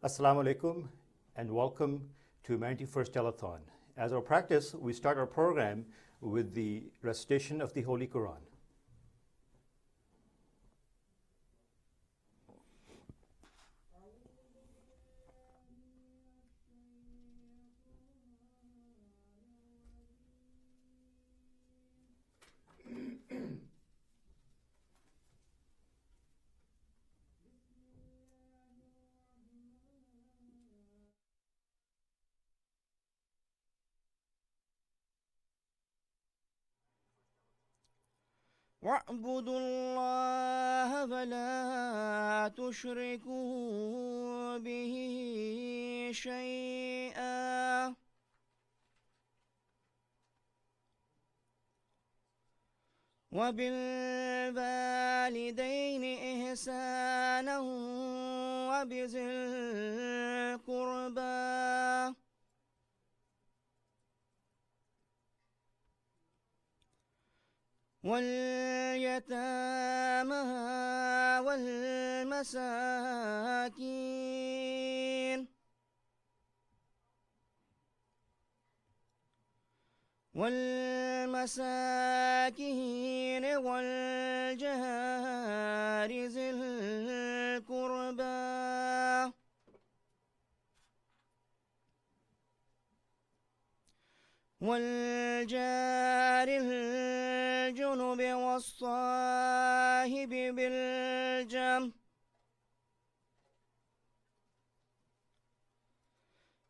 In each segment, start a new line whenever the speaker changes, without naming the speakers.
Assalamu alaikum and welcome to 91st Telethon. As our practice, we start our program with the recitation of the Holy Quran.
واعبدوا الله فلا تشركوا به شيئا وبالوالدين إحسانا وبذي القربى واليتامى والمساكين والجار ذي القربى والجار الجنب والصاحب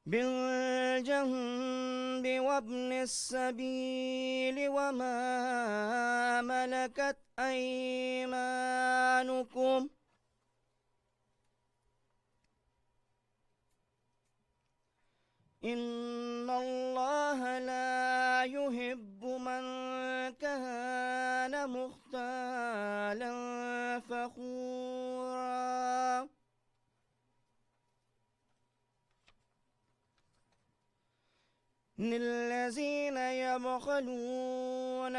بالجنب وابن السبيل وما ملكت أيمانكم إن الله لا يحب من كان مختالا فخورا الذين يبخلون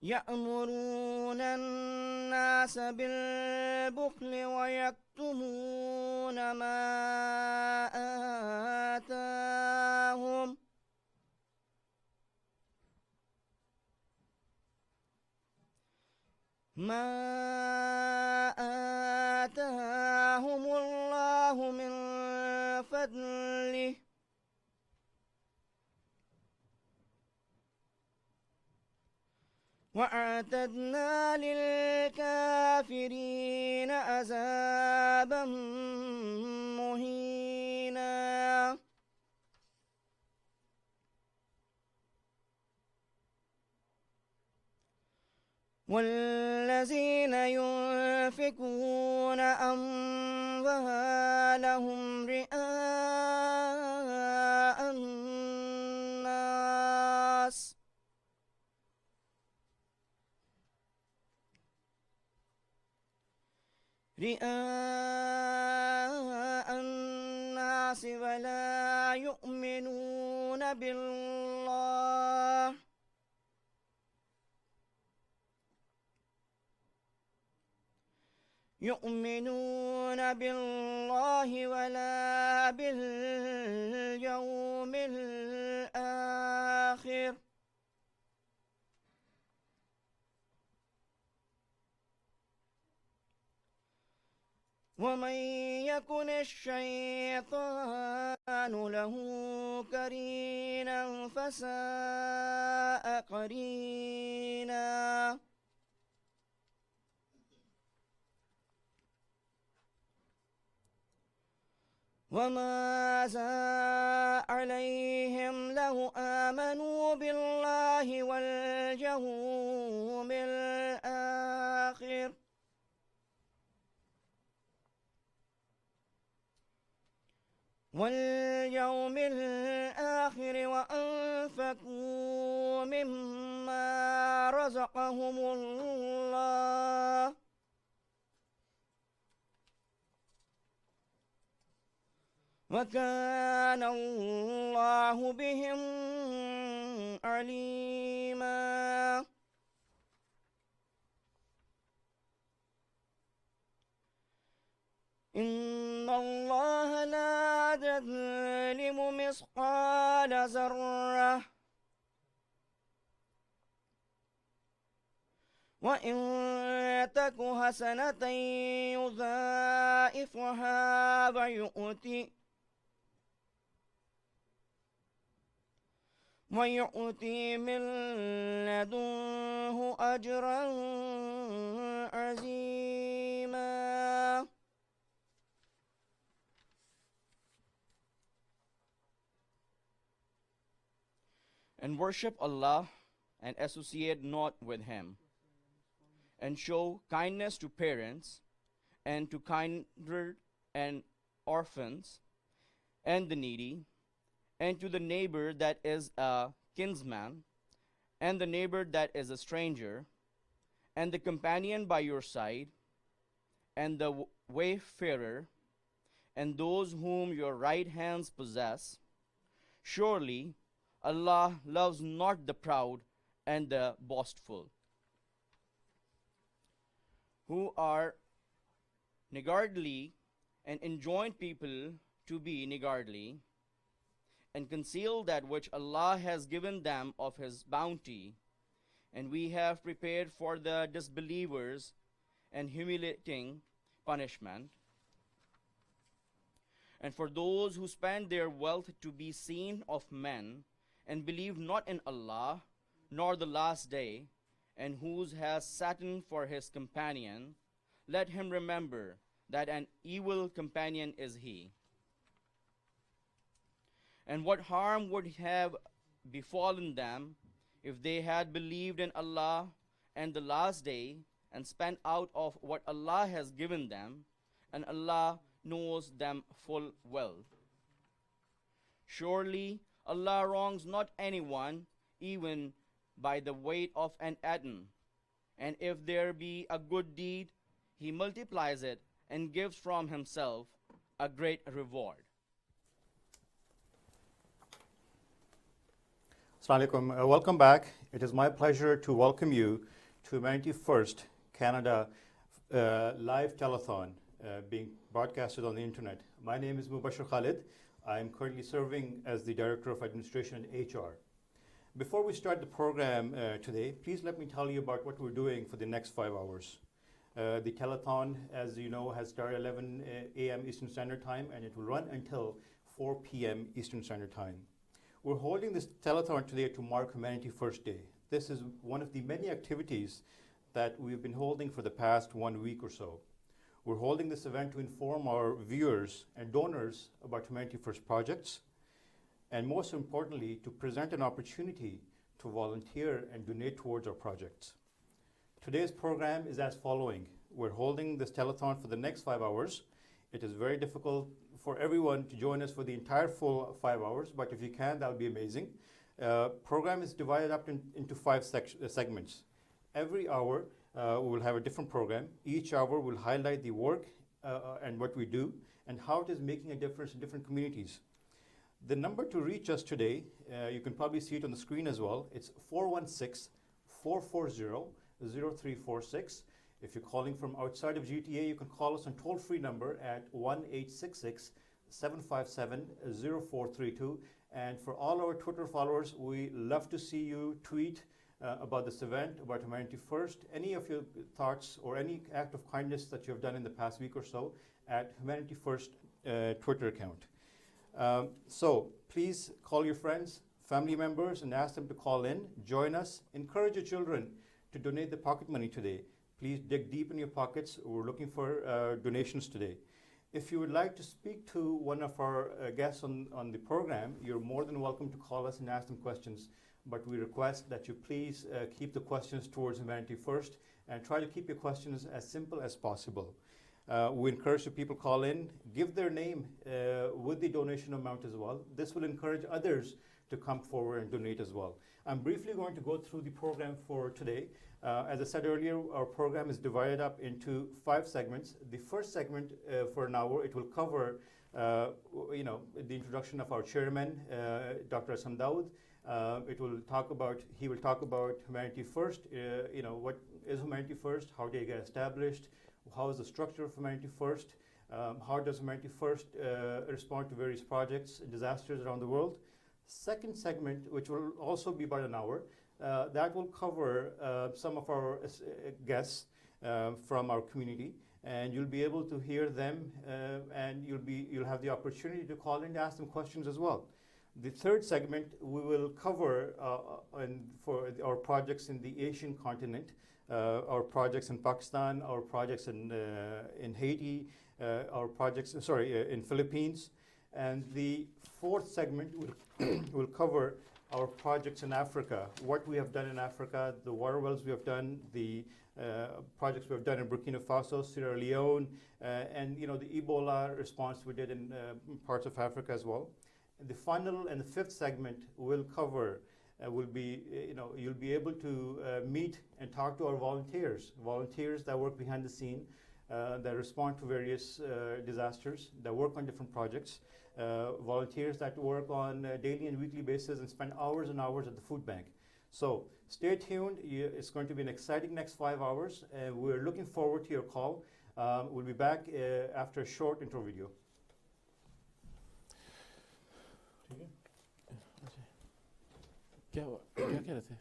يأمرون الناس بالبخل ويكتمون ما آتاهم الله من فضله وأعتدنا للكافرين عذابا مهينا والذين ينفقون أموالهم رئاء الناس ولا يؤمنون بالله ولا باليوم الآخر ومن يكن الشيطان له قرينا فساء قرينا وماذا عليهم لو آمنوا بالله واليوم الآخر وأنفقوا مما رزقهم الله وكان الله بهم عليما إن الله لا يظلم مثقال ذرة وإن تك حسنة يضاعفها ويؤتي من لدنه أجرا عظيما. And worship Allah and associate not with Him, and show kindness to parents and to kindred and orphans and the needy, and to the neighbor that is a kinsman, and the neighbor that is a stranger, and the companion by your side, and the wayfarer, and those whom your right hands possess. Surely Allah loves not the proud and the boastful, who are niggardly, and enjoin people to be niggardly, and conceal that which Allah has given them of His bounty. And we have prepared for the disbelievers an humiliating punishment. And for those who spend their wealth to be seen of men, and believe not in Allah, nor the last day, and whose has Satan for his companion, let him remember that an evil companion is he. And what harm would have befallen them if they had believed in Allah and the last day, and spent out of what Allah has given them, and Allah knows them full well. Surely Allah wrongs not anyone, even by the weight of an atom. And if there be a good deed, He multiplies it and gives from Himself a great reward.
Assalamu alaikum. Welcome back. It is my pleasure to welcome you to Humanity First Canada live telethon being broadcasted on the internet. My name is Mubashir Khalid. I am currently serving as the Director of Administration and HR. Before we start the program today, please let me tell you about what we're doing for the next 5 hours. The telethon, as you know, has started 11 a.m. Eastern Standard Time, and it will run until 4 p.m. Eastern Standard Time. We're holding this telethon today to mark Humanity First Day. This is one of the many activities that we've been holding for the past 1 week or so. We're holding this event to inform our viewers and donors about Humanity First projects, and most importantly, to present an opportunity to volunteer and donate towards our projects. Today's program is as following. We're holding this telethon for the next 5 hours. It is very difficult for everyone to join us for the entire full 5 hours, but if you can, that would be amazing. Program is divided up into 5 segments. Every hour, we will have a different program. Each hour will highlight the work and what we do and how it is making a difference in different communities. The number to reach us today, you can probably see it on the screen as well. It's 416-440-0346. If you're calling from outside of GTA, you can call us on toll-free number at 1-866-757-0432. And for all our Twitter followers, we love to see you tweet about this event, about Humanity First, any of your thoughts or any act of kindness that you have done in the past week or so at Humanity First Twitter account. So please call your friends, family members, and ask them to call in, join us, encourage your children to donate the pocket money today. Please dig deep in your pockets. We're looking for donations today. If you would like to speak to one of our guests on the program, you're more than welcome to call us and ask them questions. But we request that you please keep the questions towards Humanity First and try to keep your questions as simple as possible. We encourage the people call in, give their name with the donation amount as well. This will encourage others to come forward and donate as well. I'm briefly going to go through the program for today. As I said earlier, our program is divided up into 5 segments. The first segment for an hour, it will cover the introduction of our chairman, Dr. Assam Dawood. He will talk about Humanity First, what is Humanity First, how do you get established, how is the structure of Humanity First, How does Humanity First respond to various projects and disasters around the world? Second segment, which will also be about an hour, that will cover some of our guests from our community, and you'll be able to hear them, and you'll have the opportunity to call in and ask them questions as well. The third segment, we will cover for our projects in the Asian continent, our projects in Pakistan, our projects in Haiti, our projects, in Philippines. And the fourth segment will cover our projects in Africa, what we have done in Africa, the water wells we have done, the projects we have done in Burkina Faso, Sierra Leone, and the Ebola response we did in parts of Africa as well. The final and the fifth segment will cover, you'll be able to meet and talk to our volunteers that work behind the scene, that respond to various disasters, that work on different projects, volunteers that work on a daily and weekly basis and spend hours and hours at the food bank. So stay tuned. It's going to be an exciting next 5 hours, and we're looking forward to your call. We'll be back after a short intro video.
क्या कह रहे थे?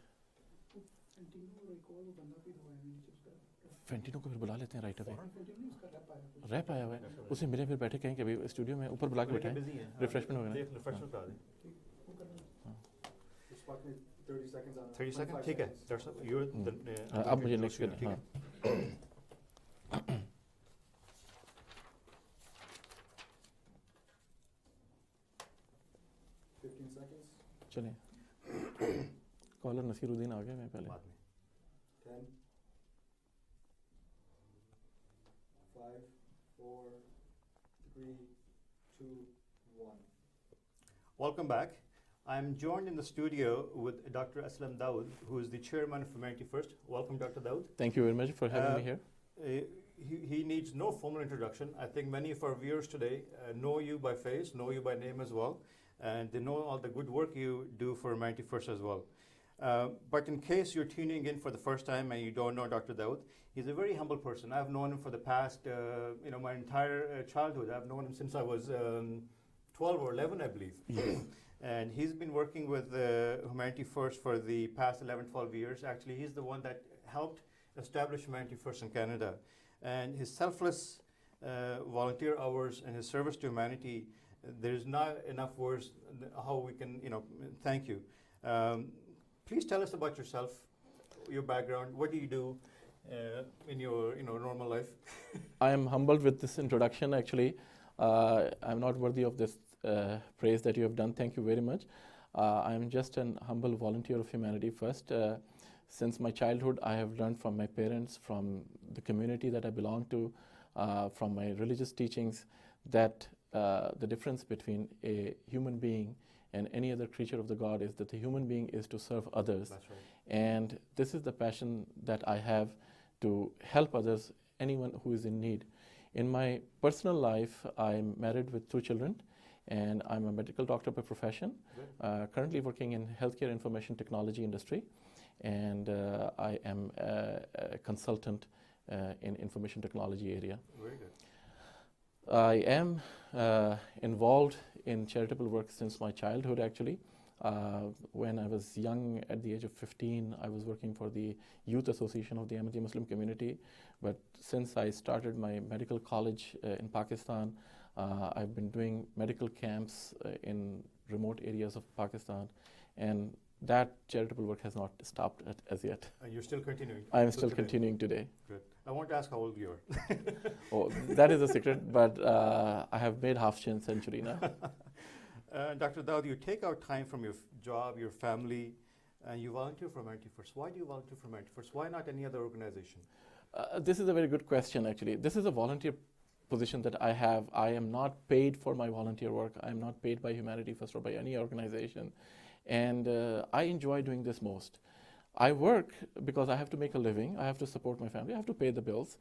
फेंटिनो को फिर बुला लेते हैं right away. Rap आया हुआ है, उसे मिले फिर बैठे कहें कि अभी स्टूडियो में ऊपर बुला के बैठा है, रिफ्रेशमेंट होगा ना।
30 seconds, ठीक है।
अब मुझे नेक्स्ट करना है।
15 seconds.
चलें। कॉलर नसीरुद्दीन आ गए मैं पहले।
10, 5, 4, 3, 2, 1. Welcome back. I'm joined in the studio with Dr. Aslam Dawood, who is the chairman of Humanity First. Welcome, Dr. Dawood.
Thank you very much for having me here.
He needs no formal introduction. I think many of our viewers today know you by face, know you by name as well, and they know all the good work you do for Humanity First as well. But in case you're tuning in for the first time and you don't know Dr. Dawood, he's a very humble person. I've known him for the past, my entire childhood. I've known him since I was 12 or 11, I believe.
Yes.
And he's been working with Humanity First for the past 11, 12 years. Actually, he's the one that helped establish Humanity First in Canada. And his selfless volunteer hours and his service to humanity, there's not enough words how we can, thank you. Please tell us about yourself, your background. What do you do in your normal life?
I am humbled with this introduction, actually. I'm not worthy of this praise that you have done. Thank you very much. I am just an humble volunteer of Humanity First. Since my childhood, I have learned from my parents, from the community that I belong to, from my religious teachings, that the difference between a human being and any other creature of the God is that the human being is to serve others.
That's right.
And this is the passion that I have to help others, anyone who is in need. In my personal life, I'm married with 2 children, and I'm a medical doctor by profession, currently working in healthcare information technology industry, and I am a consultant in information technology area.
Very good.
I am involved in charitable work since my childhood, actually. When I was young, at the age of 15, I was working for the Youth Association of the Ahmadi Muslim community. But since I started my medical college in Pakistan, I've been doing medical camps in remote areas of Pakistan. And that charitable work has not stopped as yet.
And you're still continuing?
I am still continuing today.
Good. I want to ask how old you are.
Oh, that is a secret, but I have made half-century now.
Dr. Dawood, you take out time from your job, your family, and you volunteer for Humanity First. Why do you volunteer for Humanity First? Why not any other organization?
This is a very good question, actually. This is a volunteer position that I have. I am not paid for my volunteer work. I am not paid by Humanity First or by any organization. And I enjoy doing this most. I work because I have to make a living. I have to support my family. I have to pay the bills.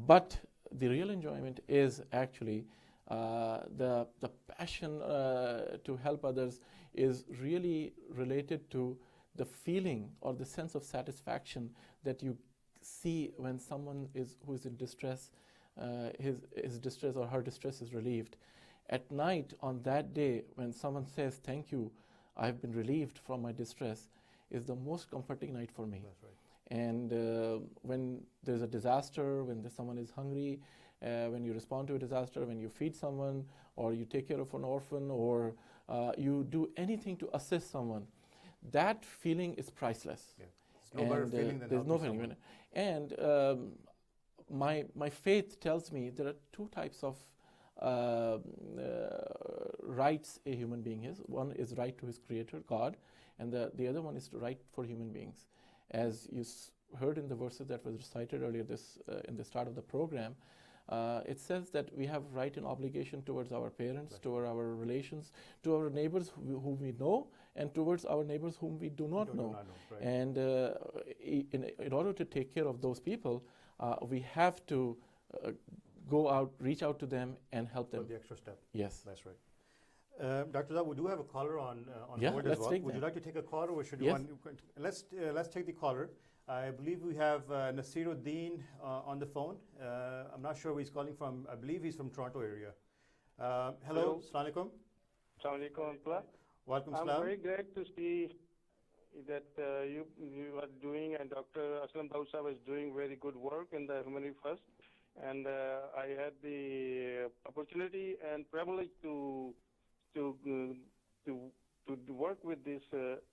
But the real enjoyment is actually the passion to help others is really related to the feeling or the sense of satisfaction that you see when someone who is in distress his distress or her distress is relieved. At night on that day, when someone says, "Thank you, I've been relieved from my distress," is the most comforting night for me.
That's right.
And when there's a disaster, when someone is hungry, when you respond to a disaster, when you feed someone, or you take care of an orphan, or you do anything to assist someone, that feeling is priceless.
Yeah. There's no better feeling than
there's no
helping
feeling.
someone.
And my faith tells me there are two types of rights a human being has. One is right to his creator, God, and the other one is the right for human beings. As you heard in the verses that was recited earlier in the start of the program, it says that we have right and obligation towards our parents,
Right.
toward our relations, to our neighbors whom we know, and towards our neighbors whom we do not know.
Right.
And in order to take care of those people, we have to go out, reach out to them, and help
Go
them.
the extra step.
Yes.
That's right. Dr. Zah, we do have a caller on
Yeah,
board as
let's
well.
take
Would you
that.
like to take a caller, or should
Yes.
you want? Let's take the caller. I believe we have Nasiruddin on the phone. I'm not sure where he's calling from. I believe he's from Toronto area. Hello,
Hello.
Assalamu alaikum.
Assalamu alaikum.
Welcome,
I'm
salam.
very glad to see that you are doing, and Dr. Aslam Daud Sahab is doing very good work in the Humanity First. And I had the opportunity and privilege to work with this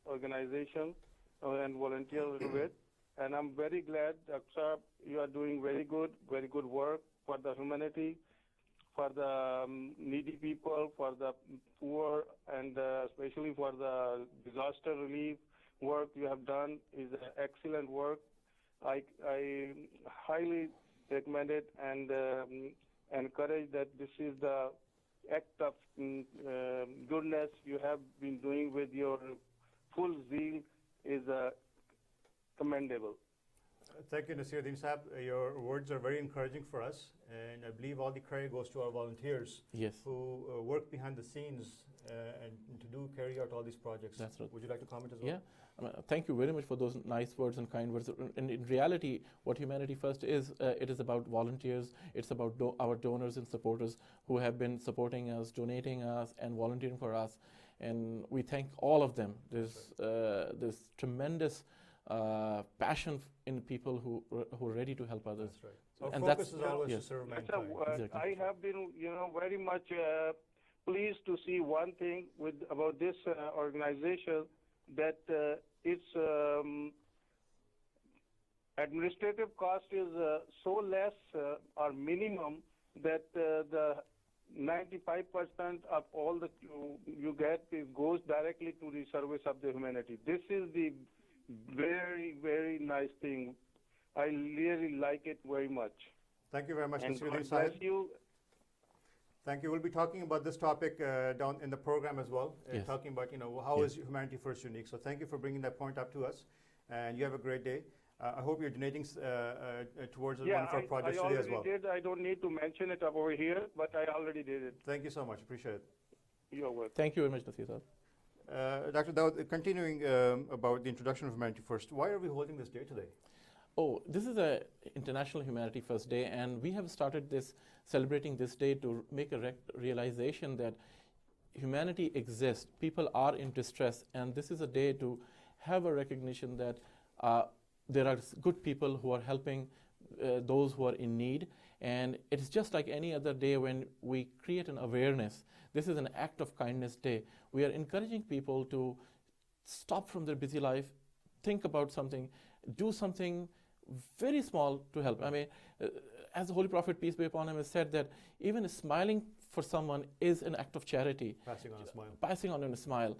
organization and volunteer a little bit. And I'm very glad, Dr. Sahab, you are doing very good work for the humanity, for the needy people, for the poor, and especially for the disaster relief work you have done is excellent work. I highly recommend it and encourage that this is the act of goodness you have been doing with your full zeal is commendable.
Thank you, Nasiruddin Saab. Your words are very encouraging for us, and I believe all the credit goes to our volunteers
Yes.
who work behind the scenes and to carry out all these projects.
That's right.
Would you like to comment as well?
Yeah. Thank you very much for those nice words and kind words. And in reality, what Humanity First is, it is about volunteers. It's about our donors and supporters who have been supporting us, donating us, and volunteering for us. And we thank all of them. There's tremendous passion in people who are ready to help others.
That's right. Our
And
focus
that's-
is always
yes.
to serve
Yes,
mankind.
Exactly.
I have been, very much pleased to see one thing about this organization, that its administrative cost is so less or minimum that the 95% of all that you get goes directly to the service of the humanity. This is the very, very nice thing. I really like it very much.
Thank you very much,
And
Nasiruddin
God bless
Saab.
you.
Thank you. We'll be talking about this topic down in the program as well,
Yes.
talking about how
Yes.
is Humanity First unique. So thank you for bringing that point up to us, and you have a great day. I hope you're donating towards one of our projects
I
today as
already
well.
did. I don't need to mention it over here, but I already did it.
Thank you so much. Appreciate it.
You're welcome.
Thank you very much, Nasir sir.
Dr. Daud, continuing about the introduction of Humanity First, why are we holding this day today?
Oh, this is a International Humanity First Day, and we have started celebrating this day to make a realization that humanity exists. People are in distress, and this is a day to have a recognition that there are good people who are helping those who are in need. And it's just like any other day when we create an awareness. This is an act of kindness day. We are encouraging people to stop from their busy life, think about something, do something very small to help. I mean, as the Holy Prophet, peace be upon him, has said that even smiling for someone is an act of charity.
Passing on a smile.
Passing on a smile.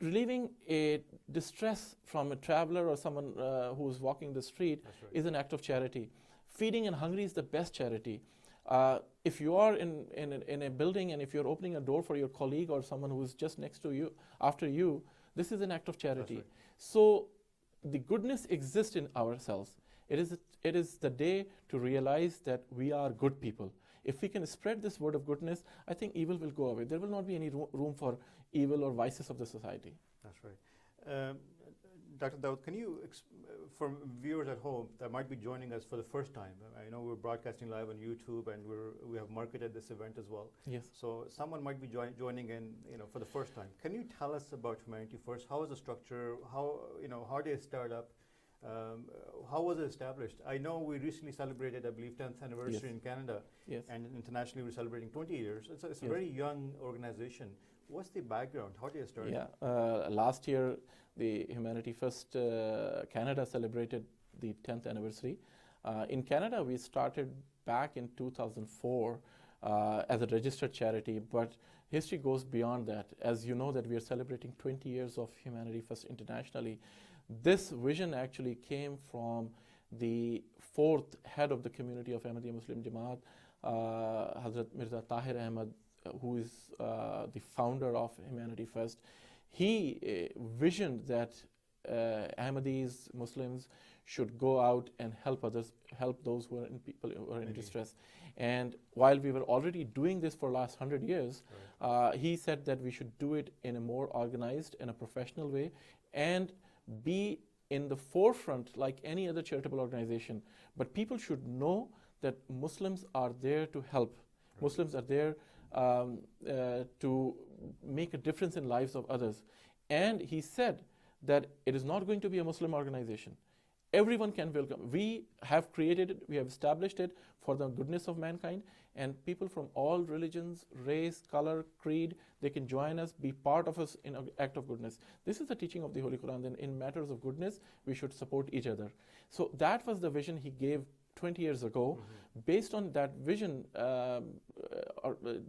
Relieving a distress from a traveler or someone who's walking the street
That's right.
is an act of charity. Feeding and hungry is the best charity. If you are in a building and if you're opening a door for your colleague or someone who is just next to you, after you, this is an act of charity.
right.
So the goodness exists in ourselves. It is the day to realize that we are good people. If we can spread this word of goodness, I think evil will go away. There will not be any room for evil or vices of the society.
That's right. Dr. Daud, can you, for viewers at home that might be joining us for the first time, I know we're broadcasting live on YouTube and we have marketed this event as well.
Yes.
So someone might be joining in, for the first time. Can you tell us about Humanity First? How is the structure? How did it start up? How was it established? I know we recently celebrated, I believe, 10th anniversary in Canada.
Yes.
And internationally we're celebrating 20 years. It's a
Yes.
very young organization. What's the background? How did it start?
Yeah, last year the Humanity First Canada celebrated the 10th anniversary. In Canada, we started back in 2004 as a registered charity, but history goes beyond that. As you know that we are celebrating 20 years of Humanity First internationally. This vision actually came from the fourth head of the community of Ahmadiyya Muslim Jamaat, Hazrat Mirza Tahir Ahmad, who is the founder of Humanity First. He visioned that Ahmadis, Muslims, should go out and help others, help those who are people who are in distress. And while we were already doing this for the last 100 years, he said that we should do it in a more organized and a professional way and be in the forefront like any other charitable organization. But people should know that Muslims are there to help. Muslims are there to make a difference in lives of others. And he said that it is not going to be a Muslim organization. Everyone can welcome. We have created it, we have established it for the goodness of mankind, and people from all religions, race, color, creed, they can join us, be part of us in an act of goodness. This is the teaching of the Holy Quran, that in matters of goodness, we should support each other. So that was the vision he gave 20 years ago. Based on that vision, the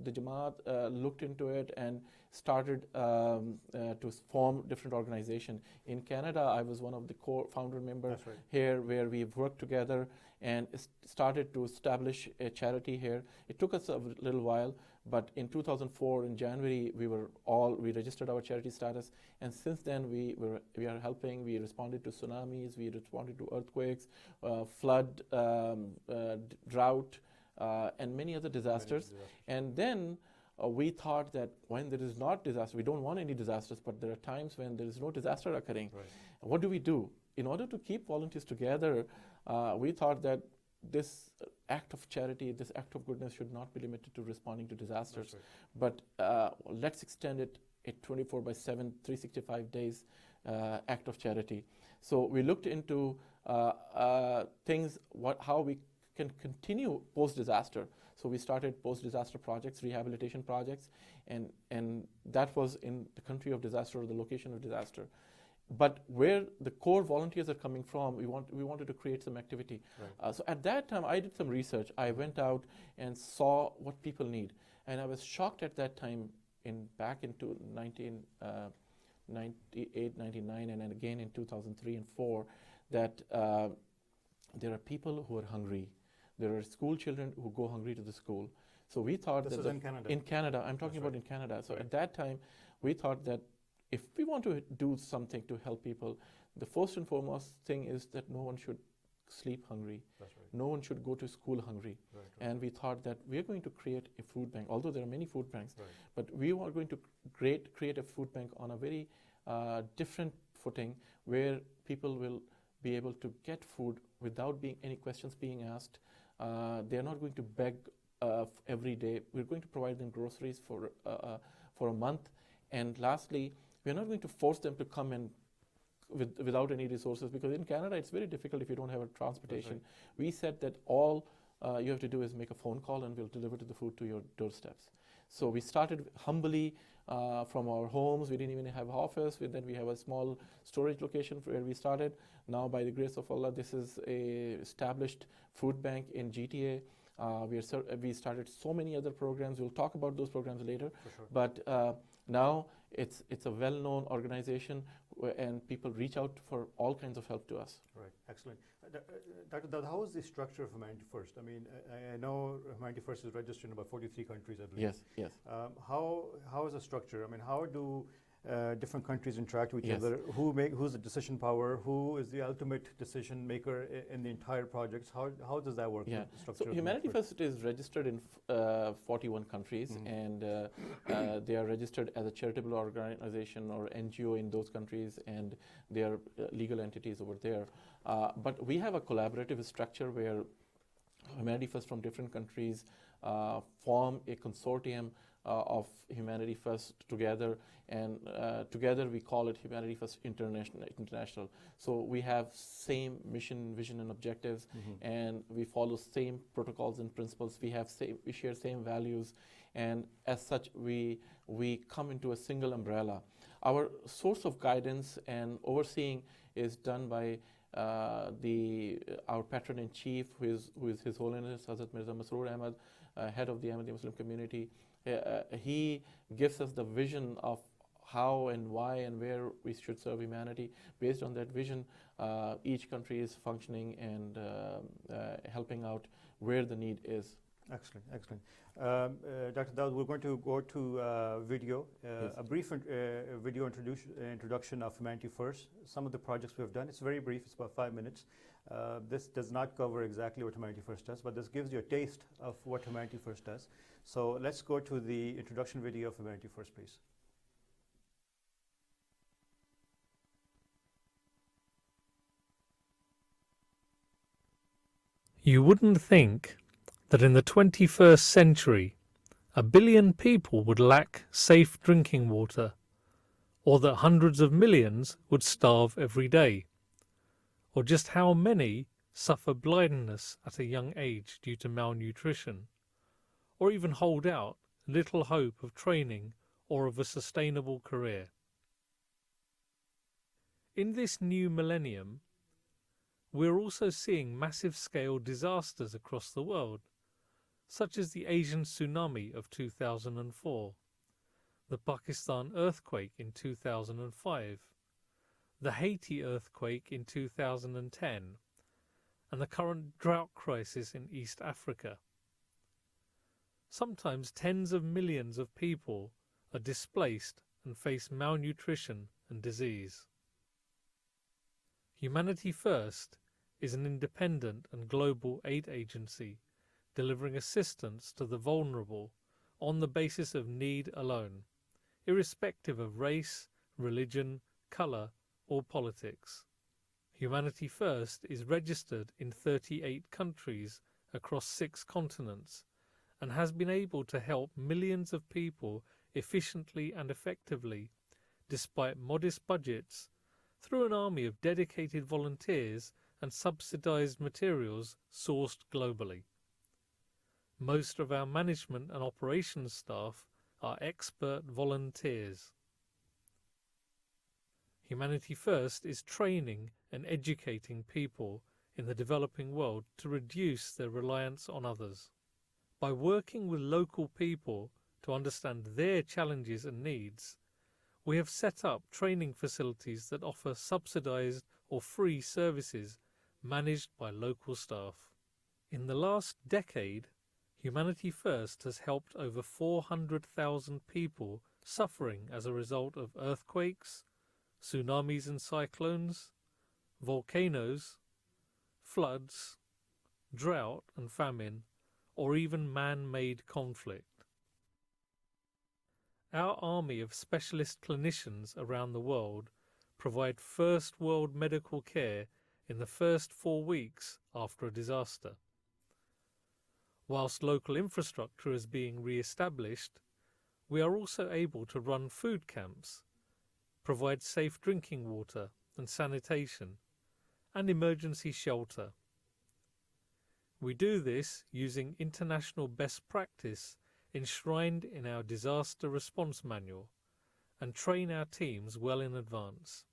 Jamaat looked into it and started to form different organizations. In Canada, I was one of the core founder members here, where we've worked together and started to establish a charity here. It took us a little while, but in 2004, in January, we registered our charity status, and since then we are helping. We responded to tsunamis, we responded to earthquakes, flood, drought, and many other disasters. And then we thought that when there is not disaster, we don't want any disasters, but there are times when there is no disaster occurring. What do we do? In order to keep volunteers together, we thought that this act of charity, this act of goodness should not be limited to responding to disasters, but let's extend it a 24/7, 365 days act of charity. So we looked into things, how we can continue post-disaster. So we started post-disaster projects, rehabilitation projects, and that was in the country of disaster or the location of disaster. But where the core volunteers are coming from, we wanted to create some activity. So at that time, I did some research. I went out and saw what people need. And I was shocked at that time, back into 1998, 99, and then again in 2003 and 2004, that there are people who are hungry. There are school children who go hungry to the school. So we thought
this
that
is in Canada.
In Canada, I'm talking about in Canada. So at that time, we thought that if we want to do something to help people, the first and foremost thing is that no one should sleep hungry. No one should go to school hungry. And we thought that we are going to create a food bank, although there are many food banks, but we are going to create a food bank on a very different footing, where people will be able to get food without any questions being asked. They are not going to beg every day. We're going to provide them groceries for a month. And lastly, we're not going to force them to come in without any resources, because in Canada it's very difficult if you don't have a transportation. We said that all you have to do is make a phone call and we'll deliver the food to your doorsteps. So we started humbly from our homes. We didn't even have an office. Then we have a small storage location where we started. Now, by the grace of Allah, this is a established food bank in GTA. We started so many other programs. We'll talk about those programs later. But now it's a well-known organization, and people reach out for all kinds of help to us.
Right, excellent. Dr. Daud, how is the structure of Humanity First? I mean, I know Humanity First is registered in about 43 countries, I believe.
Yes.
How is the structure? I mean, how do different countries interact with each
Yes.
other? Who's the decision power? Who is the ultimate decision maker in the entire project? How does that work?
Yeah.
The structure
So
of the
Humanity
network?
First is registered in 41 countries, and they are registered as a charitable organization or NGO in those countries, and they are legal entities over there. But we have a collaborative structure where Humanity First from different countries form a consortium of Humanity First together, and together we call it Humanity First International. So we have same mission, vision, and objectives, and we follow same protocols and principles. We share same values, and as such, we come into a single umbrella. Our source of guidance and overseeing is done by our patron in chief, who is His Holiness Hazrat Mirza Masroor Ahmad, head of the Ahmadi Muslim community. He gives us the vision of how and why and where we should serve humanity. Based on that vision, each country is functioning and helping out where the need is.
Excellent, excellent. Dr. Daud, we're going to go to video,
Yes.
a brief video introduction of Humanity First. Some of the projects we have done, it's very brief, it's about 5 minutes. This does not cover exactly what Humanity First does, but this gives you a taste of what Humanity First does. So let's go to the introduction video of Humanity First, please.
You wouldn't think that in the 21st century 1 billion people would lack safe drinking water, or that hundreds of millions would starve every day, or just how many suffer blindness at a young age due to malnutrition, or even hold out little hope of training or of a sustainable career. In this new millennium, we're also seeing massive-scale disasters across the world, such as the Asian tsunami of 2004, the Pakistan earthquake in 2005, the Haiti earthquake in 2010, and the current drought crisis in East Africa. Sometimes tens of millions of people are displaced and face malnutrition and disease. Humanity First is an independent and global aid agency delivering assistance to the vulnerable on the basis of need alone, irrespective of race, religion, colour, or politics. Humanity First is registered in 38 countries across 6 continents and has been able to help millions of people efficiently and effectively, despite modest budgets, through an army of dedicated volunteers and subsidised materials sourced globally. Most of our management and operations staff are expert volunteers. Humanity First is training and educating people in the developing world to reduce their reliance on others. By working with local people to understand their challenges and needs, we have set up training facilities that offer subsidised or free services managed by local staff. In the last decade, Humanity First has helped over 400,000 people suffering as a result of earthquakes, tsunamis and cyclones, volcanoes, floods, drought and famine, or even man-made conflict. Our army of specialist clinicians around the world provide first world medical care in the first 4 weeks after a disaster. Whilst local infrastructure is being re-established, we are also able to run food camps, provide safe drinking water and sanitation, and emergency shelter. We do this using international best practice enshrined in our disaster response manual and train our teams well in advance.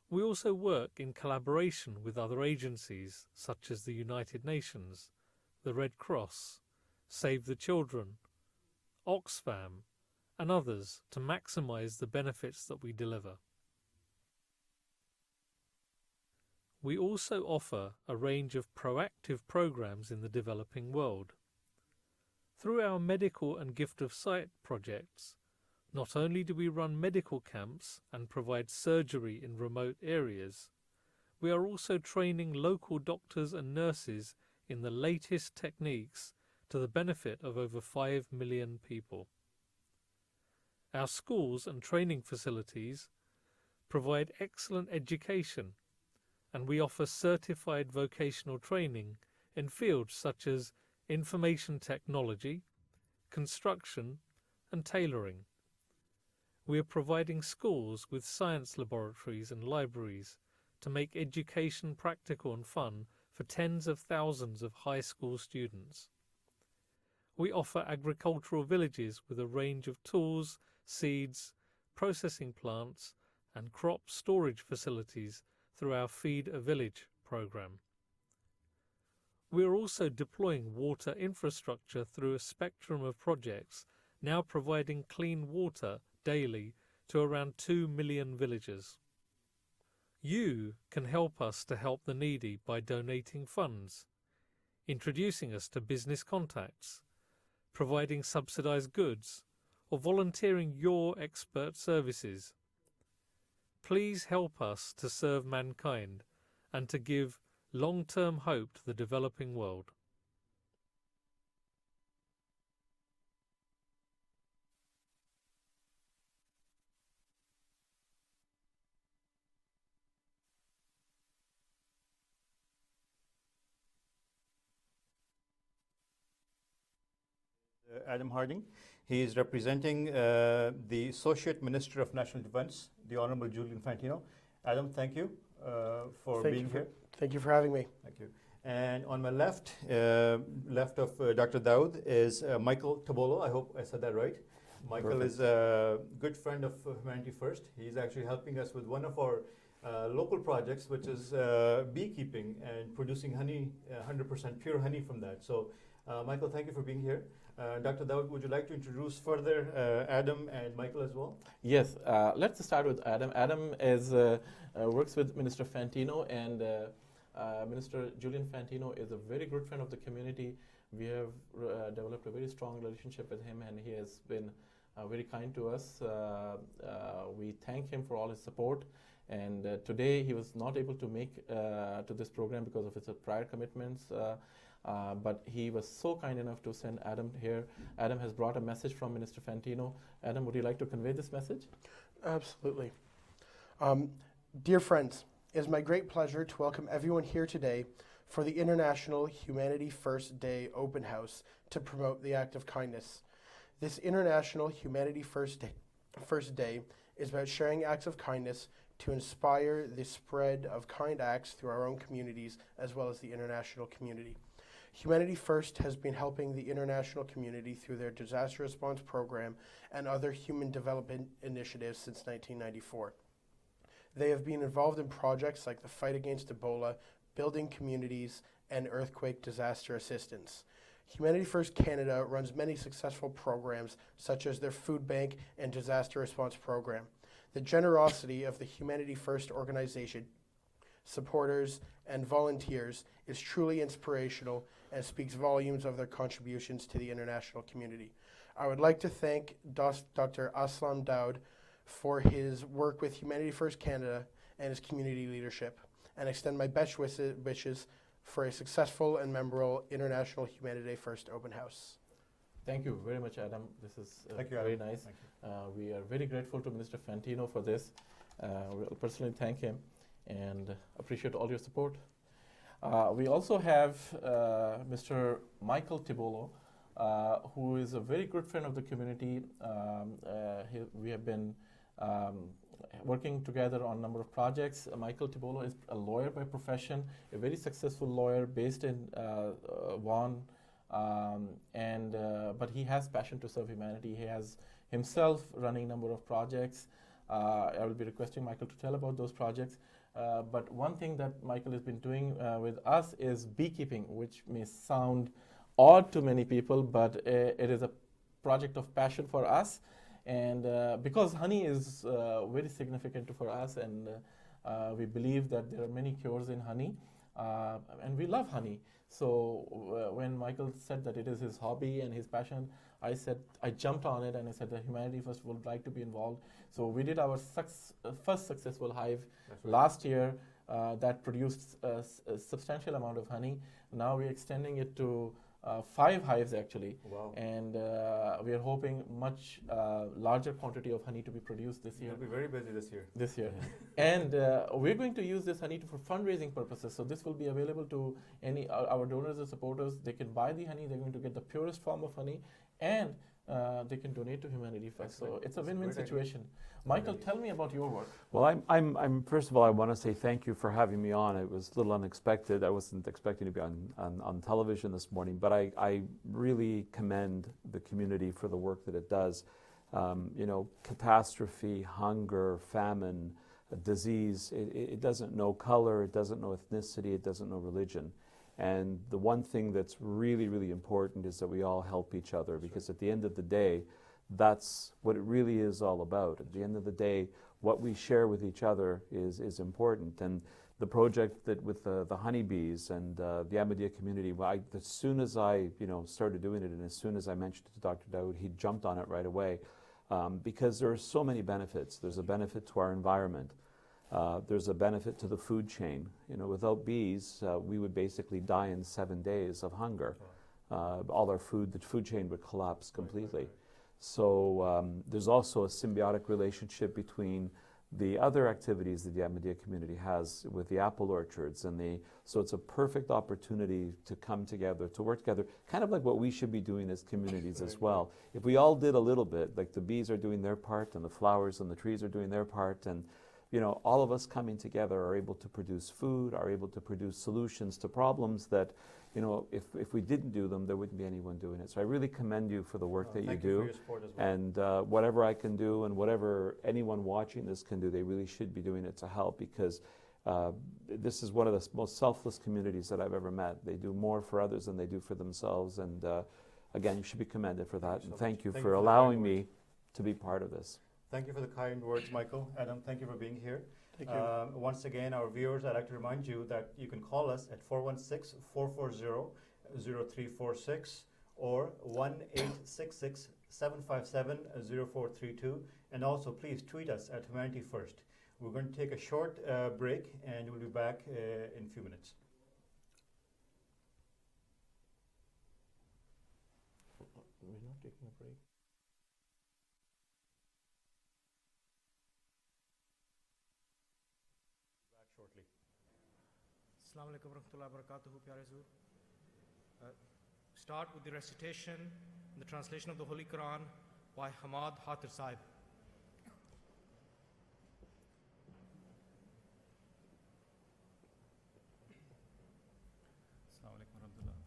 We also work in collaboration with other agencies such as the United Nations, the Red Cross, Save the Children, Oxfam, and others to maximise the benefits that we deliver. We also offer a range of proactive programs in the developing world. Through our medical and gift of sight projects, Not only do we run medical camps and provide surgery in remote areas, we are also training local doctors and nurses in the latest techniques to the benefit of over 5 million people. Our schools and training facilities provide excellent education, and we offer certified vocational training in fields such as information technology, construction, and tailoring. We are providing schools with science laboratories and libraries to make education practical and fun for tens of thousands of high school students. We offer agricultural villages with a range of tools, seeds, processing plants, and crop storage facilities through our Feed a Village program. We are also deploying water infrastructure through a spectrum of projects, now providing clean water daily to around 2 million villagers. You can help us to help the needy by donating funds, introducing us to business contacts, providing subsidized goods, or volunteering your expert services. Please help us to serve mankind and to give long-term hope to the developing world.
Adam Harding. He is representing the Associate Minister of National Defense, the Honorable Julian Fantino. Adam, thank you for being here.
Thank you for having me.
Thank you. And on my left, left of Dr. Daoud is Michael Tabolo. I hope I said that right. Michael
Perfect.
is a good friend of Humanity First. He's actually helping us with one of our local projects, which is beekeeping and producing honey, 100% pure honey from that. So, Michael, thank you for being here. Dr. Daoud, would you like to introduce further Adam and Michael as well?
Yes, let's start with Adam. Adam is works with Minister Fantino, and Minister Julian Fantino is a very good friend of the community. We have developed a very strong relationship with him, and he has been very kind to us. We thank him for all his support. And today he was not able to make to this program because of his prior commitments. But he was so kind enough to send Adam here. Adam has brought a message from Minister Fantino. Adam, would you like to convey this message?
Absolutely. Dear friends, it is my great pleasure to welcome everyone here today for the International Humanity First Day Open House to promote the act of kindness. This International Humanity First Day is about sharing acts of kindness to inspire the spread of kind acts through our own communities as well as the international community. Humanity First has been helping the international community through their disaster response program and other human development initiatives since 1994. They have been involved in projects like the fight against Ebola, building communities, and earthquake disaster assistance. Humanity First Canada runs many successful programs such as their food bank and disaster response program. The generosity of the Humanity First organization, supporters, and volunteers is truly inspirational and speaks volumes of their contributions to the international community. I would like to thank Dr. Aslam Daoud for his work with Humanity First Canada and his community leadership, and extend my best wishes for a successful and memorable International Humanity First Open House.
Thank you very much, Adam. This is
Thank you,
very
Adam.
nice.
Thank you.
We are very grateful to Minister Fantino for this. We'll personally thank him and appreciate all your support. We also have Mr. Michael Tibolo, who is a very good friend of the community. We have been working together on a number of projects. Michael Tibolo is a lawyer by profession, a very successful lawyer based in Vaughan, but he has passion to serve humanity. He has himself running a number of projects. I will be requesting Michael to tell about those projects. But one thing that Michael has been doing with us is beekeeping, which may sound odd to many people, but it is a project of passion for us. And because honey is very significant for us, and we believe that there are many cures in honey, and we love honey. So when Michael said that it is his hobby and his passion, I jumped on it and I said that Humanity First would like to be involved. So we did our first successful hive last year that produced a substantial amount of honey. Now we're extending it to 5 hives actually.
Wow.
And we are hoping much larger quantity of honey to be produced this year.
You'll be very busy this year.
And we're going to use this honey for fundraising purposes. So this will be available to any our donors and supporters. They can buy the honey. They're going to get the purest form of honey, and they can donate to Humanity First.
Excellent.
So it's a
That's a
win-win
great
situation. Michael, tell me about your work.
Well, I'm first of all, I want to say thank you for having me on. It was a little unexpected. I wasn't expecting to be on television this morning, but I really commend the community for the work that it does. Catastrophe, hunger, famine, disease, it doesn't know color, it doesn't know ethnicity, it doesn't know religion. And the one thing that's really, really important is that we all help each other, because at the end of the day, that's what it really is all about. At the end of the day, what we share with each other is important. And the project that with the honeybees and the Ahmadiyya community, as soon as I started doing it, and as soon as I mentioned it to Dr. Dawood, he jumped on it right away, because there are so many benefits. There's a benefit to our environment. There's a benefit to the food chain. Without bees, we would basically die in 7 days of hunger. All our food, the food chain would collapse completely. Right. So there's also a symbiotic relationship between the other activities that the Ahmadiyya community has with the apple orchards, so it's a perfect opportunity to come together, to work together, kind of like what we should be doing as communities as well. If we all did a little bit, like the bees are doing their part, and the flowers and the trees are doing their part, and all of us coming together are able to produce food, are able to produce solutions to problems that, if we didn't do them, there wouldn't be anyone doing it. So I really commend you for the work that you do.
Thank you for your support as well.
And whatever I can do and whatever anyone watching this can do, they really should be doing it to help, because this is one of the most selfless communities that I've ever met. They do more for others than they do for themselves. And again, you should be commended for that. And thank you for allowing me to be part of this.
Thank you for the kind words, Michael. Adam, thank you for being here.
Thank you.
Once again, our viewers, I'd like to remind you that you can call us at 416-440-0346 or 1-866-757-0432. And also, please tweet us at Humanity First. We're going to take a short break, and we'll be back in a few minutes.
We're not taking a break.
Shortly.
Assalamu alaikum warahmatullahi wabarakatuh, pyare Huzur. Start with the recitation and the translation of the Holy Quran by Hamad Hatir Sahib. Assalamu alaikum warahmatullahi wabarakatuh.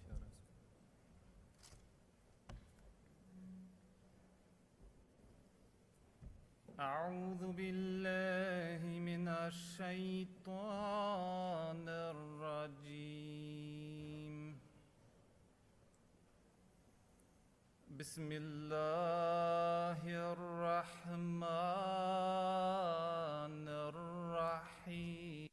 أعوذ بالله من الشيطان الرجيم. بسم الله الرحمن الرحيم.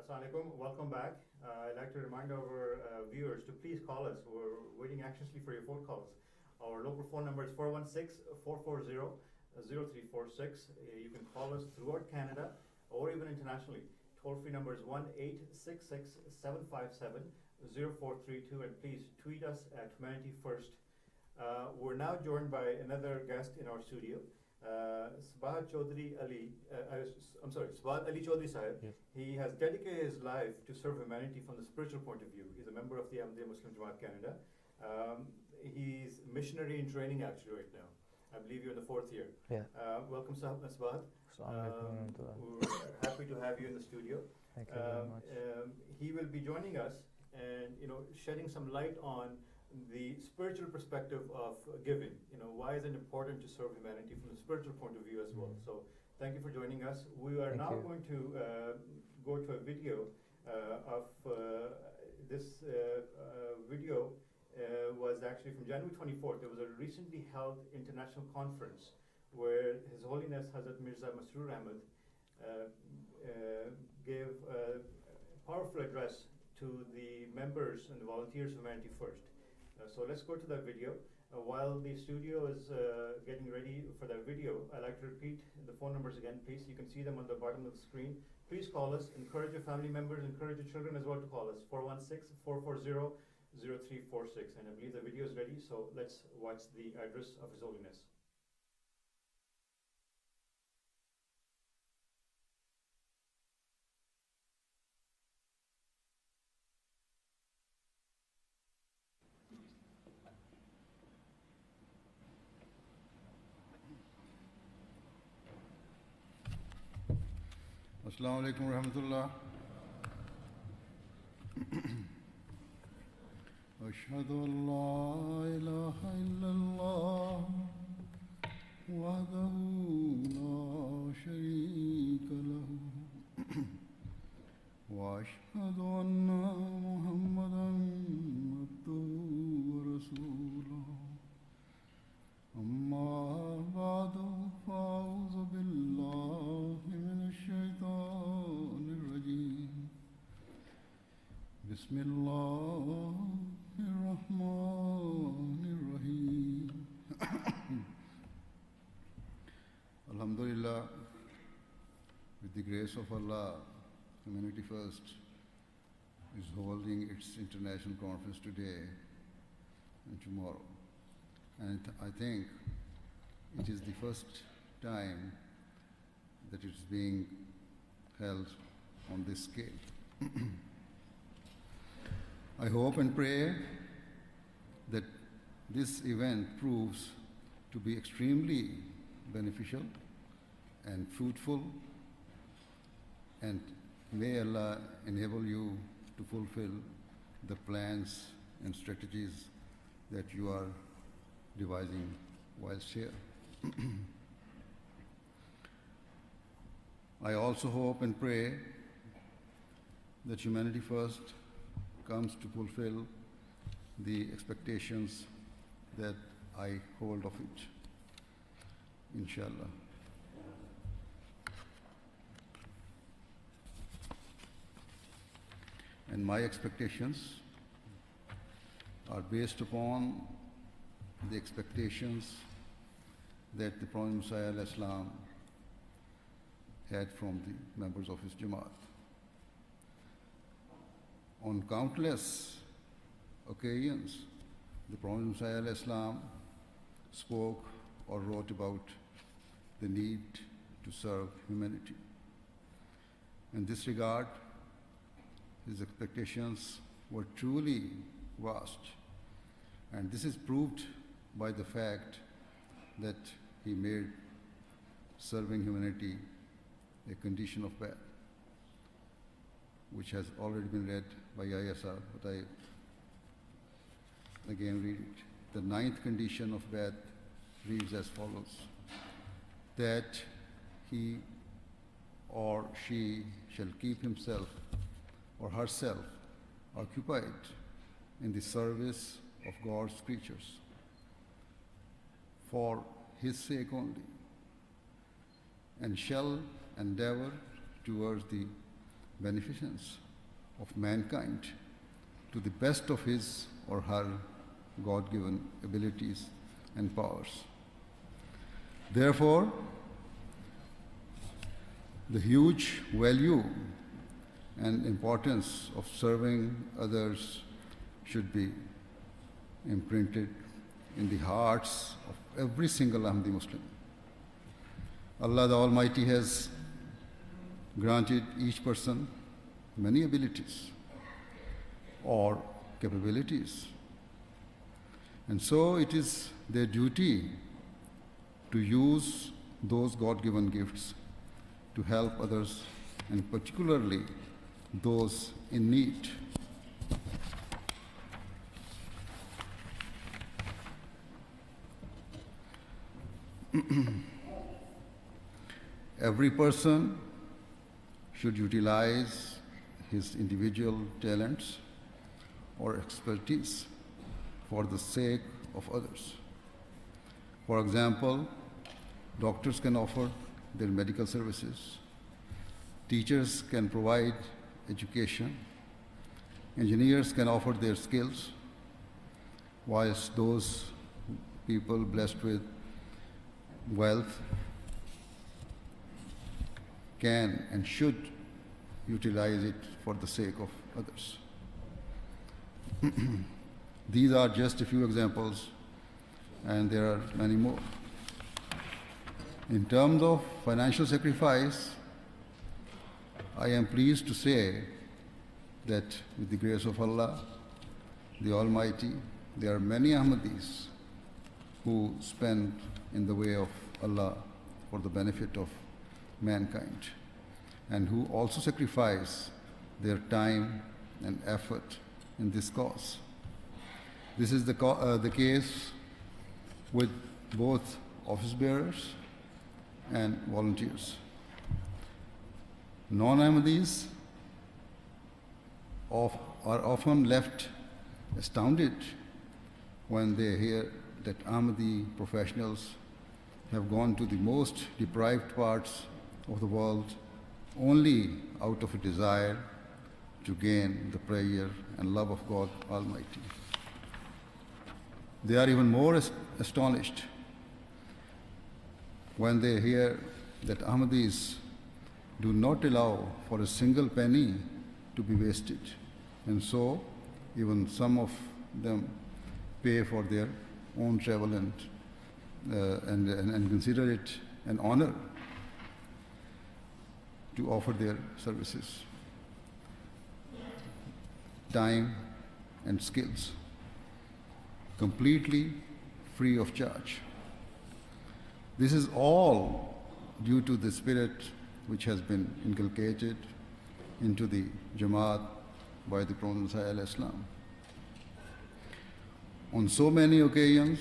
Assalamu alaikum, welcome back. I'd like to remind our viewers to please call us. We're waiting anxiously for your phone calls. Our local phone number is 416-440-0346. You can call us throughout Canada or even internationally. Toll-free number is 1-866-757-0432, and please tweet us at Humanity First. We're now joined by another guest in our studio. Sabahat Ali Chaudhry Sahib.
Yes.
He has dedicated his life to serve humanity from the spiritual point of view. He's a member of the Ahmadiyya Muslim Jamaat Canada. He's missionary in training actually right now. I believe you're in the 4th year.
Yeah.
Welcome, Sabahat. We're happy to have you in the studio.
Thank you very much.
He will be joining us and shedding some light on the spiritual perspective of giving. Why is it important to serve humanity from the spiritual point of view as well? So thank you for joining us. We are now going to go to a video of this video was actually from January 24th. There was a recently held international conference where His Holiness Hazrat Mirza Masroor Ahmad gave a powerful address to the members and the volunteers of Humanity First. So let's go to that video. While the studio is getting ready for that video, I'd like to repeat the phone numbers again, please. You can see them on the bottom of the screen. Please call us. Encourage your family members, encourage your children as well to call us. 416-440-0346. And I believe the video is ready, so let's watch the address of His Holiness.
Assalamu alaikum warahmatullah. Ashhadu an la ilaha illallah wahdahu la sharika lahu wa ashhadu anna Muhammadan abduhu wa rasuluhu. Amma ba'du fa'udhu billahi minash shaitanir rajim. Bismillahir rahmanir rahim. Alhamdulillah, with the grace of Allah, Humanity First is holding its international conference today and tomorrow. And I think it is the first time that it's being held on this scale. I hope and pray that this event proves to be extremely beneficial and fruitful, and may Allah enable you to fulfill the plans and strategies that you are devising whilst here. I also hope and pray that Humanity First comes to fulfill the expectations that I hold of it, inshallah. And my expectations are based upon the expectations that the Prophet Messiah al-Islam had from the members of his Jamaat. On countless occasions, the Prophet Messiah al-Islam spoke or wrote about the need to serve humanity. In this regard, his expectations were truly vast, and this is proved by the fact that he made serving humanity a condition of faith, which has already been read by ISR, but I again read it. The 9th condition of faith reads as follows: that he or she shall keep himself or herself occupied in the service of God's creatures for his sake only, and shall endeavor towards the beneficence of mankind to the best of his or her God-given abilities and powers. Therefore, the huge value and importance of serving others should be imprinted in the hearts of every single Ahmadi Muslim. Allah the Almighty has granted each person many abilities or capabilities. And so it is their duty to use those God-given gifts to help others, and particularly those in need. Every person should utilize his individual talents or expertise for the sake of others. For example, doctors can offer their medical services, teachers can provide education, engineers can offer their skills, whilst those people blessed with wealth can and should utilize it for the sake of others. These are just a few examples, and there are many more. In terms of financial sacrifice, I am pleased to say that with the grace of Allah, the Almighty, there are many Ahmadis who spend in the way of Allah for the benefit of mankind, and who also sacrifice their time and effort in this cause. This is the case with both office bearers and volunteers. Non-Ahmadis are often left astounded when they hear that Ahmadi professionals have gone to the most deprived parts of the world only out of a desire to gain the prayer and love of God Almighty. They are even more astonished when they hear that Ahmadis do not allow for a single penny to be wasted, and so even some of them pay for their own travel and consider it an honor to offer their services, time and skills, completely free of charge. This is all due to the spirit which has been inculcated into the Jamaat by the Prophet Messiah al-Islam. On so many occasions,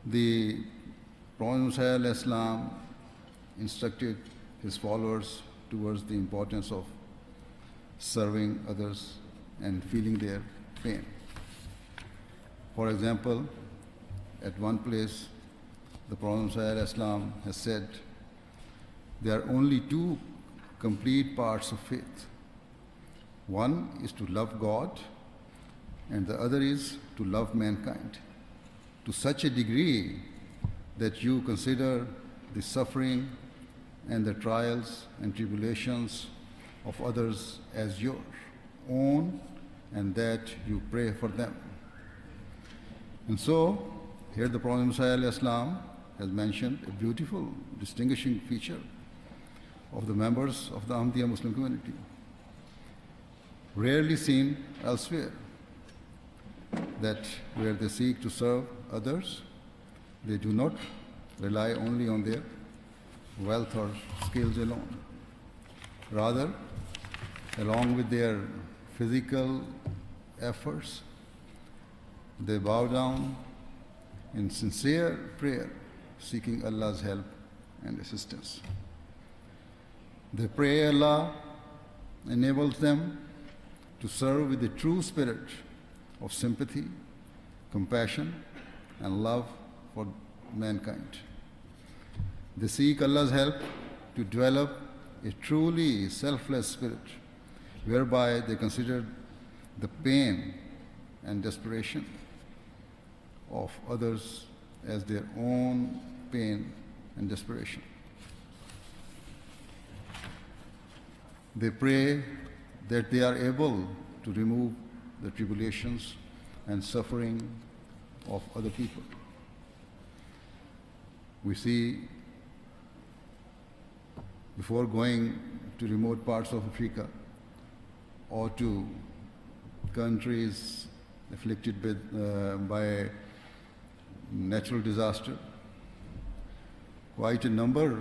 the Prophet Messiah al-Islam instructed his followers towards the importance of serving others and feeling their pain. For example, at one place, the Prophet Messiah al-Islam has said, there are only two complete parts of faith. One is to love God, and the other is to love mankind, to such a degree that you consider the suffering and the trials and tribulations of others as your own, and that you pray for them. And so, here the Prophet Messiah al-Islam has mentioned a beautiful distinguishing feature of the members of the Ahmadiyya Muslim community, rarely seen elsewhere, that where they seek to serve others, they do not rely only on their wealth or skills alone. Rather, along with their physical efforts, they bow down in sincere prayer, seeking Allah's help and assistance. They pray Allah enables them to serve with the true spirit of sympathy, compassion, and love for mankind. They seek Allah's help to develop a truly selfless spirit, whereby they considered the pain and desperation of others as their own pain and desperation. They pray that they are able to remove the tribulations and suffering of other people. We see, before going to remote parts of Africa or to countries afflicted by natural disaster, quite a number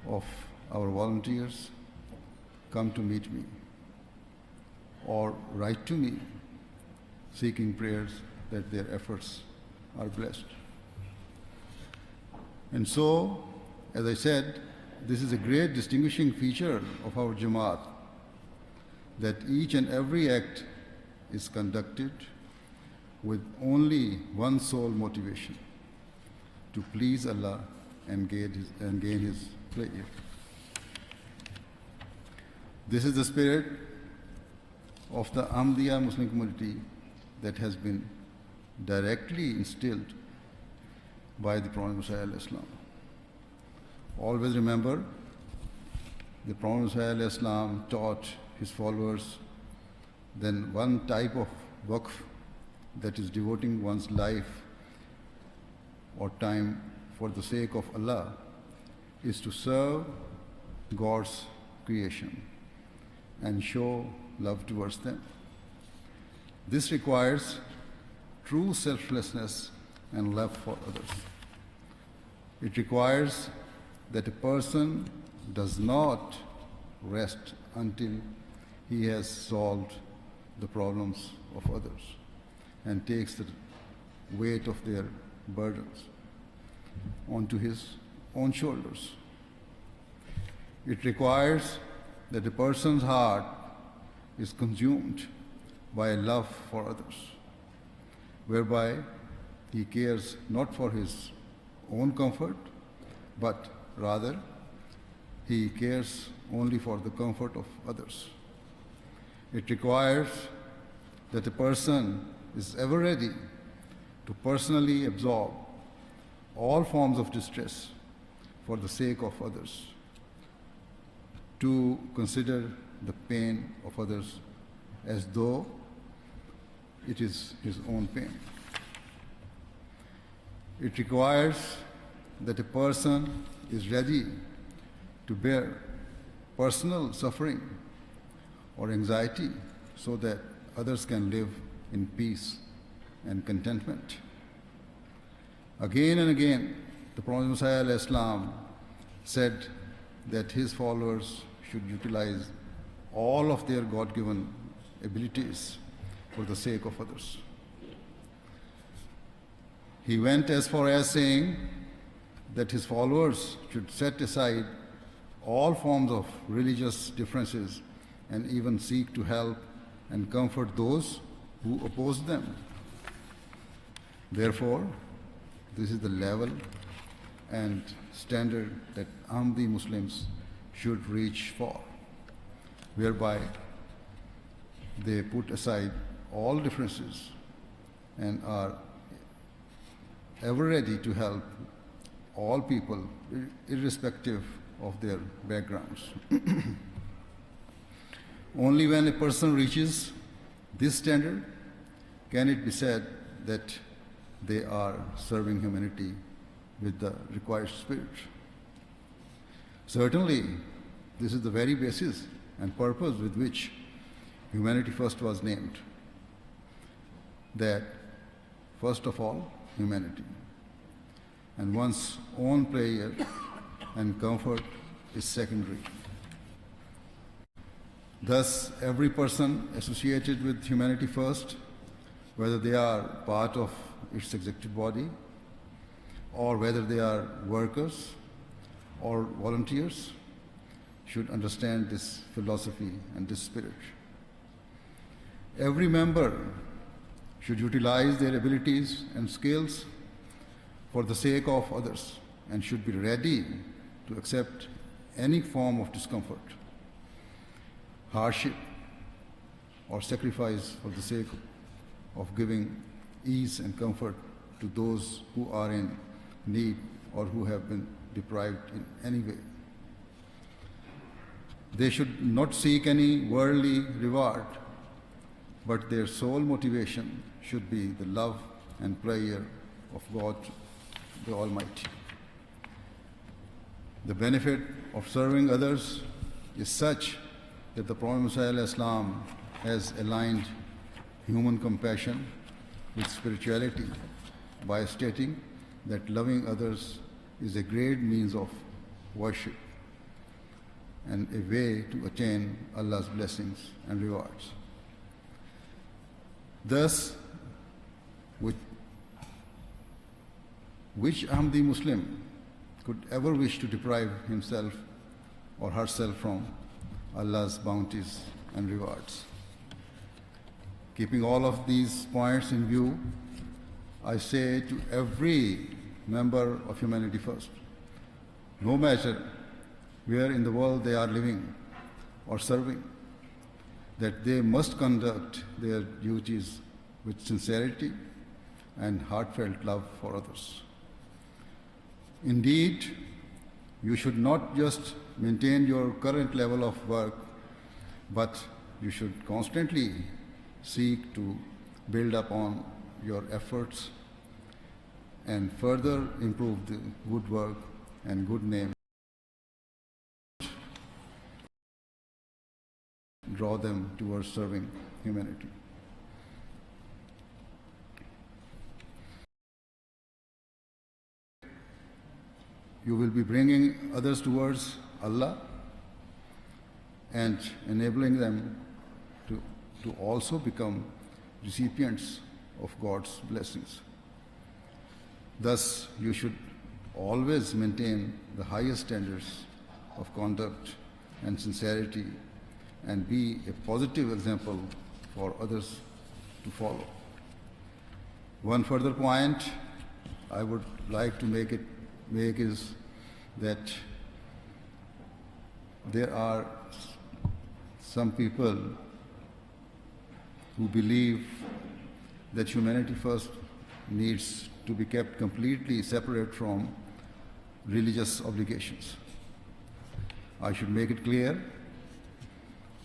of our volunteers come to meet me or write to me seeking prayers that their efforts are blessed. And so, as I said, this is a great distinguishing feature of our Jamaat, that each and every act is conducted with only one sole motivation: to please Allah and gain His pleasure. This is the spirit of the Ahmadiyya Muslim community that has been directly instilled by the Prophet Messiah al-Islam. Always remember, the Prophet Messiah al-Islam taught his followers then one type of waqf, that is devoting one's life or time for the sake of Allah, is to serve God's creation and show love towards them. This requires true selflessness and love for others. It requires that a person does not rest until he has solved the problems of others and takes the weight of their burdens onto his own shoulders. It requires that a person's heart is consumed by love for others, whereby he cares not for his own comfort, but rather he cares only for the comfort of others. It requires that a person is ever ready to personally absorb all forms of distress for the sake of others, to consider the pain of others as though it is his own pain. It requires that a person is ready to bear personal suffering or anxiety so that others can live in peace and contentment. Again and again, the Prophet Messiah al-Islam said that his followers should utilize all of their God-given abilities for the sake of others. He went as far as saying that his followers should set aside all forms of religious differences and even seek to help and comfort those who oppose them. Therefore, this is the level and standard that Ahmadi Muslims should reach for, whereby they put aside all differences and are ever ready to help all people, irrespective of their backgrounds. Only when a person reaches this standard can it be said that they are serving humanity with the required spirit. Certainly, this is the very basis and purpose with which Humanity First was named. That, first of all, humanity, and one's own pleasure and comfort is secondary. Thus, every person associated with Humanity First, whether they are part of its executive body or whether they are workers or volunteers, should understand this philosophy and this spirit. Every member should utilize their abilities and skills for the sake of others and should be ready to accept any form of discomfort, hardship, or sacrifice for the sake of giving ease and comfort to those who are in need or who have been deprived in any way. They should not seek any worldly reward, but their sole motivation should be the love and prayer of God the Almighty. The benefit of serving others is such that the Prophet Muhammad has aligned human compassion with spirituality by stating that loving others is a great means of worship and a way to attain Allah's blessings and rewards. Thus, which Ahmadi Muslim could ever wish to deprive himself or herself from Allah's bounties and rewards? Keeping all of these points in view, I say to every member of Humanity First, no matter where in the world they are living or serving, that they must conduct their duties with sincerity and heartfelt love for others. Indeed, you should not just maintain your current level of work, but you should constantly seek to build upon your efforts and further improve the good work and good name. Draw them towards serving humanity. You will be bringing others towards Allah and enabling them to also become recipients of God's blessings. Thus, you should always maintain the highest standards of conduct and sincerity and be a positive example for others to follow. One further point I would like to make is that there are some people who believe that Humanity First needs to be kept completely separate from religious obligations. I should make it clear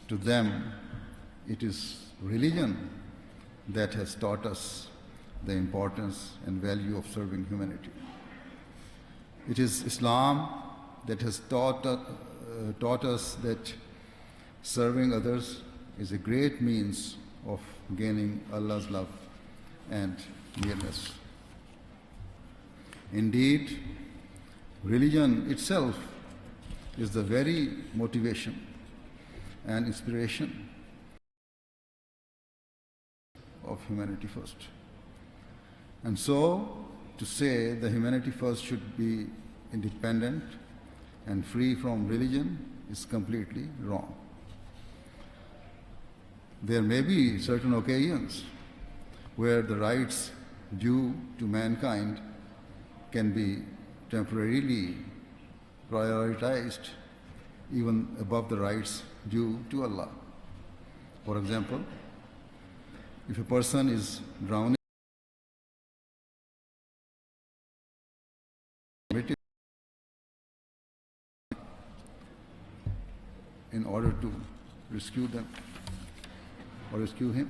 to them, it is religion that has taught us the importance and value of serving humanity. It is Islam that has taught us that serving others is a great means of gaining Allah's love and nearness. Indeed, religion itself is the very motivation and inspiration of Humanity First. And so, to say the Humanity First should be independent and free from religion is completely wrong. There may be certain occasions where the rights due to mankind can be temporarily prioritized even above the rights due to Allah. For example, if a person is drowning in order to rescue them or rescue him,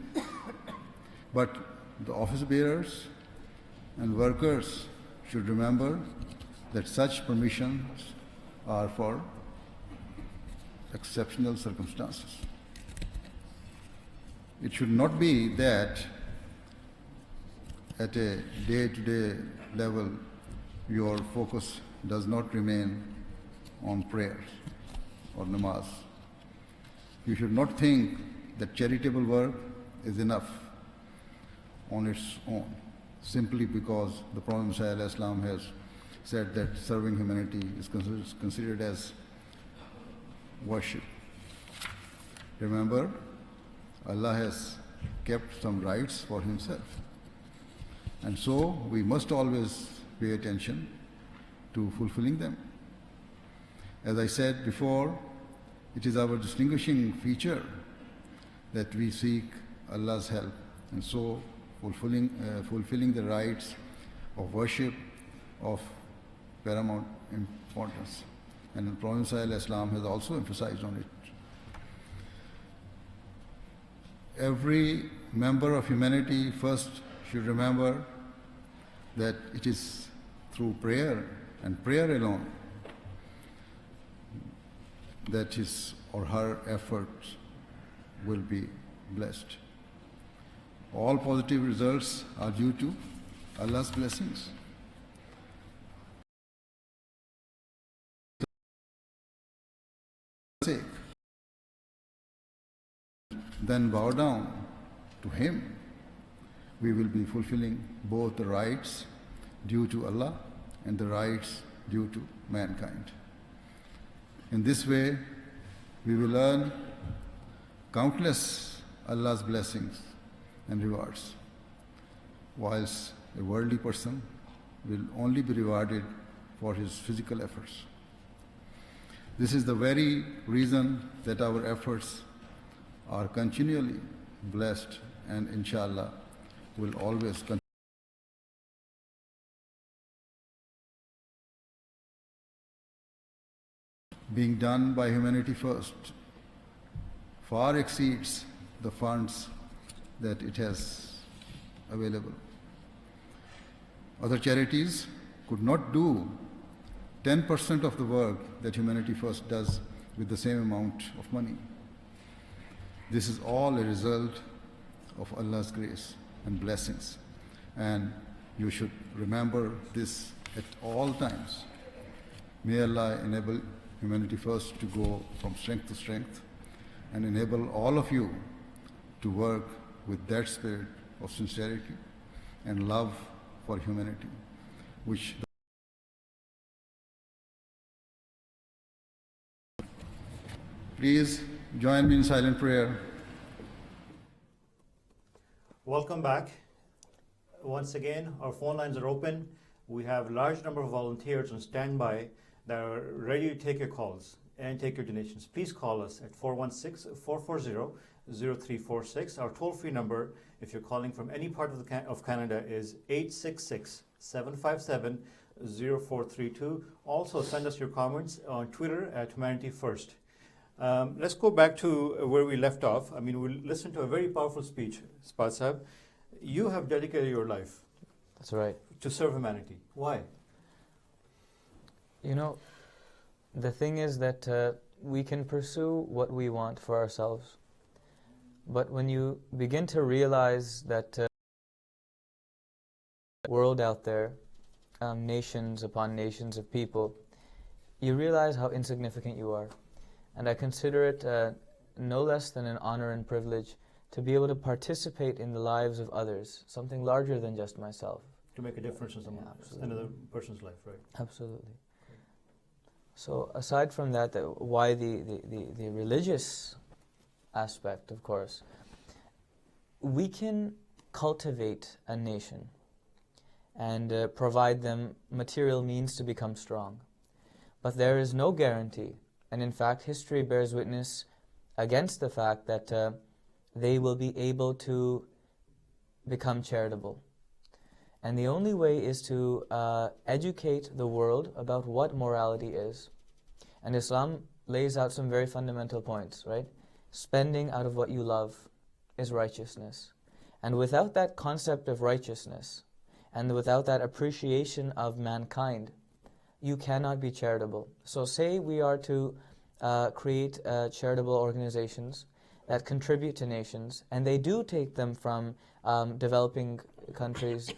but the office bearers and workers should remember that such permissions are for exceptional circumstances. It should not be that at a day-to-day level your focus does not remain on prayers or namaz. You should not think that charitable work is enough on its own, simply because the Prophet ﷺ has said that serving humanity is considered as worship. Remember, Allah has kept some rights for Himself. And so we must always pay attention to fulfilling them. As I said before, it is our distinguishing feature that we seek Allah's help, and so fulfilling the rights of worship of paramount importance. And the Prophet ﷺ has also emphasized on it. Every member of humanity first should remember that it is through prayer and prayer alone that his or her efforts will be blessed. All positive results are due to Allah's blessings. Then bow down to Him. We will be fulfilling both the rights due to Allah and the rights due to mankind. In this way, we will earn countless Allah's blessings and rewards, whilst a worldly person will only be rewarded for his physical efforts. This is the very reason that our efforts are continually blessed and inshallah will always continue. Being done by Humanity First far exceeds the funds that it has available. Other charities could not do 10% of the work that Humanity First does with the same amount of money. This is all a result of Allah's grace and blessings, and you should remember this at all times. May Allah enable Humanity First to go from strength to strength and enable all of you to work with that spirit of sincerity and love for humanity, which please join me in silent prayer.
Welcome back. Once again, our phone lines are open. We have a large number of volunteers on standby that are ready to take your calls and take your donations. Please call us at 416-440-0346. Our toll-free number, if you're calling from any part of Canada, is 866-757-0432. Also, send us your comments on Twitter at Humanity First. Let's go back to where we left off. I mean, we listened to a very powerful speech, Spad Sahib. You have dedicated your life.
That's right.
To serve humanity. Why?
You know, the thing is that we can pursue what we want for ourselves. But when you begin to realize that world out there, nations upon nations of people, you realize how insignificant you are. And I consider it no less than an honor and privilege to be able to participate in the lives of others, something larger than just myself.
To make a difference in another person's life, right?
Absolutely. So aside from that, why the religious aspect, of course, we can cultivate a nation and provide them material means to become strong. But there is no guarantee, and in fact history bears witness against the fact that they will be able to become charitable. And the only way is to educate the world about what morality is. And Islam lays out some very fundamental points, right? Spending out of what you love is righteousness. And without that concept of righteousness, and without that appreciation of mankind, you cannot be charitable. So say we are to create charitable organizations that contribute to nations, and they do take them from developing countries,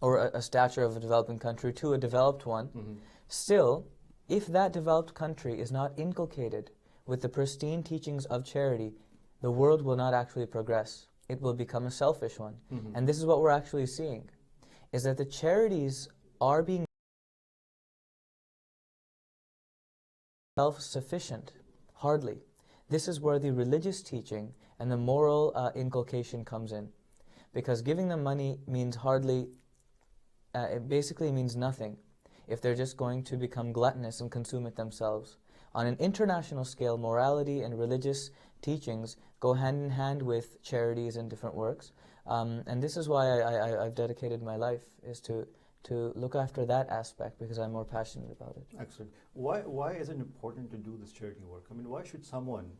or a stature of a developing country to a developed one.
Mm-hmm.
Still, if that developed country is not inculcated with the pristine teachings of charity, the world will not actually progress. It will become a selfish one.
Mm-hmm.
And this is what we're actually seeing, is that the charities are being self-sufficient. Hardly. This is where the religious teaching and the moral inculcation comes in. Because giving them money means hardly, it basically means nothing if they're just going to become gluttonous and consume it themselves. On an international scale, morality and religious teachings go hand in hand with charities and different works. And this is why I've dedicated my life, is to look after that aspect, because I'm more passionate about it.
Excellent. Why is it important to do this charity work? I mean, why should someone,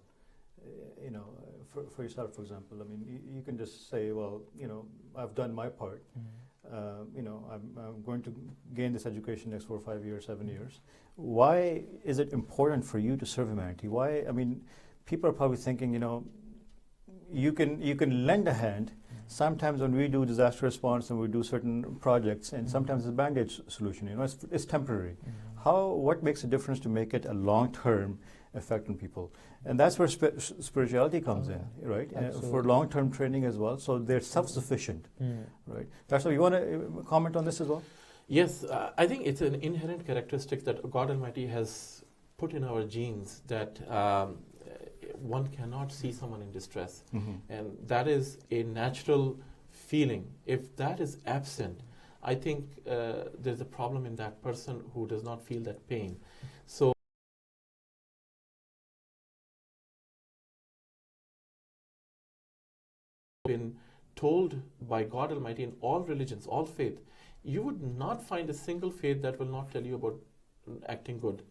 for yourself, for example, I mean, you can just say, well, I've done my part. I'm going to gain this education next 4, 5 years, 7 years. Why is it important for you to serve humanity? Why? I mean, people are probably thinking, you can lend a hand. Sometimes when we do disaster response and we do certain projects, and sometimes it's a band-aid solution, it's temporary. What makes a difference to make it a long-term effect on people? And that's where spirituality comes in, right? For long-term training as well, so they're self-sufficient, right? Pastor, you want to comment on this as well?
Yes, I think it's an inherent characteristic that God Almighty has put in our genes, that one cannot see someone in distress. And that is a natural feeling. If that is absent, I think there's a problem in that person who does not feel that pain. So been told by God Almighty in all religions, all faith, you would not find a single faith that will not tell you about acting good.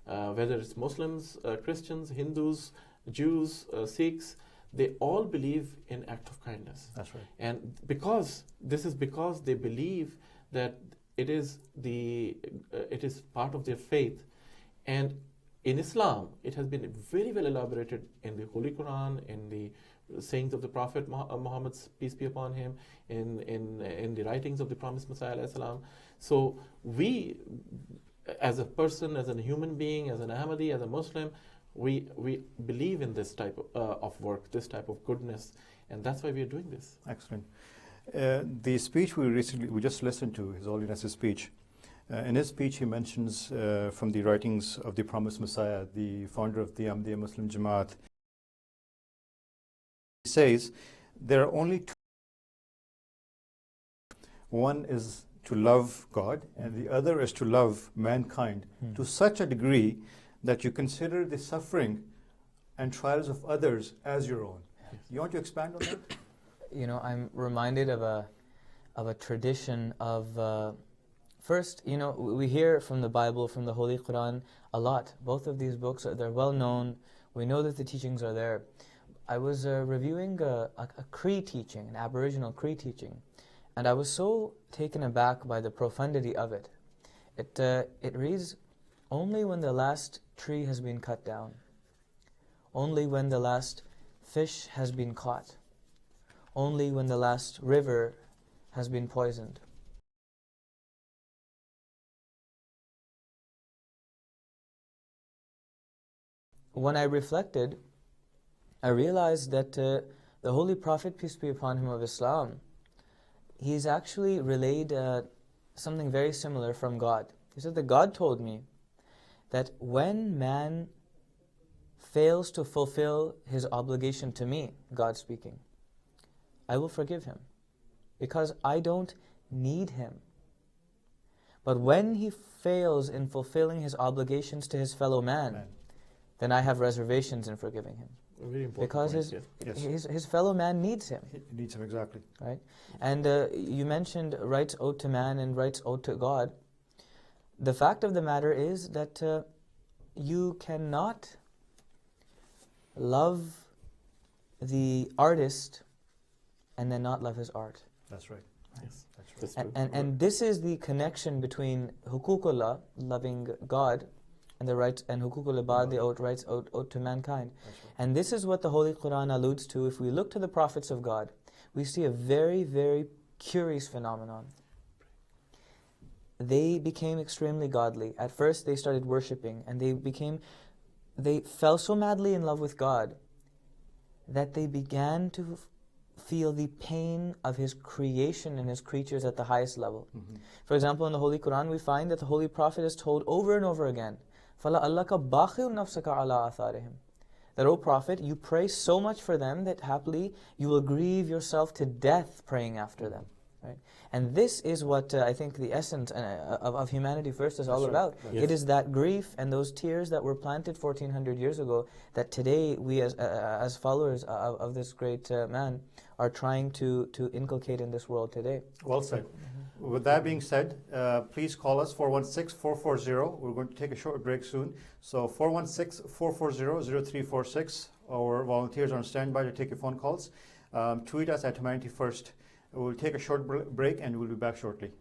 Whether it's Muslims, Christians, Hindus, Jews, Sikhs, they all believe in act of kindness.
That's right.
And because they believe that it is part of their faith. And in Islam, it has been very well elaborated in the Holy Quran, in the sayings of the Prophet Muhammad, peace be upon him, in the writings of the promised Messiah alayhi salam. So we, as a person, as a human being, as an Ahmadi, as a Muslim, we believe in this type of work, this type of goodness, and that's why we are doing this.
Excellent. The speech we just listened to, His Holiness's speech. In his speech, he mentions from the writings of the promised Messiah, the founder of the Ahmadiyya Muslim Jamaat. He says there are only two. One is to love God, and the other is to love mankind to such a degree that you consider the suffering and trials of others as your own. Yes. You want to expand on that?
I'm reminded of a tradition of first, we hear from the Bible, from the Holy Quran a lot. Both of these books, they're well known. We know that the teachings are there. I was reviewing a Cree teaching, an Aboriginal Cree teaching, and I was so taken aback by the profundity of it. It reads, only when the last tree has been cut down, only when the last fish has been caught, only when the last river has been poisoned. When I reflected, I realized that the Holy Prophet, peace be upon him, of Islam, he's actually relayed something very similar from God. He said that God told me that when man fails to fulfill his obligation to me, God speaking, I will forgive him because I don't need him. But when he fails in fulfilling his obligations to his fellow man, then I have reservations in forgiving him.
Very important
because
point,
his fellow man needs him.
He needs him, exactly.
Right? And you mentioned rights owed to man and rights owed to God. The fact of the matter is that you cannot love the artist and then not love his art.
That's right.
Yes.
That's right.
And this is the connection between hukukullah, loving God, and the rights, and hukukul ibad, the rights owed to mankind.
Right.
And this is what the Holy Quran alludes to. If we look to the prophets of God, we see a very, very curious phenomenon. They became extremely godly. At first they started worshipping, and they fell so madly in love with God that they began to feel the pain of His creation and His creatures at the highest level. For example, in the Holy Quran we find that the Holy Prophet is told over and over again, فَلَأَلَّكَ بَاخِرٌ نَفْسَكَ عَلَىٰ آثَارِهِمْ, that, O Prophet, you pray so much for them that happily you will grieve yourself to death praying after them. right? And this is what I think the essence of Humanity First is all
right.
about.
Yes.
It is that grief and those tears that were planted 1400 years ago that today we as followers of this great man are trying to inculcate in this world today.
Well said. With that being said, please call us 416-440. We're going to take a short break soon. So 416-440-0346. Our volunteers are on standby to take your phone calls. Tweet us at Humanity First. We'll take a short break and we'll be back shortly.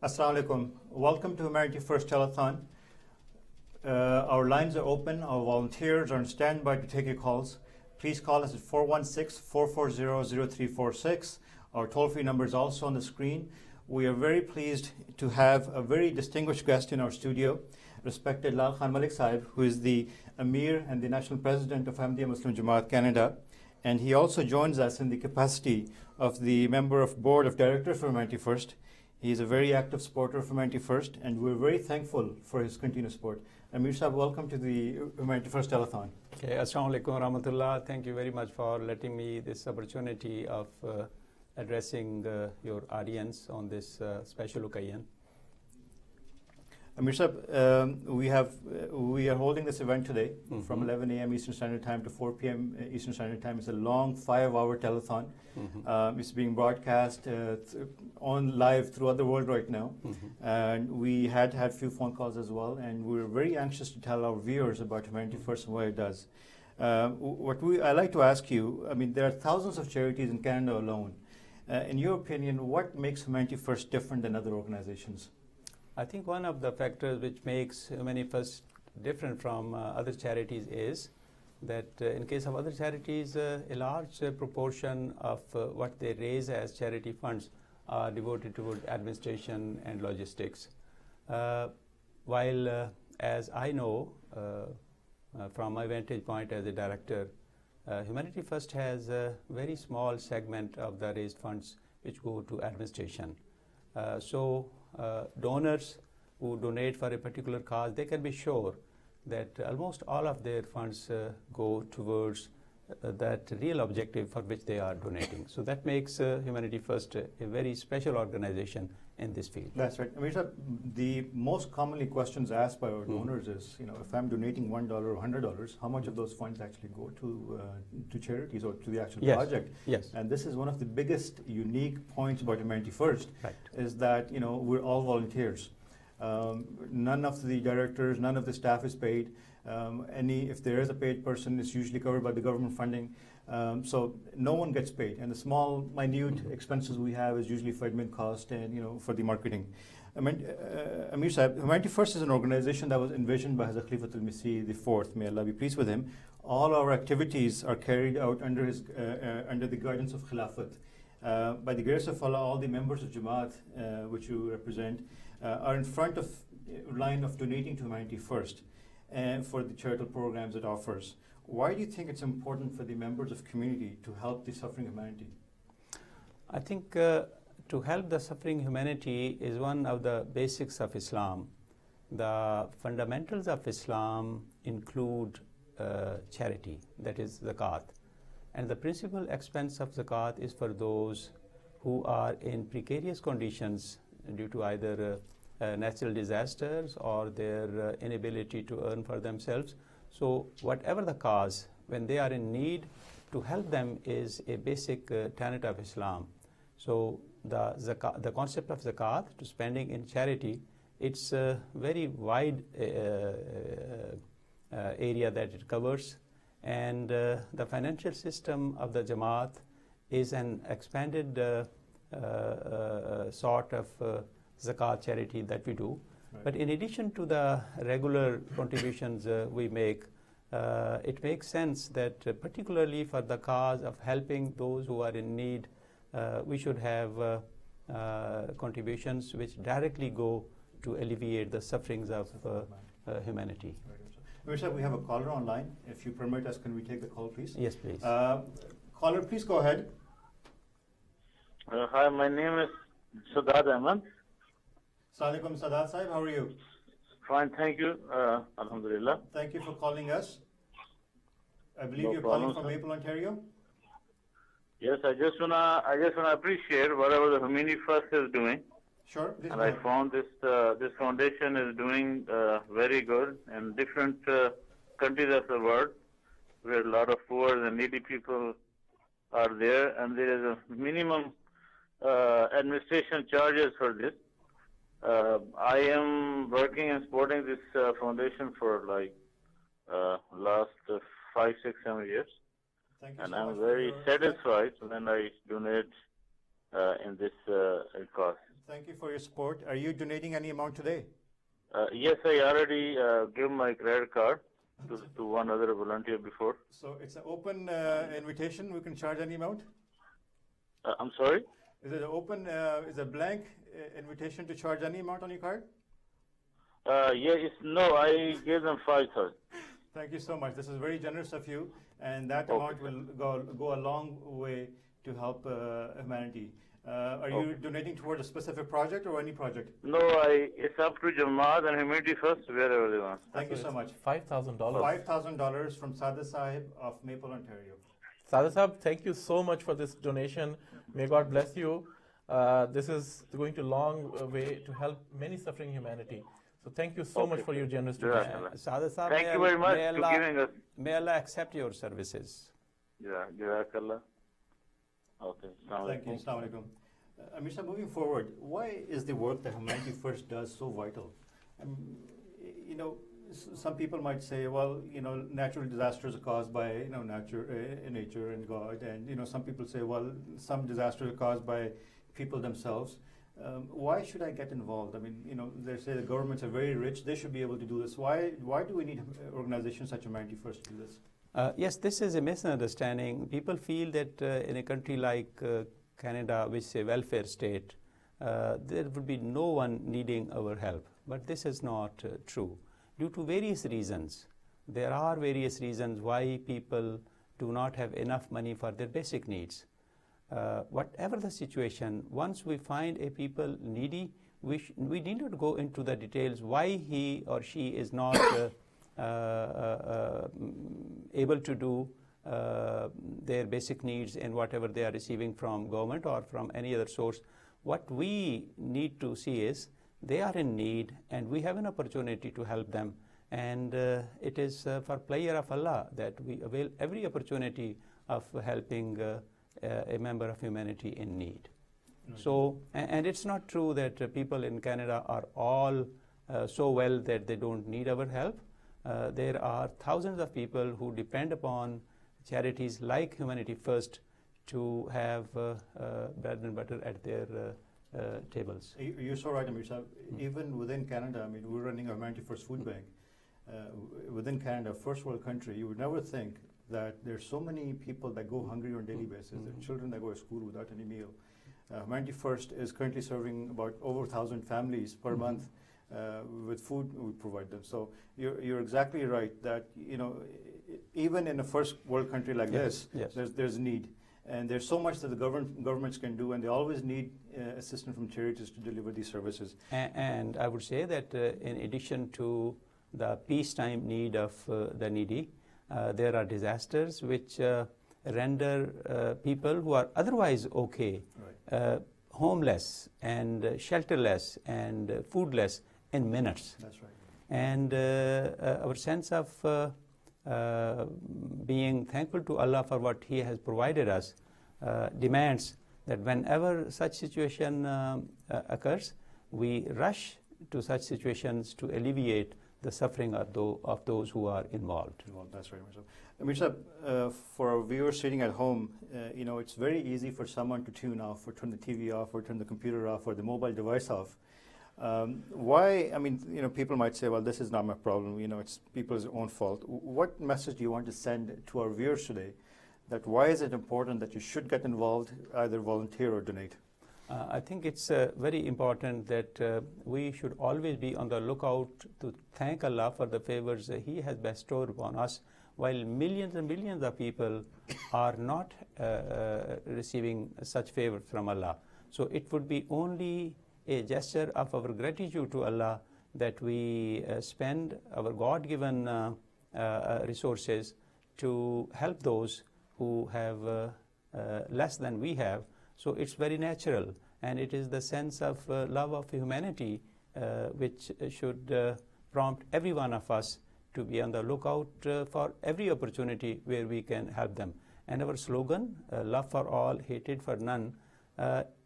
Assalamu alaikum. Welcome to Humanity First Telethon. Our lines are open. Our volunteers are on standby to take your calls. Please call us at 416-440-0346. Our toll-free number is also on the screen. We are very pleased to have a very distinguished guest in our studio, respected Lal Khan Malik Sahib, who is the Amir and the National President of Ahmadiyya Muslim Jamaat Canada. And he also joins us in the capacity of the member of board of directors for Humanity First. He is a very active supporter of Humanity First, and we're very thankful for his continued support. Amir Sahib, welcome to the Humanity First Telethon.
Okay, Assalamu alaikum warahmatullah. Thank you very much for letting me this opportunity of addressing your audience on this special occasion.
Amir Sahib, we are holding this event today from 11 a.m. Eastern Standard Time to 4 p.m. Eastern Standard Time. It's a long 5-hour telethon. It's being broadcast on live throughout the world right now. And we had few phone calls as well, and we're very anxious to tell our viewers about Humanity First and what it does. I like to ask you, I mean, there are thousands of charities in Canada alone. In your opinion, what makes Humanity First different than other organizations?
I think one of the factors which makes Humanity First different from other charities is that in case of other charities, a large proportion of what they raise as charity funds are devoted toward administration and logistics. While as I know, from my vantage point as a director, Humanity First has a very small segment of the raised funds which go to administration. Donors who donate for a particular cause, they can be sure that almost all of their funds go towards that real objective for which they are donating. So that makes Humanity First a very special organization in this field.
That's right. I mean, the most commonly questions asked by our donors is, if I'm donating $1 or $100, how much of those funds actually go to charities or to the actual project?
Yes.
And this is one of the biggest unique points about Humanity First,
right,
is that we're all volunteers. None of the directors, none of the staff is paid. If there is a paid person, it's usually covered by the government funding. So no one gets paid, and the small, minute expenses we have is usually for admin cost and for the marketing. Amir Sahib, Humanity First is an organization that was envisioned by Hazrat Khalifatul Masih IV, may Allah be pleased with him. All our activities are carried out under the guidance of Khilafat. By the grace of Allah, all the members of Jamaat, which you represent, are in front of line of donating to Humanity First and for the charitable programs it offers. Why do you think it's important for the members of community to help the suffering humanity?
I think to help the suffering humanity is one of the basics of Islam. The fundamentals of Islam include charity, that is zakat. And the principal expense of zakat is for those who are in precarious conditions due to either natural disasters or their inability to earn for themselves. So whatever the cause, when they are in need, to help them is a basic tenet of Islam. So the concept of zakat, to spending in charity, it's a very wide area that it covers. And the financial system of the Jamaat is an expanded sort of zakat charity that we do. Right. But in addition to the regular contributions we make, it makes sense that particularly for the cause of helping those who are in need, we should have contributions which directly go to alleviate the sufferings of humanity.
Right. We have a caller online. If you permit us, can we take the call, please?
Yes, please.
Caller, please go ahead.
Hi, my name is Sadad Ahmed.
Assalamualaikum, Sadad Sahib. How are you?
Fine, thank you. Alhamdulillah.
Thank you for calling us. I believe
No
you're
problem,
calling from
sir.
Maple, Ontario.
Yes, I just wanna appreciate whatever the Humanity First is doing.
Sure.
And I found this foundation is doing very good in different countries of the world, where a lot of poor and needy people are there, and there is a minimum administration charges for this. I am working and supporting this foundation for like last 5, 6, 7 years.
Thank you
And
so much
I'm
for
very
your-
satisfied when I donate in this cause.
Thank you for your support. Are you donating any amount today?
Yes, I already gave my credit card to one other volunteer before.
So it's an open invitation. We can charge any amount.
I'm sorry?
Is it open? Is a blank invitation to charge any amount on your card?
No, I gave them 5,000.
Thank you so much. This is very generous of you, and that amount will go a long way to help humanity. Are you donating towards a specific project or any project?
No, it's up to Jamaat and Humanity First, wherever they want.
Thank you so much.
$5,000.
$5,000 from Sada Sahib of Maple, Ontario.
Sada Sahib, thank you so much for this donation. May God bless you. This is going to long way to help many suffering humanity. So thank you so much for your generous donation.
Sada Sahib,
Thank you very much for giving us.
May Allah accept your services.
Yeah, Jazakallah. Okay,
thank you. Assalamu alaikum. Amir Sahib, moving forward, why is the work that Humanity First does so vital? You know, some people might say, well, you know, natural disasters are caused by, you know, nature and God, and, you know, some people say, well, some disasters are caused by people themselves. Why should I get involved? I mean, you know, they say the governments are very rich; they should be able to do this. Why do we need organizations such as Humanity First to do this?
Yes, this is a misunderstanding. People feel that in a country like Canada, which is a welfare state, there would be no one needing our help. But this is not true. Due to various reasons, there are various reasons why people do not have enough money for their basic needs. Whatever the situation, once we find a people needy, we need not go into the details why he or she is not able to do their basic needs and whatever they are receiving from government or from any other source. What we need to see is they are in need and we have an opportunity to help them, and it is for pleasure of Allah that we avail every opportunity of helping a member of humanity in need. So, and it's not true that people in Canada are all so well that they don't need our help. There are thousands of people who depend upon charities like Humanity First to have bread and butter at their tables.
You're so right, Amir Sahib. Even within Canada, I mean, we're running a Humanity First food bank. Within Canada, first world country, you would never think that there's so many people that go hungry on a daily basis. There are children that go to school without any meal. Humanity First is currently serving about over 1,000 families per month with food we provide them. So you're exactly right that, you know, even in a first world country like this, there's need. And there's so much that the governments can do, and they always need assistance from charities to deliver these services.
And I would say that in addition to the peacetime need of the needy, there are disasters which render people who are otherwise okay, homeless and shelterless and foodless in minutes.
That's right.
And our sense of being thankful to Allah for what He has provided us demands that whenever such situation occurs, we rush to such situations to alleviate the suffering of those who are involved.
That's right. Amir Sahib, for our viewers sitting at home, you know, it's very easy for someone to tune off or turn the TV off or turn the computer off or the mobile device off. Why? I mean, you know, people might say, well, this is not my problem. You know, it's people's own fault. What message do you want to send to our viewers today? That why is it important that you should get involved, either volunteer or donate?
I think it's very important that we should always be on the lookout to thank Allah for the favors He has bestowed upon us, while millions and millions of people are not receiving such favors from Allah. So it would be only a gesture of our gratitude to Allah that we spend our God-given resources to help those who have less than we have. So it's very natural, and it is the sense of love of humanity which should prompt every one of us to be on the lookout for every opportunity where we can help them. And our slogan, love for all, hatred for none,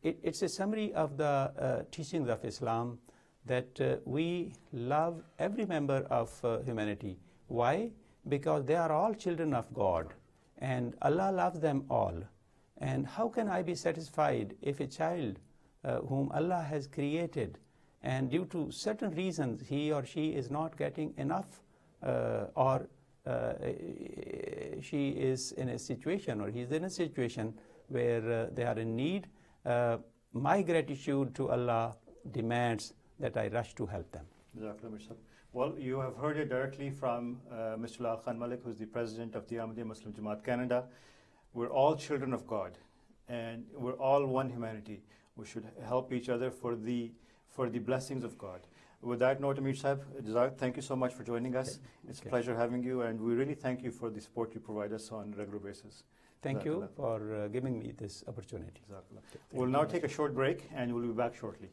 it's a summary of the teachings of Islam that we love every member of humanity. Why? Because they are all children of God, and Allah loves them all. And how can I be satisfied if a child whom Allah has created and due to certain reasons he or she is not getting enough, or she is in a situation, or he is in a situation where they are in need, my gratitude to Allah demands that I rush to help them.
Well, you have heard it directly from Mr. Lal Khan Malik, who's the president of the Ahmadiyya Muslim Jamaat Canada. We're all children of God, and we're all one humanity. We should help each other for the blessings of God. With that note, Amir Sahib, thank you so much for joining us. It's a pleasure having you, and we really thank you for the support you provide us on a regular basis.
Thank you for giving me this opportunity.
We'll now take a short break, and we'll be back shortly.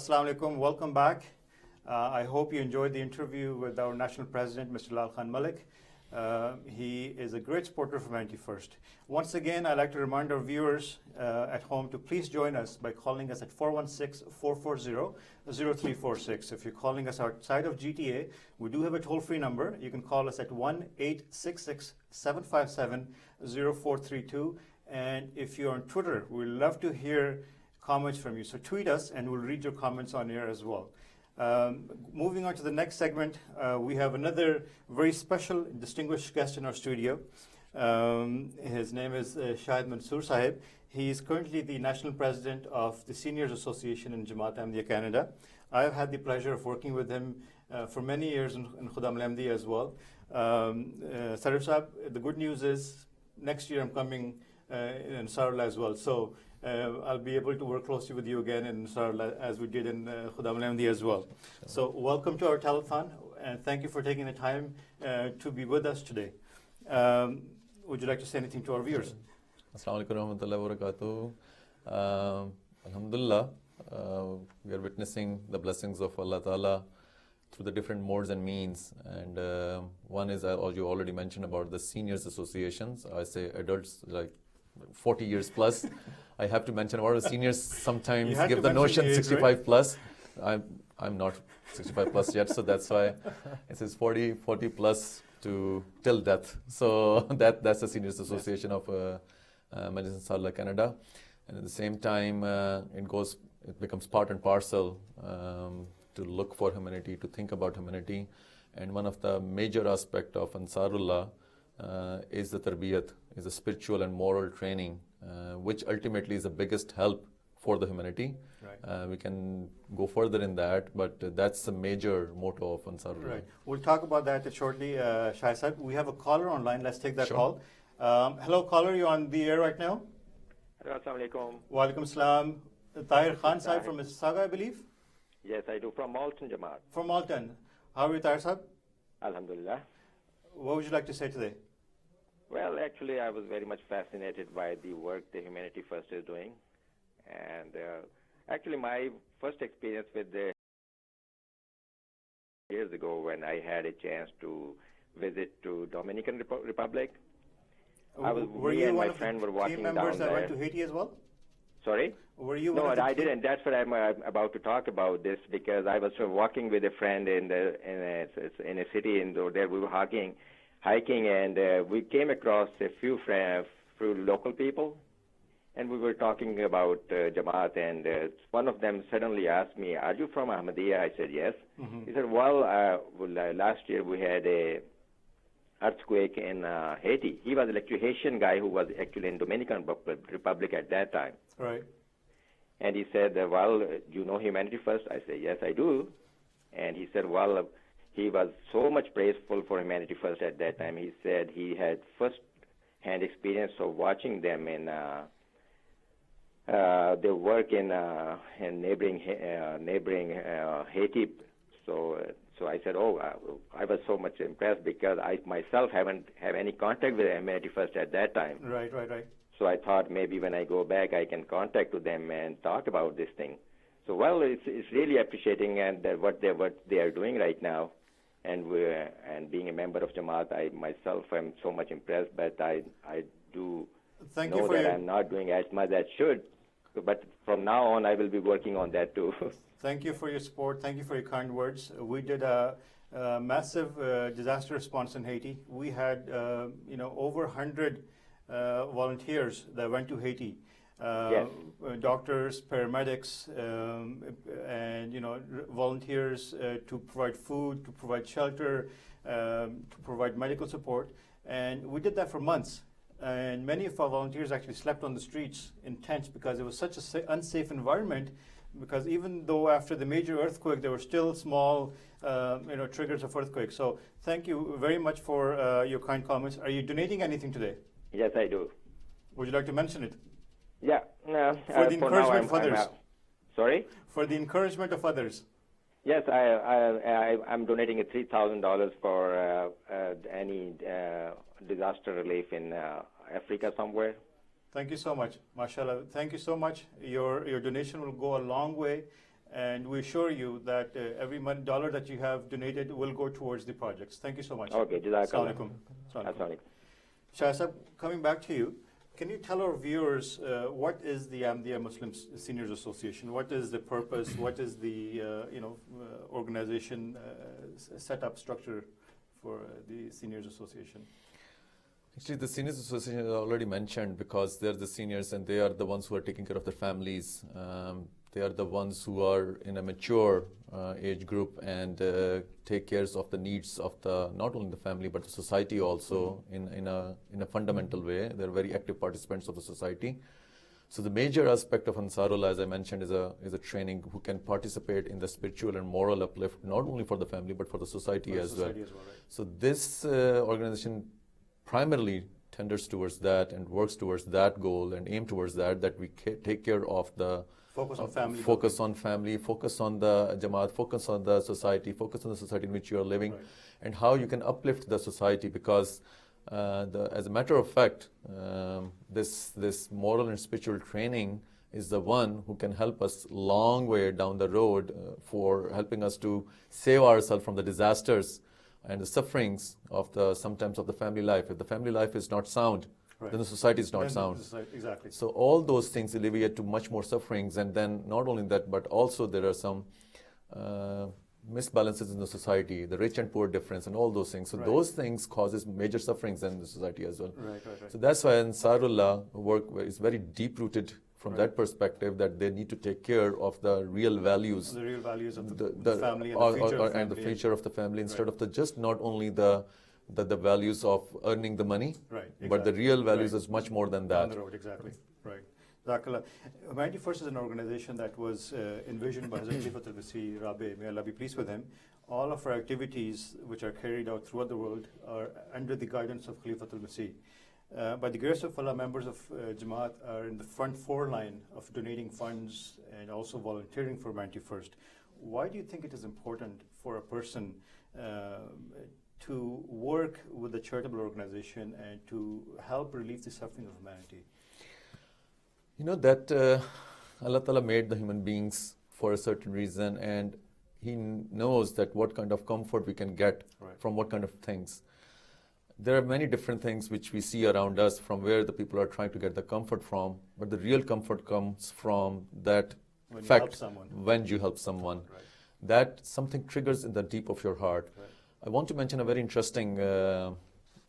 Assalamu alaikum. Welcome back. I hope you enjoyed the interview with our national president, Mr. Lal Khan Malik. He is a great supporter of Humanity First. Once again, I'd like to remind our viewers at home to please join us by calling us at 416-440-0346. If you're calling us outside of GTA, we do have a toll-free number. You can call us at 1-866-757-0432. And if you're on Twitter, we'd love to hear comments from you. So tweet us and we'll read your comments on air as well. Moving on to the next segment, we have another very special, distinguished guest in our studio. His name is Shahid Mansoor Sahib. He is currently the national president of the Seniors Association in Jamaat Ahmadiyya Canada. I have had the pleasure of working with him for many years in Khudam Ahmadiyya as well. Sadr Sahib, the good news is next year I'm coming in Sarla as well. So I'll be able to work closely with you again in Sarla as we did in Khudam Ahmadiyya as well. So welcome to our telethon and thank you for taking the time to be with us today. Would you like to say anything to our viewers?
Assalamu alaikum warahmatullahi wabarakatuh. Alhamdulillah, we are witnessing the blessings of Allah Ta'ala through the different modes and means. And one is, as you already mentioned, about the seniors associations. I say adults like 40 years plus. I have to mention about the seniors sometimes give the notion age, 65 right? Plus. I'm not 65 plus yet, so that's why it says 40 plus to till death. So that's the Seniors Association of Medicine Sarla, Canada. And at the same time, it becomes part and parcel to look for humanity, to think about humanity. And one of the major aspects of Ansarullah is the tarbiyat, is the spiritual and moral training, which ultimately is the biggest help for the humanity. Right. We can go further in that, but that's the major motto of Ansarullah.
Right. We'll talk about that shortly, Shai Sahib. We have a caller online. Let's take that call. Hello, caller. You're on the air right now.
Assalamu alaikum.
Wa alaikum salam. Tahir Khan Sahib from Mississauga, I believe?
Yes, I do. From Malton, Jamaat.
From Malton. How are you, Tahir Sahib?
Alhamdulillah.
What would you like to say today?
Well, actually, I was very much fascinated by the work the Humanity First is doing. And actually, my first experience with the years ago when I had a chance to visit to Dominican Republic.
Were you one of the team members that went to Haiti as well?
Sorry?
Were you
no, I didn't. That's what I'm about to talk about this because I was walking with a friend in a city and there we were hiking, and we came across a few local people, and we were talking about Jamaat, and one of them suddenly asked me, "Are you from Ahmadiyya?" I said, "Yes." Mm-hmm. He said, "Well, last year we had a earthquake in Haiti." He was an electrician guy who was actually in Dominican Republic at that time.
Right.
And he said, "Well, you know Humanity First?" I said, "Yes, I do." And he said, "Well, he was so much praiseful for Humanity First at that time." He said he had first-hand experience of watching them in their work in neighboring Haiti. So I said, I was so much impressed because I myself haven't have any contact with Humanity First at that time.
Right.
So I thought maybe when I go back I can contact with them and talk about this thing. So it's really appreciating and what they are doing right now, and being a member of Jamaat, I myself am so much impressed. But I do know that I'm not doing as much as I should. But from now on, I will be working on that too.
Thank you for your support. Thank you for your kind words. We did a massive disaster response in Haiti. We had over 100 volunteers that went to Haiti.
Yes.
Doctors, paramedics, and volunteers to provide food, to provide shelter, to provide medical support, and we did that for months. And many of our volunteers actually slept on the streets in tents because it was such an unsafe environment. Because even though after the major earthquake, there were still small, triggers of earthquake. So thank you very much for your kind comments. Are you donating anything today?
Yes, I do.
Would you like to mention it?
Yeah.
For the encouragement of others.
Sorry?
For the encouragement of others.
Yes, I'm donating $3,000 for any disaster relief in Africa somewhere.
Thank you so much, mashallah. Thank you so much. Your donation will go a long way, And we assure you that every dollar that you have donated will go towards the projects. Thank you so much.
Okay, Jazakallah.
Assalamu alaikum.
Assalamu alaikum.
Shah Sahib, coming back to you, can you tell our viewers what is the Ahmadiyya Muslim Seniors Association? What is the purpose? What is the organization setup structure for the Seniors Association?
Actually, the Seniors Association is already mentioned because they're the seniors and they are the ones who are taking care of their families. They are the ones who are in a mature age group and take care of the needs of not only the family but the society also in a fundamental way. They're very active participants of the society. So the major aspect of Ansarullah, as I mentioned, is a training who can participate in the spiritual and moral uplift, not only for the family but for the society as well. Right? So this organization primarily tenders towards that and works towards that goal and aim towards that we take care of the
focus on family,
focus on the Jamaat, focus on the society in which you are living, and how you can uplift the society, because as a matter of fact, this moral and spiritual training is the one who can help us long way down the road for helping us to save ourselves from the disasters and the sufferings of sometimes of the family life. If the family life is not sound, then the society is not sound.
Exactly.
So all those things alleviate to much more sufferings, and then not only that, but also there are some misbalances in the society, the rich and poor difference, and all those things. So those things causes major sufferings in the society as well.
Right.
So that's why Ansarullah work is very deep rooted from that perspective, that they need to take care of the real values,
the real values of the family and
the future of the family, instead of just not only the values of earning the money, but the real values is much more than that.
Down the road, exactly. Right. Jazakallah. Humanity First is an organization that was envisioned by Hazrat Khalifatul Masih Rabi, may Allah be pleased with him. All of our activities which are carried out throughout the world are under the guidance of Khalifatul Masih. By the grace of Allah, members of Jamaat are in the front line of donating funds and also volunteering for Humanity First. Why do you think it is important for a person to work with a charitable organization and to help relieve the suffering of humanity?
You know that Allah Ta'ala made the human beings for a certain reason, and He knows that what kind of comfort we can get from what kind of things. There are many different things which we see around us from where the people are trying to get the comfort from, but the real comfort comes from that fact when you help someone. That something triggers in the deep of your heart. I want to mention a very interesting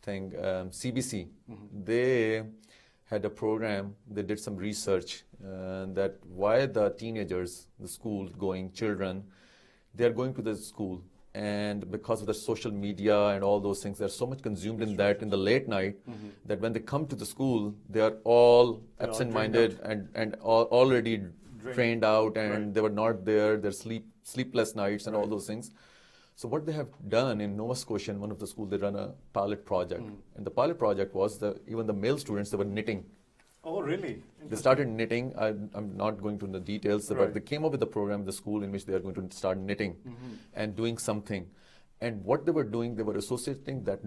thing. CBC, they had a program, they did some research that why the teenagers, the school-going children, they are going to the school, and because of the social media and all those things, they're so much consumed in that in the late night that when they come to the school, they are all absent-minded and already drained out, and they were not there, they're sleepless nights and all those things. So what they have done in Nova Scotia, in one of the schools, they run a pilot project. And the pilot project was even the male students, they were knitting.
Oh, really?
They started knitting. I'm not going into the details, but they came up with a program in the school in which they are going to start knitting and doing something. And what they were doing, they were associating that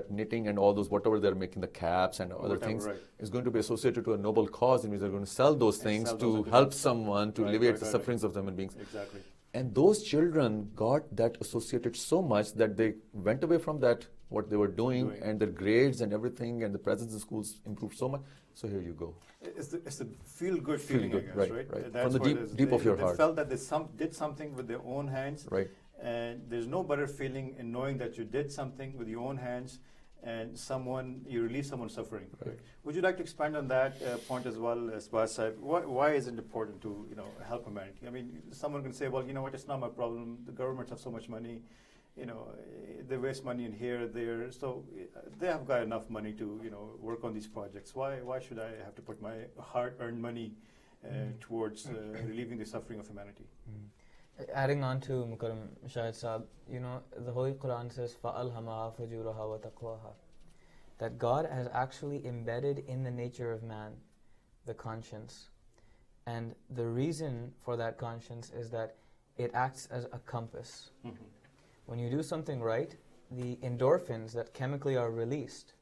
knitting and all those, whatever they're making, the caps and other things, is going to be associated to a noble cause in which they're going to sell those things to help someone, to alleviate the sufferings of the human beings.
Exactly.
And those children got that associated so much that they went away from that, what they were doing, and their grades and everything and the presence in schools improved so much. So here you go.
It's the feel-good feeling, I guess, right?
That's from the deep of your heart.
They felt that they did something with their own hands.
Right.
And there's no better feeling in knowing that you did something with your own hands and you relieve someone's suffering.
Right.
Would you like to expand on that point as well, Sahib Sahib? Why is it important to help humanity? I mean, someone can say, well, you know what, it's not my problem. The governments have so much money. They waste money in here, there. So they have got enough money to work on these projects. Why should I have to put my hard-earned money towards relieving the suffering of humanity?
Adding on to Mukarram Shahid Saab, the Holy Quran says, فَأَلْهَمَهَا فُجُورَهَا وَتَقْوَاهَا, that God has actually embedded in the nature of man the conscience. And the reason for that conscience is that it acts as a compass. When you do something right, the endorphins that chemically are released,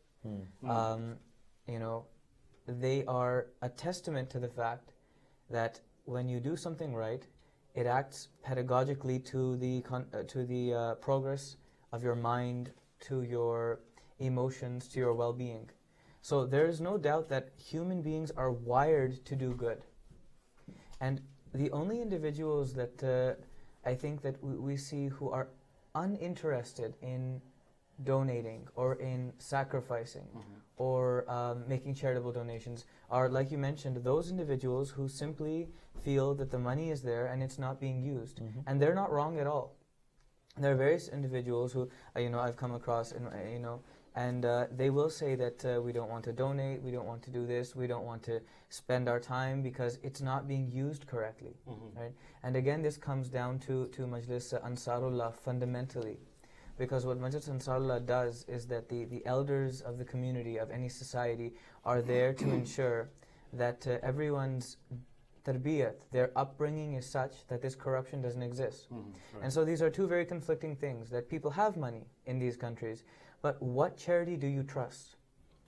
they are a testament to the fact that when you do something right, It acts pedagogically to the progress of your mind, to your emotions, to your well-being. So there is no doubt that human beings are wired to do good. And the only individuals that I think that we see who are uninterested in donating or in sacrificing or making charitable donations are, like you mentioned, those individuals who simply feel that the money is there and it's not being used. And they're not wrong at all. There are various individuals who, I've come across, and they will say that we don't want to donate, we don't want to do this, we don't want to spend our time because it's not being used correctly. Right? And again, this comes down to Majlis Ansarullah fundamentally. Because what Majlis Ansarullah does is that the elders of the community, of any society, are there to ensure that everyone's tarbiyat, their upbringing is such that this corruption doesn't exist.
Right.
And so these are two very conflicting things, that people have money in these countries, but what charity do you trust?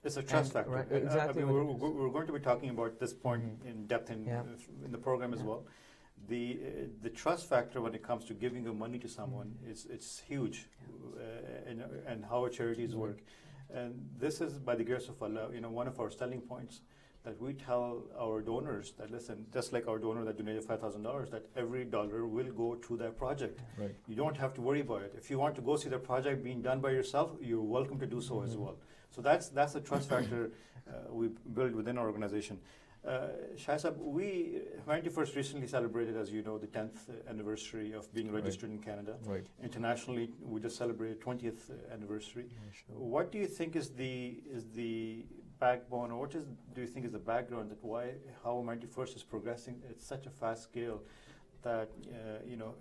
It's a trust factor.
Right, exactly.
We're going to be talking about this point in depth in the program as well. The trust factor when it comes to giving your money to someone it's huge, and how charities work. And this is, by the grace of Allah, one of our selling points, that we tell our donors that, listen, just like our donor that donated $5,000, that every dollar will go to that project.
Right.
You don't have to worry about it. If you want to go see the project being done by yourself, you're welcome to do so as well. So that's the trust factor we build within our organization. Shahzab, Humanity First recently celebrated, as you know, the 10th anniversary of being registered in Canada.
Right.
Internationally, we just celebrated 20th anniversary. What do you think is the backbone, or do you think is the background how Humanity First is progressing at such a fast scale that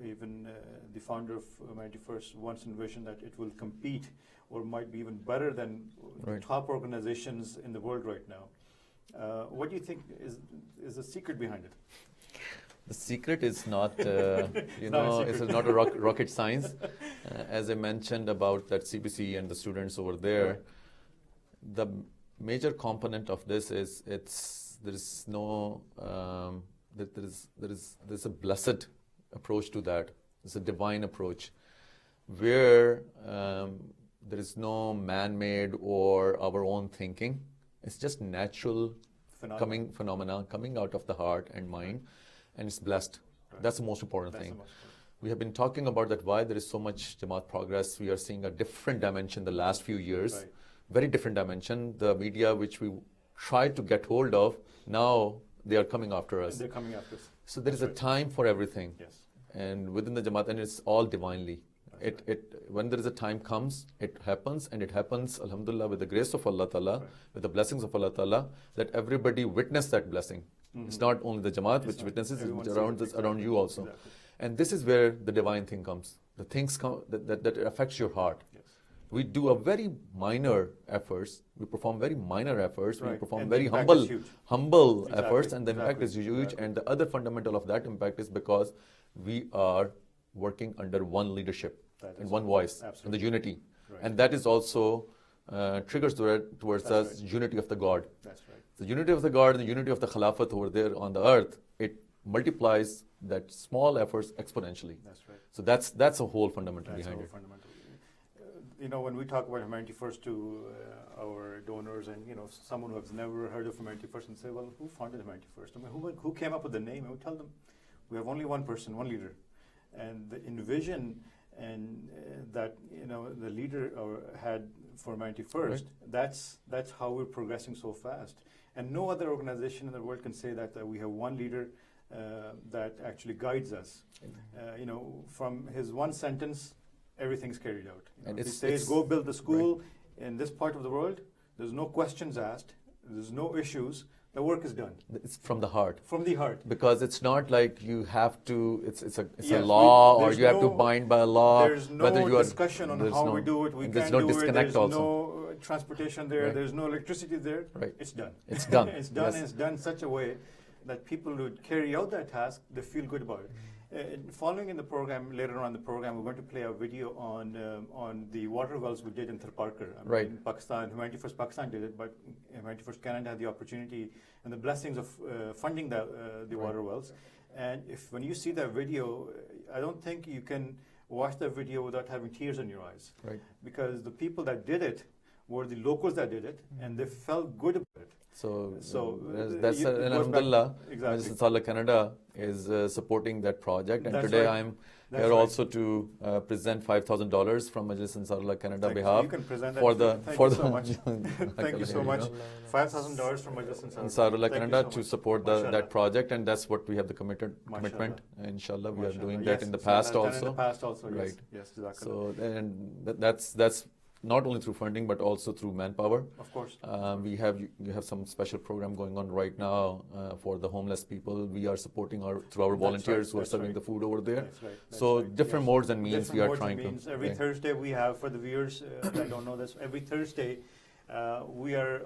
even the founder of Humanity First once envisioned that it will compete or might be even better than the top organizations in the world right now? What do you think is the secret behind it?
The secret is not, it's not a rocket science. As I mentioned about that CBC and the students over there, the major component of this is there's a blessed approach to that. It's a divine approach where there is no man-made or our own thinking. It's just natural phenomena coming out of the heart and mind, and it's blessed. That's the most important thing. We have been talking about that why there is so much Jamaat progress. We are seeing a different dimension the last few years, very different dimension. The media which we tried to get hold of, now they are coming after us.
They're coming after us.
So there is a time for everything.
Yes.
And within the Jamaat, and it's all divinely. When there is a time comes, it happens, and it happens, alhamdulillah, with the grace of Allah Ta'ala, with the blessings of Allah Ta'ala, that everybody witness that blessing. It's not only the Jamaat which witnesses, it's around you also.
Exactly.
And this is where the divine thing comes. The things come that affects your heart.
Yes.
We do a very minor efforts. We perform very minor efforts. We perform
and
very humble efforts, and the impact is huge. And the other fundamental of that impact is because we are working under one leadership and one voice, and the unity. And that is also triggers towards us unity of the God.
That's right.
The unity of the God and the unity of the Khilafat over there on the earth, it multiplies that small efforts exponentially.
That's right.
So that's a whole fundamental behind it.
When we talk about Humanity First to our donors and someone who has never heard of Humanity First and say, well, who founded Humanity First? I mean, who came up with the name? I would tell them, we have only one person, one leader, and the envision and that the leader had for Humanity First. That's how we're progressing so fast. And no other organization in the world can say that we have one leader that actually guides us. From his one sentence, everything's carried out.
And
if he says, go build the school in this part of the world, there's no questions asked, there's no issues, the work is done.
It's from the heart.
From the heart.
Because it's not like you have to, it's a law, or you have to bind by a law.
There's no discussion on how we do it, we can't do it, there's no transportation there, there's no electricity there. It's done.
It's done.
It's done, and it's done in such a way that people who carry out that task, they feel good about it. Following in the program, later on in the program, we're going to play a video on the water wells we did in Tharparkar. In Pakistan, Humanity First Pakistan did it, but Humanity First Canada had the opportunity and the blessings of funding the water wells. And if when you see that video, I don't think you can watch the video without having tears in your eyes.
Right.
Because the people that did it were the locals that did it, and they felt good about it.
So
that's
and Alhamdulillah,
exactly.
Majlis Ansarullah Canada is supporting that project, and
That's
today
right.
I'm
That's
here
right.
also to present $5,000 from Majlis Ansarullah Canada
Thank you.
behalf
You can present
for
that
the
too.
for
Thank you
the
so much. Thank you so much. $5,000 from Majlis
Ansarullah Canada
so
to
much.
support
Mashallah.
that project, and that's what we have the commitment. Inshallah, we are doing that in the past also.
In the past also,
right?
Yes, yes.
So and that's not only through funding but also through manpower.
Of course.
We have some special program going on right now for the homeless people. We are supporting through our volunteers who are serving the food over there.
That's right.
So different modes and means
Different
we are
modes
trying
and means.
to.
Every Thursday we have, for the viewers that don't know this, every Thursday we are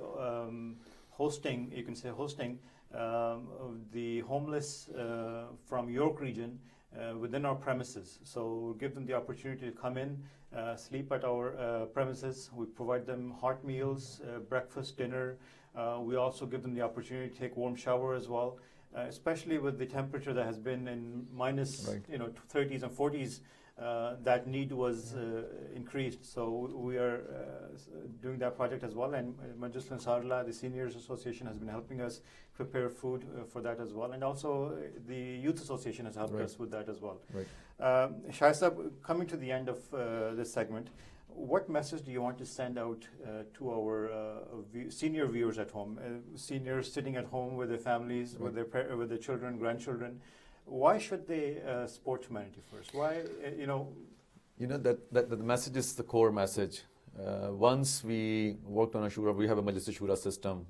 hosting, you can say hosting, the homeless from York region within our premises. So we'll give them the opportunity to come in, sleep at our premises. We provide them hot meals, breakfast, dinner. We also give them the opportunity to take warm shower as well, especially with the temperature that has been in minus 30s and 40s. That need was increased. So we are doing that project as well. And Majlis Ansarullah, the Seniors Association, has been helping us prepare food for that as well. And also the Youth Association has helped us with that as well.
Right.
Shah Sahab, coming to the end of this segment, what message do you want to send out to our senior viewers at home, seniors sitting at home with their families, with their children, grandchildren? Why should they support humanity first? Why,
that the message is the core message. Once we worked on a shura, we have a Majlis Shura system,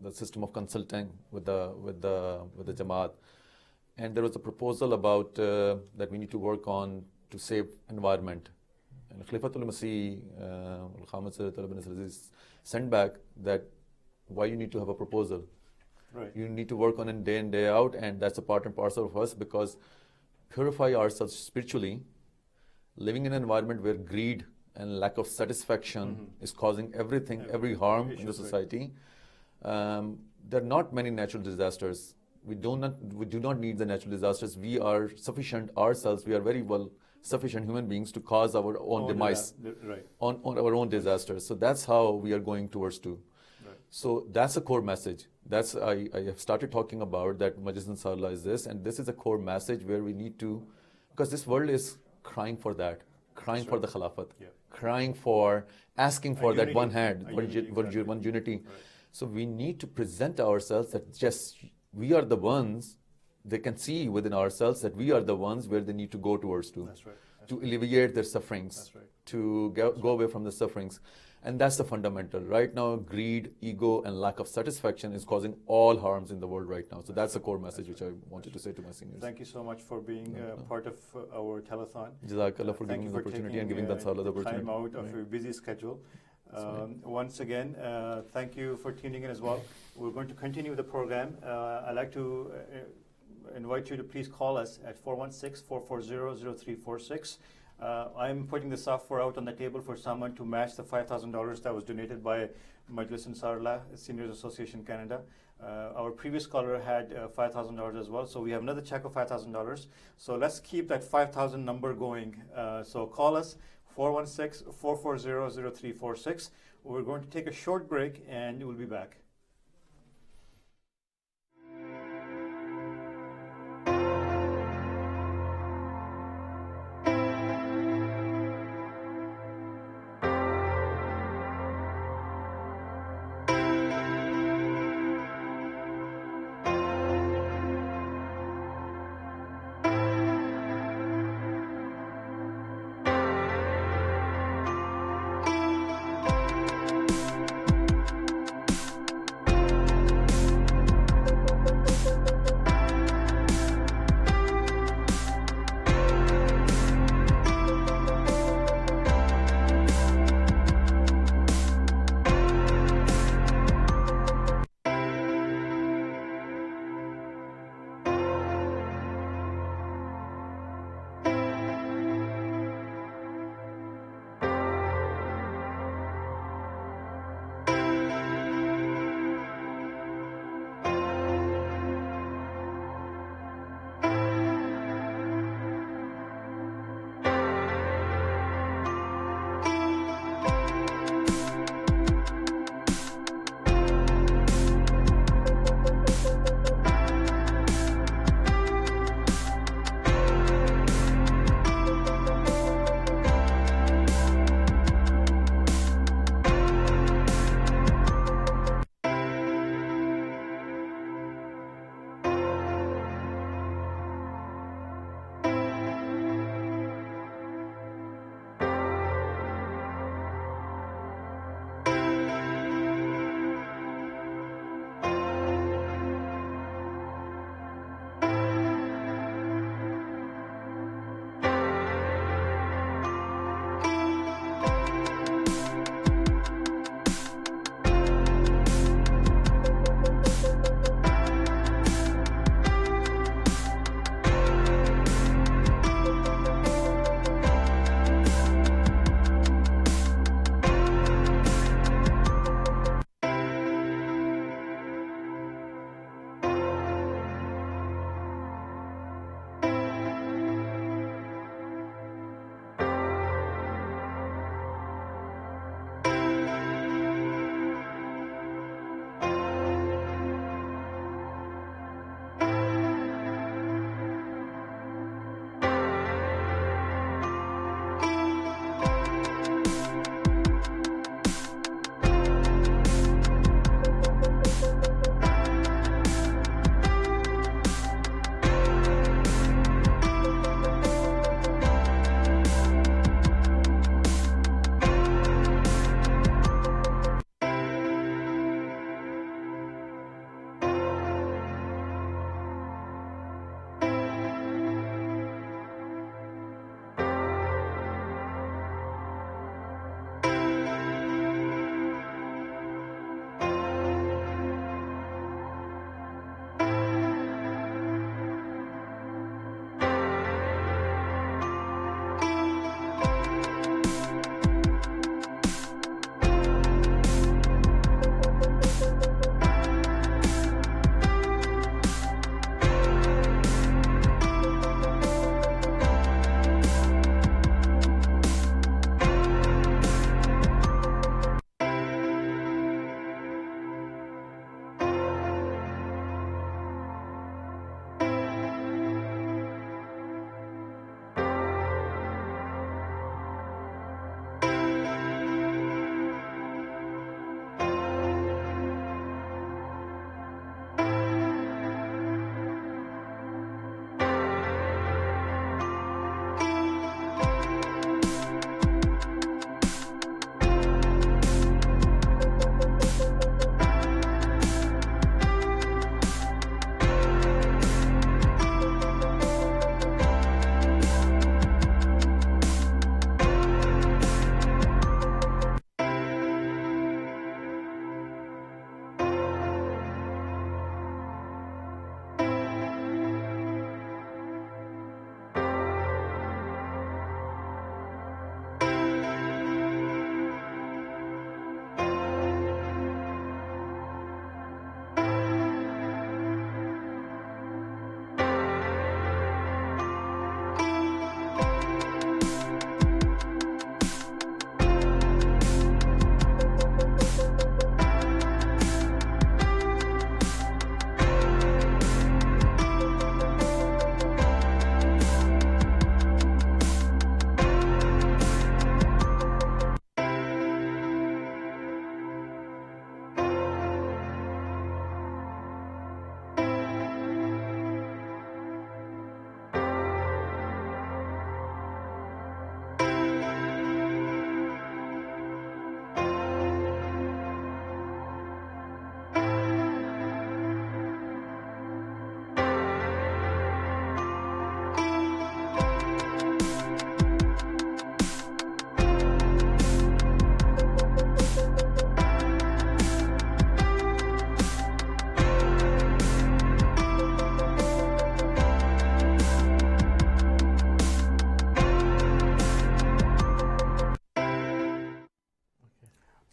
the system of consulting with the Jamaat, and there was a proposal about that we need to work on to save environment. And Khalifatul Masih sent back that why you need to have a proposal.
Right.
You need to work on it day in, day out, and that's a part and parcel of us, because purify ourselves spiritually, living in an environment where greed and lack of satisfaction is causing every harm in the society. There are not many natural disasters. We do not need the natural disasters. We are sufficient ourselves. We are very well sufficient human beings to cause our own demise on our own disasters. So that's how we are going towards to. So that's a core message. That's I have started talking about that Majlis Ansarullah is this, and this is a core message where we need to, because this world is crying for that, crying for the Khilafat, crying for, asking for that one hand, one unity. So we need to present ourselves that just we are the ones, they can see within ourselves that we are the ones where they need to go towards to. To alleviate their sufferings, to go away from the sufferings. And that's the fundamental. Right now, greed, ego, and lack of satisfaction is causing all harms in the world right now. So that's the core message which I wanted to say to my seniors.
Thank you so much for being part of our telethon.
Jazakallah for giving me the opportunity and giving that Ansarullah the opportunity.
Time out of your busy schedule. Once again, thank you for tuning in as well. We're going to continue the program. I'd like to invite you to please call us at 416-440-0346. I'm putting the software out on the table for someone to match the $5,000 that was donated by Majlis Ansarullah, Seniors Association Canada. Our previous caller had $5,000 as well, so we have another check of $5,000. So let's keep that 5,000 number going. So call us, 416-440-0346. We're going to take a short break and we'll be back.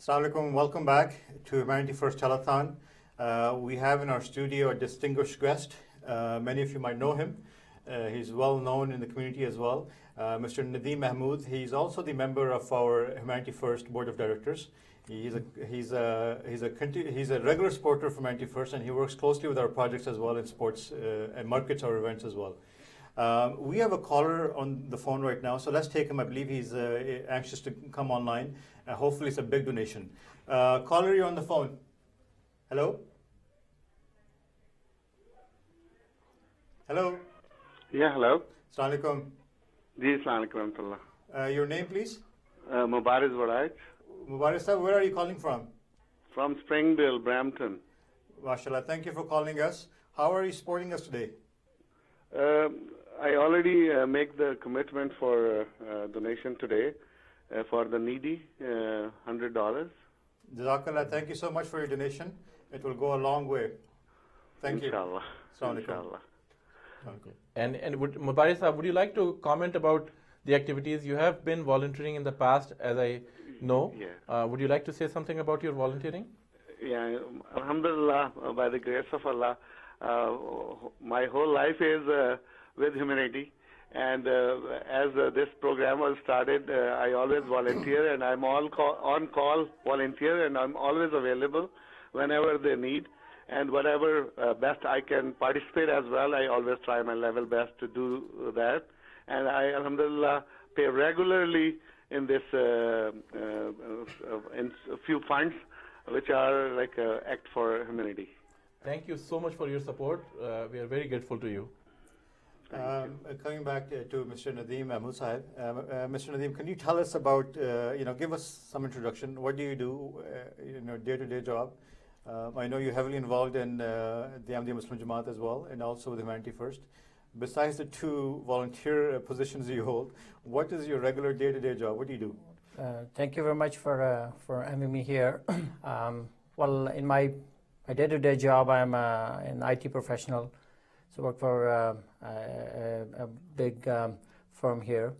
Assalamu alaikum. Welcome back to Humanity First Telethon. We have in our studio a distinguished guest. Many of you might know him. He's well known in the community as well. Mr. Nadeem Mahmood. He's also the member of our Humanity First Board of Directors. He's a regular supporter of Humanity First, and he works closely with our projects as well in sports and markets our events as well. We have a caller on the phone right now, so let's take him. I believe he's anxious to come online. Hopefully it's a big donation. Caller, you're on the phone. Hello? Hello?
Yeah, hello.
Assalamu alaikum.
Ji, assalamu alaikum.
Your name, please?
Mubarak Waraj.
Mubarak sir, where are you calling from?
From Springdale, Brampton.
MashaAllah, thank you for calling us. How are you supporting us today?
I already make the commitment for donation today for the needy, $100.
Jazakallah, thank you so much for your donation. It will go a long way. Thank you.
Inshallah.
Assalamu alaikum.
Inshallah.
Okay. And Mubarak sir, would you like to comment about the activities you have been volunteering in the past, as I know?
Yeah.
Would you like to say something about your volunteering?
Yeah, alhamdulillah, by the grace of Allah, my whole life is with humanity. And as this program was started, I always volunteer, and I'm on call volunteer, and I'm always available whenever they need. And whatever best I can participate as well, I always try my level best to do that. And I, alhamdulillah, pay regularly in this in a few funds, which are like Act for Humanity.
Thank you so much for your support. We are very grateful to you.
Coming back to Mr. Nadeem Mahmood Sahib. Mr. Nadeem, can you tell us about, give us some introduction. What do you do, day-to-day job? I know you're heavily involved in the Ahmadiyya Muslim Jamaat as well, and also with Humanity First. Besides the two volunteer positions you hold, what is your regular day-to-day job? What do you do?
Thank you very much for having me here. Well, in my day-to-day job, I'm an IT professional. So I work for a big firm here.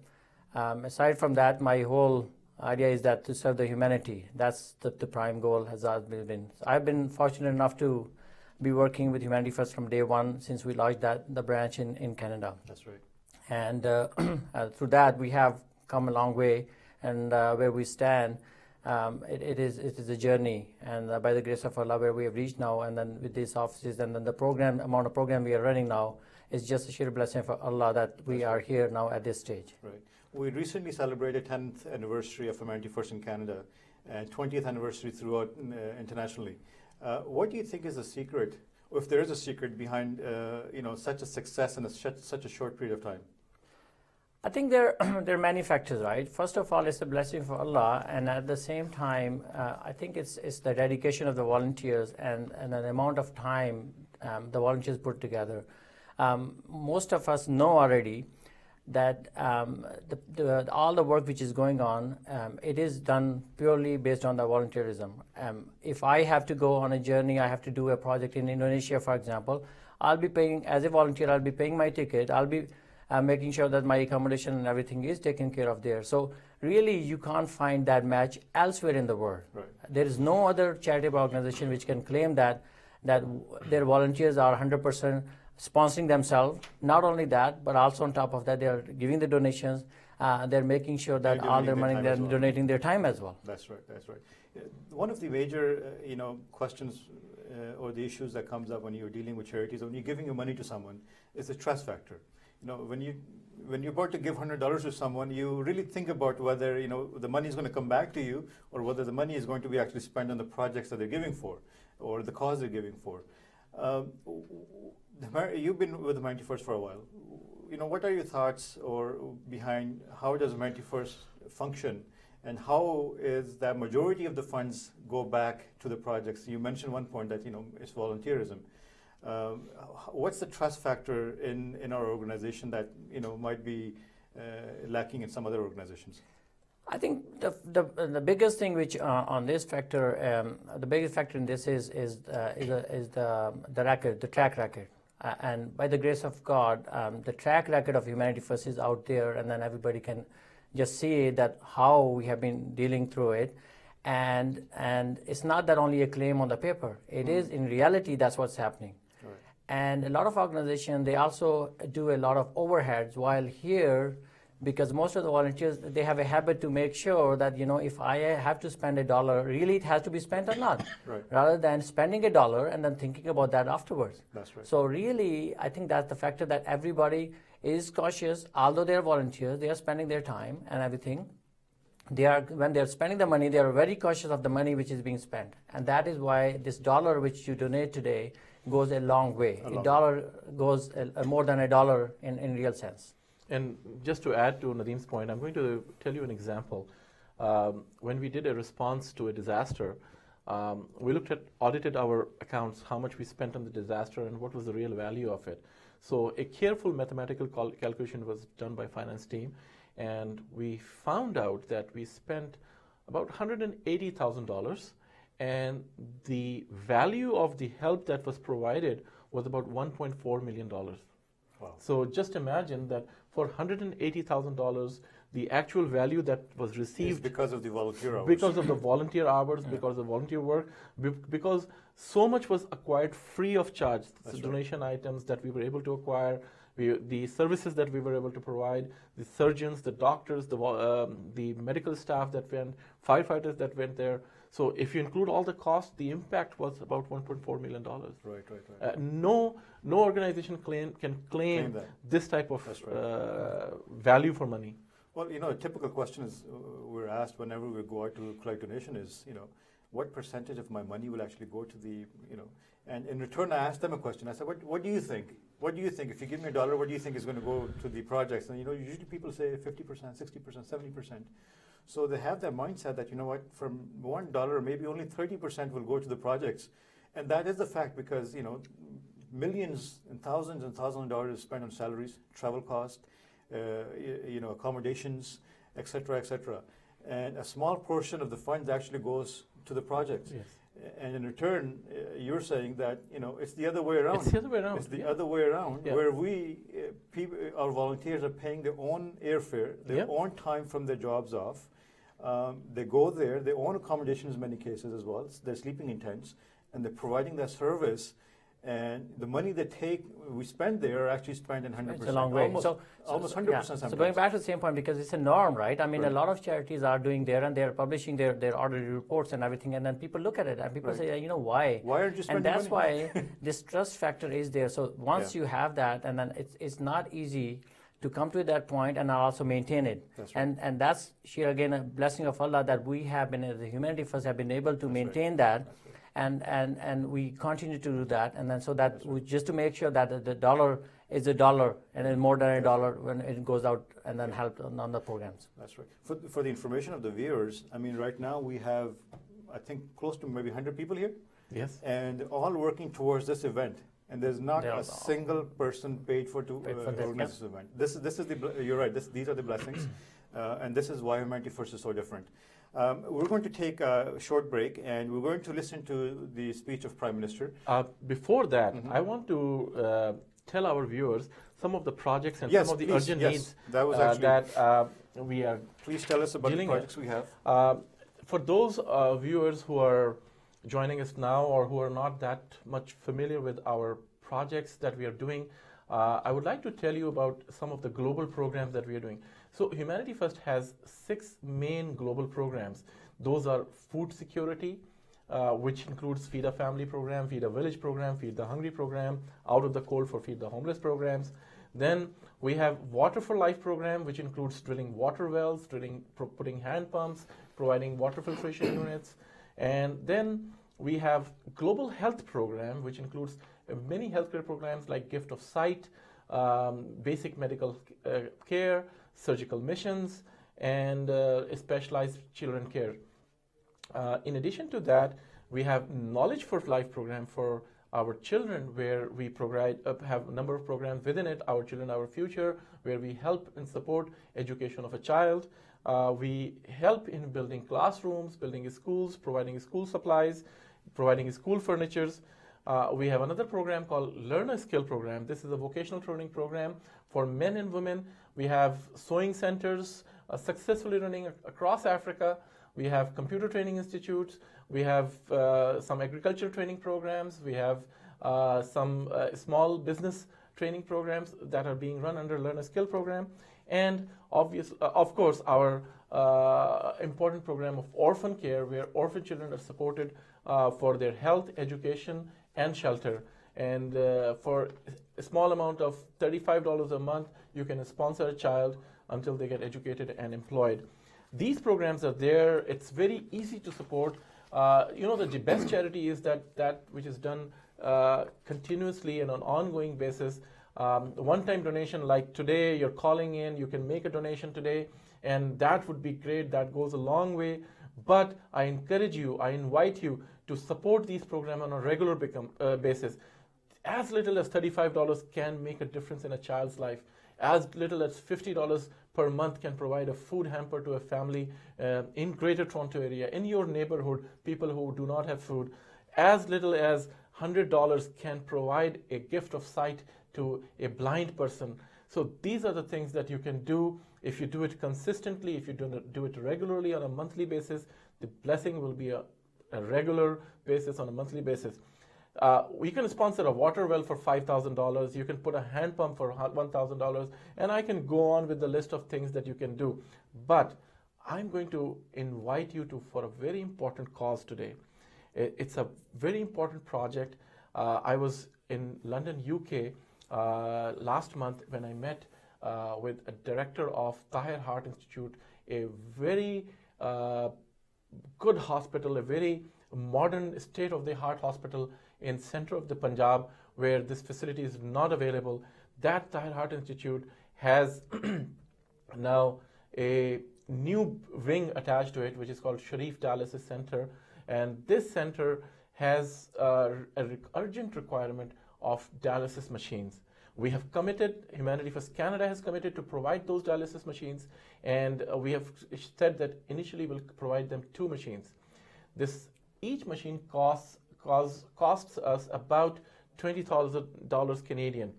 Aside from that, my whole idea is that to serve the humanity. That's the prime goal has always been. So I've been fortunate enough to be working with Humanity First from day one since we launched the branch in Canada.
That's right.
And through that, we have come a long way. And where we stand, it is a journey. And by the grace of Allah, where we have reached now, and then with these offices, and then the amount of program we are running now, is just a sheer blessing for Allah that we are here now at this stage.
Right. We recently celebrated 10th anniversary of Humanity First in Canada, and 20th anniversary throughout internationally. What do you think is the secret, or if there is a secret behind such a success in such a short period of time?
I think there are many factors, right? First of all, it's a blessing for Allah, and at the same time, I think it's the dedication of the volunteers and the amount of time the volunteers put together. Most of us know already that all the work which is going on, it is done purely based on the volunteerism. If I have to go on a journey, I have to do a project in Indonesia, for example, I'll be paying, as a volunteer, I'll be paying my ticket, I'll be making sure that my accommodation and everything is taken care of there. So really, you can't find that match elsewhere in the world.
Right.
There is no other charitable organization which can claim that their volunteers are 100% sponsoring themselves. Not only that, but also on top of that, they are giving the donations. They're making sure that all their money, they're donating their time as well.
That's right. That's right. One of the major, questions or the issues that comes up when you're dealing with charities, when you're giving your money to someone, is the trust factor. When you're about to give $100 to someone, you really think about whether the money is going to come back to you, or whether the money is going to be actually spent on the projects that they're giving for, or the cause they're giving for. You've been with Humanity First for a while. What are your thoughts or behind how does Humanity First function, and how is that majority of the funds go back to the projects? You mentioned one point that it's volunteerism. What's the trust factor in our organization that might be lacking in some other organizations?
I think the biggest thing which on this factor, the biggest factor in this is the record, the track record. And by the grace of God, the track record of Humanity First is out there, and then everybody can just see that how we have been dealing through it. and it's not that only a claim on the paper. It is in reality that's what's happening.
Right.
And a lot of organizations, they also do a lot of overheads, while here, because most of the volunteers, they have a habit to make sure that, if I have to spend $1, really it has to be spent or not,
Right.
rather than spending $1 and then thinking about that afterwards.
That's right.
So really, I think that's the factor, that everybody is cautious. Although they're volunteers, they are spending their time and everything. When they're spending the money, they are very cautious of the money which is being spent. And that is why this $1 which you donate today goes a long way. A dollar goes more than $1 in real sense.
And just to add to Nadeem's point, I'm going to tell you an example. When we did a response to a disaster, we audited our accounts, how much we spent on the disaster and what was the real value of it. So a careful mathematical calculation was done by finance team, and we found out that we spent about $180,000, and the value of the help that was provided was about $1.4 million.
Wow.
So just imagine that for $180,000, the actual value that was received
is because of the volunteer hours.
Because of the volunteer hours, because of volunteer work, because so much was acquired free of charge.
That's
So
right.
donation items that we were able to acquire, the services that we were able to provide, the surgeons, the doctors, the medical staff that went, firefighters that went there. So if you include all the costs, the impact was about $1.4 million.
Right.
No organization can claim this type of value for money.
Well, a typical question is we're asked whenever we go out to collect donation is, what percentage of my money will actually go to the, and in return I asked them a question. I said, what do you think? What do you think? If you give me $1, what do you think is going to go to the projects? And, usually people say 50%, 60%, 70%. So they have that mindset that, from $1, maybe only 30% will go to the projects. And that is the fact because, millions and thousands of dollars spent on salaries, travel costs, accommodations, etc., etc. And a small portion of the funds actually goes to the projects.
Yes.
And in return, you're saying that, it's the other way around.
It's the other way around.
It's the other way around, where our volunteers are paying their own airfare, their own time from their jobs off. They go there, their own accommodations in many cases as well. They're sleeping in tents, and they're providing that service. And the money we spend there are actually spent in 100%.
It's a long way.
Almost 100% sometimes.
So going back to the same point, because it's a norm, right? I mean,
Right.
a lot of charities are doing there, and they're publishing their audited reports and everything, and then people look at it, and people say, why?
Why aren't you spending
And that's
money?
why this trust factor is there. So once you have that, and then it's not easy to come to that point and also maintain it.
That's right.
And that's here again a blessing of Allah that we have been, as the Humanity First, have been able to maintain that. And we continue to do that, and then so that we, just to make sure that the $1 is $1 and then more than $1 when it goes out and then help on the programs.
That's right. For the information of the viewers, I mean, right now we have, I think, close to maybe 100 people here.
Yes.
And all working towards this event. And there's not a single person paid for organize this event. This is you're right. These are the blessings, and this is why Humanity First is so different. We're going to take a short break, and we're going to listen to the speech of Prime Minister.
Before that, I want to tell our viewers some of the projects and some of the urgent needs
that was actually
that we are.
Please tell us about the projects we have.
For those viewers who are joining us now or who are not that much familiar with our projects that we are doing, I would like to tell you about some of the global programs that we are doing. So Humanity First has 6 main global programs. Those are food security, which includes Feed a Family program, Feed a Village program, Feed the Hungry program, Out of the Cold for Feed the Homeless programs. Then we have Water for Life program, which includes drilling water wells, putting hand pumps, providing water filtration units. And then we have Global Health program, which includes many healthcare programs like Gift of Sight, basic medical care, surgical missions, and specialized children care. In addition to that, we have Knowledge for Life program for our children, where we have a number of programs within it, Our Children, Our Future, where we help and support education of a child. We help in building classrooms, building schools, providing school supplies, providing school furnitures. We have another program called Learn a Skill program. This is a vocational training program for men and women. We have sewing centers. successfully running across Africa. We have computer training institutes. We have some agriculture training programs. We have some small business training programs that are being run under Learn a Skill program. And of course, our important program of orphan care, where orphan children are supported for their health, education, and shelter. And for a small amount of $35 a month, you can sponsor a child until they get educated and employed. These programs are there. It's very easy to support. The best charity is that which is done continuously and on an ongoing basis. One-time donation, like today, you're calling in, you can make a donation today, and that would be great. That goes a long way. But I encourage you, I invite you to support these programs on a regular basis. As little as $35 can make a difference in a child's life. As little as $50 per month can provide a food hamper to a family in Greater Toronto area, in your neighborhood, people who do not have food. As little as $100 can provide a gift of sight to a blind person. So these are the things that you can do. If you do it consistently, if you do it regularly on a monthly basis, the blessing will be a regular basis on a monthly basis. We can sponsor a water well for $5,000. You can put a hand pump for $1,000. And I can go on with the list of things that you can do. But I'm going to invite you for a very important cause today. It's a very important project. I was in London, UK, last month when I met with a director of Tahir Heart Institute, a very good hospital, a very modern state-of-the-art hospital in center of the Punjab, where this facility is not available. That Tahir Heart Institute has now a new wing attached to it, which is called Sharif Dialysis Center. And this center has an urgent requirement of dialysis machines. We have committed, Humanity First Canada has committed to provide those dialysis machines, and we have said that initially we'll provide them 2 machines. Each machine costs us about $20,000 Canadian.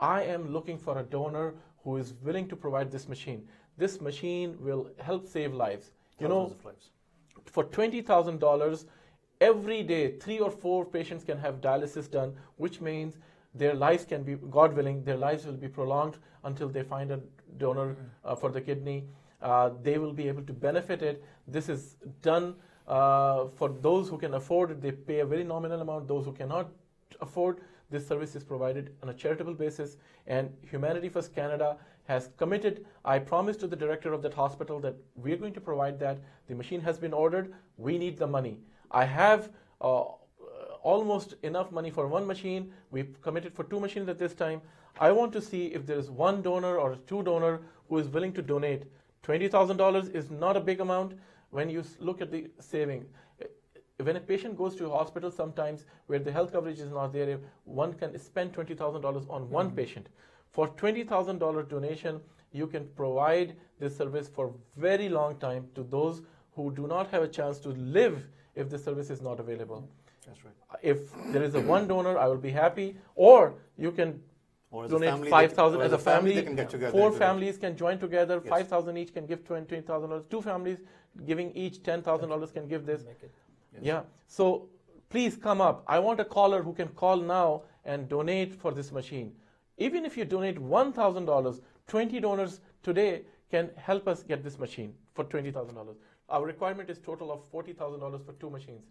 I am looking for a donor who is willing to provide this machine. This machine will help save lives. For $20,000, every day 3 or 4 patients can have dialysis done, which means their lives can be, God willing, their lives will be prolonged until they find a donor for the kidney. They will be able to benefit it. This is done for those who can afford it. They pay a very nominal amount. Those who cannot afford, this service is provided on a charitable basis. And Humanity First Canada has committed. I promised to the director of that hospital that we're going to provide that. The machine has been ordered. We need the money. I have almost enough money for 1 machine. We've committed for 2 machines at this time. I want to see if there is 1 donor or 2 donor who is willing to donate. $20,000 is not a big amount when you look at the saving. When a patient goes to a hospital sometimes where the health coverage is not there, one can spend $20,000 on 1 patient. For $20,000 donation, you can provide this service for very long time to those who do not have a chance to live if the service is not available.
That's right.
If there is a 1 donor, I will be happy. Or you can donate 5,000 as a family.
They can get together
4 families can join together.
Yes.
5,000 each can give $20,000. 2 families giving each $10,000 can give this.
Yes.
Yeah. So please come up. I want a caller who can call now and donate for this machine. Even if you donate $1,000, 20 donors today can help us get this machine for $20,000. Our requirement is total of $40,000 for 2 machines.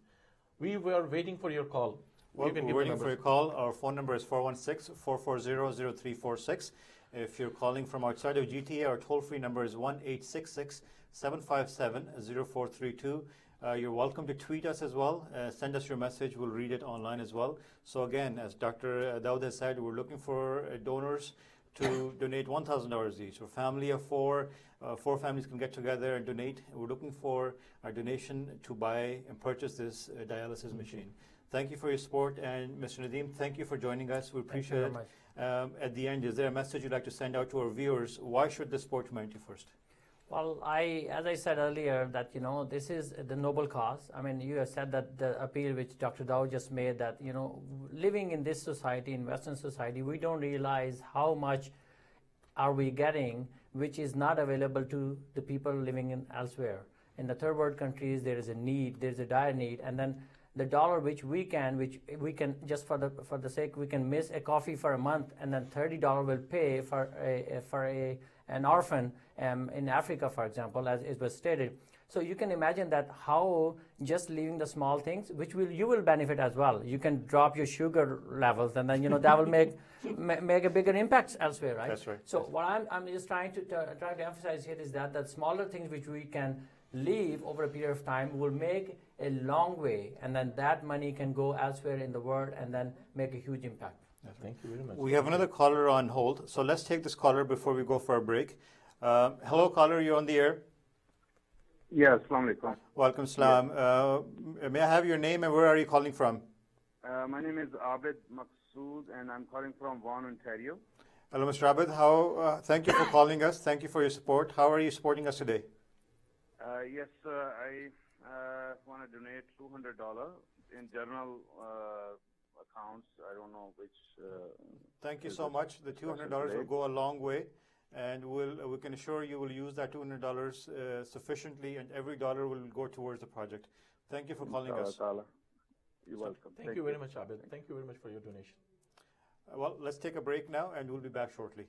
We were waiting for your call.
Well, we're waiting for your call. Our phone number is 416-440-0346. If you're calling from outside of GTA, our toll-free number is 1-866-757-0432. You're welcome to tweet us as well. Send us your message. We'll read it online as well. So again, as Dr. Daud has said, we're looking for donors to donate $1,000 each. So a family of 4 families can get together and donate. We're looking for a donation to buy and purchase this dialysis machine. Thank you for your support. And Mr. Nadeem, thank you for joining us. We appreciate it. At the end, is there a message you'd like to send out to our viewers? Why should they support Humanity First?
Well, as I said earlier, that this is the noble cause. I mean, you have said that the appeal which Dr. Daud just made, that living in this society, in Western society, we don't realize how much are we getting which is not available to the people living in elsewhere. In the third world countries, there is a need, there is a dire need, and then the dollar which we can just for the sake, we can miss a coffee for a month, and then $30 will pay for an orphan in Africa, for example, as it was stated. So you can imagine that how just leaving the small things, which you will benefit as well. You can drop your sugar levels, and then that will make a bigger impact elsewhere, right?
That's right.
So what I'm just trying to emphasize here is that smaller things which we can leave over a period of time will make a long way, and then that money can go elsewhere in the world and then make a huge impact.
Thank you very much.
We have another caller on hold, so let's take this caller before we go for a break. Hello, caller, you're on the air.
Yes, Assalamu alaikum.
Welcome, salam. May I have your name and where are you calling from?
My name is Abid Maqsood and I'm calling from Vaughan, Ontario.
Hello, Mr. Abid. Thank you for calling us. Thank you for your support. How are you supporting us today?
Yes, I want to donate $200 in general accounts. I don't know which.
Thank you so much. The $200 will go a long way, and we can assure you will use that $200 sufficiently, and every dollar will go towards the project. Thank you for calling us.
You're welcome.
Thank you very much, Abid. Thank you very much for your donation.
Well, let's take a break now, and we'll be back shortly.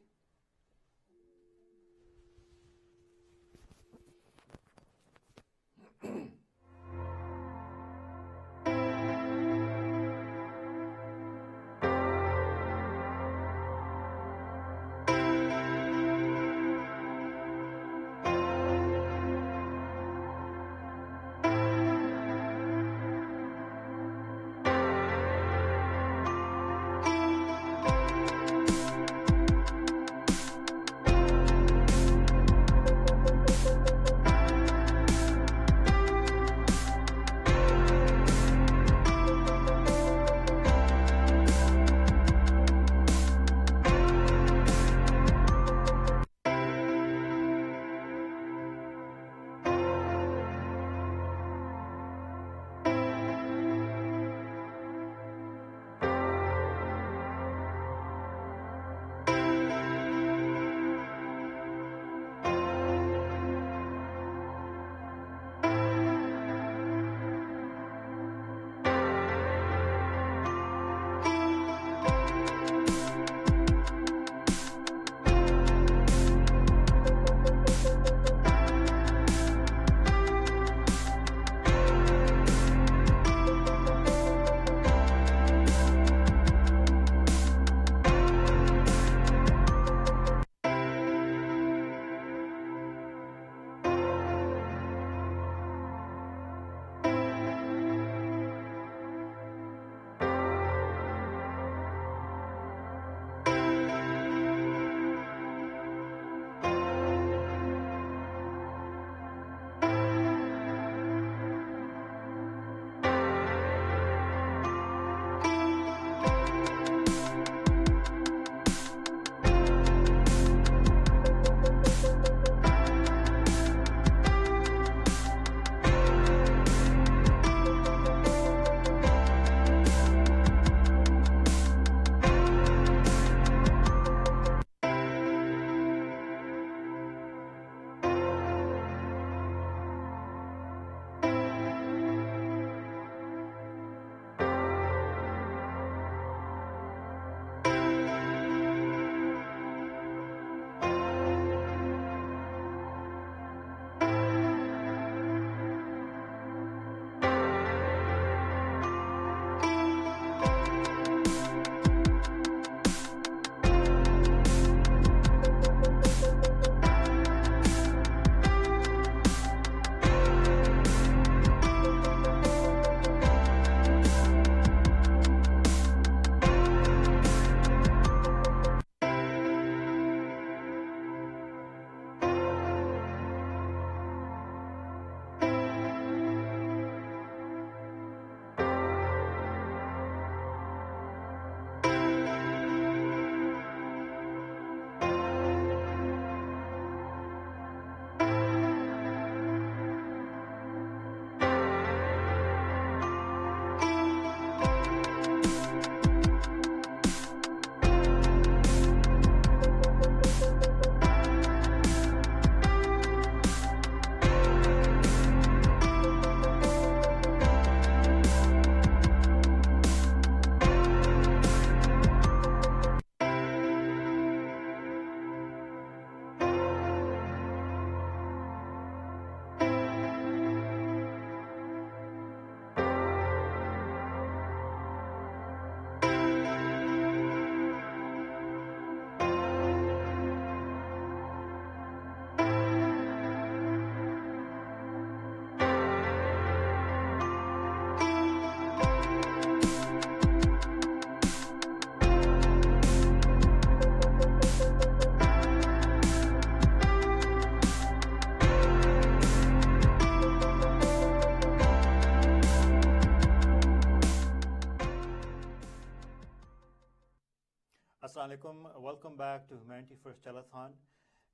Assalamu alaikum. Welcome back to Humanity First Telethon.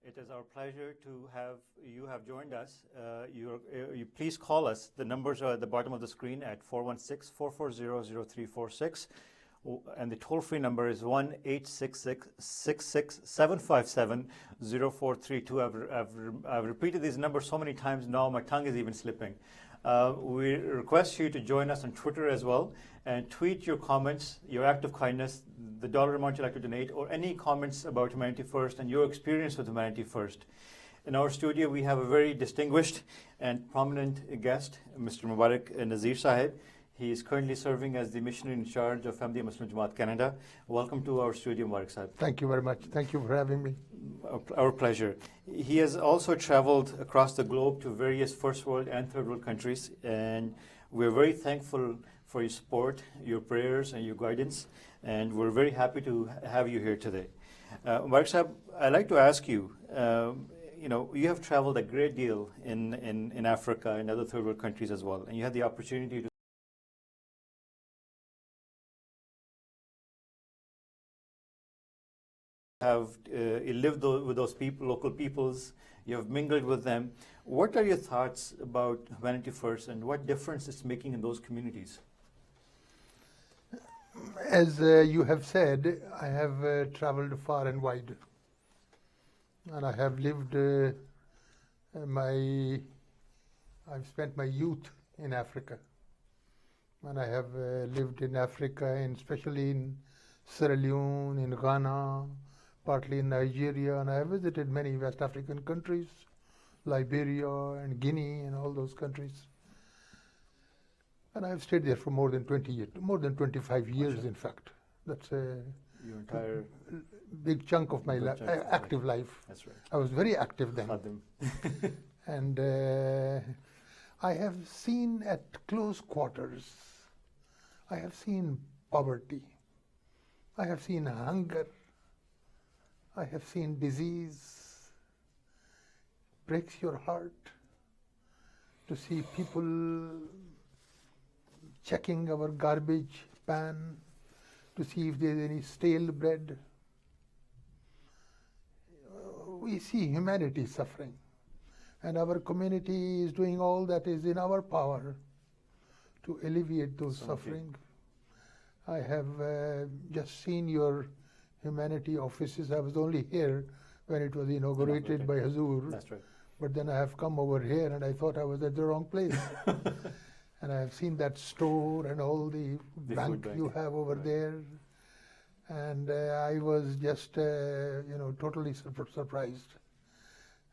It is our pleasure to have you have joined us. You please call us. The numbers are at the bottom of the screen at 416-440-0346. And the toll-free number is 1-866-757-0432. I've repeated these numbers so many times now, my tongue is even slipping. We request you to join us on Twitter as well and tweet your comments, your act of kindness, the dollar amount you'd like to donate, or any comments about Humanity First and your experience with Humanity First. In our studio, we have a very distinguished and prominent guest, Mr. Mubarak Nazir Sahib. He is currently serving as the missionary in charge of Ahmadiyya Muslim Jamaat Canada. Welcome to our studio, Mubarak Sahib.
Thank you very much. Thank you for having me.
Our pleasure. He has also traveled across the globe to various first world and third world countries, and we're very thankful for your support, your prayers, and your guidance, and we're very happy to have you here today. Mubarak Sahib, I'd like to ask you, you have traveled a great deal in Africa and other third world countries as well, and you had the opportunity to have lived with those people, local peoples, you have mingled with them. What are your thoughts about Humanity First and what difference it's making in those communities?
As you have said, I have traveled far and wide. And I have lived I've spent my youth in Africa. And I have lived in Africa, and especially in Sierra Leone, in Ghana, partly in Nigeria, and I have visited many West African countries, Liberia and Guinea and all those countries. And I have stayed there for more than 20 years, more than 25 years, in fact. That's a
your entire
big chunk of my active life.
That's right.
I was very active then. And I have seen at close quarters, I have seen poverty, I have seen hunger, I have seen disease. Breaks your heart to see people checking our garbage pan to see if there's any stale bread. We see humanity suffering, and our community is doing all that is in our power to alleviate those suffering. I have just seen your humanity offices. I was only here when it was inaugurated by Hazur.
That's right.
But then I have come over here and I thought I was at the wrong place. And I have seen that store and all the bank you have over there. And I was just, totally surprised.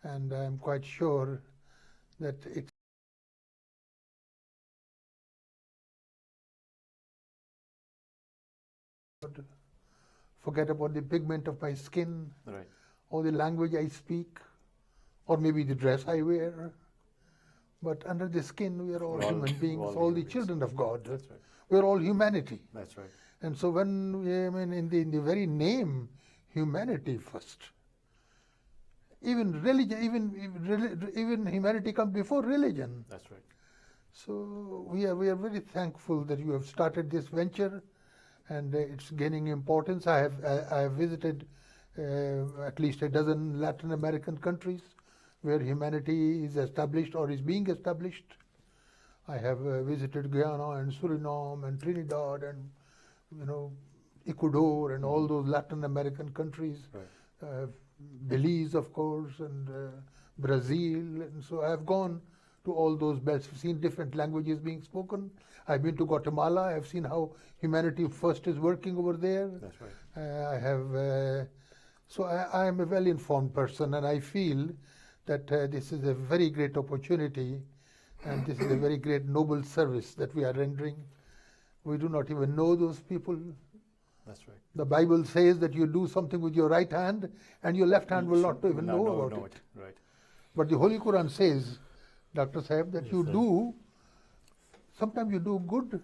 And I'm quite sure that it's forget about the pigment of my skin,
right,
or the language I speak, or maybe the dress I wear. But under the skin, we are all human beings, all the children of God.
That's right.
We are all humanity.
That's right.
And so when, in the very name, humanity first, even religion, even humanity comes before religion.
That's right.
So we are very thankful that you have started this venture, and it's gaining importance. I have visited at least a dozen Latin American countries where humanity is established or is being established. I have visited Guyana and Suriname and Trinidad and Ecuador and all those Latin American countries.
Right.
Belize, of course, and Brazil. And so I have gone to all those belts, seen different languages being spoken. I've been to Guatemala. I've seen how Humanity First is working over there.
That's right.
I have. So I am a well-informed person, and I feel that this is a very great opportunity, and this is a very great noble service that we are rendering. We do not even know those people.
That's right.
The Bible says that you do something with your right hand, and your left hand will not even know about it.
Right.
But the Holy Quran says, Dr. Sahib, that sometimes you do good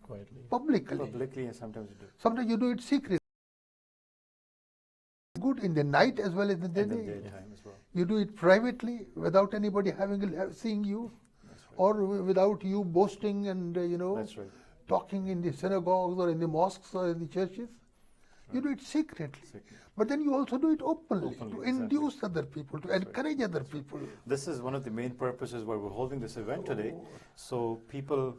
quietly,
publicly, and sometimes you do.
Sometimes you do it secretly. Good in the night as well as in the day.
Daytime as well.
You do it privately without anybody seeing you, or without you boasting and
That's right.
talking in the synagogues or in the mosques or in the churches. You do it secretly. But then you also do it openly to induce other people, to encourage other people.
This is one of the main purposes why we're holding this event today. So people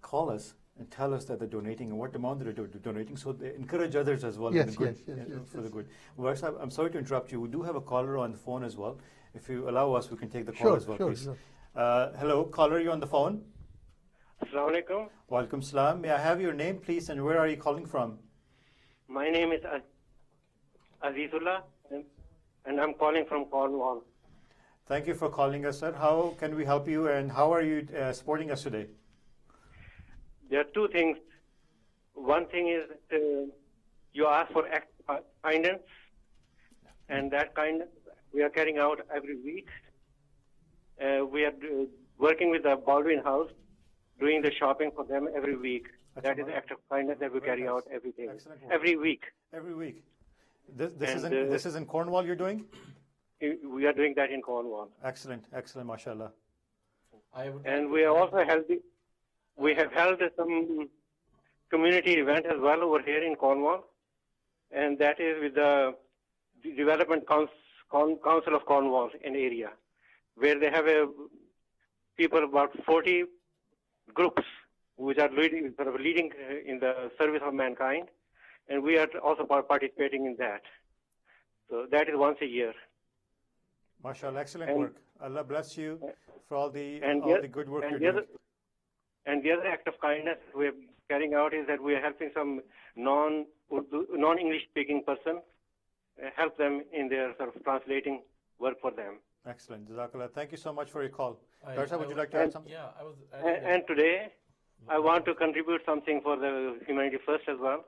call us and tell us that they're donating and what amount they're donating, so they encourage others as well
Yes,
for the good.
yes,
For the good. Well, I'm sorry to interrupt you. We do have a caller on the phone as well. If you allow us, we can take the call as well, please.
Sure.
Hello, caller, you on the phone?
Assalamu alaikum.
Walaikum salam. May I have your name, please, and where are you calling from?
My name is Azizullah, and I'm calling from Cornwall.
Thank you for calling us, sir. How can we help you, and how are you supporting us today?
There are two things. One thing is that you ask for kindness, and that kindness we are carrying out every week. We are working with the Baldwin House, doing the shopping for them every week. That is the act of kindness that we carry out every day, every week.
Every week. This is in Cornwall you're doing?
We are doing that in Cornwall.
Excellent, mashallah.
And we are also we have held some community event as well over here in Cornwall, and that is with the Development Council of Cornwall in area, where they have people, about 40 groups which are leading in the service of mankind, and we are also participating in that. So that is once a year.
MashaAllah, excellent work. Allah bless you for all the good work you're doing.
And the other act of kindness we are carrying out is that we are helping some non-English speaking person, help them in their sort of translating work for them.
Excellent. Jazakallah. Thank you so much for your call. Darsa, would you like to add something?
Yeah, I was.
And today, I want to contribute something for the Humanity First as well.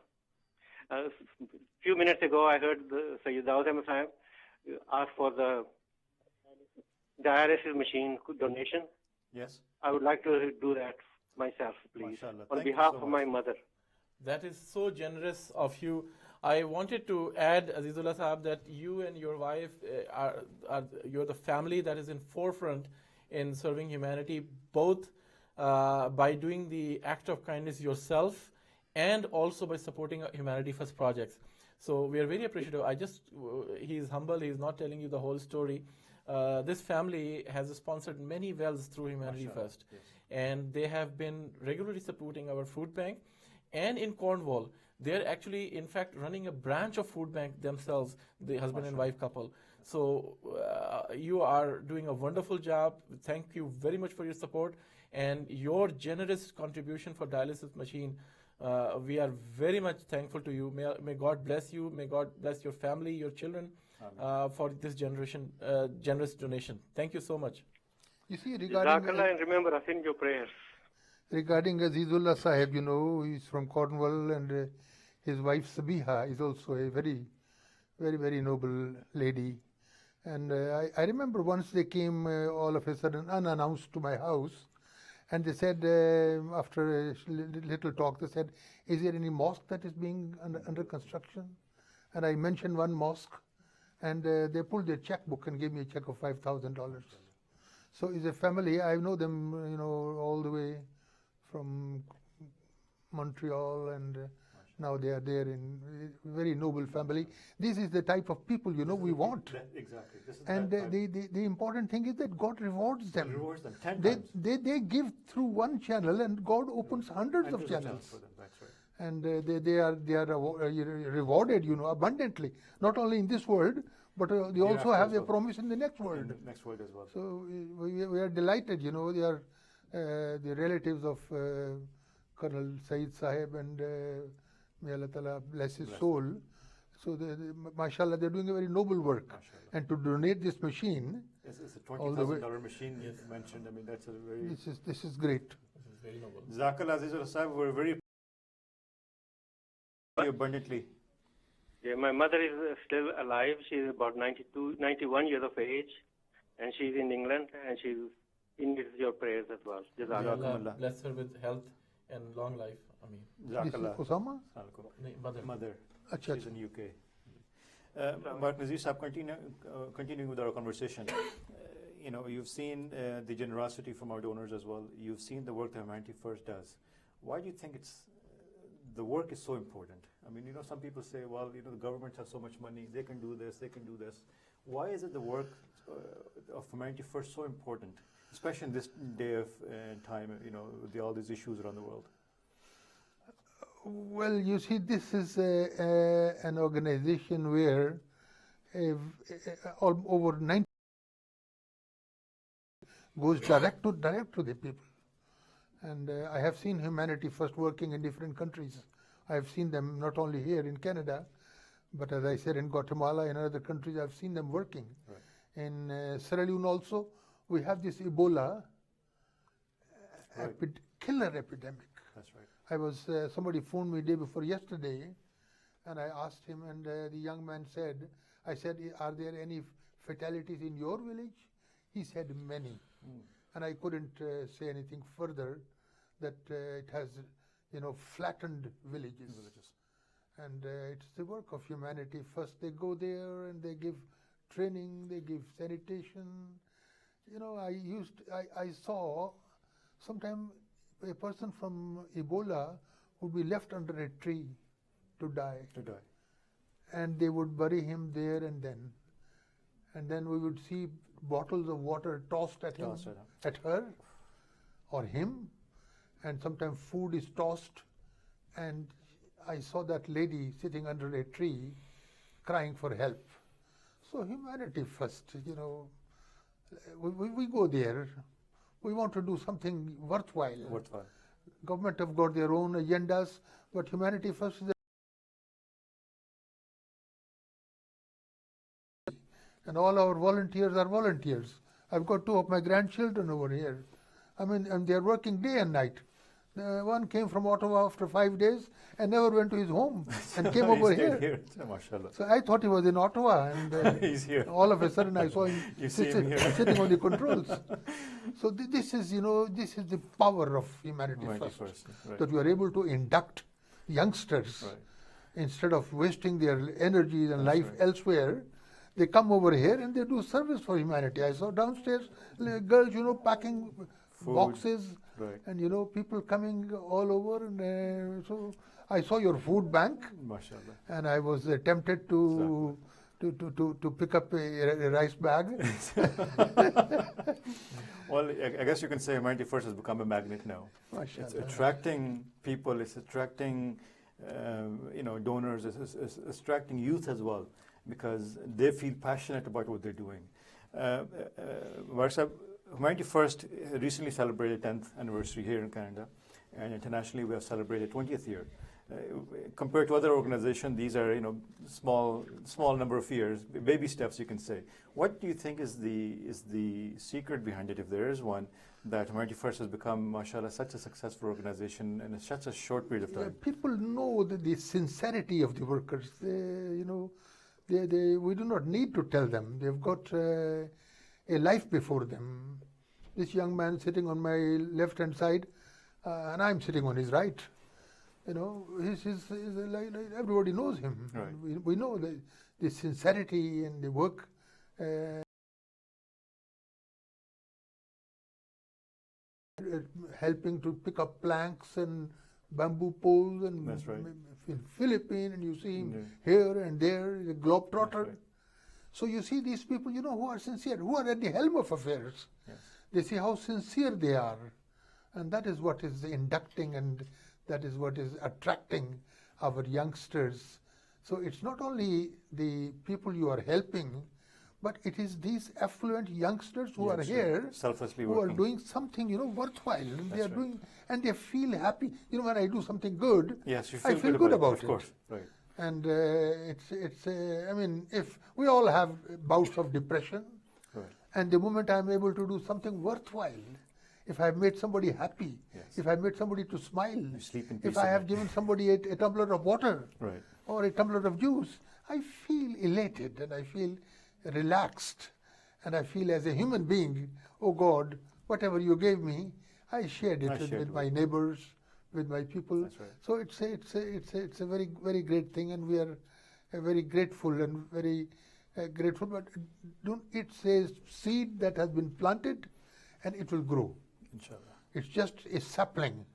A few minutes ago, I heard Sayyid Dawood Ahmed Sahib ask for the dialysis machine donation.
Yes.
I would like to do that myself, please, on behalf of my mother.
That is so generous of you. I wanted to add, Azizullah Sahab, that you and your wife you're the family that is in forefront in serving humanity, both by doing the act of kindness yourself and also by supporting Humanity First projects. So we are very appreciative. He is humble. He is not telling you the whole story. This family has sponsored many wells through Humanity First, and they have been regularly supporting our food bank. And in Cornwall, they're actually, in fact, running a branch of food bank themselves, the husband and wife couple. So you are doing a wonderful job. Thank you very much for your support and your generous contribution for dialysis machine. We are very much thankful to you. May God bless you. May God bless your family, your children, for this generous donation. Thank you so much.
You see, regarding
and remember us in your prayers.
Regarding Azizullah Sahib, he's from Cornwall, and his wife Sabiha is also a very, very, very noble lady. And I remember once they came all of a sudden unannounced to my house, and they said, after a little talk, they said, is there any mosque that is being under construction? And I mentioned one mosque, and they pulled their checkbook and gave me a check of $5,000. So it's a family. I know them, all the way from Montreal, and now they are there in a very noble family. This is the type of people, we want.
Exactly. This is
and the important thing is that God rewards them.
Rewards them 10 times.
They give through one channel, and God opens hundreds of channels.
For them. That's right.
And they are rewarded, abundantly. Not only in this world, but they also have a promise in the next world.
In the next world as well.
So we are delighted, they are the relatives of Colonel Saeed Sahib, and may Allah Ta'ala bless his soul. So, mashallah, they're doing a very noble work. Mashallah. And to donate this machine,
it's a $20,000 machine you mentioned. I mean, that's a very.
This is great.
This is very noble.
Jazakallah Azizullah Sahib, we're very abundantly.
Yeah, my mother is still alive. She's about 91 years of age, and she's in England, and she's in your prayers as well.
Jazakallah. Bless her with health and long life.
Jazakallah.
Osama?
Mother.
Achha,
she's in UK. But Nazir Sahib, continuing with our conversation, you've seen the generosity from our donors as well. You've seen the work that Humanity First does. Why do you think it's the work is so important. I mean, some people say, well, the government has so much money, they can do this, they can do this. Why is it the work of Humanity First so important, especially in this day of time, with all these issues around the world?
Well, you see, this is an organization where over 90 goes direct to the people. And I have seen Humanity First working in different countries. I have seen them not only here in Canada, but as I said, in Guatemala and other countries, I've seen them working. Right. In Sierra Leone also, we have this Ebola killer epidemic.
That's right.
I was, somebody phoned me day before yesterday, and I asked him, and the young man said, I said, are there any fatalities in your village? He said, many. And I couldn't say anything further, that it has, flattened villages. And it's the work of Humanity First. They go there and they give training, they give sanitation. I saw sometime a person from Ebola would be left under a tree to die. And they would bury him there and then. And then we would see bottles of water tossed at him, at her or him, and sometimes food is tossed. And I saw that lady sitting under a tree crying for help. So Humanity First, we go there. We want to do something worthwhile. Government have got their own agendas, but Humanity First is and all our volunteers are volunteers. I've got 2 of my grandchildren over here. I mean, and they're working day and night. One came from Ottawa after 5 days and never went to his home and came over here. So I thought he was in Ottawa, and
he's here.
All of a sudden I saw him sitting on the controls. So this is, this is the power of Humanity First.
Right.
That we are able to induct youngsters instead of wasting their energies and life elsewhere. They come over here and they do service for humanity. I saw downstairs girls, packing food, boxes, and people coming all over. And so I saw your food bank,
Mashallah.
And I was tempted to pick up a rice bag.
Well, I guess you can say Humanity First has become a magnet now.
Mashallah.
It's attracting people. It's attracting donors. It's attracting youth as well, because they feel passionate about what they're doing. Humanity First recently celebrated 10th anniversary here in Canada, and internationally we have celebrated 20th year. Compared to other organizations, these are small number of years, baby steps, you can say. What do you think is the secret behind it, if there is one, that Humanity First has become, mashallah, such a successful organization in such a short period of time?
People know the sincerity of the workers. We do not need to tell them. They've got a life before them. This young man sitting on my left-hand side, and I'm sitting on his right. He's like everybody knows him.
Right.
We know the sincerity and the work. Helping to pick up planks and bamboo poles, and
that's right.
In Philippines, and you see him here and there, the globetrotter. Right. So you see these people, who are sincere, who are at the helm of affairs.
Yes.
They see how sincere they are, and that is what is inducting, and that is what is attracting our youngsters. So it's not only the people you are helping, but it is these affluent youngsters who are here,
selflessly
who
working.
are doing something, worthwhile. And they are
right.
doing, and they feel happy. When I do something good,
yes, you
I feel good about it.
Of course, right.
And I mean, if we all have bouts of depression,
right.
And the moment I'm able to do something worthwhile, if I've made somebody happy, if I've made somebody to smile,
you sleep in peace,
if I have given somebody a tumbler of water,
right.
or a tumbler of juice, I feel elated and I feel relaxed, and I feel as a human being, oh God, whatever you gave me, I shared it with my neighbors, with my people.
That's right.
So it's a very, very great thing, and we are very grateful and very grateful. But it's a seed that has been planted, and it will grow.
Inshallah.
It's just a sapling,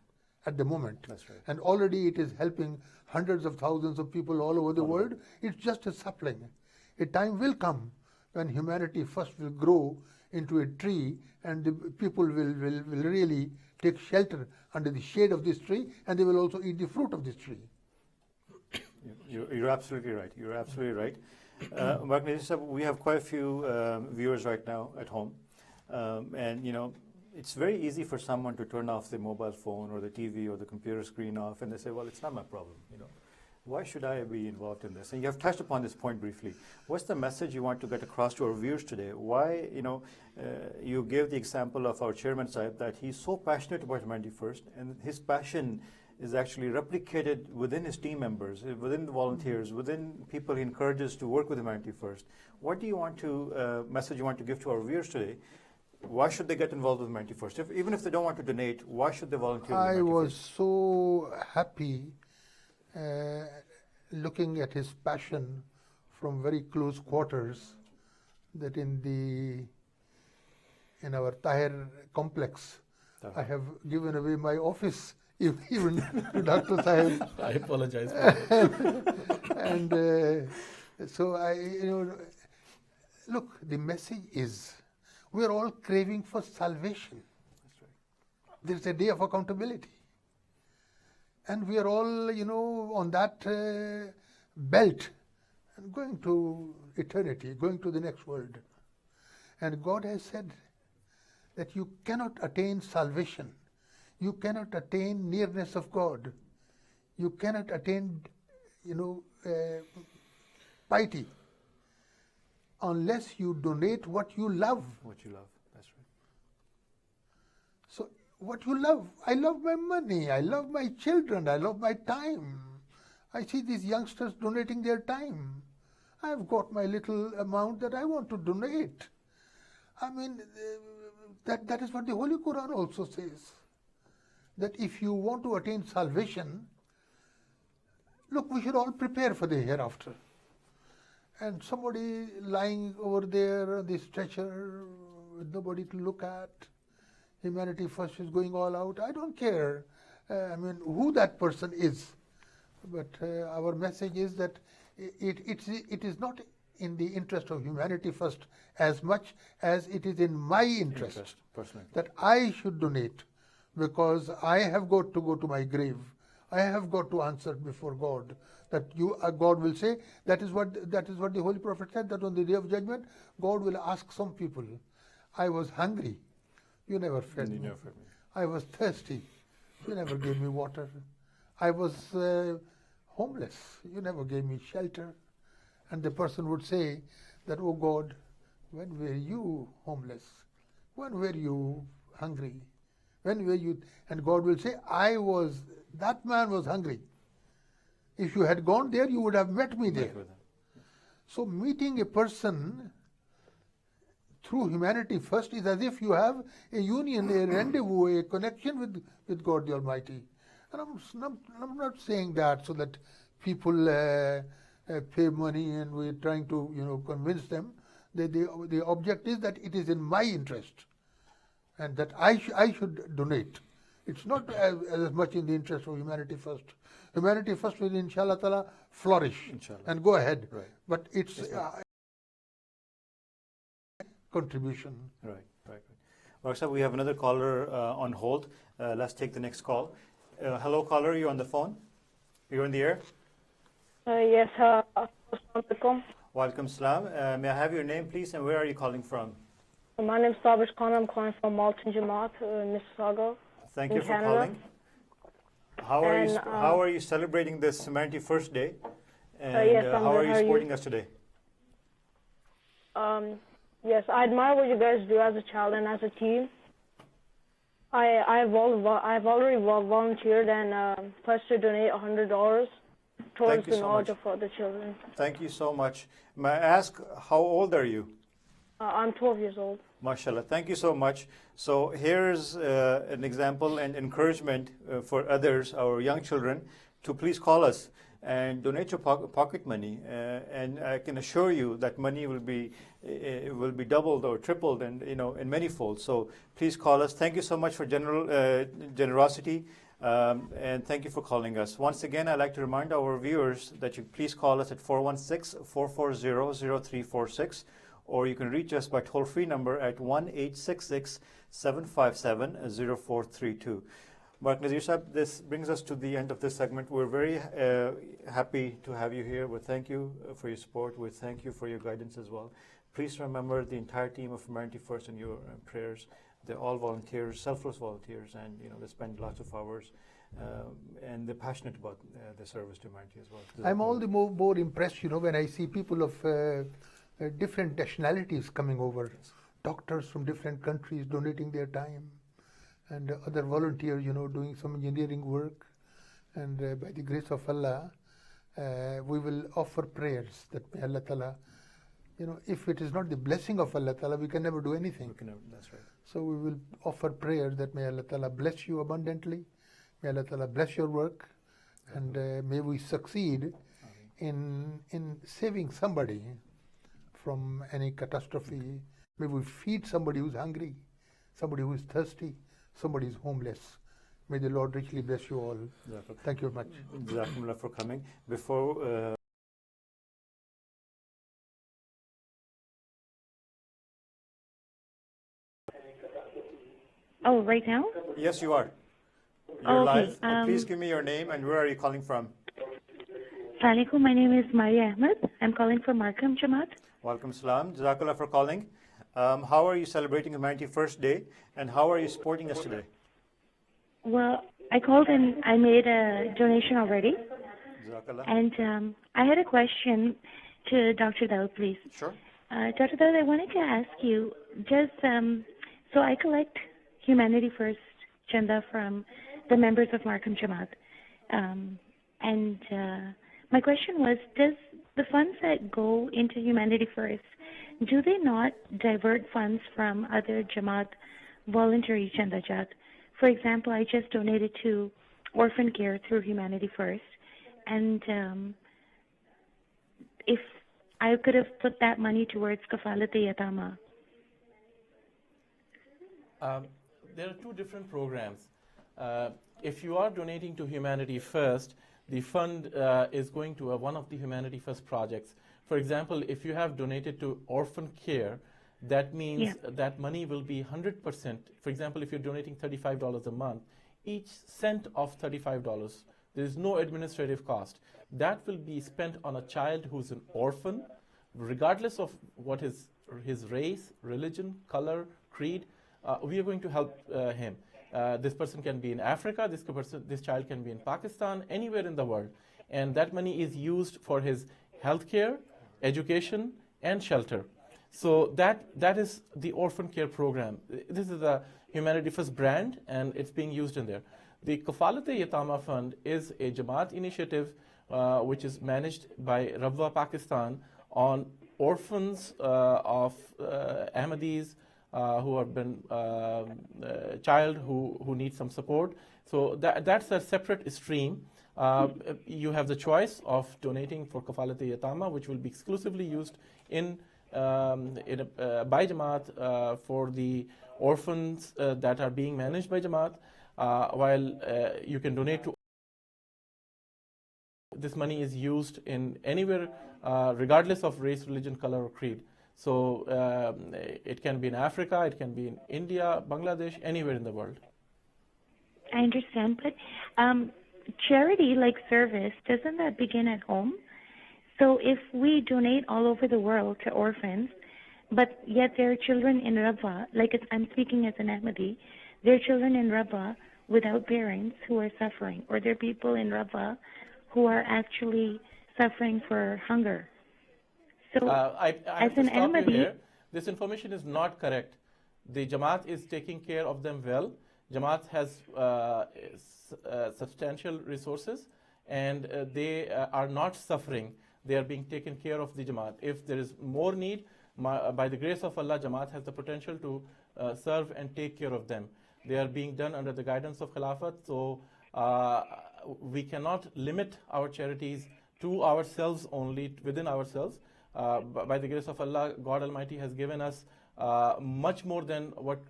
at the moment.
That's right.
And already it is helping hundreds of thousands of people all over the world. It's just a sapling. A time will come when humanity first will grow into a tree, and the people will really take shelter under the shade of this tree, and they will also eat the fruit of this tree.
You're absolutely right. You're absolutely right. We have quite a few viewers right now at home, and it's very easy for someone to turn off the mobile phone or the TV or the computer screen off, and they say, "Well, it's not my problem. Why should I be involved in this?" And you have touched upon this point briefly. What's the message you want to get across to our viewers today? Why, you gave the example of our chairman Sahib that he's so passionate about Humanity First, and his passion is actually replicated within his team members, within the volunteers, within people he encourages to work with Humanity First. What do you want to, message you want to give to our viewers today? Why should they get involved with Humanity First? Even if they don't want to donate, why should they volunteer with
I
Humanity
was
First?
so happy looking at his passion from very close quarters, that in our Tahir complex, I have given away my office even to Dr. Sahib.
I apologize for that.
And so look, the message is, we are all craving for salvation.
That's right.
There's a day of accountability. And we are all, on that belt and going to eternity, going to the next world. And God has said that you cannot attain salvation. You cannot attain nearness of God. You cannot attain, piety unless you donate what you love.
What you love, that's right.
So what you love? I love my money, I love my children, I love my time. I see these youngsters donating their time. I've got my little amount that I want to donate. I mean, that is what the Holy Quran also says. That if you want to attain salvation, look, we should all prepare for the hereafter. And somebody lying over there on the stretcher with nobody to look at, Humanity First is going all out. I don't care, who that person is. But our message is that it is not in the interest of Humanity First as much as it is in my interest
personally,
that I should donate, because I have got to go to my grave. I have got to answer before God. That God will say, that is what the Holy Prophet said, that on the Day of Judgment, God will ask some people, I was hungry, you never fed me. I was thirsty, you never gave me water. I was homeless, you never gave me shelter. And the person would say that, oh God, when were you homeless? When were you hungry? When were you? And God will say, that man was hungry. If you had gone there, you would have met me there. So meeting a person through Humanity First is as if you have a union, a rendezvous, a connection with God the Almighty. And I'm not saying that so that people pay money and we're trying to convince them. The object is that it is in my interest and that I should donate. It's not as much in the interest of Humanity First. Humanity First will, inshallah ta'ala, flourish and go ahead.
Right.
But it's contribution.
Right. Well, sir, we have another caller on hold. Let's take the next call. Hello, caller, you're on the phone. You're in the air.
Yes, assalamu alaikum.
Walaikum salam. May I have your name, please, and where are you calling from?
My name is Sabish Khan. I'm calling from Malton Jamaat, Mississauga.
Thank you for
Canada.
calling. How are you celebrating this Humanity First Day? And
yes,
how are you supporting us today?
Yes, I admire what you guys do as a child and as a team. I've already volunteered and pledged to donate $100 towards the knowledge of other children.
Thank you so much. May I ask, how old are you?
I'm 12 years old.
MashaAllah. Thank you so much. So here's an example and encouragement for others, our young children, to please call us and donate your pocket money. And I can assure you that money will be doubled or tripled, and in many folds. So please call us. Thank you so much for generosity. And thank you for calling us. Once again, I'd like to remind our viewers that you please call us at 416-440-0346, or you can reach us by toll-free number at 1-866-757-0432. Mark Nazir Sahib, this brings us to the end of this segment. We're very happy to have you here. We thank you for your support. We thank you for your guidance as well. Please remember the entire team of Humanity First in your prayers. They're all volunteers, selfless volunteers, and they spend lots of hours, and they're passionate about their service to humanity as well.
I'm all the more impressed, when I see people of different nationalities coming over, doctors from different countries donating their time, and other volunteers, doing some engineering work. And by the grace of Allah, we will offer prayers that may Allah Ta'ala, if it is not the blessing of Allah Ta'ala, we can never do anything.
That's right.
So we will offer prayers that may Allah Ta'ala bless you abundantly, may Allah Ta'ala bless your work, and may we succeed in saving somebody from any catastrophe. May we feed somebody who's hungry, somebody who is thirsty, somebody who's homeless. May the Lord richly bless you all. Thank you very much.
Jazakumullah for coming. Before
Oh, right now?
Yes, you are. You're
okay.
live. Please give me your name and where are you calling from?
Assalamualaikum. My name is Maria Ahmed. I'm calling from Markham Jamaat.
Welcome, salam. Jazakallah for calling. How are you celebrating Humanity First Day, and how are you supporting us today?
Well, I called and I made a donation already.
Jazakallah.
And I had a question to Dr. Daud, please.
Sure.
Dr. Daud, I wanted to ask you, so I collect Humanity First chanda from the members of Markham Jamaat. And my question was, does the funds that go into Humanity First, do they not divert funds from other Jamaat voluntary chanda jat? For example, I just donated to orphan care through Humanity First, and if I could have put that money towards Kafalat-e-Yatama.
There are two different programs. If you are donating to Humanity First, the fund is going to one of the Humanity First projects. For example, if you have donated to orphan care, that means that money will be 100%. For example, if you're donating $35 a month, each cent of $35, there is no administrative cost. That will be spent on a child who's an orphan, regardless of what his race, religion, color, creed. We are going to help him. This person can be in Africa, this child can be in Pakistan, anywhere in the world. And that money is used for his health care, education, and shelter. So that is the orphan care program. This is the Humanity First brand, and it's being used in there. The Kafalat-e-Yatama Fund is a Jamaat initiative which is managed by Rabwa Pakistan on orphans of Ahmadis, who have been child who need some support. So that's a separate stream. You have the choice of donating for Kafalat-e-Yatama, which will be exclusively used by Jamaat for the orphans that are being managed by Jamaat, while you can donate to. This money is used in anywhere, regardless of race, religion, color, or creed. So it can be in Africa, it can be in India, Bangladesh, anywhere in the world.
I understand, but charity, like service, doesn't that begin at home? So if we donate all over the world to orphans, but yet there are children in Rabwa, I'm speaking as an Ahmadi, there are children in Rabwa without parents who are suffering, or there are people in Rabwa who are actually suffering for hunger. So
I
as
have to
an
stop you
Ahmadi,
here. This information is not correct. The Jamaat is taking care of them well. Jamaat has substantial resources, and they are not suffering. They are being taken care of the Jamaat. If there is more need, by the grace of Allah, Jamaat has the potential to serve and take care of them. They are being done under the guidance of Khilafat, so we cannot limit our charities to ourselves only, within ourselves. By the grace of Allah, God Almighty has given us much more than what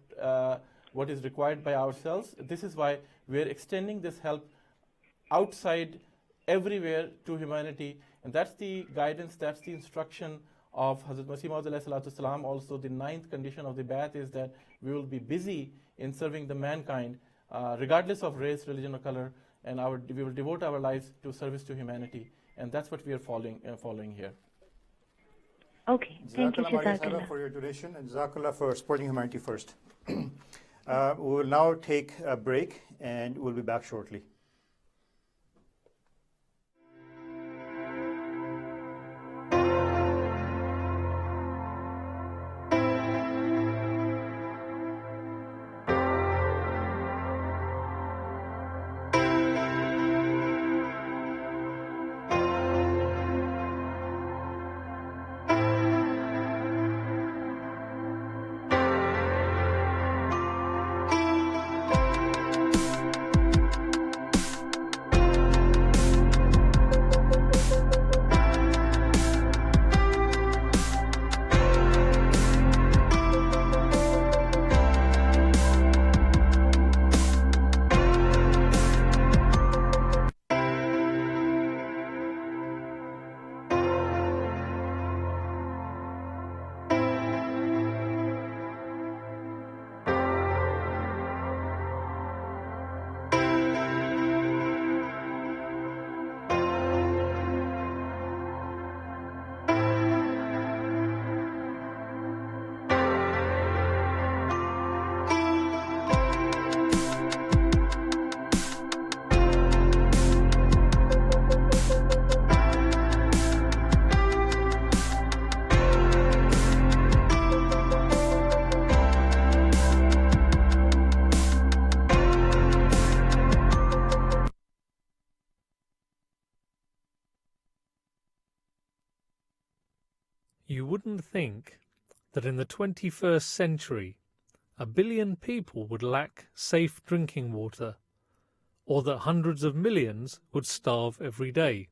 what is required by ourselves. This is why we are extending this help outside, everywhere, to humanity. And that's the guidance, that's the instruction of Hazrat Masih Maud alayhi salatu salam. Also, the 9th condition of the Bai'at is that we will be busy in serving the mankind, regardless of race, religion, or color, and we will devote our lives to service to humanity. And that's what we are following here.
Okay, thank you,
Jazakallah
Jazakallah.
for your donation, and Jazakallah for supporting Humanity First. We will now take a break, and we'll be back shortly.
You wouldn't think that in the 21st century 1 billion people would lack safe drinking water, or that hundreds of millions would starve every day,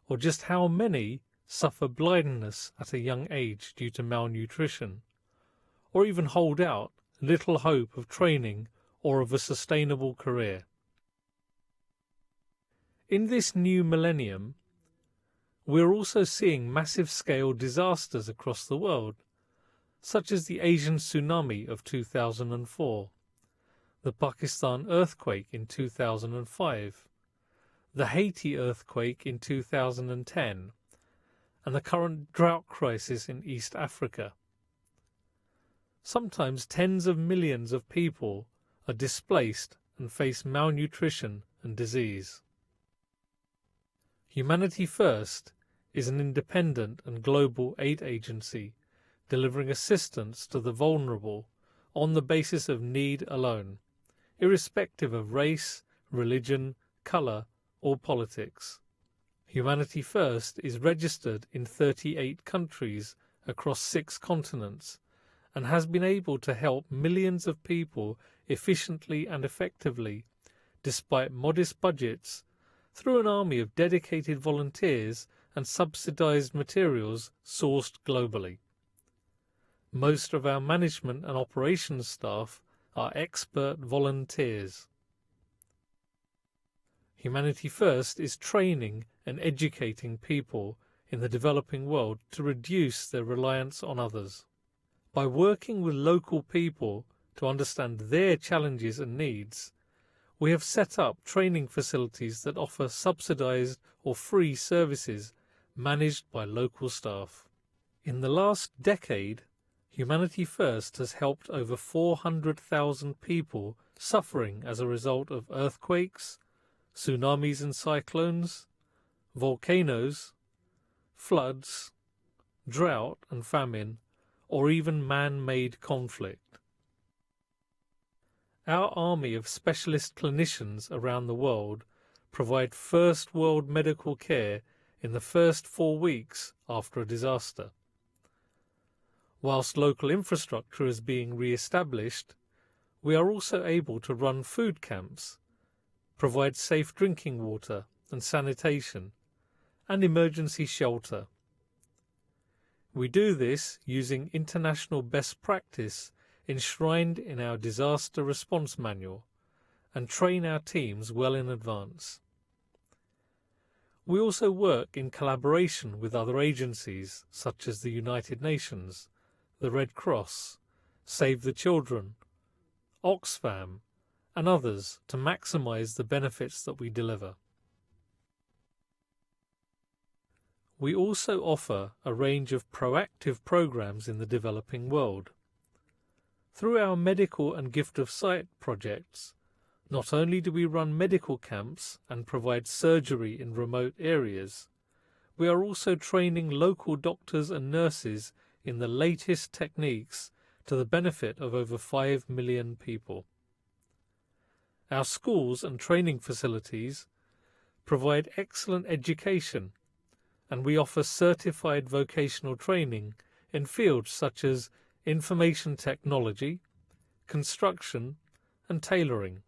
or just how many suffer blindness at a young age due to malnutrition, or even hold out little hope of training or of a sustainable career. In this new millennium, we're also seeing massive-scale disasters across the world, such as the Asian tsunami of 2004, the Pakistan earthquake in 2005, the Haiti earthquake in 2010, and the current drought crisis in East Africa. Sometimes tens of millions of people are displaced and face malnutrition and disease. Humanity First is an independent and global aid agency delivering assistance to the vulnerable on the basis of need alone, irrespective of race, religion, colour or politics. Humanity First is registered in 38 countries across 6 continents and has been able to help millions of people efficiently and effectively, despite modest budgets, through an army of dedicated volunteers and subsidised materials sourced globally. Most of our management and operations staff are expert volunteers. Humanity First is training and educating people in the developing world to reduce their reliance on others. By working with local people to understand their challenges and needs, we have set up training facilities that offer subsidised or free services managed by local staff. In the last decade, Humanity First has helped over 400,000 people suffering as a result of earthquakes, tsunamis and cyclones, volcanoes, floods, drought and famine, or even man-made conflict. Our army of specialist clinicians around the world provide first world medical care in the first 4 weeks after a disaster. Whilst local infrastructure is being re-established, we are also able to run food camps, provide safe drinking water and sanitation, and emergency shelter. We do this using international best practice enshrined in our disaster response manual, and train our teams well in advance. We also work in collaboration with other agencies such as the United Nations, the Red Cross, Save the Children, Oxfam, and others to maximise the benefits that we deliver. We also offer a range of proactive programs in the developing world. Through our medical and gift of sight projects, not only do we run medical camps and provide surgery in remote areas, we are also training local doctors and nurses in the latest techniques to the benefit of over 5 million people. Our schools and training facilities provide excellent education, and we offer certified vocational training in fields such as information technology, construction, and tailoring.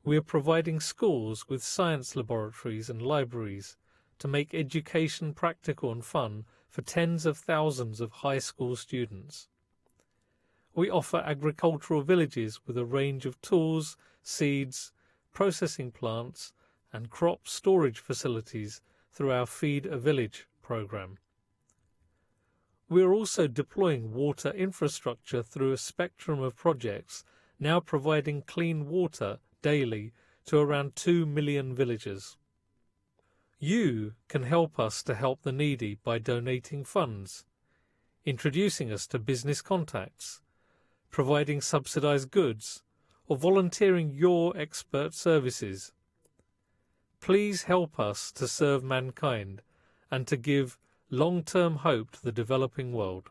We are providing schools with science laboratories and libraries to make education practical and fun for tens of thousands of high school students. We offer agricultural villages with a range of tools, seeds, processing plants, and crop storage facilities through our Feed a Village program. We are also deploying water infrastructure through a spectrum of projects, now providing clean water daily to around 2 million villagers. You can help us to help the needy by donating funds, introducing us to business contacts, providing subsidised goods, or volunteering your expert services. Please help us to serve mankind and to give long-term hope to the developing world.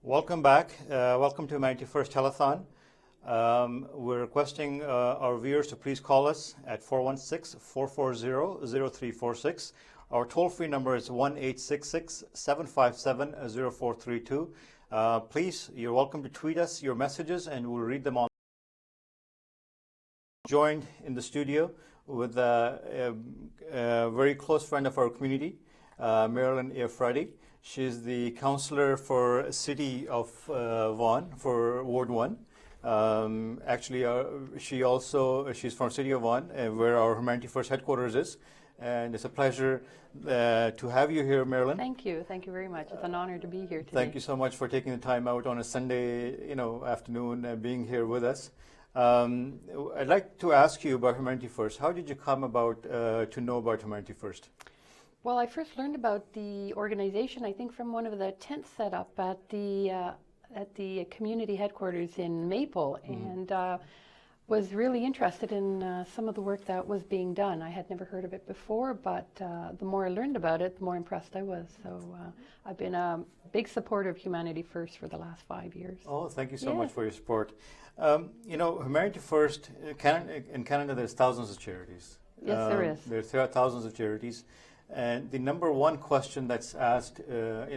Welcome back. Welcome to Humanity First Telethon. We're requesting our viewers to please call us at 416-440-0346. Our toll-free number is 1-866-757-0432. Please, you're welcome to tweet us your messages and we'll read them on. Joined in the studio with a very close friend of our community, Marilyn Friday. She's the counselor for City of Vaughan for Ward 1. She's from City of Vaughan, where our Humanity First headquarters is. And it's a pleasure to have you here, Marilyn.
Thank you. Thank you very much. It's an honor to be here today.
Thank you so much for taking the time out on a Sunday, afternoon and being here with us. I'd like to ask you about Humanity First. How did you come about to know about Humanity First?
Well, I first learned about the organization, I think, from one of the tents set up at the community headquarters in Maple, and was really interested in some of the work that was being done. I had never heard of it before, but the more I learned about it, the more impressed I was. So I've been a big supporter of Humanity First for the last 5 years.
Oh, thank you so much for your support. Humanity First, in Canada, there's thousands of charities.
Yes, there is.
There are thousands of charities. And the number one question that's asked, by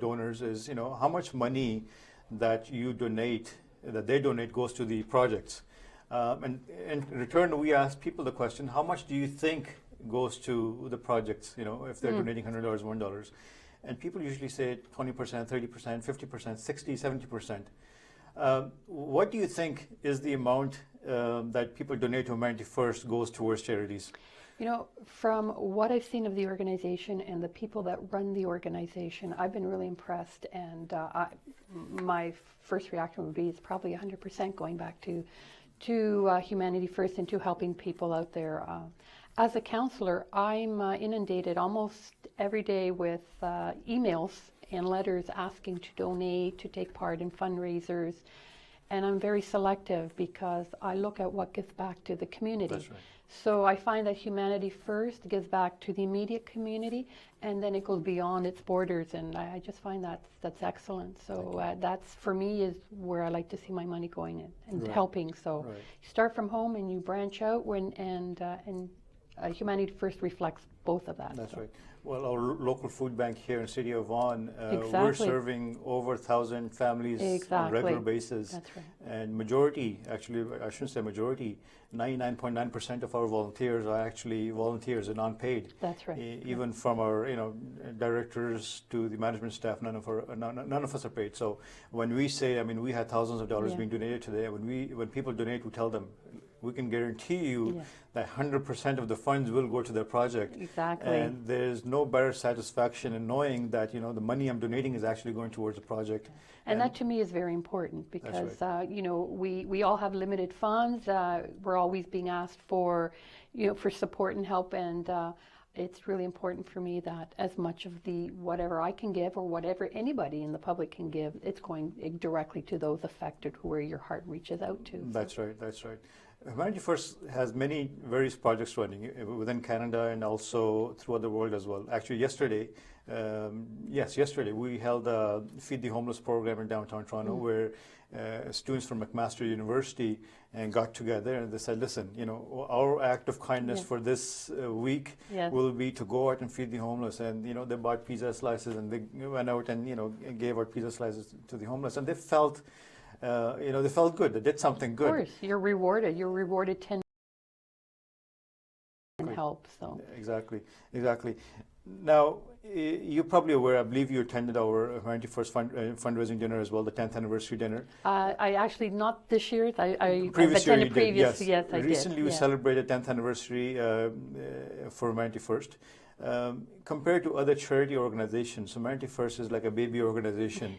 donors is, how much money that they donate goes to the projects. And in return, we ask people the question, how much do you think goes to the projects, if they're donating $100, $1? And people usually say 20%, 30%, 50%, 60, 70%. What do you think is the amount that people donate to Humanity First goes towards charities?
From what I've seen of the organization and the people that run the organization, I've been really impressed. And my first reaction would be it's probably 100% going back to Humanity First and to helping people out there. As a counselor, I'm inundated almost every day with emails and letters asking to donate, to take part in fundraisers. And I'm very selective because I look at what gives back to the community.
That's right.
So I find that Humanity First gives back to the immediate community, and then it goes beyond its borders, and I just find that's excellent. So that's, for me, is where I like to see my money going in and helping. So you start from home and you branch out, and Humanity First reflects both of that.
That's right. Well, our local food bank here in the city of Vaughan,
Exactly.
we're serving over 1,000 families on a regular basis.
That's right.
And majority, actually, I shouldn't say majority, 99.9% of our volunteers are actually volunteers and non-paid.
That's right.
Even from our, directors to the management staff, none of us are paid. So when we say, we had thousands of dollars being donated today. When people donate, we tell them, we can guarantee you that 100% of the funds will go to their project.
Exactly.
And there's no better satisfaction in knowing that, the money I'm donating is actually going towards the project.
And that to me is very important because, we all have limited funds. We're always being asked for, for support and help. And it's really important for me that as much of whatever I can give or whatever anybody in the public can give, it's going directly to those affected where your heart reaches out to.
That's right. That's right. Humanity First has many various projects running within Canada and also throughout the world as well. Actually, yesterday we held a Feed the Homeless program in downtown Toronto where students from McMaster University got together and they said, listen, our act of kindness for this week will be to go out and feed the homeless. And, they bought pizza slices and they went out and, gave out pizza slices to the homeless. And they felt they felt good. They did something good.
Of course, you're rewarded. You're rewarded 10 and help. So
exactly. Now, you're probably aware. I believe you attended our Humanity First fundraising dinner as well, the 10th anniversary dinner.
I actually not this year. I
previous year you did.
Previous. Yes, I did.
Recently, we celebrated 10th anniversary for Humanity First. Compared to other charity organizations, Humanity First is like a baby organization.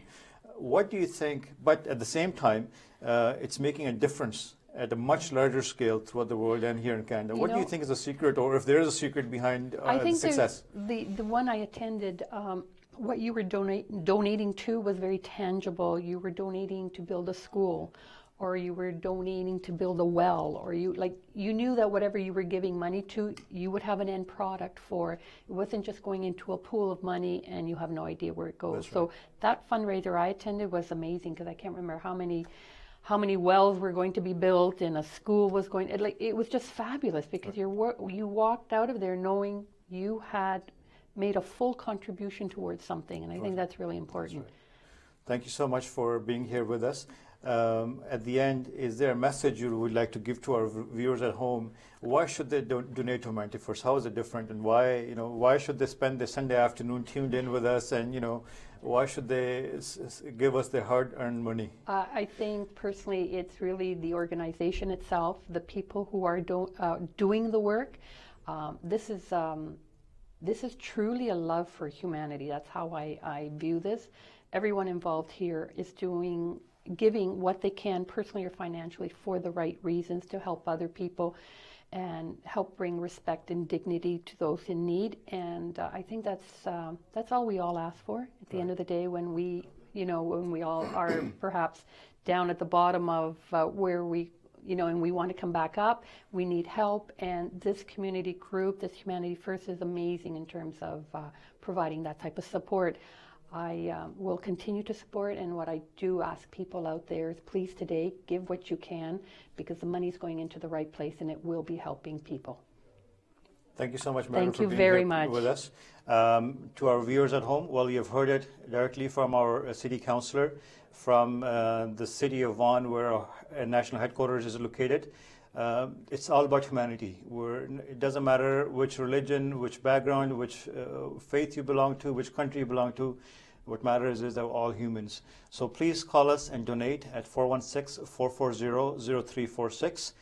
What do you think, but at the same time, it's making a difference at a much larger scale throughout the world and here in Canada. What do you think is the secret, or if there is a secret behind the success?
The one I attended, what you were donating to was very tangible. You were donating to build a school, or you were donating to build a well, or you knew that whatever you were giving money to, you would have an end product for. It wasn't just going into a pool of money and you have no idea where it goes. So that fundraiser I attended was amazing because I can't remember how many wells were going to be built and a school was going. It was just fabulous because you walked out of there knowing you had made a full contribution towards something, and I think that's really important.
Thank you so much for being here with us. At the end, is there a message you would like to give to our viewers at home? Why should they donate to Humanity First? How is it different, and why should they spend their Sunday afternoon tuned in with us? And why should they give us their hard-earned money?
I think personally, it's really the organization itself, the people who are doing the work. This is truly a love for humanity. That's how I view this. Everyone involved here is giving what they can personally or financially for the right reasons to help other people and help bring respect and dignity to those in need. And I think that's all we all ask for at the end of the day when we all are perhaps down at the bottom of where we, and we want to come back up. We need help, and this community group, this Humanity First, is amazing in terms of providing that type of support. I will continue to support, and what I do ask people out there is please today give what you can because the money is going into the right place and it will be helping people.
Thank you so much, Mary,
Thank
for
you
being
very
here
much.
with us. To our viewers at home, well, you've heard it directly from our city councillor from the city of Vaughan, where our national headquarters is located. It's all about humanity. It doesn't matter which religion, which background, which faith you belong to, which country you belong to. What matters is that we're all humans. So please call us and donate at 416-440-0346.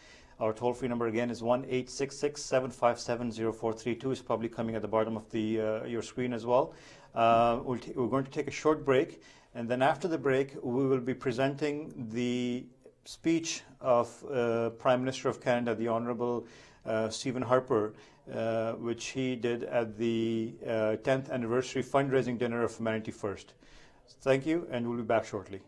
Our toll-free number again is 1-866-757-0432. It's probably coming at the bottom of your screen as well. We're going to take a short break, and then after the break, we will be presenting the speech of Prime Minister of Canada, the Honourable Stephen Harper, which he did at the 10th anniversary fundraising dinner of Humanity First. Thank you, and we'll be back shortly.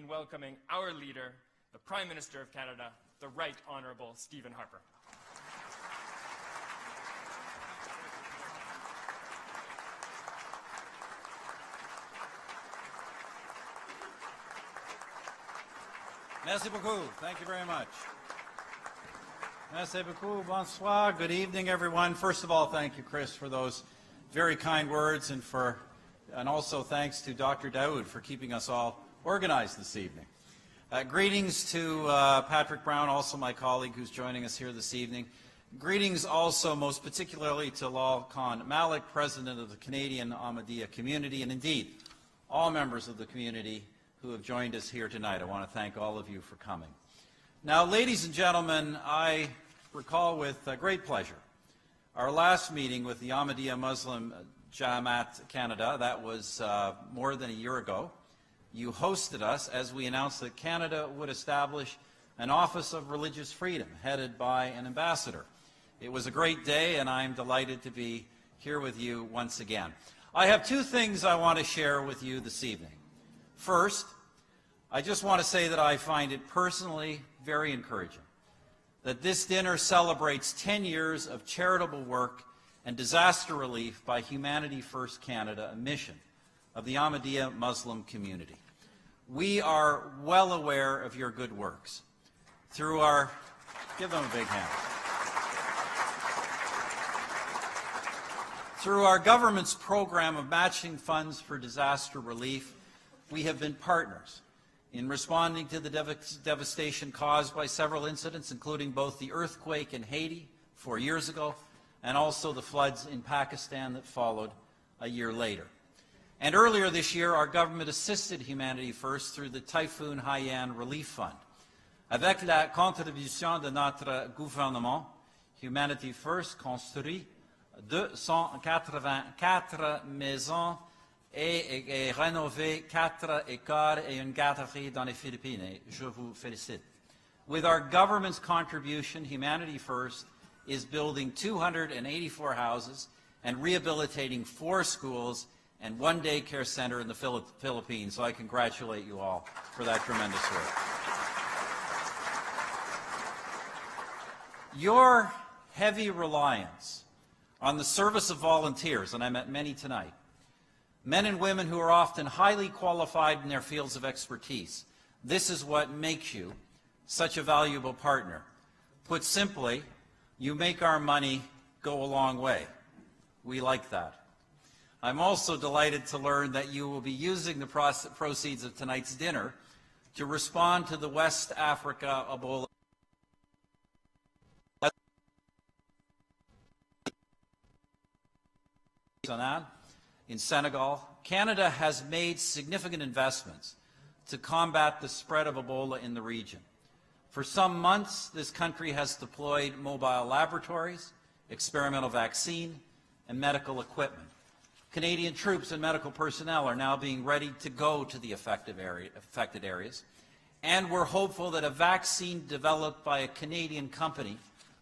in welcoming our leader, the Prime Minister of Canada, the Right Honourable Stephen Harper.
Merci beaucoup. Thank you very much. Merci beaucoup. Bonsoir. Good evening, everyone. First of all, thank you, Chris, for those very kind words, and also thanks to Dr. Daoud for keeping us all organized this evening. Greetings to Patrick Brown, also my colleague who's joining us here this evening. Greetings also most particularly to Lal Khan Malik, President of the Canadian Ahmadiyya community, and indeed all members of the community who have joined us here tonight. I want to thank all of you for coming. Now, ladies and gentlemen, I recall with great pleasure our last meeting with the Ahmadiyya Muslim Jamaat Canada. That was more than a year ago. You hosted us as we announced that Canada would establish an Office of Religious Freedom headed by an ambassador. It was a great day, and I'm delighted to be here with you once again. I have two things I want to share with you this evening. First, I just want to say that I find it personally very encouraging that this dinner celebrates 10 years of charitable work and disaster relief by Humanity First Canada, a mission of the Ahmadiyya Muslim community. We are well aware of your good works. Through our, give them a big hand. Through our government's program of matching funds for disaster relief, we have been partners in responding to the devastation caused by several incidents, including both the earthquake in Haiti 4 years ago and also the floods in Pakistan that followed a year later. And earlier this year, our government assisted Humanity First through the Typhoon Haiyan Relief Fund. Avec la contribution de notre gouvernement, Humanity First construit 284 maisons et rénové 4 écoles et une galerie dans les Philippines. Je vous félicite. With our government's contribution, Humanity First is building 284 houses and rehabilitating 4 schools and 1 daycare center in the Philippines. So I congratulate you all for that tremendous work. Your heavy reliance on the service of volunteers, and I met many tonight, men and women who are often highly qualified in their fields of expertise. This is what makes you such a valuable partner. Put simply, you make our money go a long way. We like that. I'm also delighted to learn that you will be using the proceeds of tonight's dinner to respond to the West Africa Ebola in Senegal. Canada has made significant investments to combat the spread of Ebola in the region. For some months, this country has deployed mobile laboratories, experimental vaccine,
and medical equipment. Canadian troops and medical personnel are now being ready to go to the affected areas, and we're hopeful that a vaccine developed by a Canadian company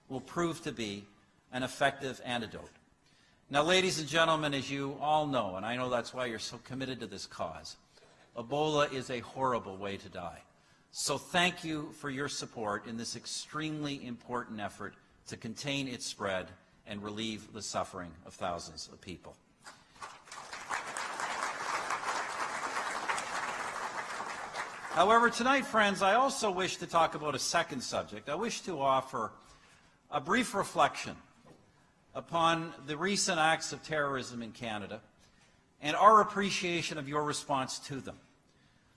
will prove to be an effective antidote. Now, ladies and gentlemen, as you all know, and I know that's why you're so committed to this cause, Ebola is a horrible way to die. So thank you for your support in this extremely important effort to contain its spread and relieve the suffering of thousands of people. However, tonight, friends, I also wish to talk about a second subject. I wish to offer a brief reflection upon the recent acts of terrorism in Canada and our appreciation of your response to them.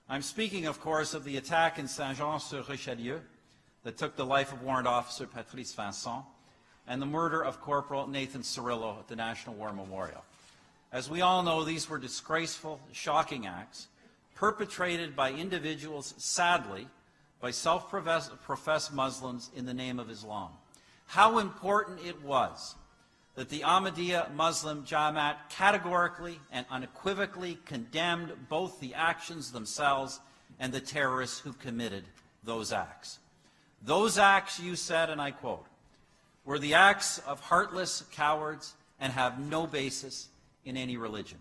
I'm speaking, of course, of the attack in Saint-Jean-sur-Richelieu that took the life of Warrant Officer Patrice Vincent and the murder of Corporal Nathan Cirillo at the National War Memorial. As we all know, these were disgraceful, shocking acts perpetrated by individuals, sadly, by self-professed Muslims in the name of Islam. How important it was that the Ahmadiyya Muslim Jamaat categorically and unequivocally condemned both the actions themselves and the terrorists who committed those acts. Those acts, you said, and I quote, were the acts of heartless cowards and have no basis in any religion.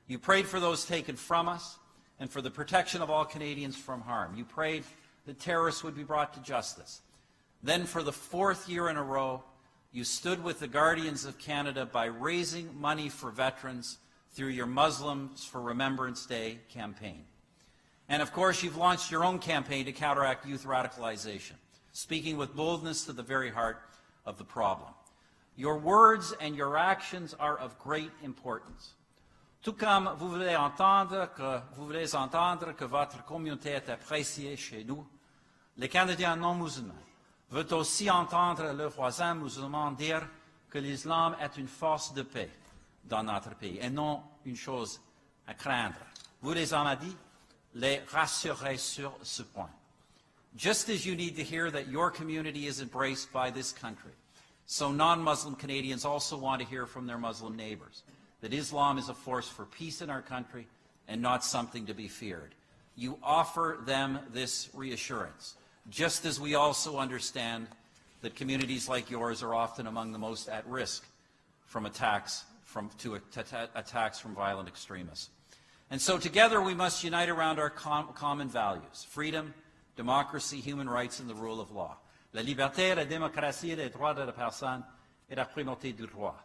You prayed for those taken from us and for the protection of all Canadians from harm. You prayed that terrorists would be brought to justice. Then for the fourth year in a row, you stood with the Guardians of Canada by raising money for veterans through your Muslims for Remembrance Day campaign. And of course, you've launched your own campaign to counteract youth radicalization, speaking with boldness to the very heart of the problem. Your words and your actions are of great importance. Tout comme vous voulez entendre que votre communauté est appréciée chez nous, les Canadiens non musulmans veulent aussi entendre leurs voisins musulmans dire que l'islam est une force de paix dans notre pays et non une chose à craindre. Vous, les Ahmadis, les rassurez sur ce point. Just as you need to hear that your community is embraced by this country, so non-Muslim Canadians also want to hear from their Muslim neighbors that Islam is a force for peace in our country and not something to be feared. You offer them this reassurance, just as we also understand that communities like yours are often among the most at risk from attacks from violent extremists. And so together we must unite around our common values: freedom, democracy, human rights, and the rule of law. La liberté, la démocratie, les droits de la personne et la primauté du droit.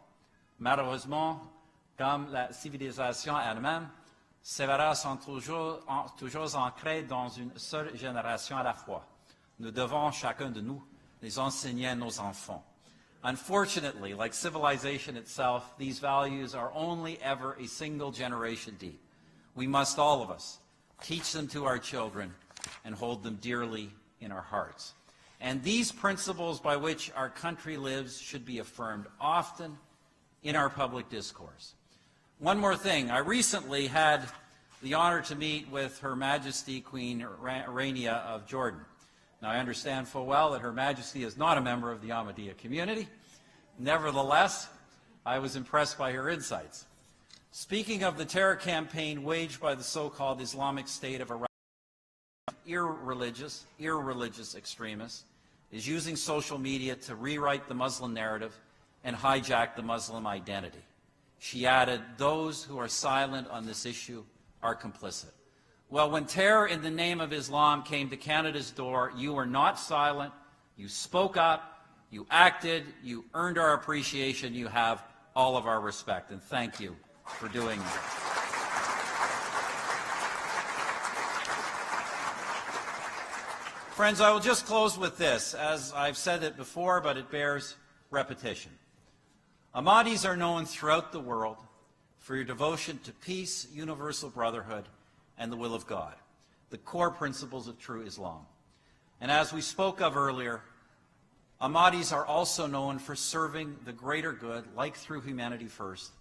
Malheureusement, comme la civilisation elle-même, ces valeurs sont toujours ancrées dans une seule génération à la fois. Nous devons, chacun de nous, les enseigner à nos enfants. Unfortunately, like civilization itself, these values are only ever a single generation deep. We must, all of us, teach them to our children and hold them dearly in our hearts. And these principles by which our country lives should be affirmed often in our public discourse. One more thing. I recently had the honor to meet with Her Majesty Queen Rania of Jordan. Now, I understand full well that Her Majesty is not a member of the Ahmadiyya community. Nevertheless, I was impressed by her insights. Speaking of the terror campaign waged by the so-called Islamic State of Iraq, irreligious extremists is using social media to rewrite the Muslim narrative and hijack the Muslim identity. She added, those who are silent on this issue are complicit. Well, when terror in the name of Islam came to Canada's door, you were not silent. You spoke up, you acted, you earned our appreciation. You have all of our respect, and thank you for doing that. Friends, I will just close with this, as I've said it before, but it bears repetition. Ahmadis are known throughout the world for your devotion to peace, universal brotherhood, and the will of God, the core principles of true Islam. And as we spoke of earlier, Ahmadis are also known for serving the greater good, like through Humanity First,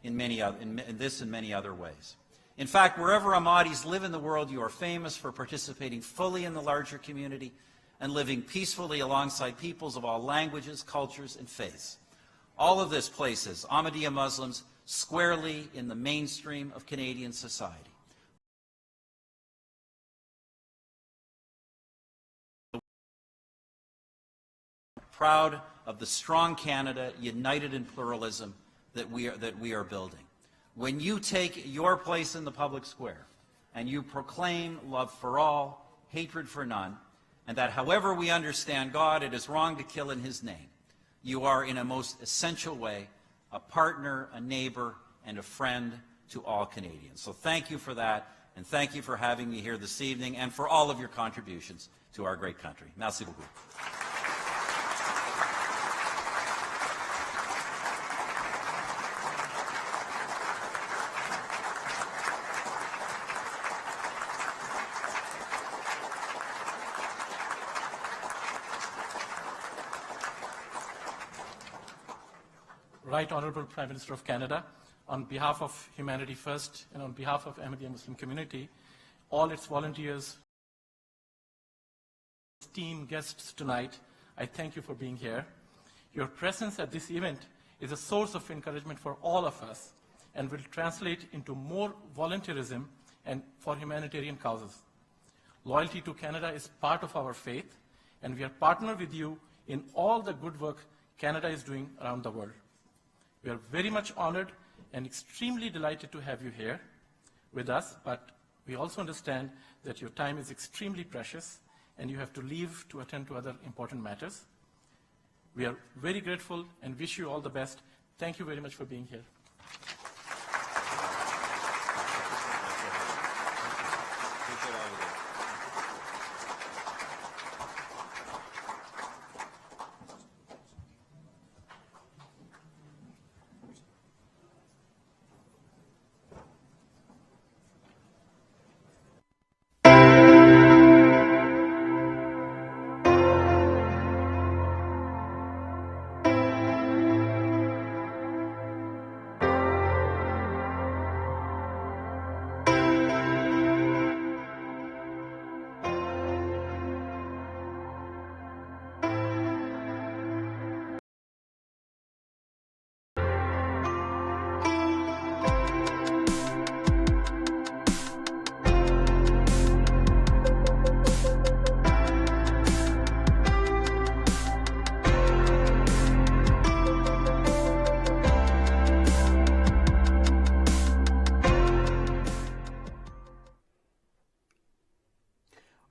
in many other ways. In fact, wherever Ahmadis live in the world, you are famous for participating fully in the larger community and living peacefully alongside peoples of all languages, cultures, and faiths. All of this places Ahmadiyya Muslims squarely in the mainstream of Canadian society. Proud of the strong Canada, united in pluralism, that we are building. When you take your place in the public square and you proclaim love for all, hatred for none, and that however we understand God, it is wrong to kill in his name, you are in a most essential way a partner, a neighbor, and a friend to all Canadians. So thank you for that, and thank you for having me here this evening, and for all of your contributions to our great country. Merci beaucoup.
Right Honourable Prime Minister of Canada, on behalf of Humanity First and on behalf of Ahmadiyya Muslim community, all its volunteers, esteemed guests tonight, I thank you for being here. Your presence at this event is a source of encouragement for all of us and will translate into more volunteerism and for humanitarian causes. Loyalty to Canada is part of our faith, and we are partnered with you in all the good work Canada is doing around the world. We are very much honored and extremely delighted to have you here with us, but we also understand that your time is extremely precious and you have to leave to attend to other important matters. We are very grateful and wish you all the best. Thank you very much for being here.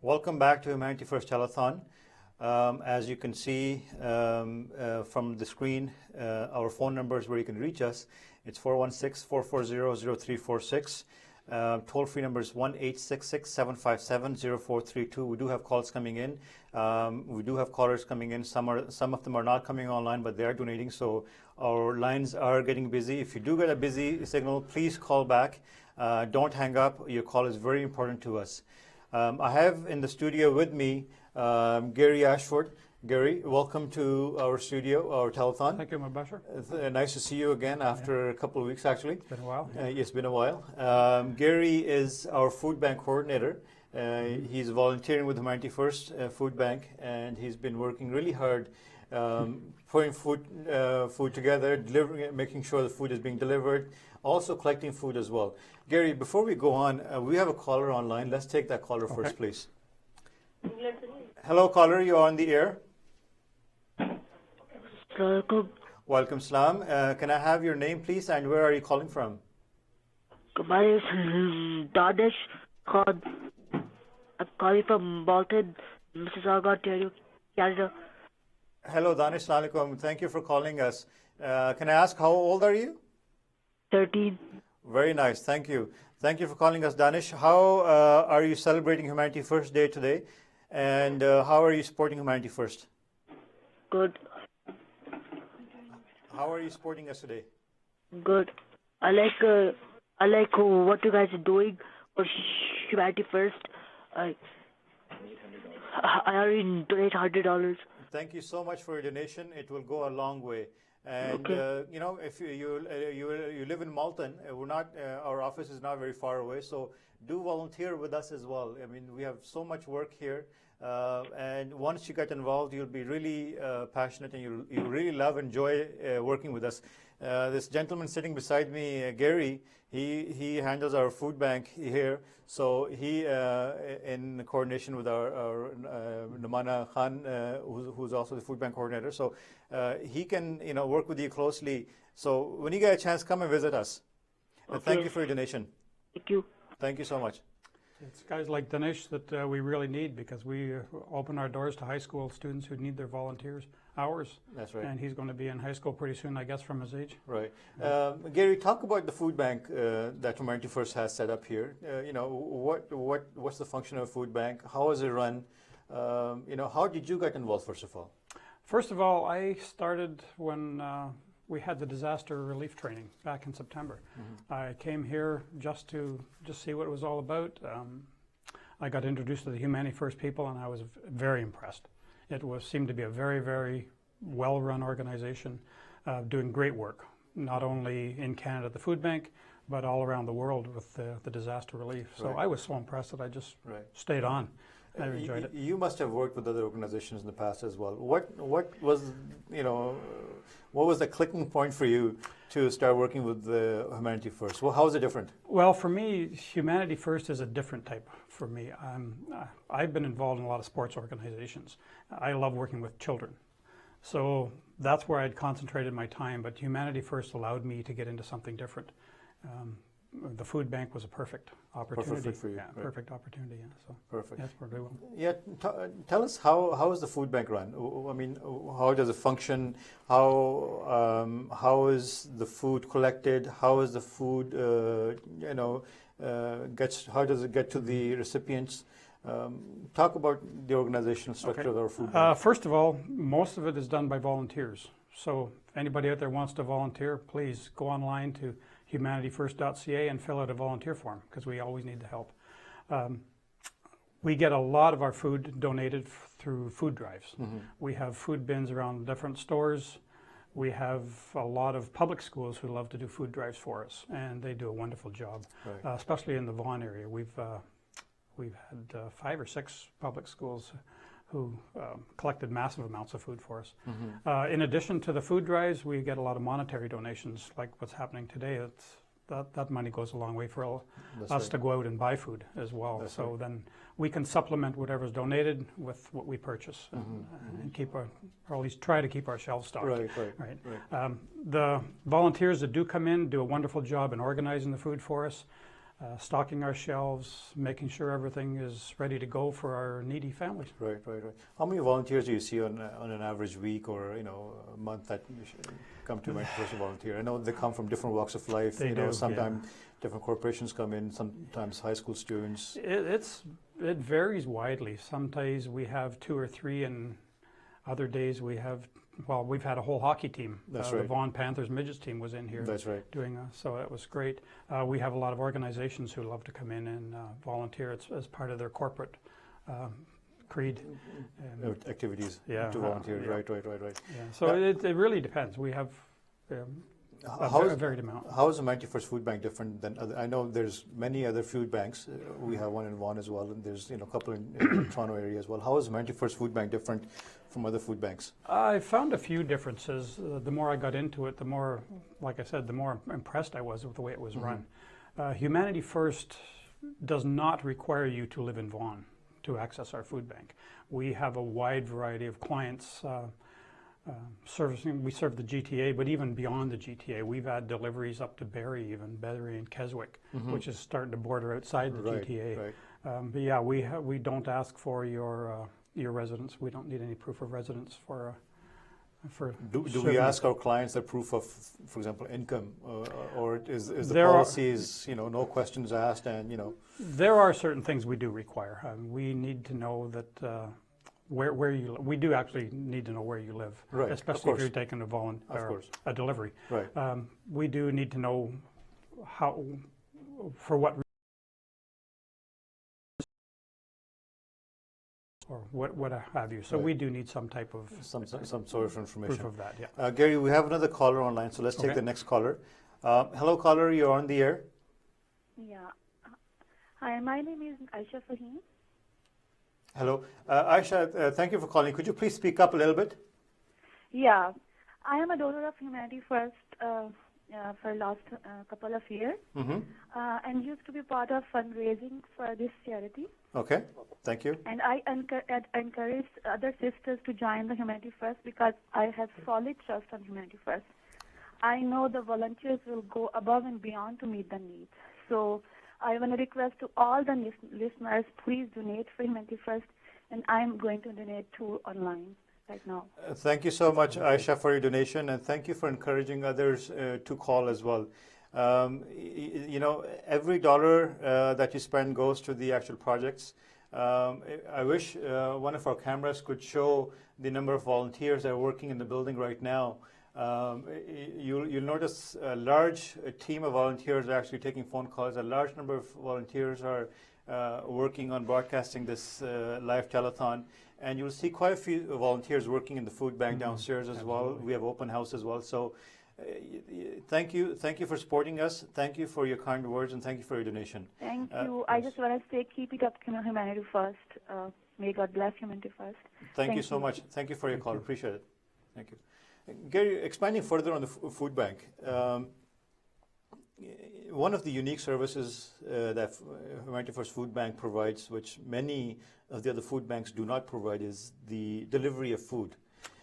Welcome back to Humanity First Telethon. As you can see from the screen, our phone number is where you can reach us. It's 416-440-0346. Toll-free number is 1-866-757-0432. We do have calls coming in. We do have callers coming in. Some of them are not coming online, but they are donating, so our lines are getting busy. If you do get a busy signal, please call back. Don't hang up. Your call is very important to us. I have in the studio with me Gary Ashford. Gary, welcome to our studio, our telethon.
Thank you, Mubashir.
Nice to see you again after a couple of weeks, actually.
It's been a while.
It's been a while. Gary is our food bank coordinator. He's volunteering with Humanity First Food Bank, and he's been working really hard putting food together, delivering, making sure the food is being delivered, also collecting food as well. Gary, before we go on, we have a caller online. Let's take that caller first, please. Hello, caller. You're on the air. Welcome, Salam. Can I have your name, please, and where are you calling from?
My name is Danish Khan. I'm calling from Bolton, Mississauga, Ontario, Canada.
Hello, Danish. Alaikum. Thank you for calling us. Can I ask, how old are you?
13.
Very nice. Thank you. Thank you for calling us, Danish. How are you celebrating Humanity First Day today? And how are you supporting Humanity First?
Good.
How are you supporting us today?
Good. I like what you guys are doing for Humanity First. I already donate $100.
Thank you so much for your donation. It will go a long way. And you know, if you live in Malton, we're not our office is not very far away, so do volunteer with us as well. I mean, we have so much work here, and once you get involved, you'll be really passionate, and you really enjoy working with us. This gentleman sitting beside me, Gary, he handles our food bank here. So he, in coordination with our Namana Khan, who's also the food bank coordinator, so he can work with you closely. So when you get a chance, come and visit us. Thank you for your donation.
Thank you.
Thank you so much.
It's guys like Dinesh that we really need, because we open our doors to high school students who need their volunteers hours.
That's right.
And he's going to be in high school pretty soon, I guess, from his age.
Right. Gary, talk about the food bank that Humanity First has set up here. What's the function of a food bank? How is it run? How did you get involved, first of all?
First of all, I started when we had the disaster relief training back in September. I came here just to see what it was all about. I got introduced to the Humanity First people, and I was very impressed. It seemed to be a very, very well-run organization doing great work, not only in Canada, the food bank, but all around the world with the disaster relief. So I was so impressed that I just stayed on. I enjoyed it.
You must have worked with other organizations in the past as well. What was the clicking point for you to start working with the Humanity First? Well, how is it different?
Well, for me, Humanity First is a different type for me. I've been involved in a lot of sports organizations. I love working with children. So that's where I'd concentrated my time, but Humanity First allowed me to get into something different. The food bank was a perfect opportunity.
Perfect for you.
Yeah, perfect opportunity. Yeah, so
perfect.
That's what I will.
Yeah, tell us how is the food bank run? I mean, how does it function? How is the food collected? How is the food how does it get to the recipients? Talk about the organizational structure of our food bank.
First of all, most of it is done by volunteers. So if anybody out there wants to volunteer, please go online to humanityfirst.ca and fill out a volunteer form, because we always need the help. We get a lot of our food donated through food drives. We have food bins around different stores. We have a lot of public schools who love to do food drives for us, and they do a wonderful job, especially in the Vaughan area. We've had 5 or 6 public schools who collected massive amounts of food for us. In addition to the food drives, we get a lot of monetary donations, like what's happening today. That money goes a long way for us to go out and buy food as well. Then we can supplement whatever's donated with what we purchase and keep or at least try to keep our shelves stocked. Right. The volunteers that do come in do a wonderful job in organizing the food for us. Stocking our shelves, making sure everything is ready to go for our needy families.
Right. How many volunteers do you see on an average week or a month that come to Humanity First to volunteer? I know they come from different walks of life. Sometimes different corporations come in. Sometimes high school students.
It varies widely. Some days we have 2 or 3, and other days we have. Well, we've had a whole hockey team.
That's
The Vaughan Panthers midgets team was in here.
That's right.
So that was great. We have a lot of organizations who love to come in and volunteer. It's as part of their corporate creed.
Activities to volunteer. Right.
Yeah. So it really depends. We have a varied amount.
How is the Humanity First Food Bank different than other? I know there's many other food banks. We have one in Vaughan as well, and there's a couple in Toronto area as well. How is Humanity First Food Bank different from other food banks?
I found a few differences. The more I got into it, the more, like I said, the more impressed I was with the way it was run. Humanity First does not require you to live in Vaughan to access our food bank. We have a wide variety of clients. We serve the GTA, but even beyond the GTA, we've had deliveries up to Barrie and Keswick, which is starting to border outside the GTA. But yeah, we don't ask for your residence. We don't need any proof of residence for.
Do we ask our clients the proof of, for example, income, or is the policy no questions asked and
There are certain things we do require. We need to know that. Where you we do actually need to know where you live, especially if you're taking a delivery. We do need to know for what or what have you. So
Right.
we do need some type of
some sort of information.
proof of that. Yeah.
Gary, we have another caller online, so let's take
Okay.
the next caller. Hello, caller, you're on the air.
Yeah. Hi, my name is Aisha Fahim.
Hello. Aisha, thank you for calling. Could you please speak up a little bit?
Yeah. I am a donor of Humanity First for last couple of years
Mm-hmm.
and used to be part of fundraising for this charity.
Okay, thank you.
And I encourage other sisters to join the Humanity First because I have solid trust on Humanity First. I know the volunteers will go above and beyond to meet the needs. So I want to request to all the listeners, please donate for Humanity First, and I'm going to donate too online right now.
Thank you so much, Aisha, for your donation, and thank you for encouraging others to call as well. You know, every dollar that you spend goes to the actual projects. I wish one of our cameras could show the number of volunteers that are working in the building right now. You'll notice a large team of volunteers are actually taking phone calls. A large number of volunteers are working on broadcasting this live telethon. And you'll see quite a few volunteers working in the food bank downstairs as well. We have open house as well. So thank you for supporting us. Thank you for your kind words, and thank you for your donation.
Thank you. I just want to say, keep it up, Humanity First. May God bless Humanity First.
Thank you so much. Thank you for your call. Appreciate it. Thank you. Gary, expanding further on the food bank, one of the unique services that Humanity First Food Bank provides, which many of the other food banks do not provide, is the delivery of food.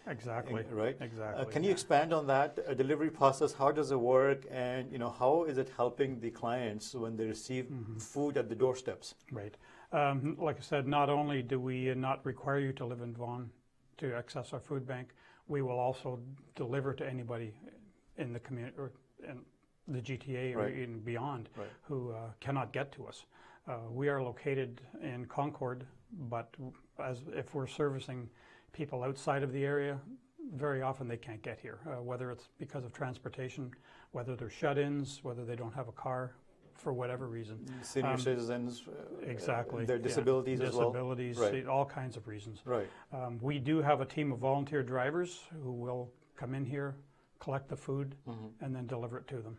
Exactly.
Right.
Exactly.
Can you expand on that delivery process? How does it work, and how is it helping the clients when they receive food at the doorsteps?
Right. Like I said, not only do we not require you to live in Vaughan to access our food bank, we will also deliver to anybody in the community or in the GTA or even beyond who cannot get to us. We are located in Concord, but if we're servicing people outside of the area, very often they can't get here, whether it's because of transportation, whether they're shut-ins, whether they don't have a car, for whatever reason.
Senior citizens,
exactly.
Their disabilities as well.
Disabilities, all kinds of reasons.
Right.
We do have a team of volunteer drivers who will come in here, collect the food, and then deliver it to them.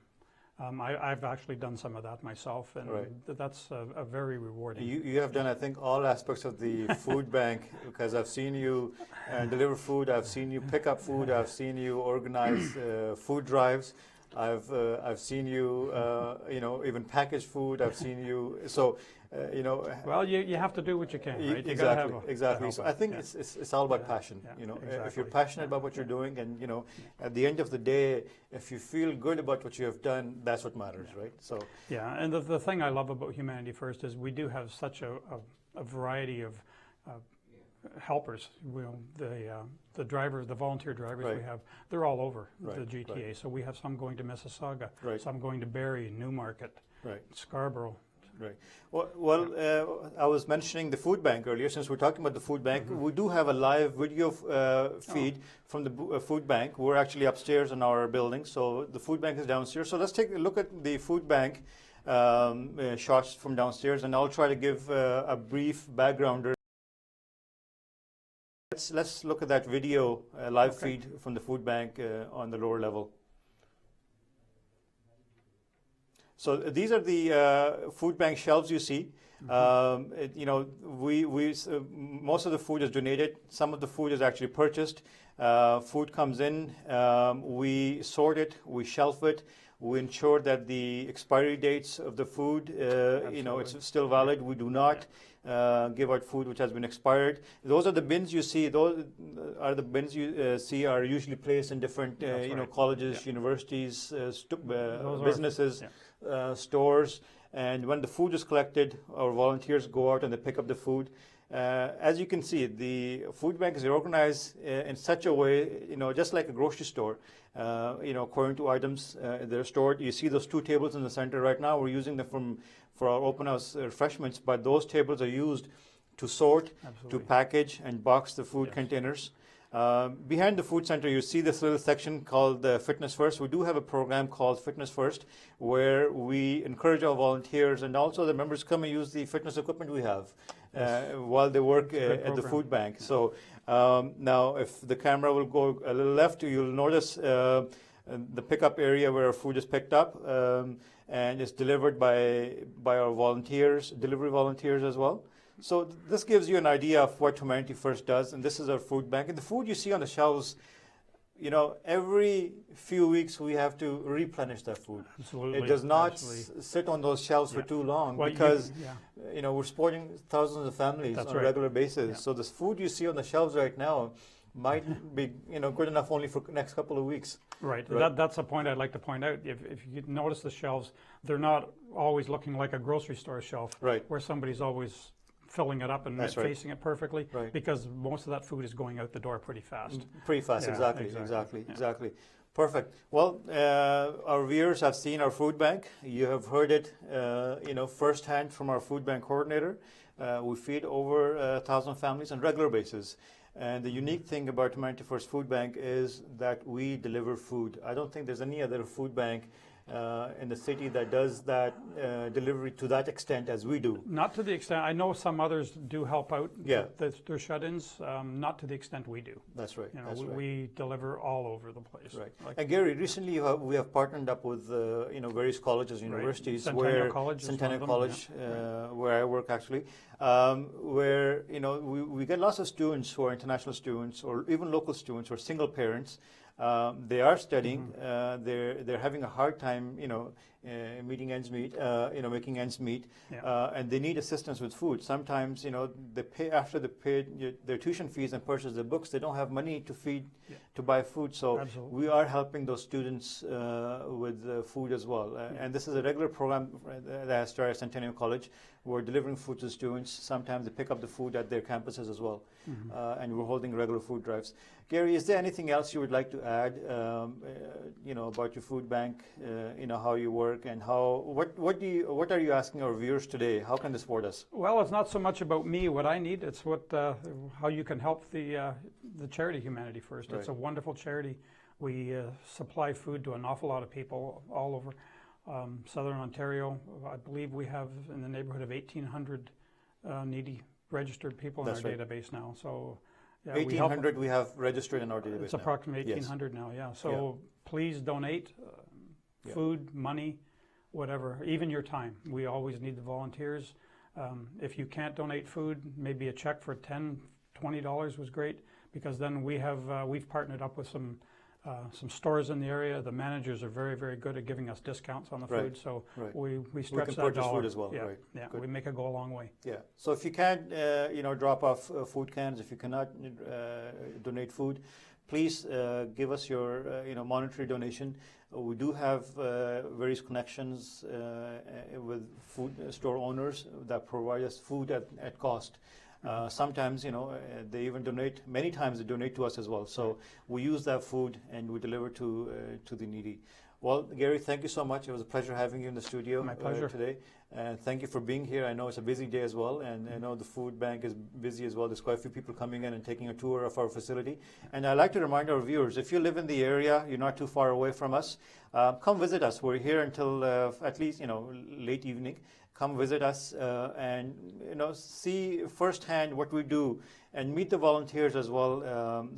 I've actually done some of that myself, and that's a very rewarding.
You have done, I think, all aspects of the food bank, because I've seen you deliver food, I've seen you pick up food, I've seen you organize food drives. I've seen you, even package food. I've seen you. So,
Well, you have to do what you can, right? You gotta have
exactly. So I think it's all about passion. If you're passionate about what you're doing, and at the end of the day, if you feel good about what you have done, that's what matters, right? So.
Yeah, and the thing I love about Humanity First is we do have such a variety of helpers. The drivers, the volunteer drivers we have, they're all over the GTA. So we have some going to Mississauga, some going to Barrie, Newmarket, Scarborough.
Right. Well, I was mentioning the food bank earlier. Since we're talking about the food bank, we do have a live video feed from the food bank. We're actually upstairs in our building, so the food bank is downstairs. So let's take a look at the food bank shots from downstairs, and I'll try to give a brief backgrounder. Let's look at that video live feed from the food bank on the lower level. So these are the food bank shelves you see. Most of the food is donated. Some of the food is actually purchased. Food comes in, we sort it, we shelf it, we ensure that the expiry dates of the food, it's still valid. We do not give out food which has been expired. Those are the bins you see. Those are the bins you see are usually placed in different, colleges, universities, businesses. Stores, and when the food is collected, our volunteers go out and they pick up the food. As you can see, the food bank is organized in such a way, just like a grocery store. According to items they're stored. You see those two tables in the center right now. We're using them for our open house refreshments, but those tables are used to sort, to package, and box the food containers. Behind the food center, you see this little section called Fitness First. We do have a program called Fitness First, where we encourage our volunteers and also the members come and use the fitness equipment we have. while they work
It's a good
at the
program.
food bank. So now if the camera will go a little left, you'll notice the pickup area where our food is picked up and it's delivered by our volunteers, delivery volunteers as well. So this gives you an idea of what Humanity First does, and this is our food bank. And the food you see on the shelves, you know, every few weeks we have to replenish that food.
Absolutely.
It does not
Absolutely.
sit on those shelves
Yeah.
for too long
Well,
because,
yeah.
you know, we're supporting thousands of families
That's
on
right.
a regular basis.
Yeah.
So this food you see on the shelves right now might be, you know, good enough only for the next couple of weeks.
Right. That's a point I'd like to point out. If you notice the shelves, they're not always looking like a grocery store shelf,
right,
where somebody's always filling it up and
That's right.
facing it perfectly,
Right.
because most of that food is going out the door pretty fast.
Pretty fast,
Yeah,
exactly.
Yeah.
Perfect. Well, our viewers have seen our food bank. You have heard it, you know, firsthand from our food bank coordinator. We feed over 1,000 families on a regular basis. And the unique thing about Humanity First Food Bank is that we deliver food. I don't think there's any other food bank in the city that does that delivery to that extent as we do.
Not to the extent, I know some others do help out.
Yeah.
Their shut-ins, not to the extent we do.
That's right.
You know,
That's right.
we deliver all over the place.
Right.
Like,
And Gary, recently we have partnered up with you know, various colleges, universities,
Centennial
where
College is one of
Centennial
them,
College,
yeah.
where I work actually, where you know we get lots of students who are international students or even local students or single parents. They are studying. They're having a hard time, you know, meeting ends meet. You know, making ends meet, and they need assistance with food. Sometimes, you know, they pay after they pay their tuition fees and purchase the books. They don't have money to feed, to buy food. So
Absolutely.
we are helping those students with food as well. And this is a regular program that has started at Centennial College. We're delivering food to students. Sometimes they pick up the food at their campuses as well. And we're holding regular food drives. Gary, is there anything else you would like to add, you know, about your food bank, you know, how you work and what are you asking our viewers today? How can they support us?
well, it's not so much about me, what I need. It's how you can help the charity Humanity First. It's a wonderful charity. We supply food to an awful lot of people all over Southern Ontario. I believe we have in the neighborhood of 1,800 needy registered people in our database now. So, yeah,
1,800 we have registered in our database.
It's approximately 1,800 now. Yeah. So please donate food, money, whatever, even your time. We always need the volunteers. If you can't donate food, maybe a check for $10, $20 was great, because then we've partnered up with some stores in the area. The managers are very, very good at giving us discounts on the food, so we stretch
can
that
purchase
dollar.
food as well.
Yeah,
Right.
yeah,
Good.
we make it go a long way.
Yeah. So if you can't, you know, drop off food cans, if you cannot donate food, please give us your, you know, monetary donation. We do have various connections with food store owners that provide us food at cost. Sometimes, you know, they even donate. Many times they donate to us as well. So we use that food and we deliver to the needy. Well, Gary, thank you so much. It was a pleasure having you in the studio today. And thank you for being here. I know it's a busy day as well, and I know the food bank is busy as well. There's quite a few people coming in and taking a tour of our facility. And I'd like to remind our viewers, if you live in the area, you're not too far away from us, come visit us. We're here until at least, you know, late evening. Come visit us and, you know, see firsthand what we do and meet the volunteers as well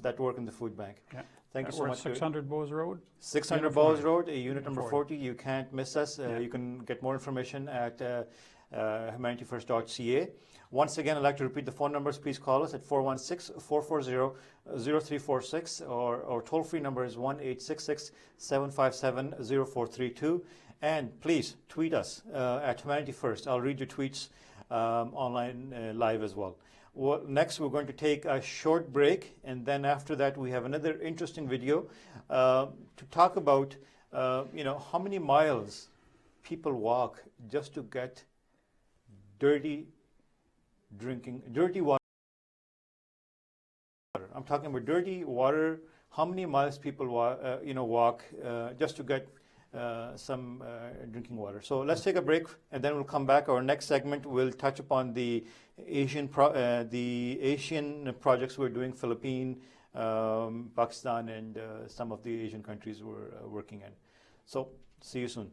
that work in the food bank.
Yeah.
Thank you so
We're
much.
at 600 Bowes Road.
600 Bowes Road, unit number 40. You can't miss us. You can get more information at humanityfirst.ca. Once again, I'd like to repeat the phone numbers. Please call us at 416-440-0346, or toll-free number is 1-866-757-0432. And please tweet us at Humanity First. I'll read your tweets online live as well. Next, we're going to take a short break, and then after that, we have another interesting video to talk about, you know, how many miles people walk just to get dirty water. I'm talking about dirty water. How many miles people walk just to get some drinking water. So let's take a break, and then we'll come back. Our next segment will touch upon the Asian projects we're doing, Philippines, Pakistan, and some of the Asian countries we're working in. So see you soon.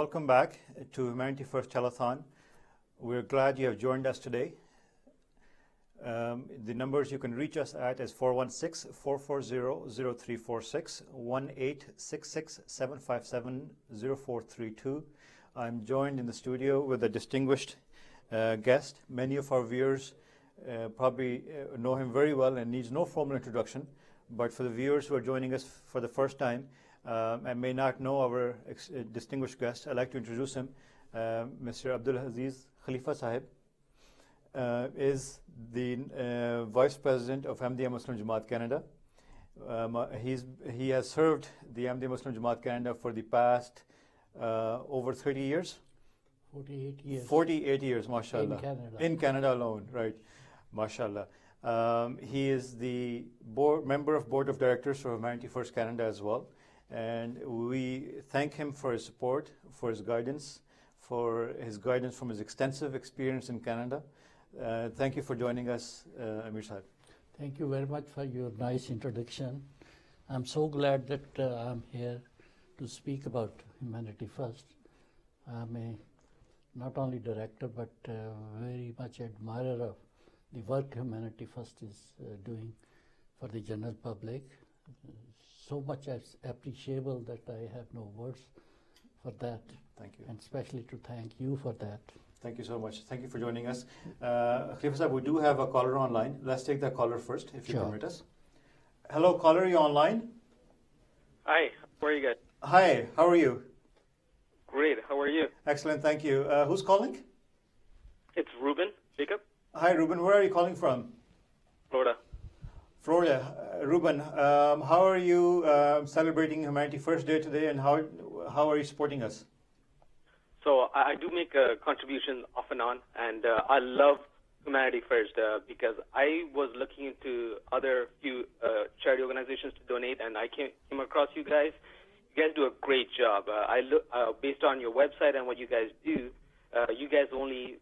welcome back to Humanity First Telethon. We're glad you have joined us today. The numbers you can reach us at is 416-440-0346, 1-866-757-0432. I'm joined in the studio with a distinguished guest. Many of our viewers probably know him very well and needs no formal introduction. But for the viewers who are joining us for the first time and may not know our distinguished guest, I'd like to introduce him. Mr. Abdul Aziz Khalifa Sahib is the Vice President of Ahmadiyya Muslim Jamaat Canada. He has served the Ahmadiyya Muslim Jamaat Canada for the past over 30 years.
48 years.
48 years, mashallah.
In Canada.
In Canada alone, right. Mashallah. He is the member of Board of Directors for Humanity First Canada as well. And we thank him for his support, for his guidance from his extensive experience in Canada. Thank you for joining us, Amir Sahib.
Thank you very much for your nice introduction. I'm so glad that I'm here to speak about Humanity First. I'm not only director, but very much admirer of the work Humanity First is doing for the general public. So much as appreciable that I have no words for that.
Thank you.
And especially to thank you for that.
Thank you so much. Thank you for joining us. Khalifa Sahib, we do have a caller online. Let's take that caller first, if you permit us. Hello, caller, you online?
Hi, how are you guys?
Hi, how are you?
Great, how are you?
Excellent, thank you. Who's calling?
It's Ruben, Jacob,
Hi, Ruben. Where are you calling from?
Florida.
Florida. Ruben, how are you celebrating Humanity First Day today, and how are you supporting us?
So I do make a contribution off and on, and I love Humanity First because I was looking into other few charity organizations to donate, and I came across you guys. You guys do a great job. I look based on your website and what you guys do. You guys only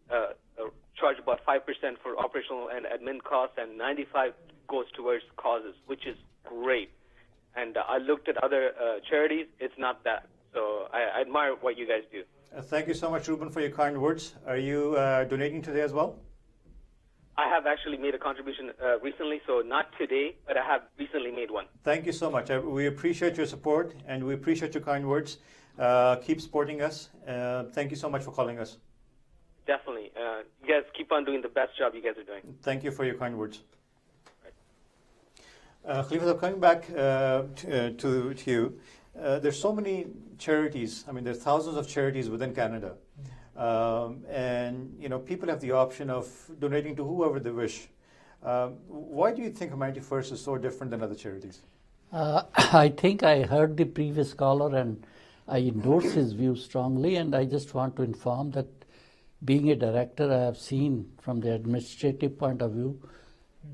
charge about 5% for operational and admin costs, and 95% goes towards causes, which is great. And I looked at other charities; it's not that. So I admire what you guys do.
Thank you so much, Ruben, for your kind words. Are you donating today as well?
I have actually made a contribution recently, so not today, but I have recently made one.
Thank you so much. We appreciate your support, and we appreciate your kind words. Keep supporting us. Thank you so much for calling us.
Definitely. You guys keep on doing the best job you guys are doing.
Thank you for your kind words. Khalifa, coming back to you, there's so many charities. I mean, there's thousands of charities within Canada. And, people have the option of donating to whoever they wish. Why do you think Humanity First is so different than other charities?
I think I heard the previous caller and I endorse his view strongly, and I just want to inform that being a director, I have seen from the administrative point of view,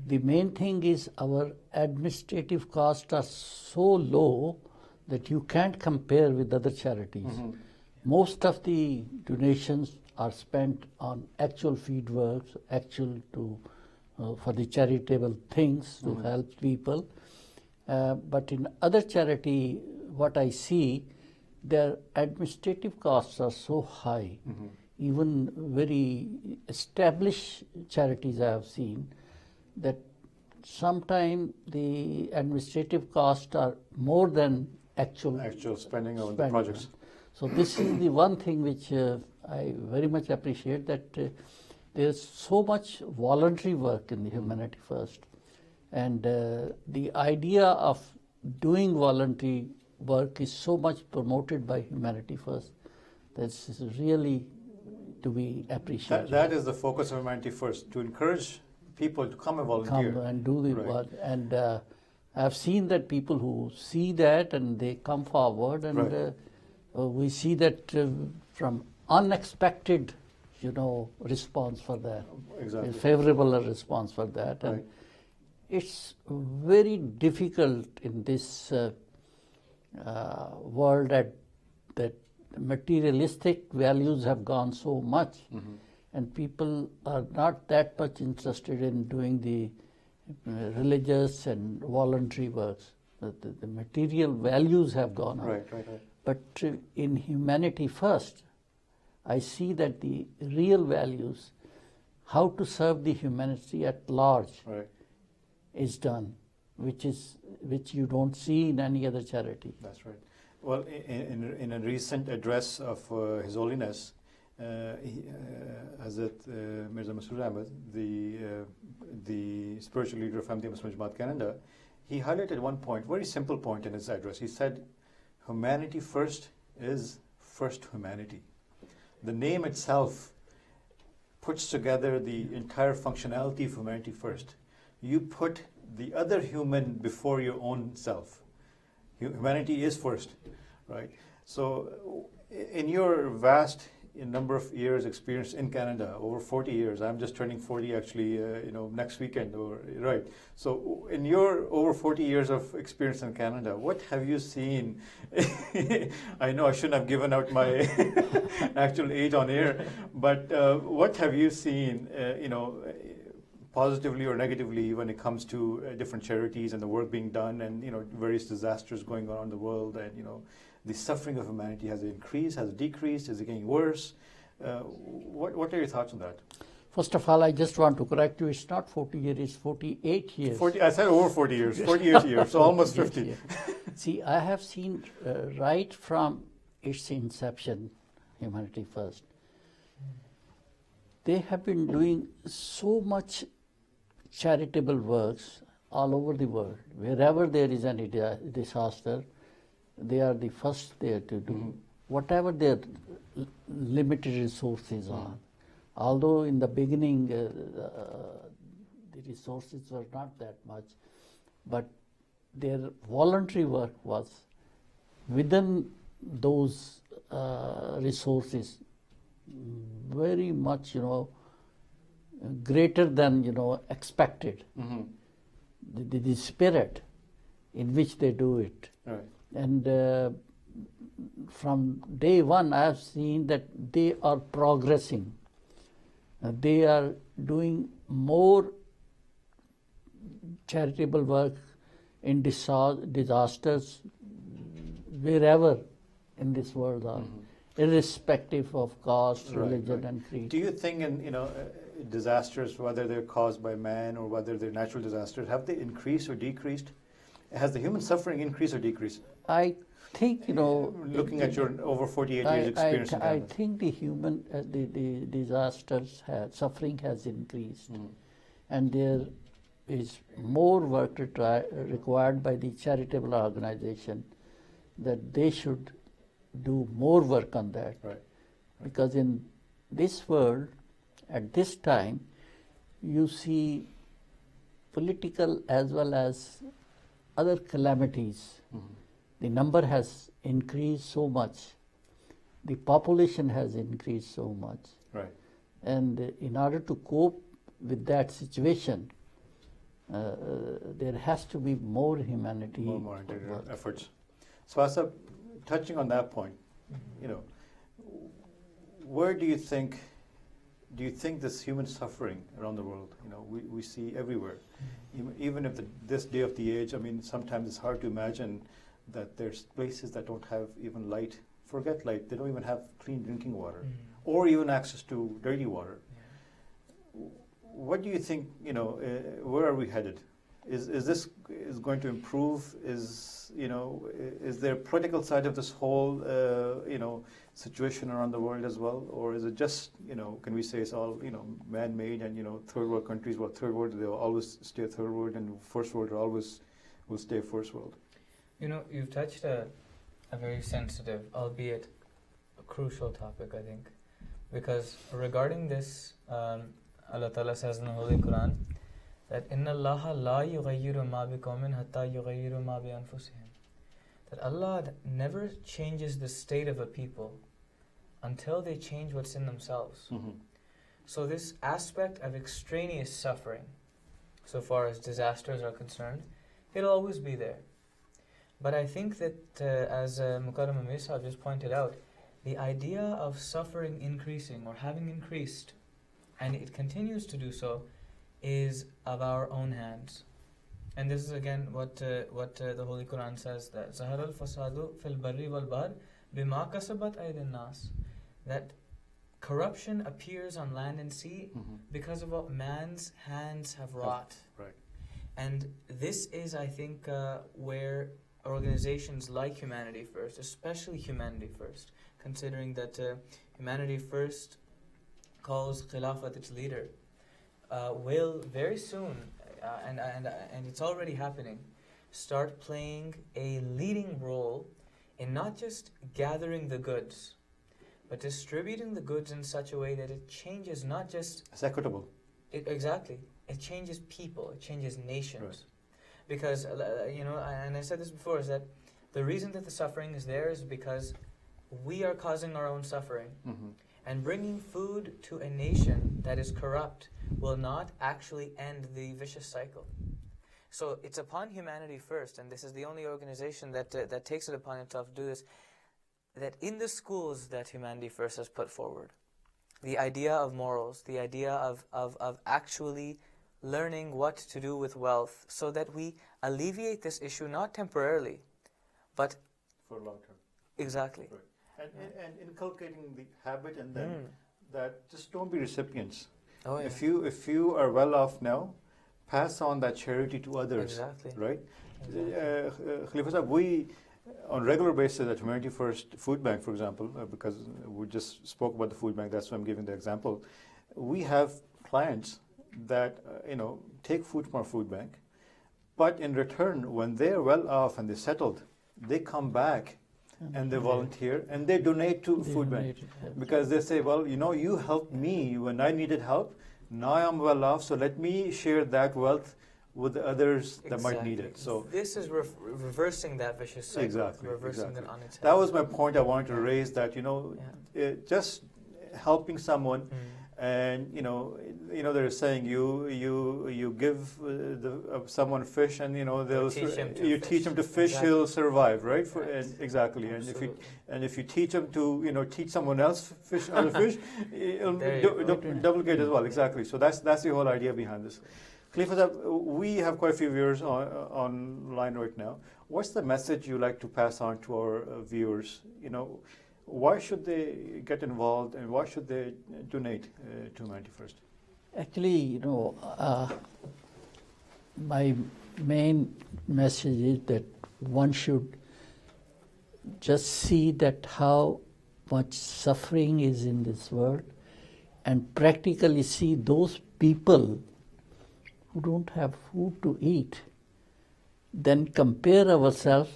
the main thing is our administrative costs are so low that you can't compare with other charities. Mm-hmm. Most of the donations are spent on actual field works, for the charitable things to help people. But in other charity, what I see, their administrative costs are so high. Mm-hmm. Even very established charities I have seen that sometimes the administrative costs are more than actual
spending on the projects.
So this is the one thing which I very much appreciate, that there's so much voluntary work in the Humanity First, and the idea of doing voluntary work is so much promoted by Humanity First. This is really to be appreciated.
That is the focus of Humanity First, to encourage people to come and volunteer.
Come and do the work. And I've seen that people who see that and they come forward, and we see that from unexpected, response for that. Exactly. A favorable response for that. And it's very difficult in this world that materialistic values have gone so much, and people are not that much interested in doing the religious and voluntary works. The material values have gone up.
Right.
But in Humanity First, I see that the real values, how to serve the humanity at large, is done, which you don't see in any other charity.
That's right. Well, in a recent address of His Holiness, Hazrat Mirza Masroor Ahmad, the spiritual leader of Ahmadiyya Muslim Jamaat Canada, he highlighted one point, very simple point in his address. He said, humanity first is first humanity. The name itself puts together the entire functionality of humanity first. You put the other human before your own self. Humanity is first, right? So in your vast number of years experience in Canada, over 40 years, I'm just turning 40 actually, next weekend, right? So in your over 40 years of experience in Canada, what have you seen? I know I shouldn't have given out my actual age on air, but what have you seen, positively or negatively when it comes to different charities and the work being done and, various disasters going on in the world and, the suffering of humanity? Has it increased? Has it decreased? Is it getting worse? What are your thoughts on that?
First of all, I just want to correct you. It's not 40 years, it's 48 years.
40, I said over 40 years, 48 years, so almost 50.
Yes. See, I have seen right from its inception, Humanity First, they have been doing so much charitable works all over the world. Wherever there is any disaster, they are the first there to do whatever their limited resources are. Although in the beginning the resources were not that much, but their voluntary work was within those resources very much, greater than, expected. The spirit in which they do it.
Right.
And from day one, I have seen that they are progressing. They are doing more charitable work in disasters wherever in this world are, irrespective of caste, religion, and creed.
Do you think in disasters, whether they're caused by man or whether they're natural disasters, have they increased or decreased? Has the human suffering increased or decreased?
I think,
looking at your over 48 years experience in
I
Canada.
think the human, the disasters, suffering has increased. And there is more work required by the charitable organization, that they should do more work on that.
Right.
Because in this world, at this time, you see political as well as other calamities. The number has increased so much. The population has increased so much.
Right.
And in order to cope with that situation, there has to be more humanity.
More efforts. So, Asab, touching on that point, where do you think this human suffering around the world, we see everywhere, even if this day of the age, sometimes it's hard to imagine that there's places that don't have even light. Forget light, they don't even have clean drinking water or even access to dirty water. What do you think, where are we headed? Is this going to improve? Is there a political side of this whole, situation around the world as well? Or is it just, can we say it's all, man-made and, third world countries, third world, they'll always stay third world and first world always will stay first world?
You've touched a very sensitive, albeit a crucial topic, I think. Because regarding this, Allah Ta'ala says in the Holy Quran that إِنَّ اللَّهَ لَا يُغَيِّرُ مَا بِقَوْمٍ حَتَّى يُغَيِّرُ مَا بِأَنفُسِهِمْ. That Allah never changes the state of a people until they change what's in themselves. So this aspect of extraneous suffering, so far as disasters are concerned, it'll always be there. But I think that, as Mukarram Amir Sahib just pointed out, the idea of suffering increasing or having increased, and it continues to do so, is of our own hands. And this is again what the Holy Quran says, that Zahar al-fasadu fil barri wal bahr بِمَا كَسَبَتْ أَيْدِي النَّاسِ, that corruption appears on land and sea because of what man's hands have wrought.
Right.
And this is, I think, where organizations like Humanity First, especially Humanity First, considering that Humanity First calls Khilafat its leader, will very soon, and it's already happening, start playing a leading role in not just gathering the goods, but distributing the goods in such a way that it changes not just...
It's equitable.
Exactly. It changes people, it changes nations.
Right.
Because, and I said this before, is that the reason that the suffering is there is because we are causing our own suffering. And bringing food to a nation that is corrupt will not actually end the vicious cycle. So it's upon Humanity First, and this is the only organization that takes it upon itself to do this, that in the schools that Humanity First has put forward, the idea of morals, the idea of actually learning what to do with wealth, so that we alleviate this issue not temporarily, but
for long term.
Exactly.
Right. And inculcating the habit, and then that just don't be recipients.
Oh, yeah.
If you are well off now, pass on that charity to others.
Exactly.
Right. Khalifa Sahib, we on regular basis at Humanity First Food Bank, for example, because we just spoke about the food bank, that's why I'm giving the example. We have clients that take food from our food bank, but in return, when they're well off and they're settled, they come back and they volunteer and they donate to food bank, because they say, well, you helped me when I needed help. Now I'm well off, so let me share that wealth with the others that might need it. So
this is reversing that vicious cycle.
Exactly.
Reversing it on its head.
That was my point I wanted to raise, that just helping someone, and they're saying you give someone fish, and you teach him to fish, exactly. He'll survive, right? Exactly. And if you teach him to teach someone else how to fish, it'll duplicate as well. Exactly. So that's the whole idea behind this. Khalifa, we have quite a few viewers online right now. What's the message you like to pass on to our viewers? Why should they get involved, and why should they donate to Humanity First?
Actually, my main message is that one should just see that how much suffering is in this world, and practically see those people who don't have food to eat. Then compare ourselves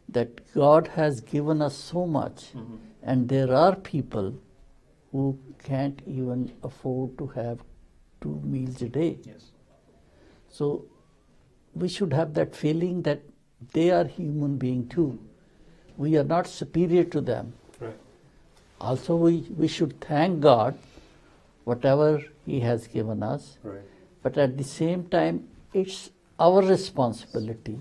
that God has given us so much, and there are people who can't even afford to have 2 meals a day.
Yes.
So we should have that feeling that they are human beings too. We are not superior to them.
Right.
Also, we should thank God whatever He has given us.
Right.
But at the same time, it's our responsibility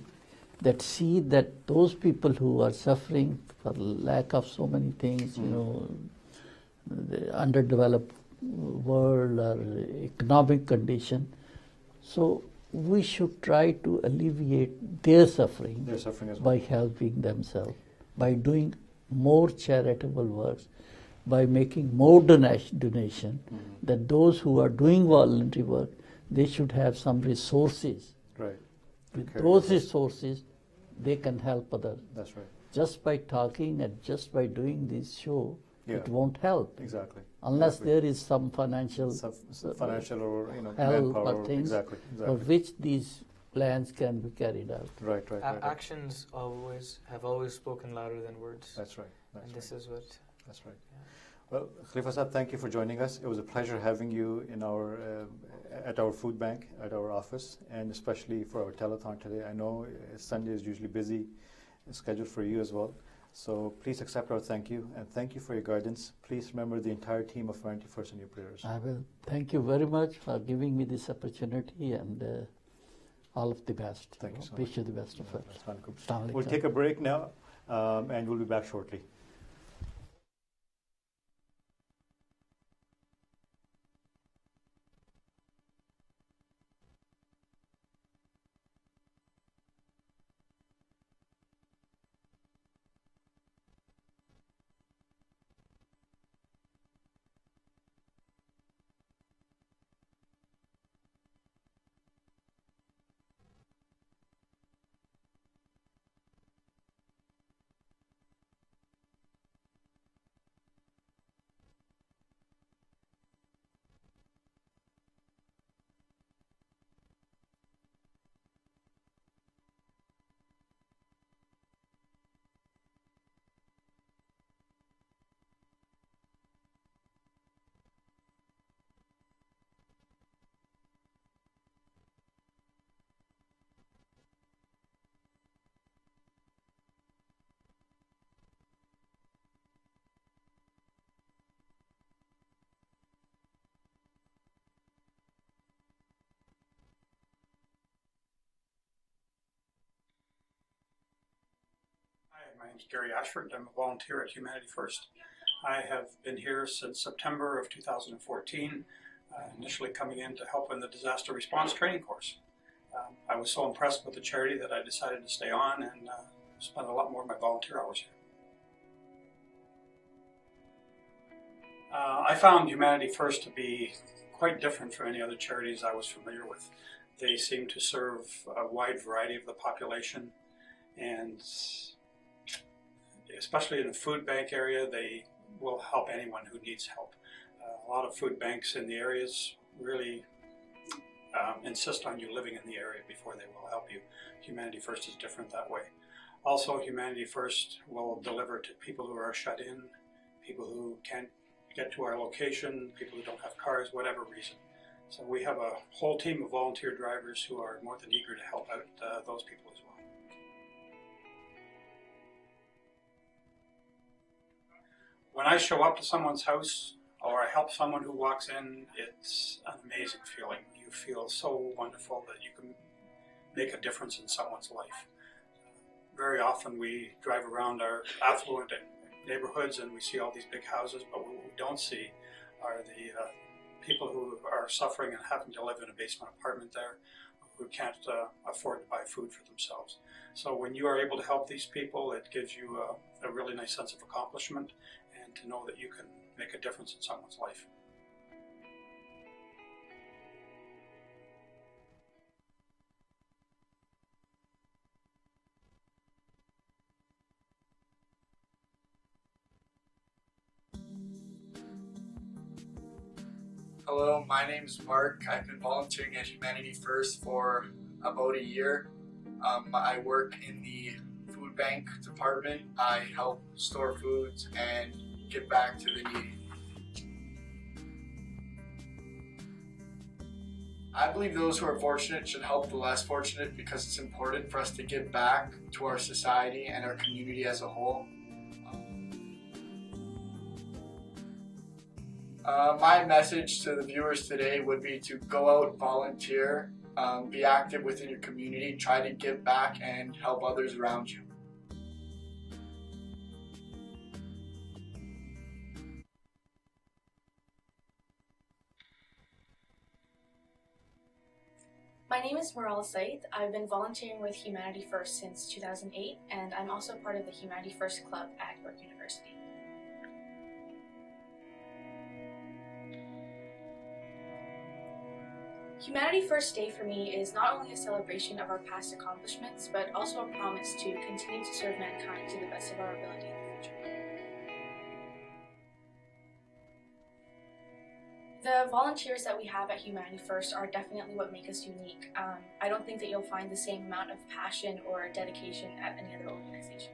that see that those people who are suffering for lack of so many things, the underdeveloped world or economic condition, so we should try to alleviate their suffering
as well,
by helping themselves, by doing more charitable works, by making more donation, that those who are doing voluntary work, they should have some resources.
Right.
With those resources, they can help others.
That's right.
Just by talking and just by doing this show, it won't help.
Exactly.
Unless there is some financial
or
help
manpower,
or things
exactly.
for which these plans can be carried out.
Right.
Actions have always spoken louder than words.
That's right.
This is what.
That's right. Yeah. Well, Khalifa Sahib, thank you for joining us. It was a pleasure having you in at our food bank, at our office, and especially for our telethon today. I know Sunday is usually busy, scheduled for you as well. So please accept our thank you, and thank you for your guidance. Please remember the entire team of Humanity First in your prayers.
I will. Thank you very much for giving me this opportunity, and all of the best.
Thank you so much.
Wish you the best of it.
We'll take a break now, and we'll be back shortly.
name's Gary Ashford. I'm a volunteer at Humanity First. I have been here since September of 2014, initially coming in to help in the disaster response training course. I was so impressed with the charity that I decided to stay on and spend a lot more of my volunteer hours here. I found Humanity First to be quite different from any other charities I was familiar with. They seem to serve a wide variety of the population, and especially in the food bank area, they will help anyone who needs help. A lot of food banks in the areas really insist on you living in the area before they will help you. Humanity First is different that way. Also, Humanity First will deliver to people who are shut in, people who can't get to our location, people who don't have cars, whatever reason. So we have a whole team of volunteer drivers who are more than eager to help out those people as well. When I show up to someone's house or I help someone who walks in, it's an amazing feeling. You feel so wonderful that you can make a difference in someone's life. Very often we drive around our affluent neighborhoods and we see all these big houses, but what we don't see are the people who are suffering and having to live in a basement apartment there, who can't afford to buy food for themselves. So when you are able to help these people, it gives you a really nice sense of accomplishment and to know that you can make a difference in someone's life.
Hello, my name is Mark. I've been volunteering at Humanity First for about a year. I work in the food bank department. I help store foods and give back to the needy. I believe those who are fortunate should help the less fortunate because it's important for us to give back to our society and our community as a whole. My message to the viewers today would be to go out, volunteer, be active within your community, try to give back and help others around you.
My name is Maral Said. I've been volunteering with Humanity First since 2008, and I'm also part of the Humanity First Club at York University. Humanity First Day for me is not only a celebration of our past accomplishments, but also a promise to continue to serve mankind to the best of our ability in the future. The volunteers that we have at Humanity First are definitely what make us unique. I don't think that you'll find the same amount of passion or dedication at any other organization.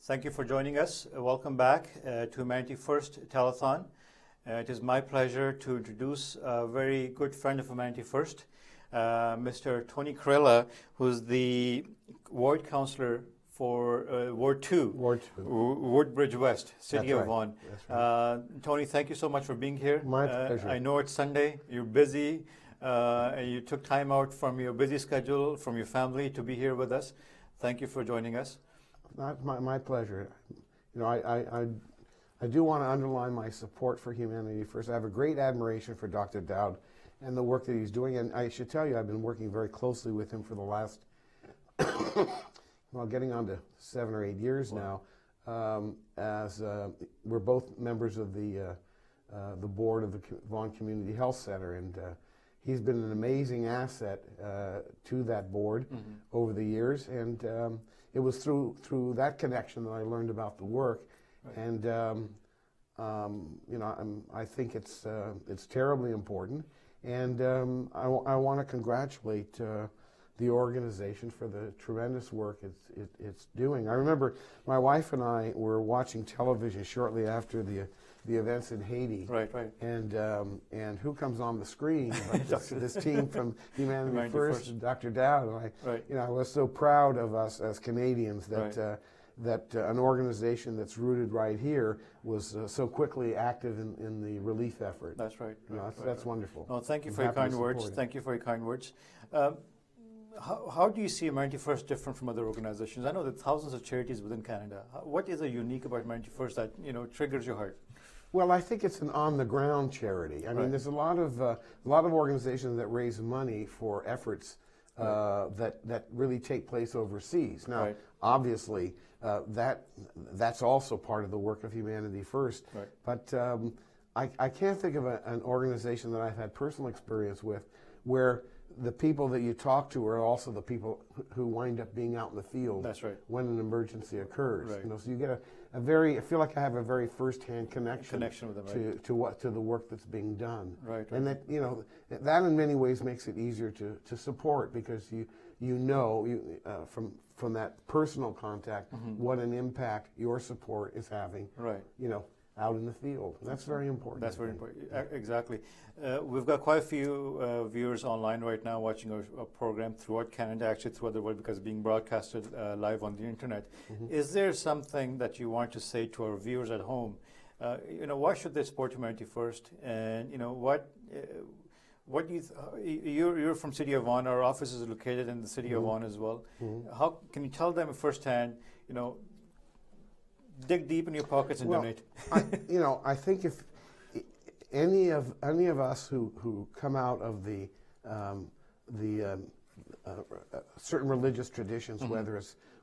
Thank you for joining us. Welcome back to Humanity First Telethon. It is my pleasure to introduce a very good friend of Humanity First, Mr. Tony Corella, who's the ward councillor for Ward 2, Woodbridge West, City of Vaughan. Tony, thank you so much for being here.
My pleasure.
I know it's Sunday, you're busy, and you took time out from your busy schedule, from your family to be here with us. Thank you for joining us.
My pleasure. You know, I do want to underline my support for Humanity First. I have a great admiration for Dr. Dowd and the work that he's doing, and I should tell you, I've been working very closely with him for the last, well, getting on to 7 or 8 years now, as we're both members of the board of the Vaughan Community Health Center, and he's been an amazing asset to that board over the years, and it was through that connection that I learned about the work, and you know, I think it's terribly important, and I want to congratulate the organization for the tremendous work it's doing. I remember my wife and I were watching television shortly after the events in Haiti.
Right.
And who comes on the screen? But this team from Humanity First, Dr. Dowd. And you know, I was so proud of us as Canadians that that an organization that's rooted right here was so quickly active in the relief effort.
That's right.
You know, that's wonderful.
No, thank you for your kind words. Thank you for your kind words. How do you see Humanity First different from other organizations? I know there are thousands of charities within Canada. What is unique about Humanity First that triggers your heart?
Well, I think it's an on-the-ground charity. I mean, there's a lot of organizations that raise money for efforts that really take place overseas. Now, obviously, that's also part of the work of Humanity First. But I can't think of an organization that I've had personal experience with where the people that you talk to are also the people who wind up being out in the field.
That's right.
When an emergency occurs. You know, so you get I feel like I have a very first-hand connection
with them,
to the work that's being done.
Right.
And that, you know, that in many ways makes it easier to support, because you know from that personal contact what an impact your support is having. You know, out in the field. That's very important.
That's very important. Exactly. We've got quite a few viewers online right now watching our program throughout Canada, actually throughout the world, because it's being broadcasted live on the internet. Is there something that you want to say to our viewers at home? You know, why should they support Humanity First? And you know, what do you you're from City of Vaughan. Our office is located in the City of Vaughan as well. How can you tell them firsthand? You know, dig deep in your pockets and donate.
You know, I think if any of us who come out of the certain religious traditions,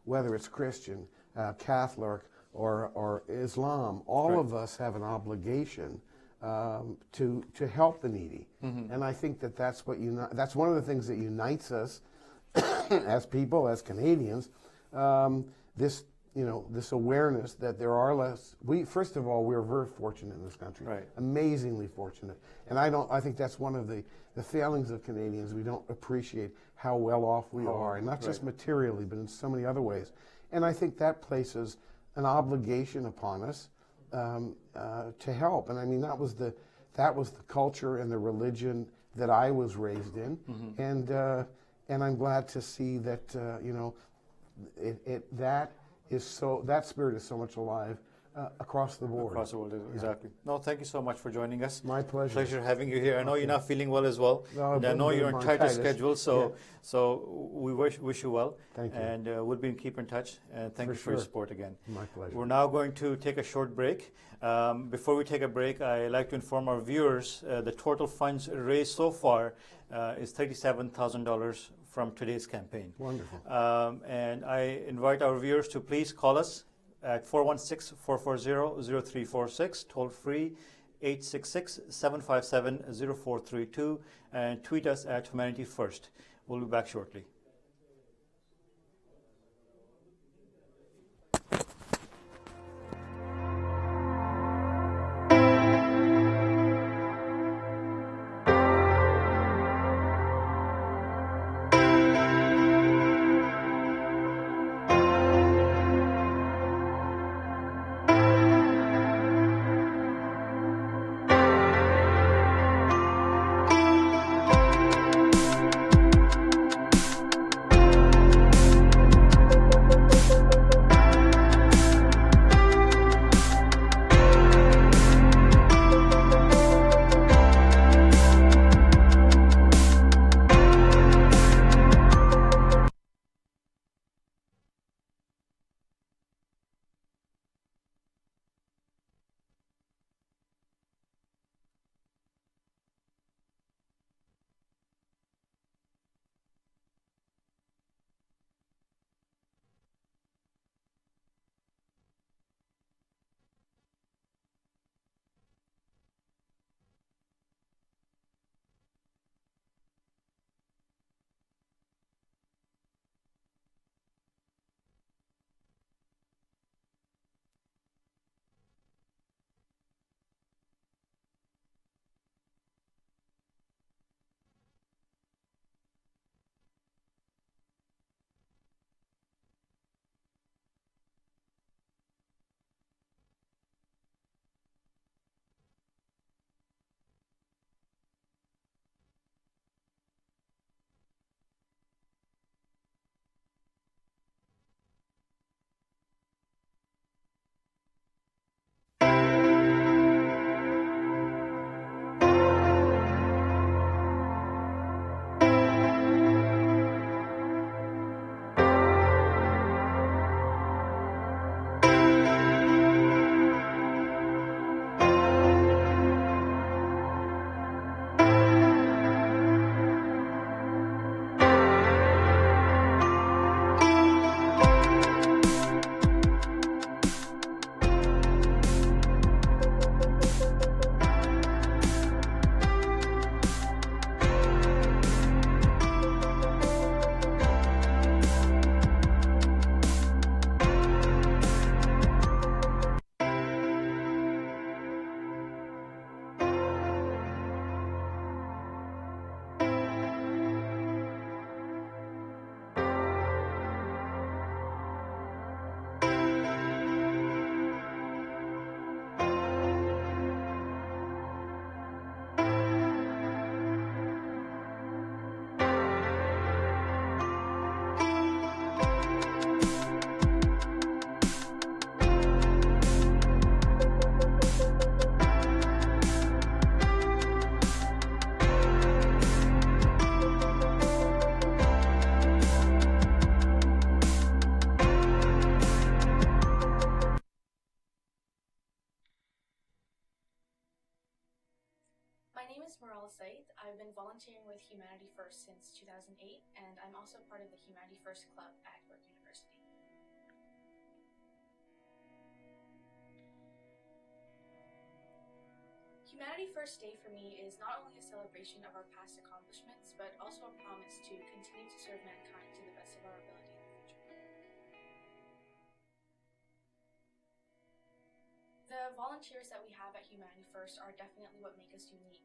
whether it's Christian, Catholic, or Islam, all of us have an obligation to help the needy, and I think that's that's one of the things that unites us as people, as Canadians. This awareness that there are less. First of all, we're very fortunate in this country, amazingly fortunate, and I think that's one of the failings of Canadians. We don't appreciate how well off we are, and not just materially, but in so many other ways. And I think that places an obligation upon us to help. And I mean, that was the culture and the religion that I was raised in, and I'm glad to see that that spirit is so much alive across the board.
Across the world, exactly. No, thank you so much for joining us.
My pleasure.
Pleasure having you here. I know you're not feeling well as well.
No,
and I know you're on tighter schedule, so we wish you well.
Thank you.
And we'll keep in touch. And thank you for your support again.
My pleasure.
We're now going to take a short break. Before we take a break, I'd like to inform our viewers the total funds raised so far is $37,000 from today's campaign.
Wonderful.
And I invite our viewers to please call us at 416-440-0346, toll free 866-757-0432, and tweet us at Humanity First. We'll be back shortly.
My name is Marala Said. I've been volunteering with Humanity First since 2008, and I'm also part of the Humanity First Club at York University. Humanity First Day for me is not only a celebration of our past accomplishments, but also a promise to continue to serve mankind to the best of our ability in the future. The volunteers that we have at Humanity First are definitely what make us unique.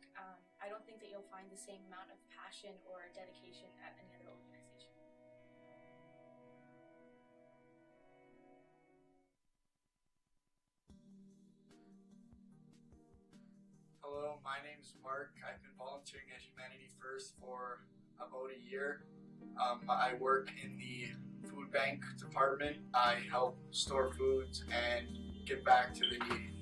I don't think that you'll find the same amount of passion or dedication at any other organization.
Hello, my name's Mark. I've been volunteering at Humanity First for about a year. I work in the food bank department. I help store foods and give back to the needy.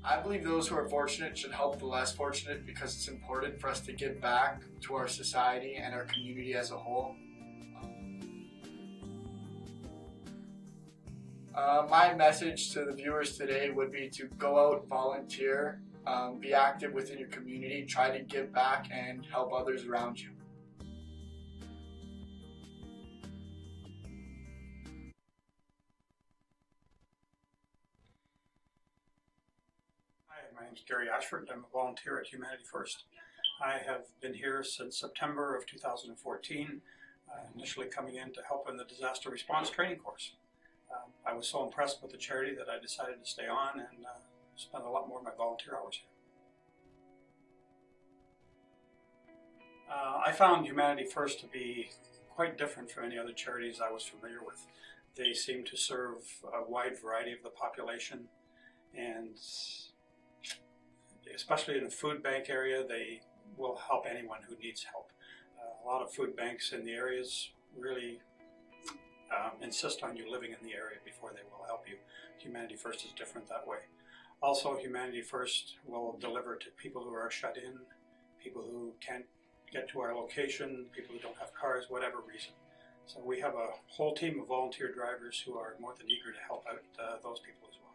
I believe those who are fortunate should help the less fortunate because it's important for us to give back to our society and our community as a whole. My message to the viewers today would be to go out, volunteer, be active within your community, try to give back and help others around you.
Hi, my name is Gary Ashford. I'm a volunteer at Humanity First. I have been here since September of 2014, initially coming in to help in the disaster response training course. I was so impressed with the charity that I decided to stay on and spend a lot more of my volunteer hours here. I found Humanity First to be quite different from any other charities I was familiar with. They seem to serve a wide variety of the population, and especially in the food bank area, they will help anyone who needs help. A lot of food banks in the areas really insist on you living in the area before they will help you. Humanity First is different that way. Also, Humanity First will deliver to people who are shut in, people who can't get to our location, people who don't have cars, whatever reason. So we have a whole team of volunteer drivers who are more than eager to help out those people as well.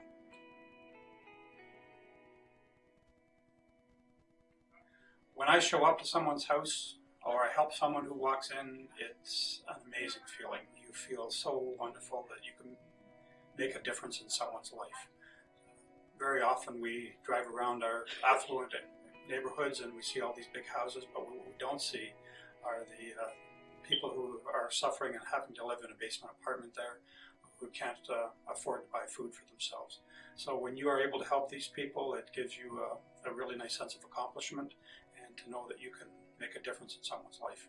When I show up to someone's house or I help someone who walks in, it's an amazing feeling. You feel so wonderful that you can make a difference in someone's life. Very often we drive around our affluent neighborhoods and we see all these big houses, but what we don't see are the people who are suffering and having to live in a basement apartment there, who can't afford to buy food for themselves. So when you are able to help these people, it gives you a really nice sense of accomplishment and to know that you can make a difference in someone's life.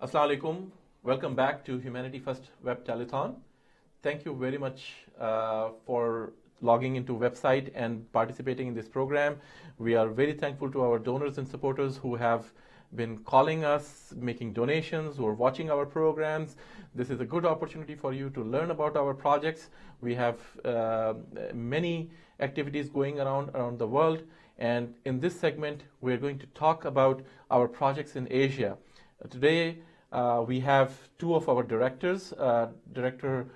Assalamu alaikum. Welcome back to Humanity First Web Telethon. Thank you very much for logging into website and participating in this program. We are very thankful to our donors and supporters who have been calling us, making donations, who are watching our programs. This is a good opportunity for you to learn about our projects. We have many activities going around the world. And in this segment, we're going to talk about our projects in Asia. Today, we have two of our directors, Director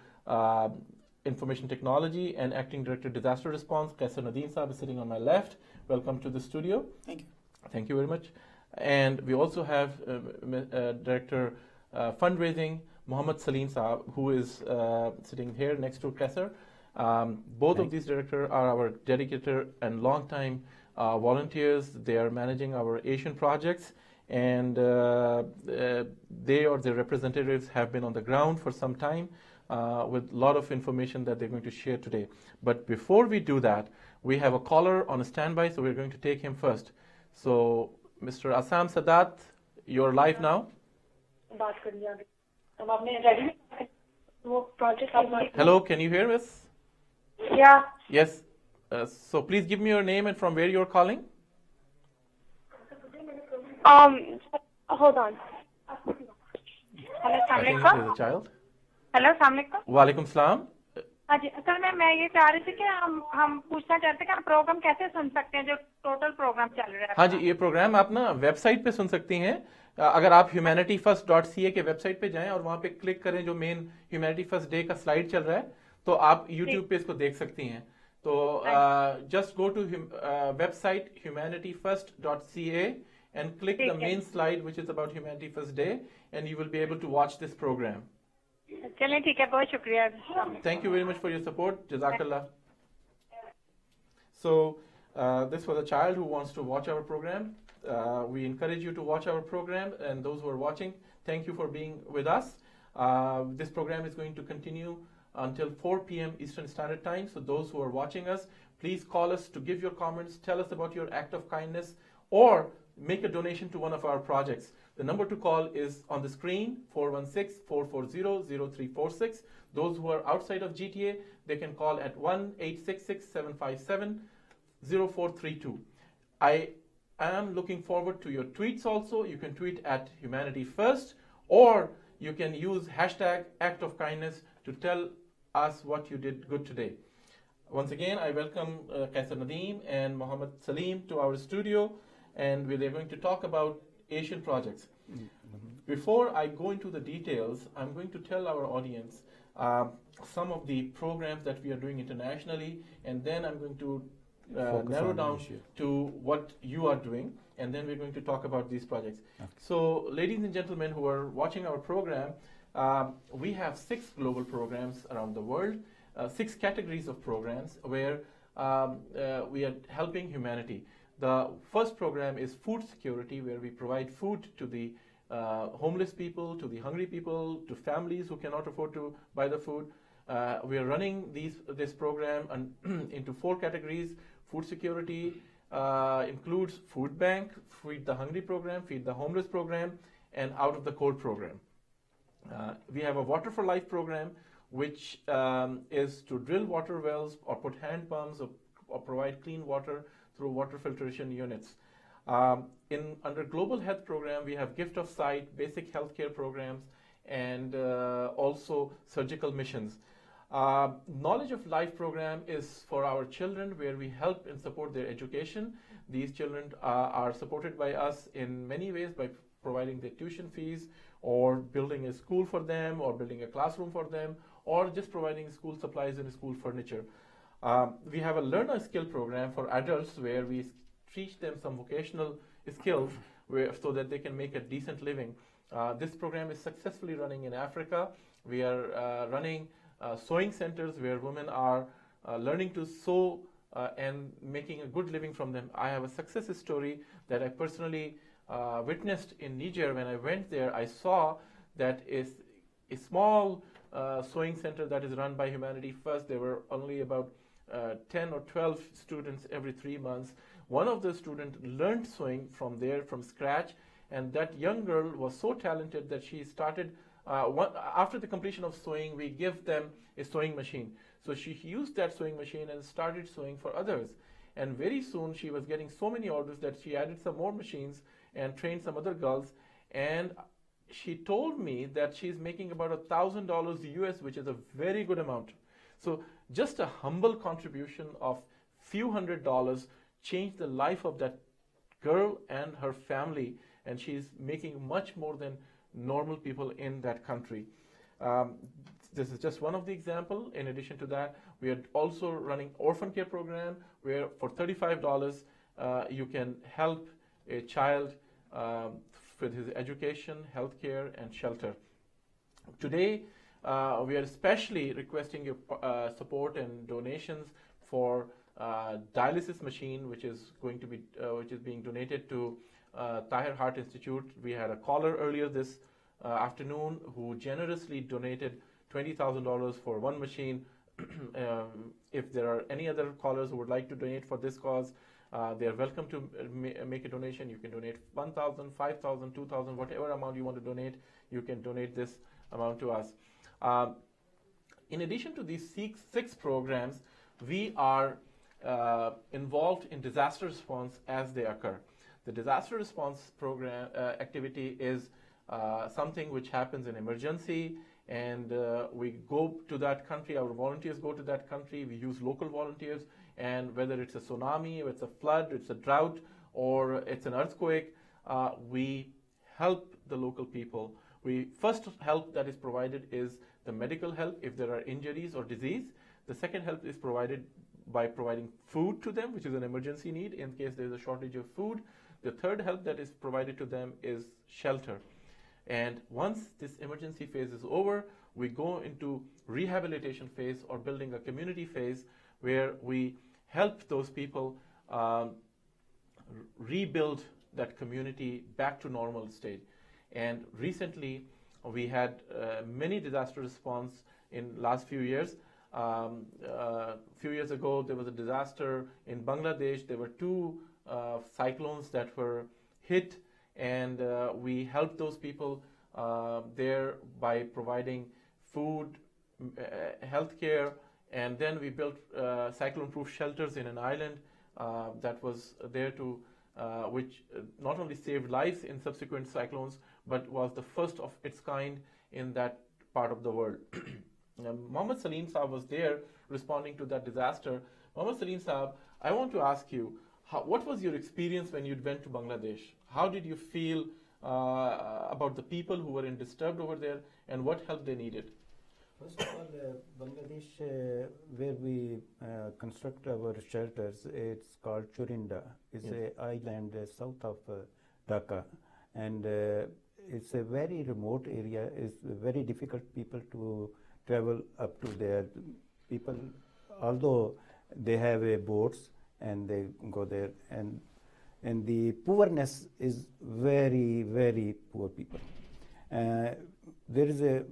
Information Technology and Acting Director Disaster Response. Kaisar Nadeem Saab is sitting on my left. Welcome to the studio.
Thank you.
Thank you very much. And we also have Director Fundraising, Mohammed Salim Saab, who is sitting here next to Kaisar. Both of these directors are our dedicated and long-time volunteers. They are managing our Asian projects, and they or their representatives have been on the ground for some time with a lot of information that they're going to share today. But before we do that, we have a caller on a standby, so we're going to take him first. So, Mr. Assam Sadat, you're live now. Hello, can you hear us?
Yeah.
Yes. So please give me your name and from where you're calling.
Hold on. Hello,
I think
Assalamualaikum.
there's a child.
Hello अस्सलामुअलैकुम।
Walaikum salam.
हाँ जी, असल में मैं ये चाह रही थी कि हम पूछना चाहते हैं कि हम प्रोग्राम कैसे सुन सकते हैं जो टोटल प्रोग्राम चल रहा है।
हाँ जी, ये प्रोग्राम आप ना वेबसाइट पे सुन सकती हैं। अगर आप humanityfirst.ca के वेबसाइट पे जाएं और वहाँ पे क्लिक करें जो मेन ह्यूमैनिटी फर्स्ट डे का स्लाइड चल रहा है, तो आप यूट्यूब पे इसको देख सकती हैं। तो just go to website humanityfirst.ca and click the main slide which is about Humanity First Day and you will be able to watch this program.
चलिए ठीक है, बहुत शुक्रिया।
Thank you very much for your support. Jazakallah. So this was a child who wants to watch our program. We encourage you to watch our program, and those who are watching, thank you for being with us. This program is going to continue until 4 p.m. Eastern Standard Time. So those who are watching us, please call us to give your comments, tell us about your act of kindness, or make a donation to one of our projects. The number to call is on the screen, 416-440-0346. Those who are outside of GTA, they can call at 1-866-757-0432. I am looking forward to your tweets also. You can tweet at Humanity First, or you can use hashtag Act of Kindness to tell us what you did good today. Once again, I welcome Kaisar Nadeem and Mohammed Salim to our studio, and we're going to talk about Asian projects. Before I go into the details, I'm going to tell our audience some of the programs that we are doing internationally, and then I'm going to narrow down to what you are doing, and then we're going to talk about these projects. Okay. So, ladies and gentlemen who are watching our program, we have 6 global programs around the world, 6 categories of programs where we are helping humanity. The first program is food security, where we provide food to the homeless people, to the hungry people, to families who cannot afford to buy the food. We are running this program into 4 categories. Food security includes food bank, feed the hungry program, feed the homeless program, and out of the cold program. We have a water for life program, which is to drill water wells or put hand pumps or provide clean water through water filtration units. Under Global Health Program, we have gift of sight, basic healthcare programs, and also surgical missions. Knowledge of Life program is for our children, where we help and support their education. These children are supported by us in many ways by providing their tuition fees, or building a school for them, or building a classroom for them, or just providing school supplies and school furniture. We have a learner skill program for adults, where we teach them some vocational skills so that they can make a decent living. This program is successfully running in Africa. We are running sewing centers where women are learning to sew and making a good living from them. I have a success story that I personally witnessed in Niger. When I went there, I saw that is a small sewing center that is run by Humanity First. There were only about 10 or 12 students every 3 months. One of the students learned sewing from there from scratch, and that young girl was so talented that she started, after the completion of sewing, we give them a sewing machine. So she used that sewing machine and started sewing for others. And very soon she was getting so many orders that she added some more machines, and trained some other girls. And she told me that she's making about $1,000 US, which is a very good amount. So just a humble contribution of few $100s changed the life of that girl and her family, and she's making much more than normal people in that country. This is just one of the example. In addition to that, we are also running orphan care program where for $35 you can help a child with his education, healthcare, and shelter. Today, we are especially requesting your support and donations for dialysis machine, which is being donated to Tahir Heart Institute. We had a caller earlier this afternoon who generously donated $20,000 for one machine. If there are any other callers who would like to donate for this cause, they are welcome to make a donation. You can donate $1,000, $5,000, $2,000, whatever amount you want to donate. You can donate this amount to us. In addition to these six programs, we are involved in disaster response as they occur. The disaster response program activity is something which happens in emergency, and we go to that country. Our volunteers go to that country. We use local volunteers, and whether it's a tsunami, or it's a flood, it's a drought, or it's an earthquake, we help the local people. First help that is provided is the medical help if there are injuries or disease. The second help is provided by providing food to them, which is an emergency need in case there is a shortage of food. The third help that is provided to them is shelter. And once this emergency phase is over, we go into rehabilitation phase or building a community phase where we help those people rebuild that community back to normal state. And recently, we had many disaster response in last few years. A few years ago, there was a disaster in Bangladesh. There were two cyclones that were hit, and we helped those people there by providing food, healthcare, and then we built cyclone-proof shelters in an island that was there to, which not only saved lives in subsequent cyclones, but was the first of its kind in that part of the world. Mohammed Salim Saab was there responding to that disaster. Mohammed Salim Saab, I want to ask you, what was your experience when you went to Bangladesh? How did you feel about the people who were in disturbed over there, and what help they needed?
First of all, Bangladesh, where we construct our shelters, it's called Churinda. It's an island south of Dhaka, and it's a very remote area. It's very difficult people to travel up to there. People, although they have boats and they go there, and the poorness is very, very poor people. There is a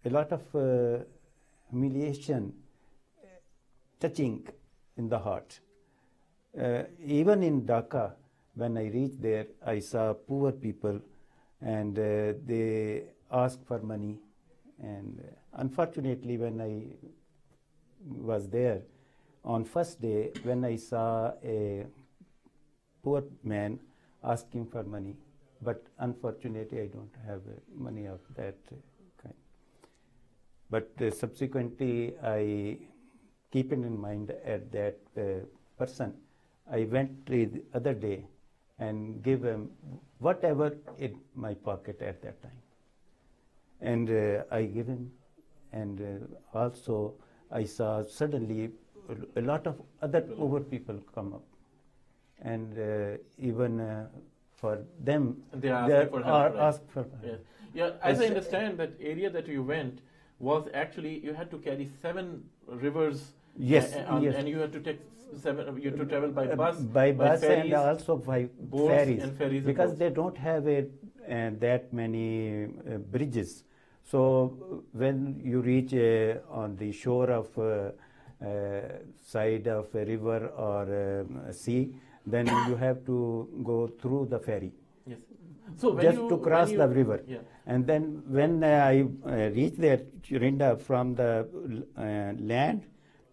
lot of humiliation, touching in the heart. Even in Dhaka, when I reached there, I saw poor people, and they asked for money. And unfortunately, when I was there, on first day, when I saw a poor man asking for money, but unfortunately, I don't have money of that kind. But subsequently, I keep it in mind at that person. I went the other day and gave him whatever in my pocket at that time. And I give him, and also I saw suddenly a lot of other poor people come up, and even for them,
they asked for help.
Asked for help.
Yeah. Yeah, as I understand, that area that you went was actually, you had to carry 7 rivers.
Yes, yes.
And you had to take 7. You had to travel by bus,
by bus,
ferries,
and also by
boats and ferries,
because
and
they don't have that many bridges. So when you reach on the shore of side of a river or a sea, then you have to go through the ferry.
Yes. So when
just
you,
to cross the river.
Yeah.
And then when I reached there, Churinda, from the land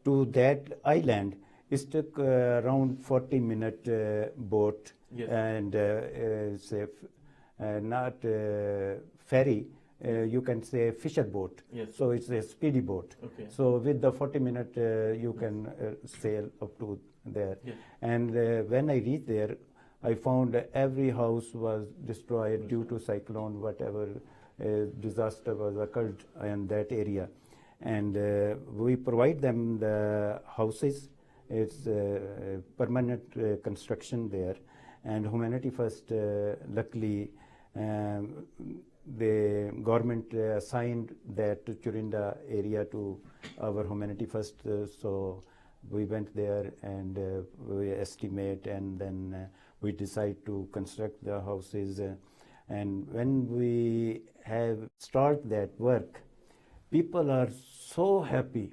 to that island, it took around 40-minute boat Yes.
and it's not ferry. You can say fisher boat.
Yes.
So it's a speedy boat.
Okay.
So with the 40-minute, you can sail up to there.
Yeah.
And when I reached there, I found every house was destroyed due to cyclone, whatever disaster was occurred in that area. And we provide them the houses. It's permanent construction there. And Humanity First, luckily, the government assigned that Churinda area to our Humanity First. So we went there and we estimate, and then we decide to construct the houses. And when we have start that work, people are so happy.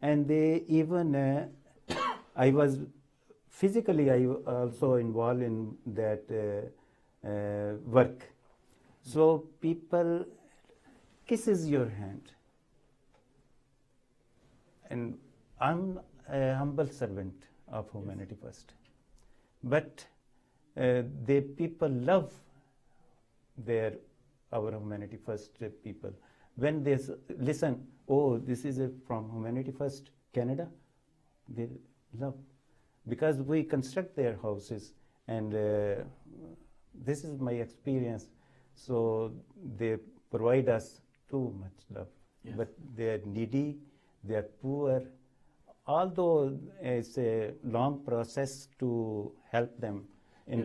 And they even, I was physically also involved in that work. So people kisses your hand. And I'm a humble servant of Humanity First. But the people love our Humanity First people. When they listen, oh, this is from Humanity First Canada, they love. Because we construct their houses, and this is my experience. So they provide us too much love.
Yes.
But they are needy, they are poor. Although it's a long process to help them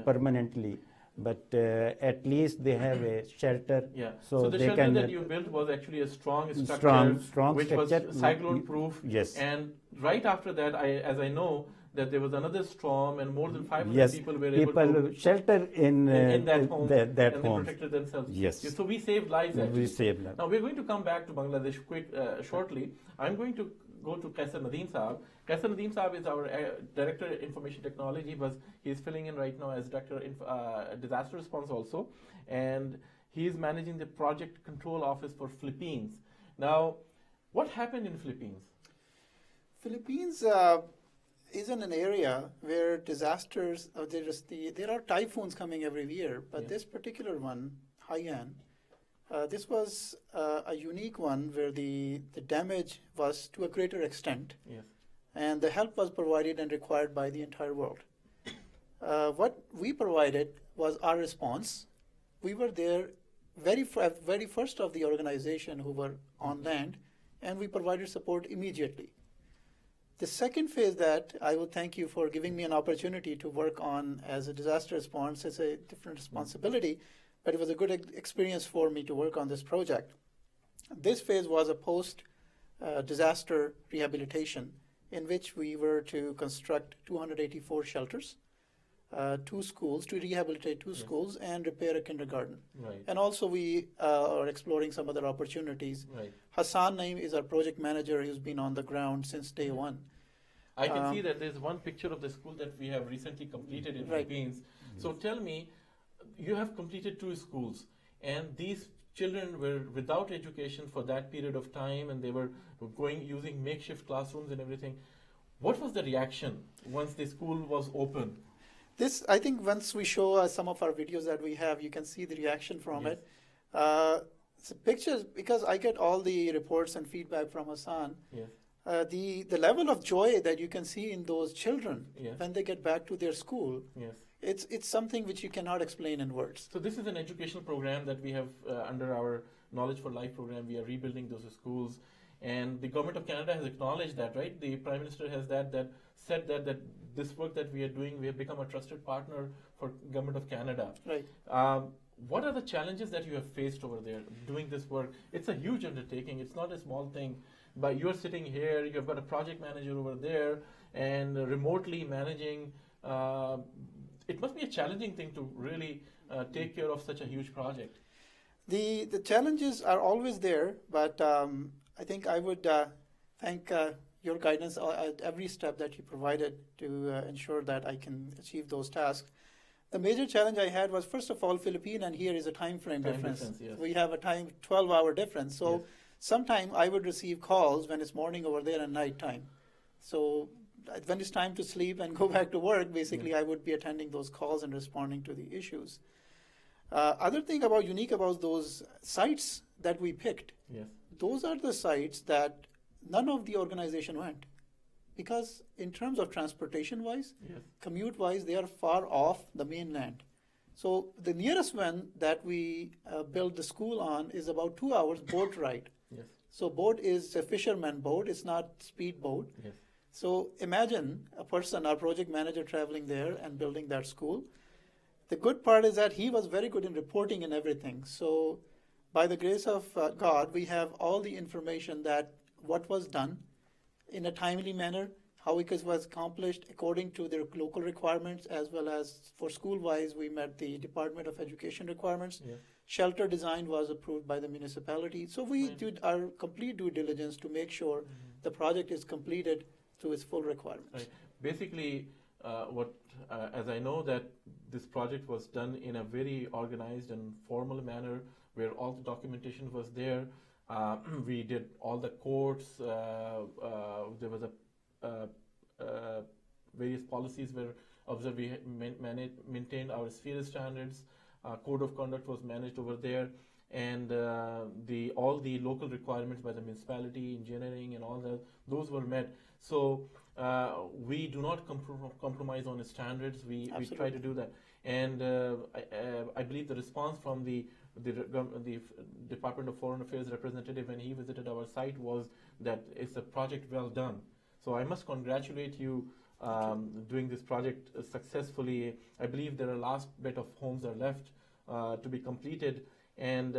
permanently, but at least they have a shelter.
Yeah.
So
the
they
shelter
can
that you built was actually a strong structure,
strong
which
structure.
was cyclone-proof.
Yes.
And right after that, as I know, that there was another storm, and more than 500
yes.
people were able to
shelter in
that home,
that
and
home.
they protected themselves.
Yes.
So we saved lives. Actually.
We saved lives.
Now we're going to come back to Bangladesh shortly. I'm going to go to Kaisar Nadeem Saab. Kaisar Nadeem Saab is our Director of Information Technology. He's filling in right now as Director of Disaster Response also, and he's managing the Project Control Office for Philippines. Now, what happened in Philippines?
Philippines is in an area where disasters, there are typhoons coming every year, but this particular one, Haiyan, this was a unique one where the damage was to a greater extent,
yes.
and the help was provided and required by the entire world. What we provided was our response. We were there very first of the organization who were on land, and we provided support immediately. The second phase that I will thank you for giving me an opportunity to work on as a disaster response. It's a different responsibility, but it was a good experience for me to work on this project. This phase was a post-disaster rehabilitation in which we were to construct 284 shelters, 2 schools, to rehabilitate 2 schools and repair a kindergarten.
Right.
And also we are exploring some other opportunities.
Right.
Hassan Naeem is our project manager who's been on the ground since day one.
I can see that there's one picture of the school that we have recently completed in Philippines. So tell me, you have completed 2 schools, and these children were without education for that period of time, and they were using makeshift classrooms and everything. What was the reaction once the school was open?
This, I think, once we show some of our videos that we have, you can see the reaction from it. So pictures, because I get all the reports and feedback from Hassan.
Yes.
The level of joy that you can see in those children when they get back to their school.
Yes.
It's something which you cannot explain in words.
So this is an educational program that we have under our Knowledge for Life program. We are rebuilding those schools, and the Government of Canada has acknowledged that, right? The Prime Minister has said that this work that we are doing, we have become a trusted partner for Government of Canada.
Right.
What are the challenges that you have faced over there doing this work? It's a huge undertaking. It's not a small thing. But you're sitting here, you've got a project manager over there, and remotely managing. It must be a challenging thing to really take care of such a huge project.
The challenges are always there, but I think I would thank your guidance at every step that you provided to ensure that I can achieve those tasks. The major challenge I had was, first of all, Philippine and here is a time frame difference.
Yes.
We have a 12-hour difference. So
yes.
Sometimes I would receive calls when it's morning over there and night time. So when it's time to sleep and go back to work, basically I would be attending those calls and responding to the issues. Other thing unique about those sites that we picked, those are the sites that none of the organization went. Because in terms of transportation-wise, commute-wise, they are far off the mainland. So the nearest one that we built the school on is about 2 hours boat ride. So boat is a fisherman boat, it's not speed boat. So imagine a person, our project manager, traveling there and building that school. The good part is that he was very good in reporting and everything. So by the grace of God, we have all the information that what was done in a timely manner, how it was accomplished according to their local requirements, as well as for school-wise, we met the Department of Education requirements. Shelter design was approved by the municipality. So we did our complete due diligence to make sure the project is completed to its full requirements.
Right. Basically, as I know that this project was done in a very organized and formal manner, where all the documentation was there. We did all the courts. There was various policies were observed. We maintained our sphere standards. Code of conduct was managed over there, and all the local requirements by the municipality, engineering, and all that, those were met. So we do not compromise on standards. We try to do that, and I believe the response from the Department of Foreign Affairs representative when he visited our site was that it's a project well done. So I must congratulate you doing this project successfully. I believe there are last bit of homes are left to be completed, and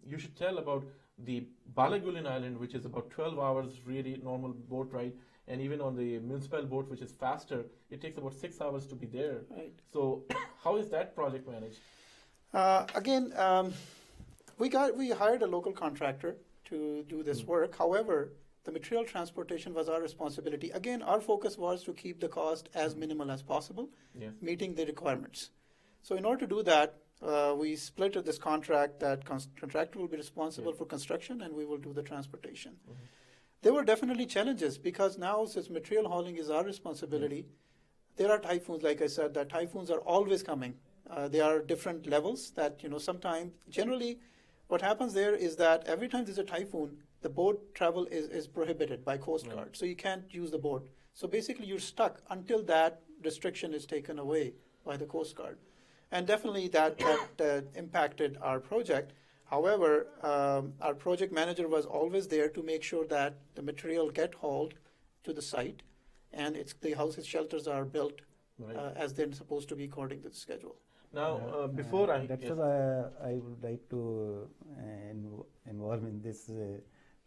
you should tell about the Balagulin Island, which is about 12 hours really normal boat ride, and even on the municipal boat, which is faster, it takes about 6 hours to be there.
Right.
So how is that project managed?
We hired a local contractor to do this work. However, the material transportation was our responsibility. Again, our focus was to keep the cost as minimal as possible, meeting the requirements. So in order to do that, we split this contract that contractor will be responsible for construction and we will do the transportation. There were definitely challenges because now since material hauling is our responsibility, there are typhoons, like I said, that typhoons are always coming. There are different levels that, sometimes, generally what happens there is that every time there's a typhoon, the boat travel is prohibited by Coast Guard. So you can't use the boat. So basically you're stuck until that restriction is taken away by the Coast Guard. And definitely that impacted our project. However, our project manager was always there to make sure that the material get hauled to the site and the houses, shelters are built as they're supposed to be according to the schedule.
Now,
that's why I would like to involve in this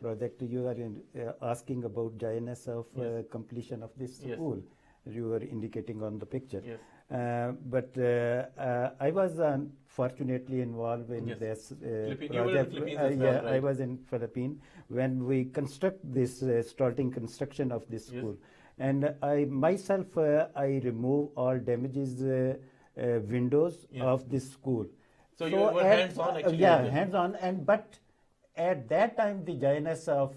project. You are asking about JNS of completion of this school. You were indicating on the picture. But I was fortunately involved in this project.
You were in Philippines as well, right?
I was in Philippines when we starting construction of this school. And I myself, I remove all damages windows of this school.
So you were hands-on actually?
Hands-on. But at that time, the JNS of,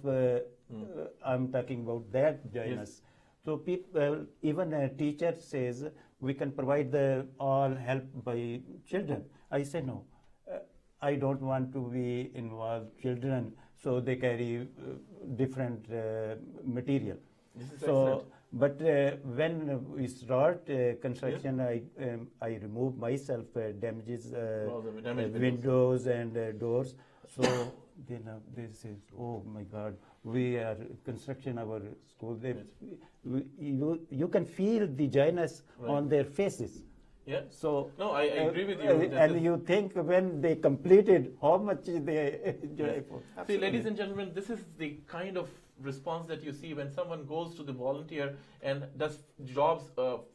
I'm talking about that JNS. So people, even a teacher says, we can provide all help by children. I say no. I don't want to be involved children, so they carry different material. So, but when we start construction, I remove myself damages, windows and doors. So this is, oh my God, we are construction our school. You can feel the joyness on their faces. So
no, I agree with you.
And you think when they completed, how much they enjoy.
See, ladies and gentlemen, this is the kind of response that you see when someone goes to the volunteer and does jobs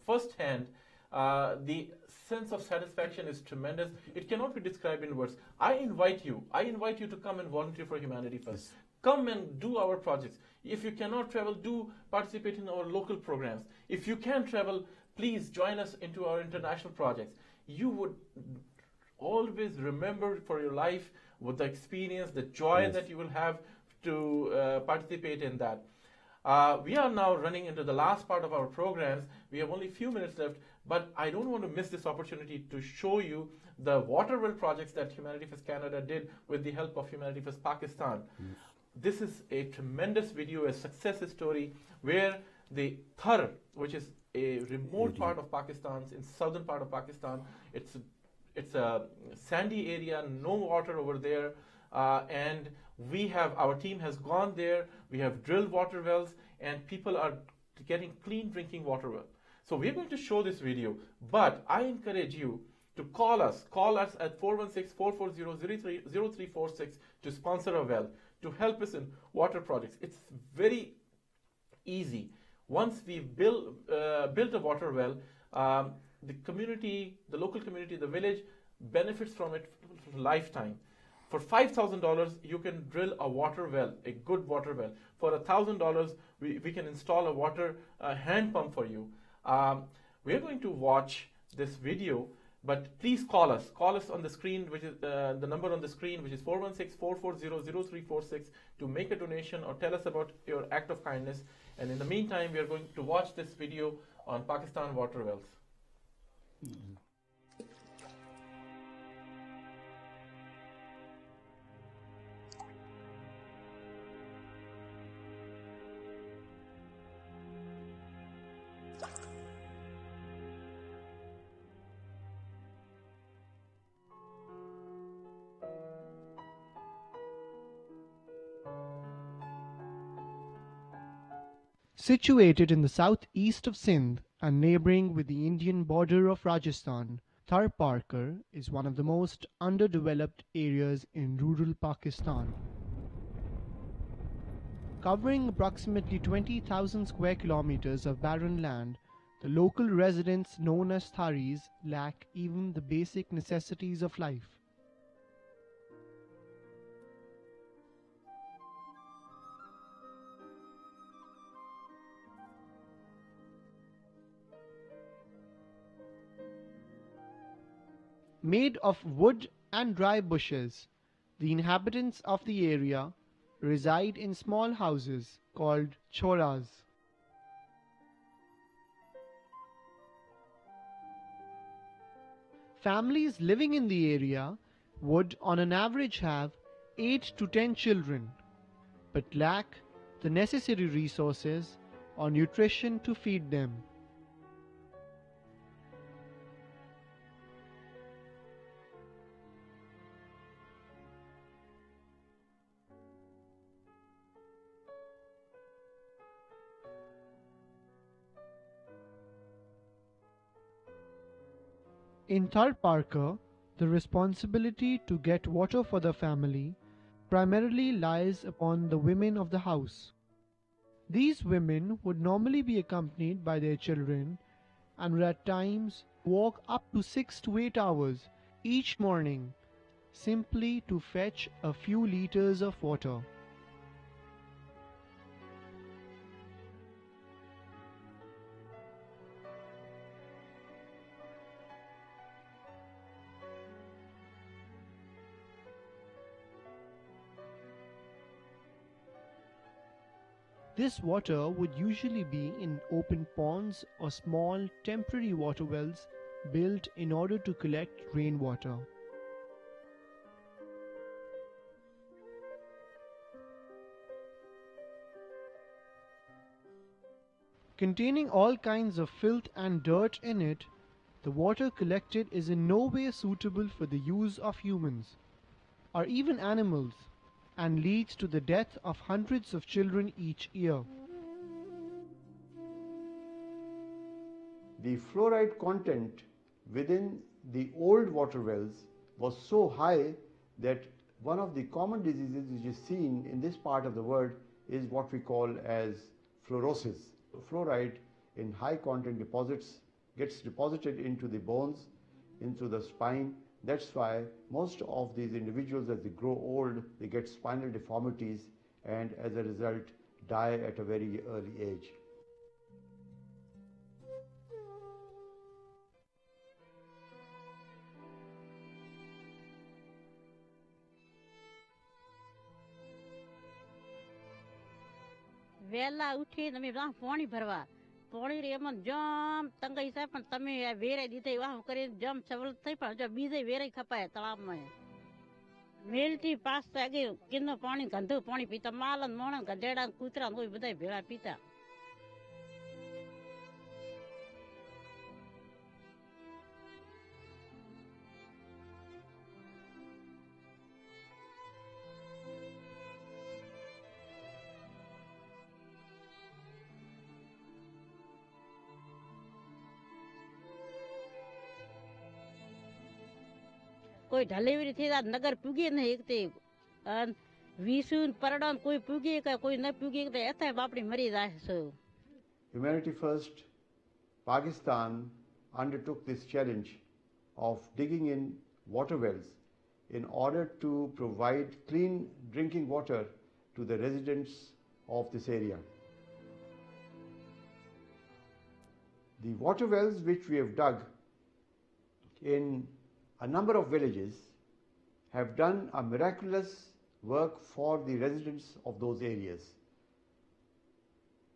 firsthand. The sense of satisfaction is tremendous. It cannot be described in words. I invite you to come and volunteer for Humanity First. Come and do our projects. If you cannot travel, do participate in our local programs. If you can travel, please join us into our international projects. You would always remember for your life what the experience, the joy that you will have to participate in that. We are now running into the last part of our programs. We have only a few minutes left, but I don't want to miss this opportunity to show you the water well projects that Humanity First Canada did with the help of Humanity First Pakistan. This is a tremendous video, a success story, where the Thar, which is a remote part of Pakistan, in southern part of Pakistan, it's a sandy area, no water over there, and our team has gone there. We have drilled water wells, and people are getting clean drinking water well. So we're going to show this video, but I encourage you to call us at 416-440-0346 to sponsor a well, to help us in water projects. It's very easy. Once we built a water well, the community, the local community, the village benefits from it for a lifetime. For $5,000, you can drill a water well, a good water well. For $1,000, we can install a water hand pump for you. We're going to watch this video, but please call us. Call us on the screen, which is the number on the screen, which is 416-440-0346, to make a donation or tell us about your act of kindness. And in the meantime, we are going to watch this video on Pakistan water wells.
Situated in the southeast of Sindh and neighbouring with the Indian border of Rajasthan, Thar Parker is one of the most underdeveloped areas in rural Pakistan. Covering approximately 20,000 square kilometers of barren land, the local residents known as Tharis lack even the basic necessities of life. Made of wood and dry bushes, the inhabitants of the area reside in small houses called choras. Families living in the area would on an average have 8 to 10 children, but lack the necessary resources or nutrition to feed them. In Thar Parker, the responsibility to get water for the family primarily lies upon the women of the house. These women would normally be accompanied by their children and would at times walk up to 6 to 8 hours each morning simply to fetch a few liters of water. This water would usually be in open ponds or small temporary water wells built in order to collect rainwater. Containing all kinds of filth and dirt in it, the water collected is in no way suitable for the use of humans or even animals, and leads to the death of hundreds of children each year.
The fluoride content within the old water wells was so high that one of the common diseases which is seen in this part of the world is what we call as fluorosis. Fluoride in high content deposits gets deposited into the bones, into the spine. That's why most of these individuals, as they grow old, they get spinal deformities and as a result die at a very early age.
વહેલા ઉઠીને અમે પાણી ભરવા પાણી રે એમાં જમ તંગાઈ છે પણ તમે વેરાઈ દીધે વાહ કરીને જમ સવલ થઈ પણ જો બીજે વેરાઈ ખપાય તળાવમાં મેલથી 5 વાગે કિન્નો પાણી ગંદુ પાણી પીતા માલન મોણ ગધેડા કૂતરા કોઈ બધા ભેળા પીતા कोई डिलीवरी थी नगर पुगे नहीं एकते वीसून परडन कोई पुगे का कोई न पुगे तो ऐसे बापड़ी मरी जाए सो
Humanity First Pakistan undertook this challenge of digging in water wells in order to provide clean drinking water to the residents of this area. The water wells which we have dug in a number of villages have done a miraculous work for the residents of those areas.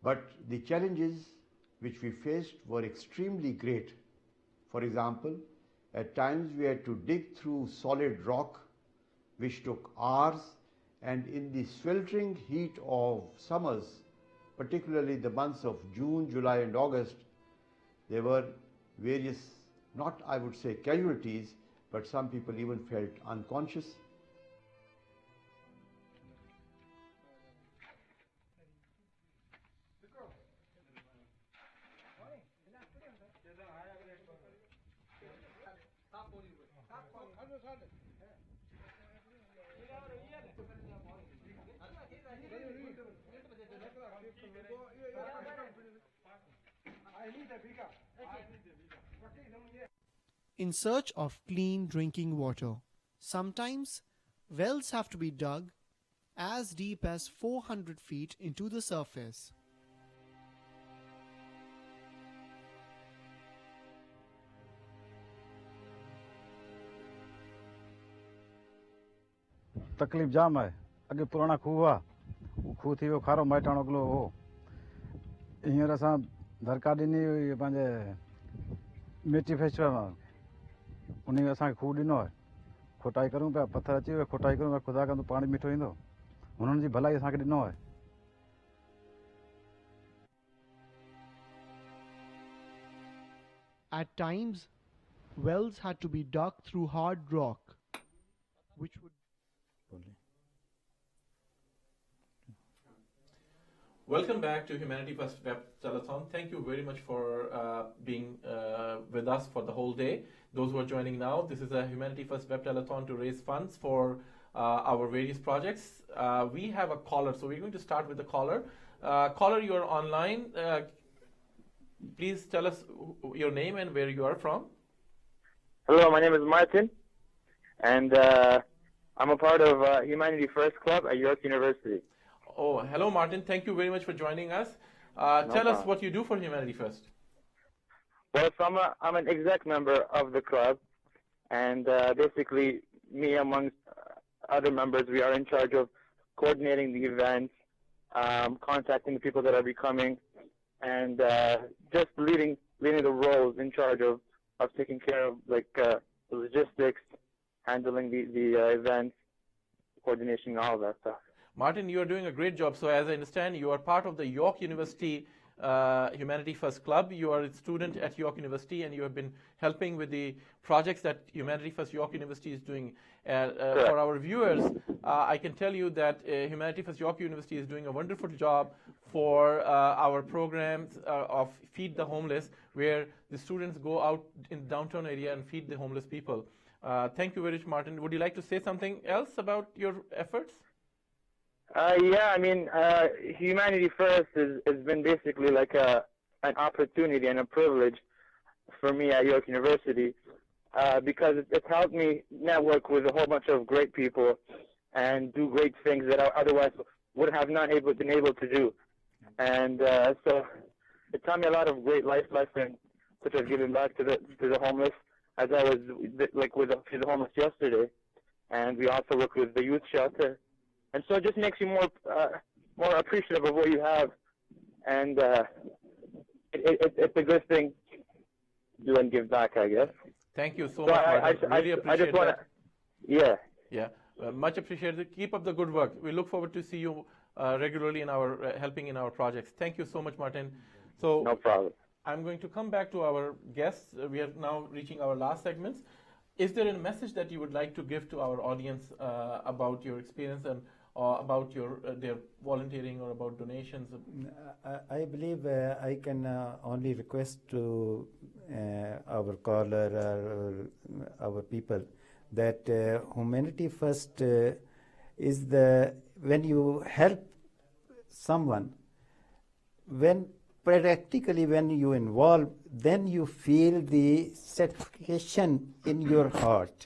But the challenges which we faced were extremely great. For example, at times we had to dig through solid rock, which took hours, and in the sweltering heat of summers, particularly the months of June, July and August, there were various, not I would say casualties, but some people even felt unconscious.
In search of clean drinking water, sometimes wells have to be dug as deep as 400 feet into the surface.
तकलीफ़ जाम है अगे पुराना खूह हुआ वो खूह थी वो खारो माइटाणो गलो हो हींअर असां दरकार ॾिनी हुई पंहिंजे मिटी फेस्टिवल में उन में असांखे खूह ॾिनो आहे खोटाई करूं पिया पथर अची वियो खोटाई करूं पिया ख़ुदा कंदो पाणी मिठो ईंदो हुननि जी भलाई असांखे ॾिनो आहे
At times, wells had to be dug through hard rock, which would
Welcome back to Humanity First Web Telethon. Thank you very much for being with us for the whole day. Those who are joining now, this is a Humanity First Web Telethon to raise funds for our various projects. We have a caller, so we're going to start with the caller. Caller, you are online. Please tell us your name and where you are from.
Hello, my name is Martin, and I'm a part of Humanity First Club at York University.
Oh, hello, Martin. Thank you very much for joining us. Tell us what you do for Humanity First.
Well, so I'm an exec member of the club, and basically, me amongst other members, we are in charge of coordinating the events, contacting the people that are becoming, and just leading the roles in charge of taking care of the logistics, handling the events, coordination, all of that stuff.
Martin, you are doing a great job. So as I understand, you are part of the York University Humanity First Club. You are a student at York University, and you have been helping with the projects that Humanity First York University is doing. For our viewers, I can tell you that Humanity First York University is doing a wonderful job for our programs of Feed the Homeless, where the students go out in the downtown area and feed the homeless people. Thank you very much, Martin. Would you like to say something else about your efforts?
Yeah, I mean, Humanity First has been basically like an opportunity and a privilege for me at York University because it's helped me network with a whole bunch of great people and do great things that I otherwise would have not been able to do. And so it taught me a lot of great life lessons, such as giving back to the homeless, as I was with the homeless yesterday. And we also work with the youth shelter. And so it just makes you more appreciative of what you have and it's a good thing to do and give back, I guess.
Thank you so
So
much,
I
Martin. Really
just
appreciate
want
that.
to, yeah.
Yeah, much appreciated. Keep up the good work. We look forward to see you regularly in our helping in our projects. Thank you so much, Martin. So
no problem.
I'm going to come back to our guests. We are now reaching our last segments. Is there a message that you would like to give to our audience about your experience and about their volunteering or about donations?
I believe I can only request to our caller or our people that humanity first is when you help someone, when practically when you involve, then you feel the satisfaction in your heart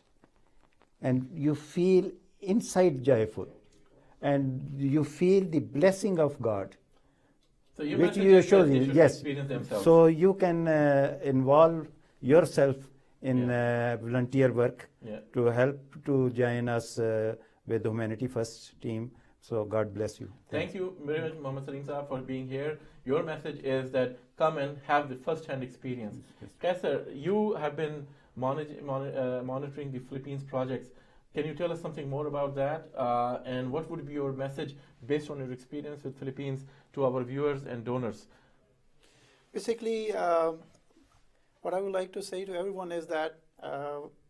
and you feel inside joyful and you feel the blessing of God.
So your
which
message
you
is
show
that they
you,
should
yes.
experience themselves.
So you can involve yourself in volunteer work to help to join us with the Humanity First team. So God bless you.
Thank you very much, Muhammad Salim Saab, for being here. Your message is that come and have the first-hand experience. Kaisar, you have been monitoring the Philippines projects. Can you tell us something more about that? And what would be your message based on your experience with Philippines to our viewers and donors?
Basically, what I would like to say to everyone is that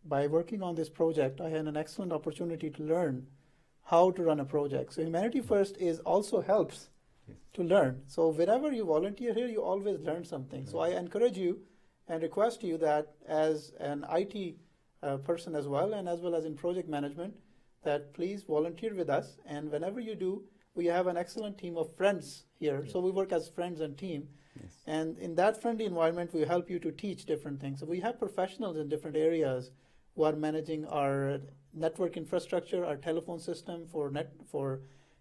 by working on this project, I had an excellent opportunity to learn how to run a project. So Humanity First also helps to learn. So wherever you volunteer here, you always learn something. So I encourage you and request you that as an IT person as well as in project management, that please volunteer with us. And whenever you do, we have an excellent team of friends here. Yes. So we work as friends and team. Yes. And in that friendly environment, we help you to teach different things. So we have professionals in different areas who are managing our network infrastructure, our telephone system for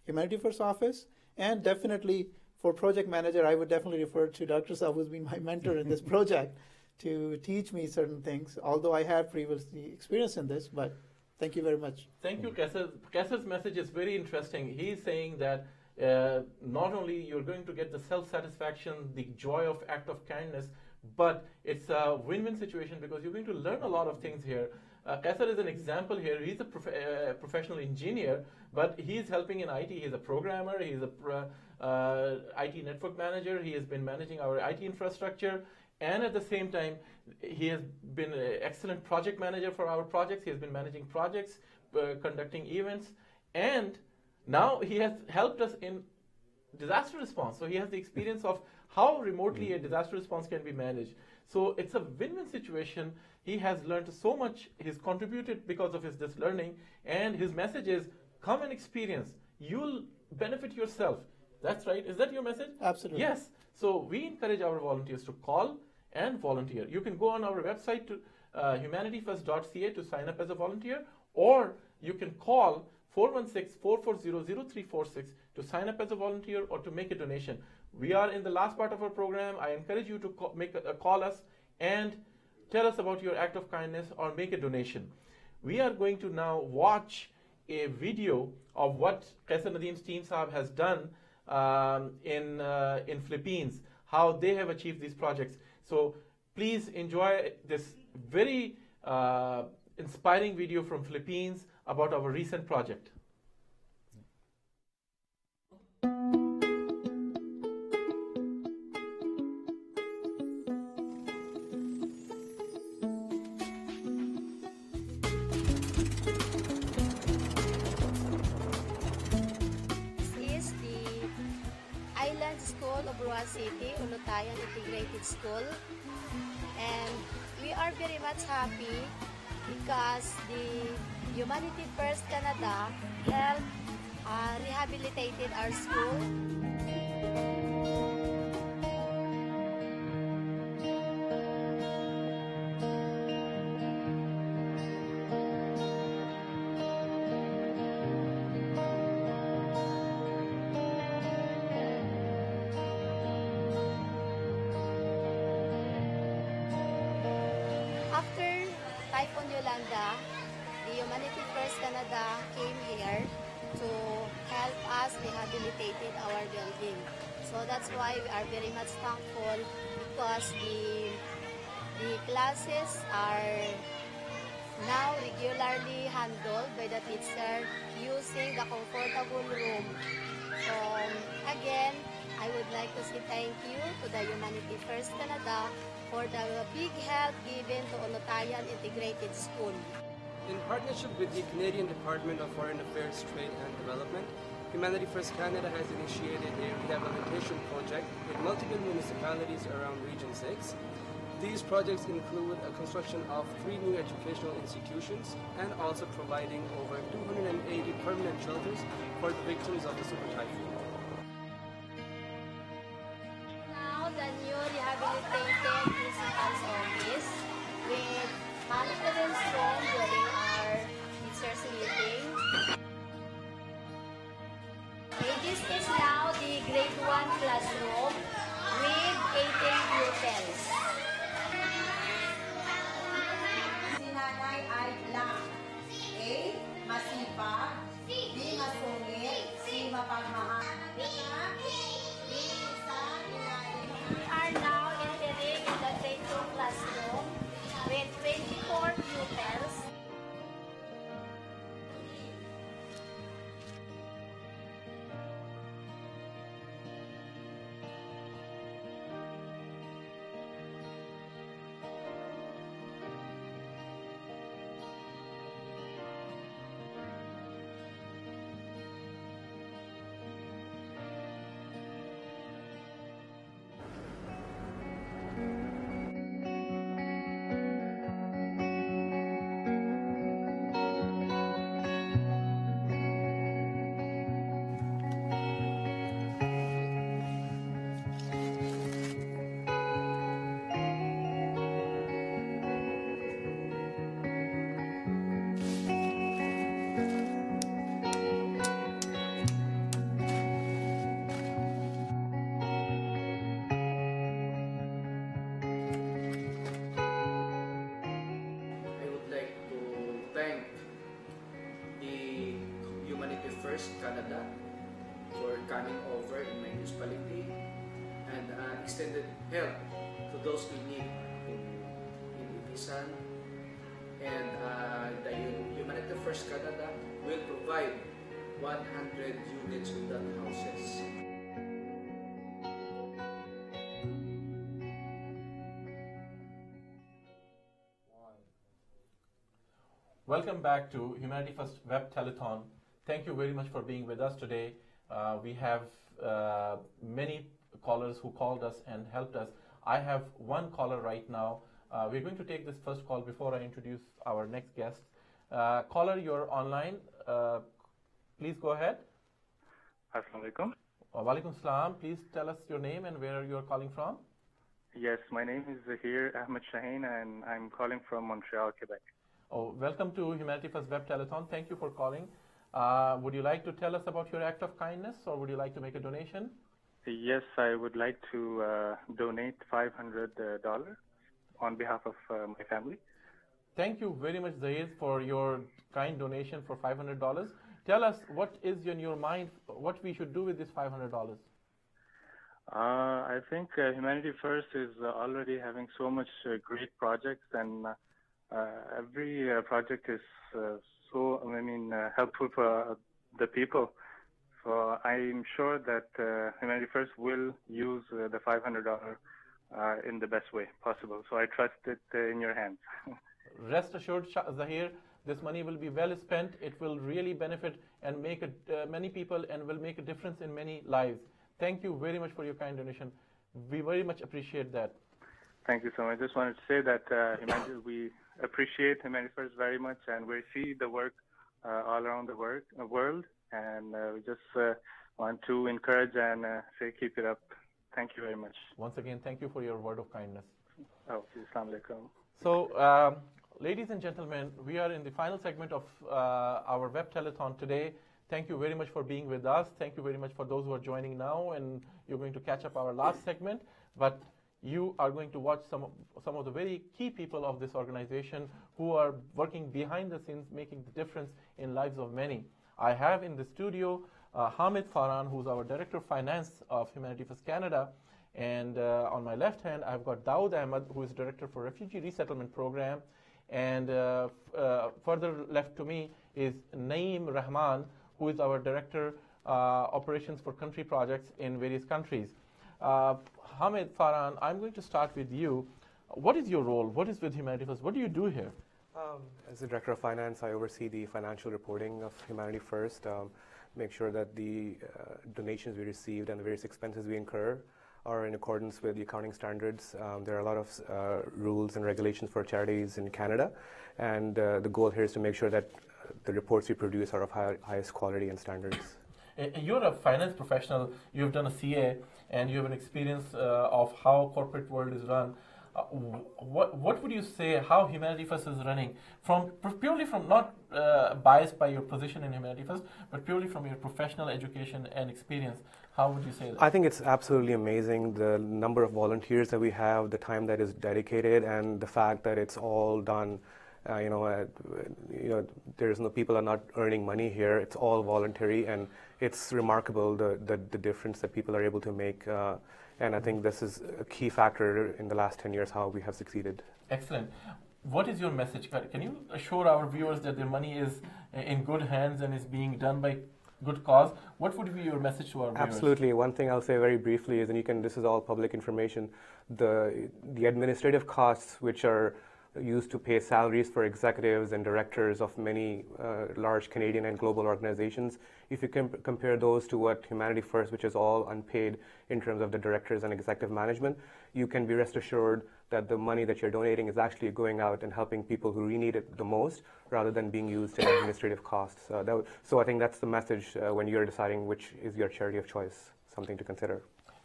Humanity First office, and definitely for project manager, I would definitely refer to Dr. Saab, who's been my mentor in this project, to teach me certain things, although I have previously experience in this, but thank you very much.
Thank you, Kaisar. Kaisar's message is very interesting. He's saying that not only you're going to get the self-satisfaction, the joy of act of kindness, but it's a win-win situation because you're going to learn a lot of things here. Kaisar is an example here. He's a professional engineer, but he's helping in IT. He's a programmer. He's a IT network manager. He has been managing our IT infrastructure. And at the same time, he has been an excellent project manager for our projects. He has been managing projects, conducting events. And now he has helped us in disaster response. So he has the experience of how remotely a disaster response can be managed. So it's a win-win situation. He has learned so much. He's contributed because of this learning. And his message is, come and experience. You'll benefit yourself. That's right. Is that your message?
Absolutely.
Yes. So we encourage our volunteers to call and volunteer. You can go on our website to humanityfirst.ca to sign up as a volunteer, or you can call 416-440-0346 to sign up as a volunteer or to make a donation. We are in the last part of our program. I encourage you to call us and tell us about your act of kindness or make a donation. We are going to now watch a video of what Kaisar Nadeem's team Saab has done in Philippines, how they have achieved these projects. So please enjoy this very inspiring video from Philippines about our recent project.
City, Ulutayan Integrated School, and we are very much happy because the Humanity First Canada helped rehabilitated our school. The Humanity First Canada came here to help has rehabilitated our building. So that's why we are very much thankful because the classes are now regularly handled by the teacher using the comfortable room. So again, I would like to say thank you to the Humanity First Canada for the big help given to Olotayan Integrated School.
In partnership with the Canadian Department of Foreign Affairs, Trade and Development, Humanity First Canada has initiated a rehabilitation project with multiple municipalities around Region 6. These projects include a construction of 3 new educational institutions and also providing over 280 permanent shelters for the victims of the super typhoon.
Now the new rehabilitated principal's office with conference room during our teachers meeting. Okay, this is now the grade 1 classroom with 18 pupils.
Si nanay ay black. A. Masipag. B. Masungit. C. Mapagmahal.
We are now entering in the grade 2 classroom with 24 pupils.
I would like to thank the Humanity First Canada for coming over in my municipality and extended help to those in need in Ibisan. And the Humanity First Canada will provide 100 units without houses.
Welcome back to Humanity First Web Telethon. Thank you very much for being with us today. We have many callers who called us and helped us. I have one caller right now. We're going to take this first call before I introduce our next guest. Caller, you're online. Please go ahead.
Assalamu alaikum.
Walaikum salam. Please tell us your name and where you're calling from.
Yes, my name is Zahir Ahmed Shaheen and I'm calling from Montreal, Quebec.
Oh, welcome to Humanity First Web Telethon. Thank you for calling. Would you like to tell us about your act of kindness or would you like to make a donation?
Yes, I would like to donate $500 on behalf of my family.
Thank you very much, Zahir, for your kind donation for $500. Tell us what is in your mind, what we should do with this $500.
I think Humanity First is already having so much great projects and every project is helpful for the people. So I'm sure that Humanity First will use the $500 in the best way possible. So I trust it in your hands.
Rest assured, Zahir, this money will be well spent. It will really benefit and make many people and will make a difference in many lives. Thank you very much for your kind donation. We very much appreciate that.
Thank you so much. I just wanted to say that we appreciate Humanity First very much, and we see the work all around the world, and we just want to encourage and say keep it up. Thank you very much.
Once again, thank you for your word of kindness.
Oh, Assalamu alaikum.
So, ladies and gentlemen, we are in the final segment of our web telethon today. Thank you very much for being with us. Thank you very much for those who are joining now, and you're going to catch up our last segment. But you are going to watch some of the very key people of this organization who are working behind the scenes, making the difference in lives of many. I have in the studio Hamid Farhan, who's our Director of Finance of Humanity First Canada. And on my left hand, I've got Dawood Ahmed, who is Director for Refugee Resettlement Program. And further left to me is Naeem Rahman, who is our Director Operations for Country Projects in various countries. Hamid Farhan, I'm going to start with you. What is your role? What is with Humanity First? What do you do here?
As the Director of Finance, I oversee the financial reporting of Humanity First, make sure that the donations we received and the various expenses we incur are in accordance with the accounting standards. There are a lot of rules and regulations for charities in Canada, and the goal here is to make sure that the reports we produce are of highest quality and standards.
You're a finance professional, you've done a CA, and you have an experience of how corporate world is run. What would you say how Humanity First is running, purely from not biased by your position in Humanity First, but purely from your professional education and experience? How would you say that?
I think it's absolutely amazing, the number of volunteers that we have, the time that is dedicated, and the fact that it's all done. There's no people are not earning money here. It's all voluntary, and it's remarkable the difference that people are able to make. And I think this is a key factor in the last 10 years how we have succeeded.
Excellent. What is your message? Can you assure our viewers that their money is in good hands and is being done by good cause? What would be your message to our viewers?
Absolutely. One thing I'll say very briefly is, and this is all public information, the administrative costs which are used to pay salaries for executives and directors of many large Canadian and global organizations. If you compare those to what Humanity First, which is all unpaid in terms of the directors and executive management, you can be rest assured that the money that you're donating is actually going out and helping people who really need it the most, rather than being used in administrative costs. So I think that's the message when you're deciding which is your charity of choice, something to consider.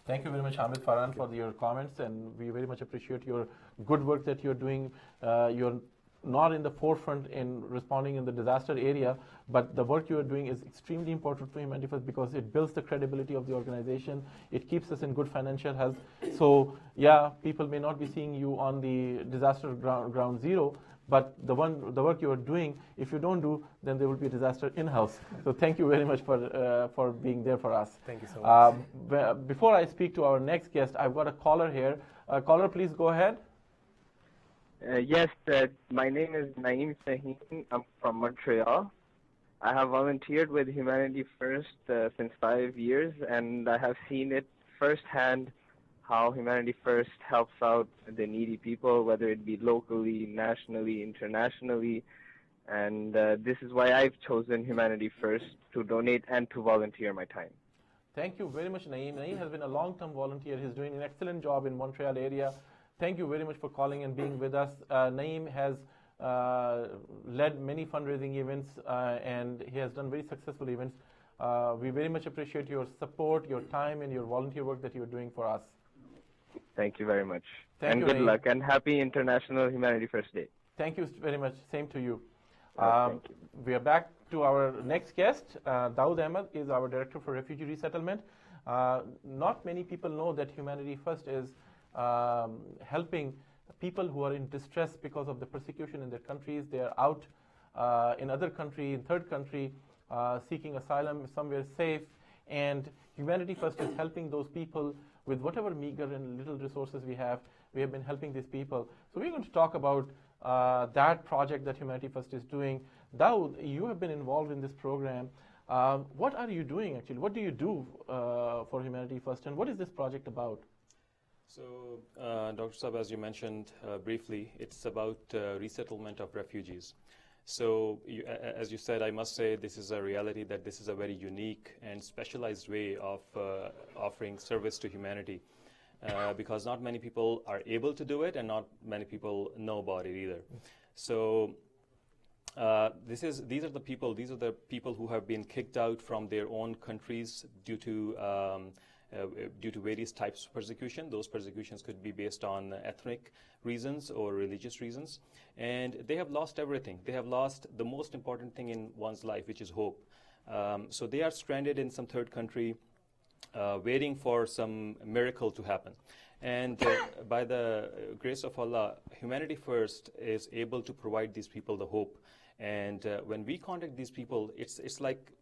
Thank you very much, Hamid Farhan, for your comments, and we very much appreciate your good work that you're doing. You're not in the forefront in responding in the disaster area, but the work you're doing is extremely important for Humanity First because it builds the credibility of the organization. It keeps us in good financial health. So, yeah, people may not be seeing you on the disaster ground zero, but the work you are doing, if you don't do, then there will be a disaster in-house. So thank you very much for being there for us.
Thank you so much.
Before I speak to our next guest, I've got a caller here. Caller, please go ahead.
Yes, my name is Naeem Sahin. I'm from Montreal. I have volunteered with Humanity First since 5 years, and I have seen it firsthand how Humanity First helps out the needy people, whether it be locally, nationally, internationally. And this is why I've chosen Humanity First to donate and to volunteer my time.
Thank you very much, Naeem. Naeem has been a long-term volunteer. He's doing an excellent job in Montreal area. Thank you very much for calling and being with us. Naeem has led many fundraising events and he has done very successful events. We very much appreciate your support, your time, and your volunteer work that you're doing for us.
Thank you very much.
Thank you,
good
Naeem.
luck, and happy International Humanity First Day.
Thank you very much. Same to you.
Thank you.
We are back to our next guest. Dawood Ahmed is our Director for Refugee Resettlement. Not many people know that Humanity First is helping people who are in distress because of the persecution in their countries. They are out in other country, in third country, seeking asylum somewhere safe. And Humanity First is helping those people with whatever meager and little resources we have. We have been helping these people. So we're going to talk about that project that Humanity First is doing. Dawood, you have been involved in this program. What are you doing actually? What do you do for Humanity First, and what is this project about?
So, Dr. Saab, as you mentioned briefly, it's about resettlement of refugees. So, as you said, I must say this is a reality that this is a very unique and specialized way of offering service to humanity because not many people are able to do it and not many people know about it either. So, these are the people who have been kicked out from their own countries due to various types of persecution. Those persecutions could be based on ethnic reasons or religious reasons. And they have lost everything. They have lost the most important thing in one's life, which is hope. So they are stranded in some third country, waiting for some miracle to happen. And by the grace of Allah, Humanity First is able to provide these people the hope. And when we contact these people, it's like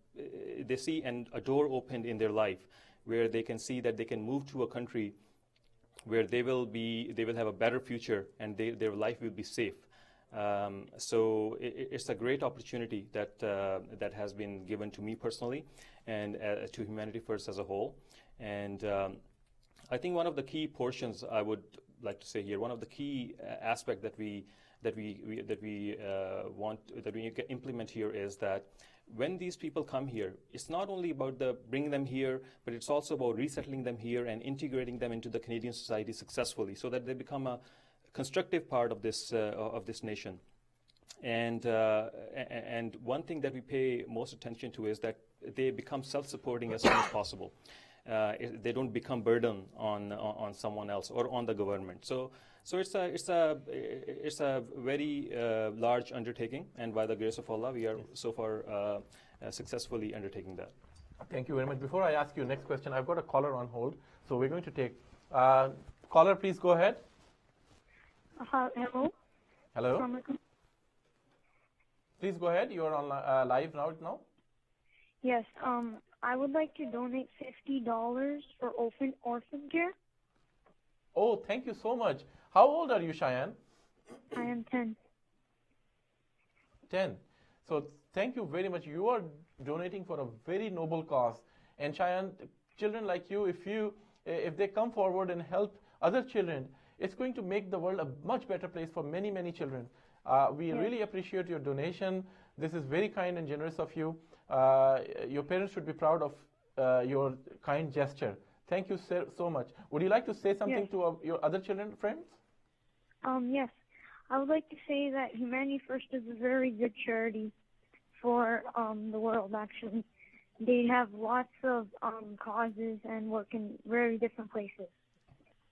a door opened in their life where they can see that they can move to a country where they will have a better future and their life will be safe. So it's a great opportunity that has been given to me personally and to Humanity First as a whole. And I think one of the key portions I would like to say here, one of the key aspect that we implement here is that when these people come here, it's not only about bringing them here, but it's also about resettling them here and integrating them into the Canadian society successfully, so that they become a constructive part of this nation. And one thing that we pay most attention to is that they become self-supporting as soon as possible. They don't become burden on someone else or on the government. So it's a very large undertaking, and by the grace of Allah, we are so far successfly undertaking that.
Thank you very much. Before I ask you next question, I've got a caller on hold, so we're going to take caller. Please go ahead.
Hello.
Hello. Please go ahead. You are on live now.
Yes. I would like to donate $50 for orphan care.
Oh, thank you so much. How old are you, Cheyenne?
I am 10.
10. So thank you very much. You are donating for a very noble cause. And Cheyenne, children like you, if they come forward and help other children, it's going to make the world a much better place for many, many children. We really appreciate your donation. This is very kind and generous of you. Your parents should be proud of your kind gesture. Thank you so much. Would you like to say something to your other children friends?
Yes. I would like to say that Humanity First is a very good charity for the world, actually. They have lots of causes and work in very different places.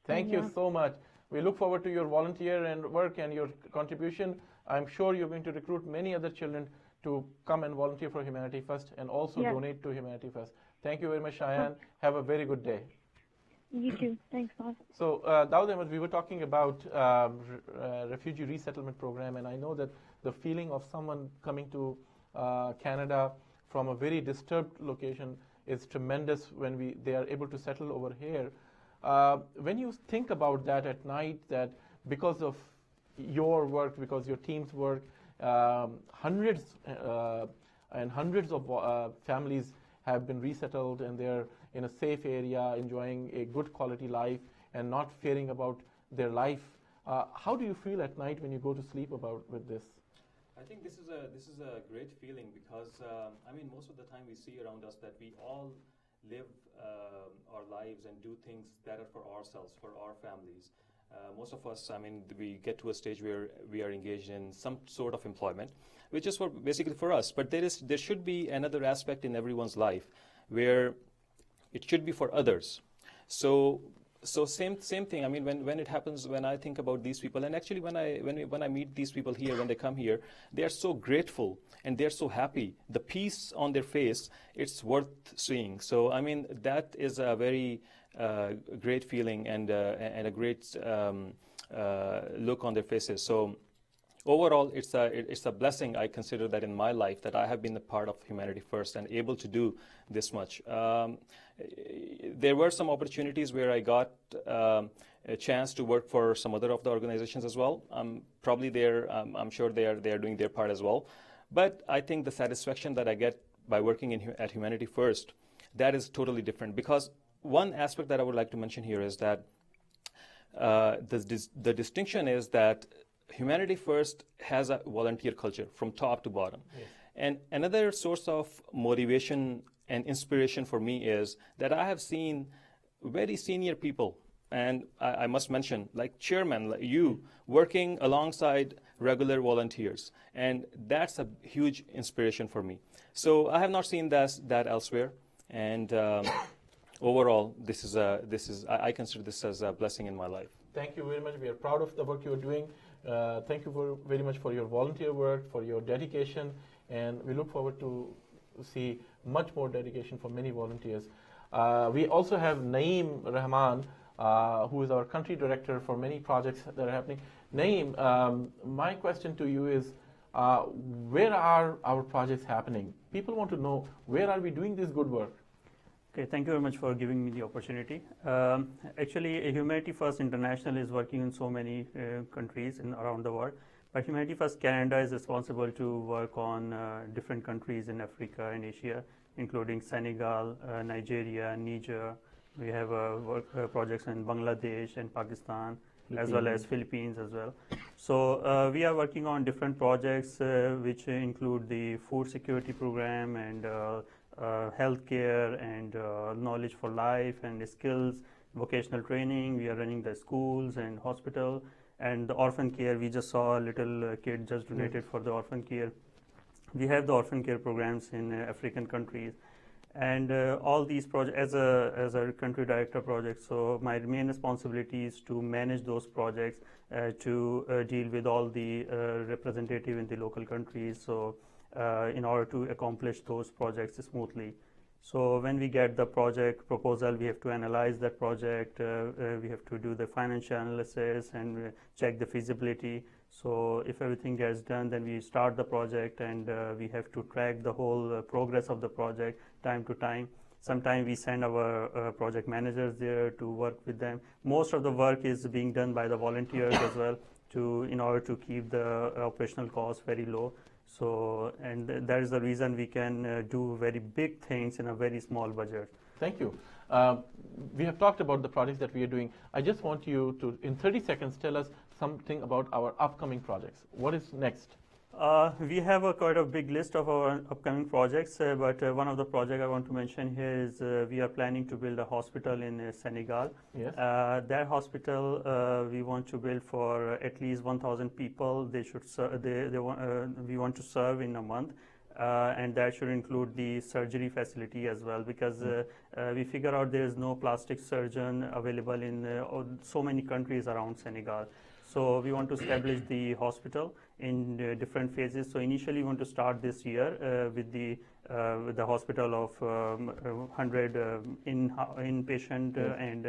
Thank you so much. We look forward to your volunteer and work and your contribution. I'm sure you're going to recruit many other children to come and volunteer for Humanity First and also donate to Humanity First. Thank you very much, Cheyenne. Have a very good day.
You too. Thanks, boss.
So, Dawood Ahmed, we were talking about refugee resettlement program, and I know that the feeling of someone coming to Canada from a very disturbed location is tremendous when they are able to settle over here. When you think about that at night, that because of your work, because your team's work, hundreds and hundreds of families have been resettled, and they're in a safe area, enjoying a good quality life and not fearing about their life. How do you feel at night when you go to sleep with this?
I think this is a great feeling because most of the time we see around us that we all live our lives and do things that are for ourselves, for our families. Most of us, we get to a stage where we are engaged in some sort of employment, which is basically for us. But there should be another aspect in everyone's life where it should be for others. So same thing. When it happens, when I think about these people, and actually when I meet these people here, when they come here, they are so grateful and they're so happy. The peace on their face, it's worth seeing. So that is a very great feeling and a great look on their faces. So overall, it's a blessing. I consider that in my life that I have been a part of Humanity First and able to do this much. There were some opportunities where I got a chance to work for some other of the organizations as well. Probably I'm sure they are doing their part as well. But I think the satisfaction that I get by working at Humanity First, that is totally different. Because one aspect that I would like to mention here is that the distinction is that Humanity First has a volunteer culture from top to bottom. Yes. And another source of motivation and inspiration for me is that I have seen very senior people, and I must mention, like chairman, like you, working alongside regular volunteers. And that's a huge inspiration for me. So I have not seen that elsewhere. And overall, I consider this as a blessing in my life.
Thank you very much. We are proud of the work you are doing. Thank you very much for your volunteer work, for your dedication, and we look forward to see much more dedication from many volunteers. We also have Naeem Rahman, who is our country director for many projects that are happening. Naeem, my question to you is, where are our projects happening? People want to know, where are we doing this good work?
Okay, thank you very much for giving me the opportunity. Actually, Humanity First International is working in so many countries around the world, but Humanity First Canada is responsible to work on different countries in Africa and Asia, including Senegal, Nigeria, Niger. We have projects in Bangladesh and Pakistan, as well as Philippines as well. So we are working on different projects which include the food security program and healthcare and knowledge for life and skills, vocational training. We are running the schools and hospital, and the orphan care. We just saw a little kid just donated for the orphan care. We have the orphan care programs in African countries, and all these projects as a country director project. So my main responsibility is to manage those projects, to deal with all the representative in the local countries. So in order to accomplish those projects smoothly. So when we get the project proposal, we have to analyze that project, we have to do the financial analysis and check the feasibility. So if everything gets done, then we start the project, and we have to track the whole progress of the project time to time. Sometimes we send our project managers there to work with them. Most of the work is being done by the volunteers as well, in order to keep the operational costs very low. So, and that is the reason we can do very big things in a very small budget.
Thank you. We have talked about the projects that we are doing. I just want you to, in 30 seconds, tell us something about our upcoming projects. What is next?
We have quite a big list of our upcoming projects, but one of the projects I want to mention here is we are planning to build a hospital in Senegal.
Yes.
That hospital we want to build for at least 1,000 people. We want to serve in a month. And that should include the surgery facility as well, because we figure out there is no plastic surgeon available in so many countries around Senegal. So we want to establish the hospital in different phases. So initially we want to start this year with the hospital of 100 inpatient and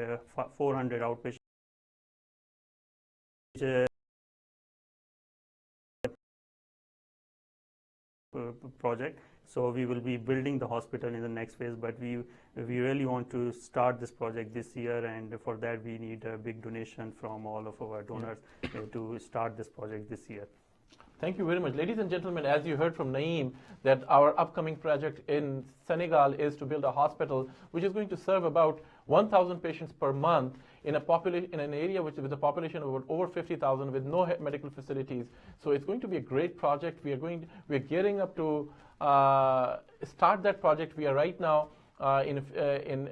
400 outpatient. Project. So we will be building the hospital in the next phase, but we really want to start this project this year, and for that we need a big donation from all of our donors to start this project this year.
Thank you very much. Ladies and gentlemen, as you heard from Naeem, that our upcoming project in Senegal is to build a hospital which is going to serve about 1,000 patients per month in an area with a population of over 50,000 with no medical facilities. So it's going to be a great project. We are gearing up to start that project. We are right now in a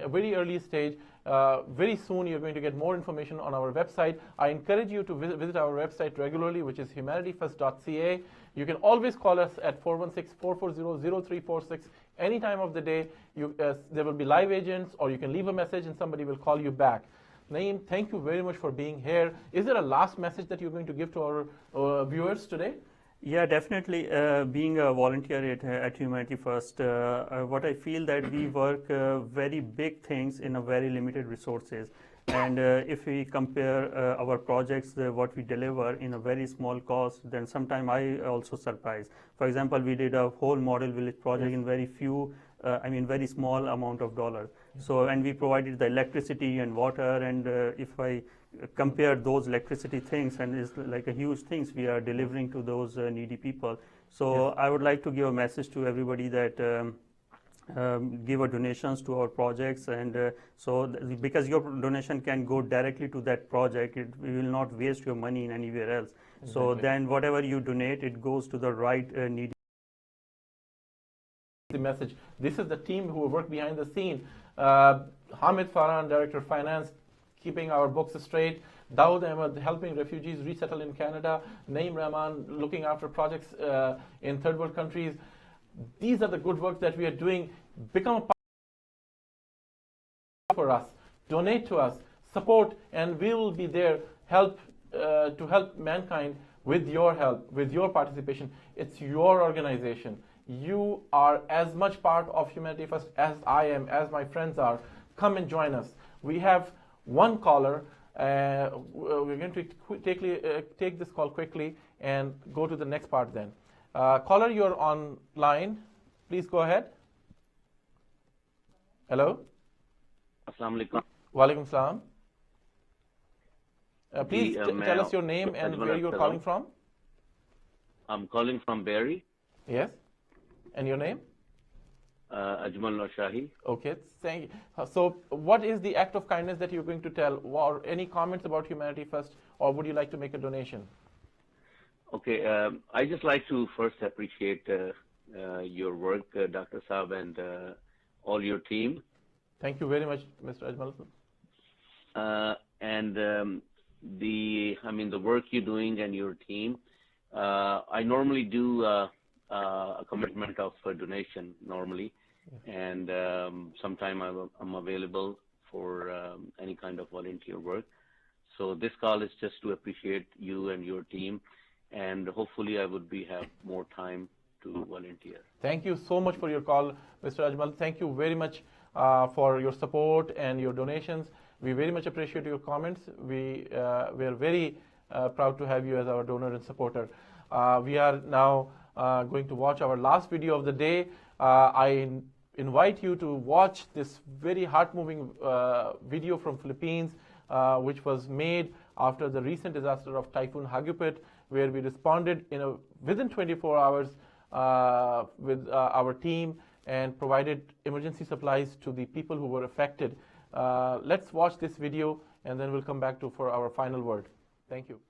very early stage. Very soon you're going to get more information on our website. I encourage you to visit our website regularly, which is humanityfirst.ca. You can always call us at 416-440-0346 any time of the day. There will be live agents, or you can leave a message and somebody will call you back. Naeem, thank you very much for being here. Is there a last message that you're going to give to our viewers today?
Yeah, definitely. Being a volunteer at Humanity First, what I feel that we work very big things in a very limited resources. And if we compare our projects, what we deliver in a very small cost, then sometimes I also surprise. For example, we did a whole model village project in very small amount of dollars. So, and we provided the electricity and water, and if I compare those electricity things, and it's like a huge things we are delivering to those needy people. So I would like to give a message to everybody that give a donations to our projects, and because your donation can go directly to that project, we will not waste your money in anywhere else. Exactly. So then whatever you donate, it goes to the right needy.
The message. This is the team who work behind the scene. Hamid Farhan, Director of Finance, keeping our books straight. Dawood Ahmed, helping refugees resettle in Canada. Naeem Rahman, looking after projects in third world countries. These are the good work that we are doing. Become a part for us. Donate to us. Support, and we will be there to help mankind with your help, with your participation. It's your organization. You are as much part of Humanity First as I am, as my friends are. Come and join us. We have one caller. We're going to take this call quickly and go to the next part then. Caller, you're online. Please go ahead. Hello.
Assalamu alaikum.
Walaikum salam. Please tell us your name and where you're calling from.
I'm calling from Barry.
Yes. And your name?
Ajmal Shahi.
Okay, thank you. So what is the act of kindness that you're going to tell? Or any comments about Humanity First, or would you like to make a donation?
Okay, I just like to first appreciate your work, Dr. Saab, and all your team.
Thank you very much, Mr. Ajmal.
And the work you're doing and your team. I normally do a commitment of a donation normally, and sometime I'm available for any kind of volunteer work. So this call is just to appreciate you and your team, and hopefully I would have more time to volunteer.
Thank you so much for your call, Mr. Ajmal. Thank you very much for your support and your donations. We very much appreciate your comments. We are very proud to have you as our donor and supporter. We are now going to watch our last video of the day. I invite you to watch this very heart-moving video from Philippines, which was made after the recent disaster of Typhoon Hagupit, where we responded within 24 hours with our team and provided emergency supplies to the people who were affected. Let's watch this video, and then we'll come back for our final word. Thank you.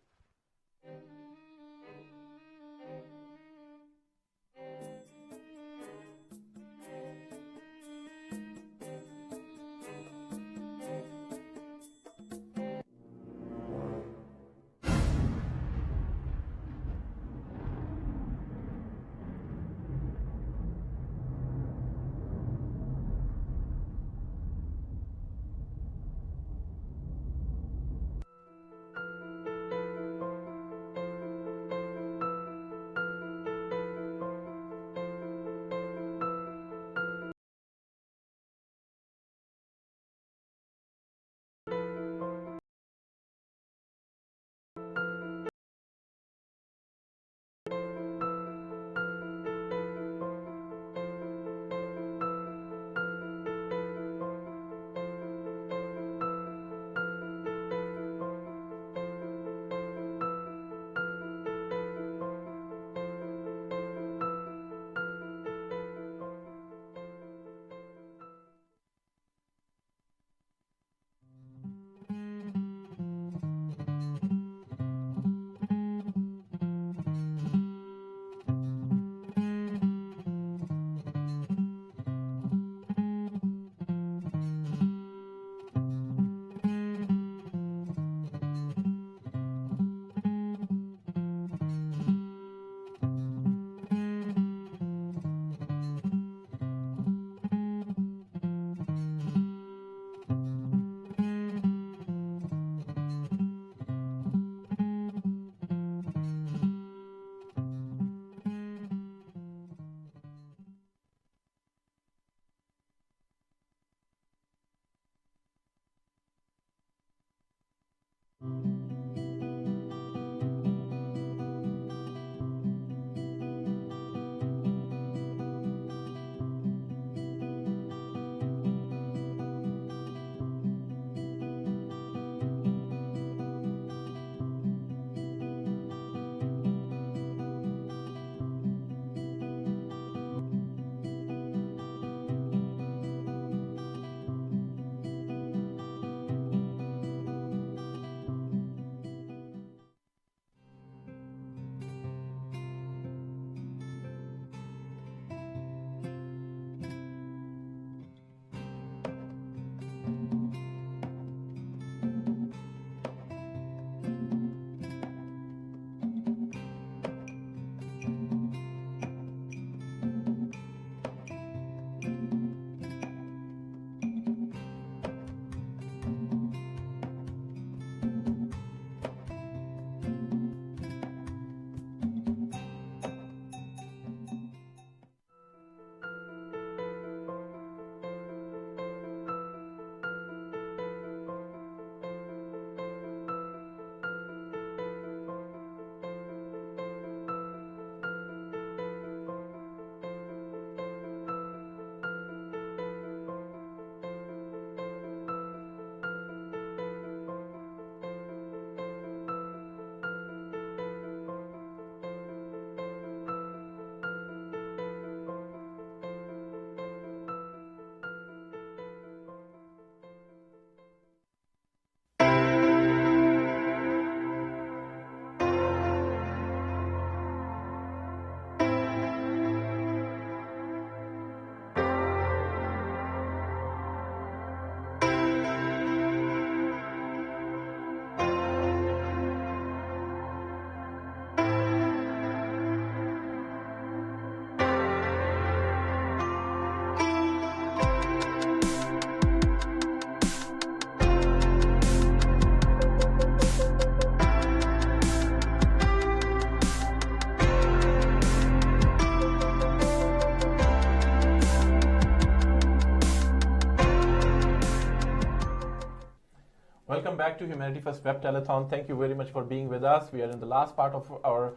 Welcome back to Humanity First Web Telethon. Thank you very much for being with us. We are in the last part of our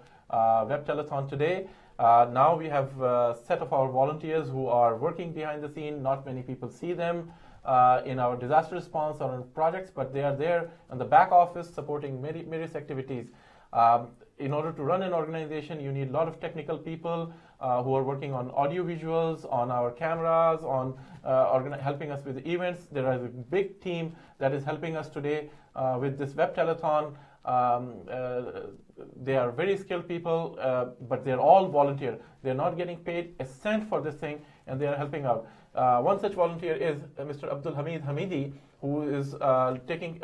Web Telethon today. Now we have a set of our volunteers who are working behind the scene. Not many people see them in our disaster response or in projects, but they are there in the back office supporting various activities. In order to run an organization, you need a lot of technical people who are working on audio visuals, on our cameras, on helping us with the events. There is a big team that is helping us today with this Web Telethon. They are very skilled people, but they're all volunteer. They're not getting paid a cent for this thing, and they are helping out. One such volunteer is Mr. Abdul Hamid Hamidi, who is taking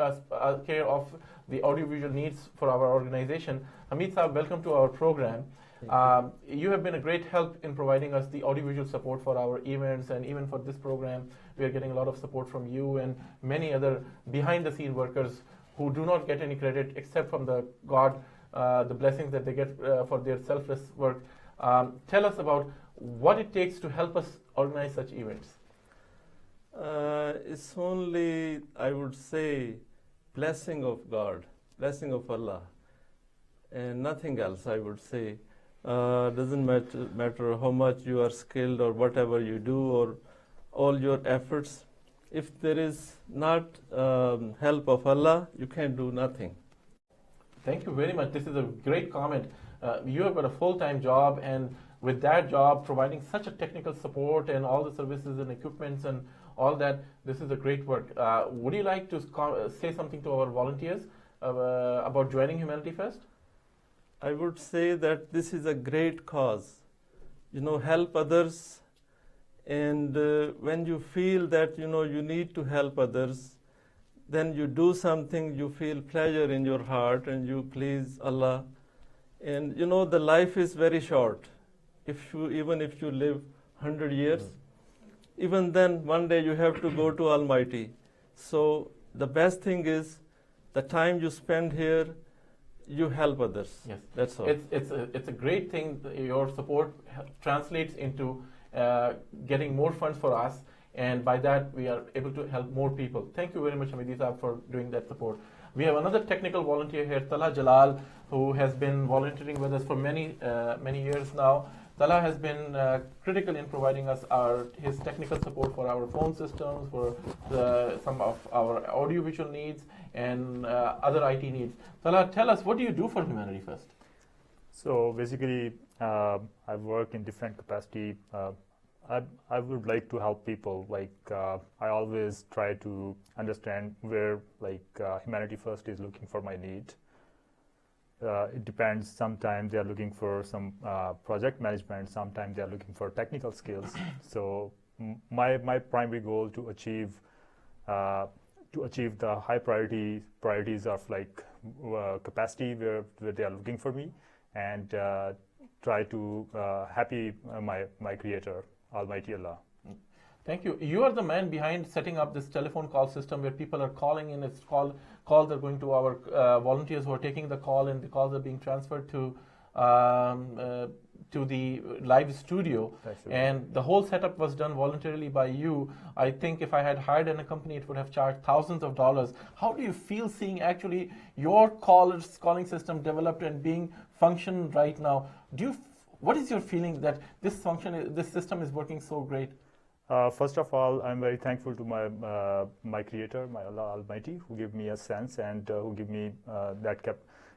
care of the audiovisual needs for our organization. Hamid Saab, welcome to our program. You have been a great help in providing us the audiovisual support for our events, and even for this program, we are getting a lot of support from you and many other behind-the-scene workers who do not get any credit except from the God, the blessings that they get for their selfless work. Tell us about what it takes to help us organize such events.
It's only, I would say, blessing of God, blessing of Allah, and nothing else, I would say. Doesn't matter how much you are skilled or whatever you do or all your efforts. If there is not help of Allah, you can do nothing.
Thank you very much. This is a great comment. You have got a full-time job, and with that job, providing such a technical support and all the services and equipments and all that, this is a great work. Would you like to say something to our volunteers about joining Humanity First?
I would say that this is a great cause. You know, help others, and when you feel that, you know, you need to help others, then you do something, you feel pleasure in your heart, and you please Allah. And you know, the life is very short. Even if you live 100 years, even then one day you have to go to Almighty. So the best thing is the time you spend here, you help others.
Yes,
that's all.
It's a great thing. Your support translates into getting more funds for us, and by that we are able to help more people. Thank you very much, Hamidi Saab, for doing that support. We have another technical volunteer here, Talha Jalal, who has been volunteering with us for many years now. Talha has been critical in providing us his technical support for our phone systems, for some of our audiovisual needs, and other IT needs. Talha, tell us, what do you do for Humanity First?
So basically, I work in different capacity. I would like to help people. Like I always try to understand where Humanity First is looking for my need. It depends. Sometimes they are looking for some project management. Sometimes they are looking for technical skills. So my primary goal to achieve the high priorities of capacity where they are looking for me, and try to happy my Creator, Almighty Allah.
Thank you. You are the man behind setting up this telephone call system where people are calling in. It's calls are going to our volunteers who are taking the call, and the calls are being transferred to the live studio. And the whole setup was done voluntarily by you. I think if I had hired a company, it would have charged thousands of dollars. How do you feel seeing actually your calling system developed and being functioned right now? What is your feeling that this system is working so great?
First of all, I'm very thankful to my Creator, my Allah Almighty, who gave me a sense and who gave me that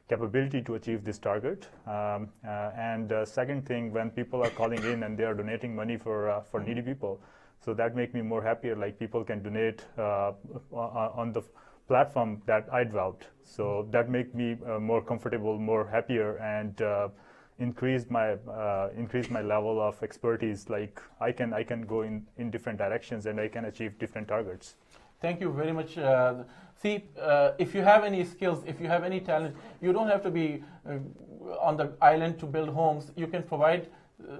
capability to achieve this target. And second thing, when people are calling in and they are donating money for needy people, so that makes me more happier. Like people can donate on the platform that I developed. So that makes me more comfortable, more happier, and increase my level of expertise. Like I can go in different directions, and I can achieve different targets.
Thank you very much. If you have any skills, if you have any talent, you don't have to be on the island to build homes. You can provide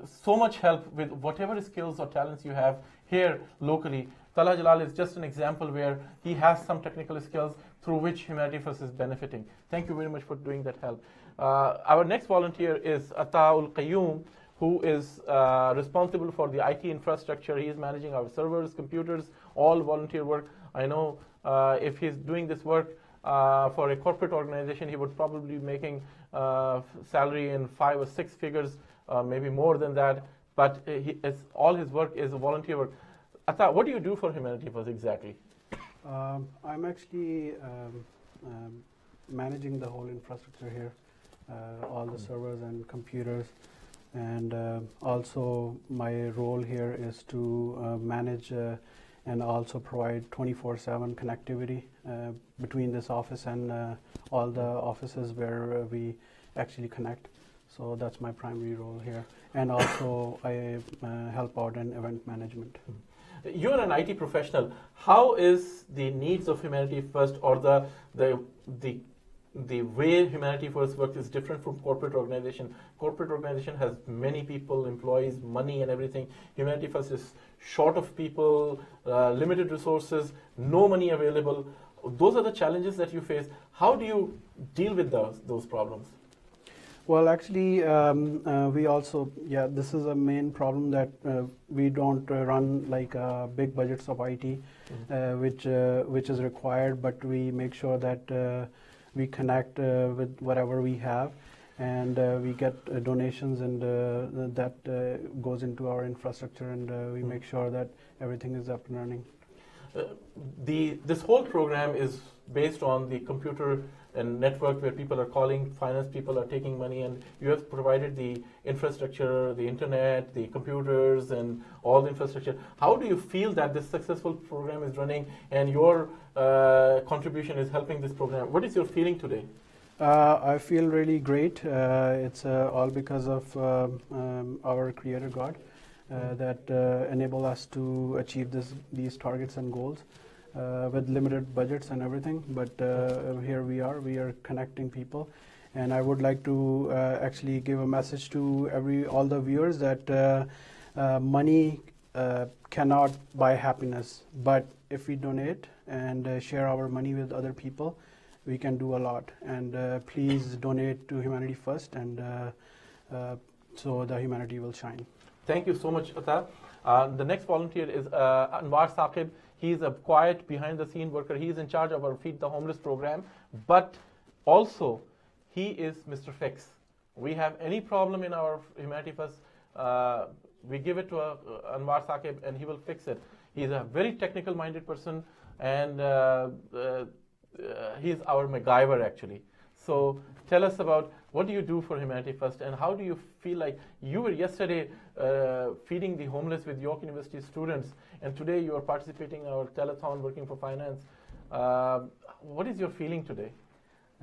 so much help with whatever skills or talents you have here locally. Talha Jalal is just an example where he has some technical skills through which Humanity First is benefiting. Thank you very much for doing that help. Our next volunteer is Ataul Qayyum, who is responsible for the IT infrastructure. He is managing our servers, computers, all volunteer work. I know if he's doing this work, for a corporate organization, he would probably be making salary in 5 or 6 figures, maybe more than that. But all his work is volunteer work. Atta, what do you do for Humanity First exactly?
I'm actually managing the whole infrastructure here, all the servers and computers, and also my role here is to manage and also provide 24/7 connectivity between this office and all the offices where we actually connect. So that's my primary role here, and also I help out in event management.
You're an IT professional. How is the needs of Humanity First, or the way Humanity First works is different from corporate organization? Corporate organization has many people, employees, money and everything. Humanity First is short of people, limited resources, no money available. Those are the challenges that you face. How do you deal with those problems?
Well, actually, we also, this is a main problem that we don't run like big budgets of IT, which is required, but we make sure that we connect with whatever we have, and we get donations, and that goes into our infrastructure, and we make sure that everything is up and running.
This whole program is based on the computer and network where people are calling, finance people are taking money, and you have provided the infrastructure, the internet, the computers, and all the infrastructure. How do you feel that this successful program is running and your contribution is helping this program? What is your feeling today?
I feel really great. It's all because of our Creator God that enable us to achieve these targets and goals. With limited budgets and everything, but here we are connecting people, and I would like to actually give a message to all the viewers that money cannot buy happiness, but if we donate and share our money with other people, we can do a lot. And please donate to Humanity First, and so the humanity will shine.
Thank you so much, Atta. The next volunteer is Anwar Saqib. He's a quiet, behind-the-scene worker. He's in charge of our Feed the Homeless program, but also he is Mr. Fix. We have any problem in our Humanity First, we give it to Anwar Saqib, and he will fix it. He's a very technical-minded person, and he's our MacGyver, actually. So tell us about what do you do for Humanity First, and how do you feel like you were yesterday feeding the homeless with York University students, and today you are participating in our telethon working for finance. What is your feeling today?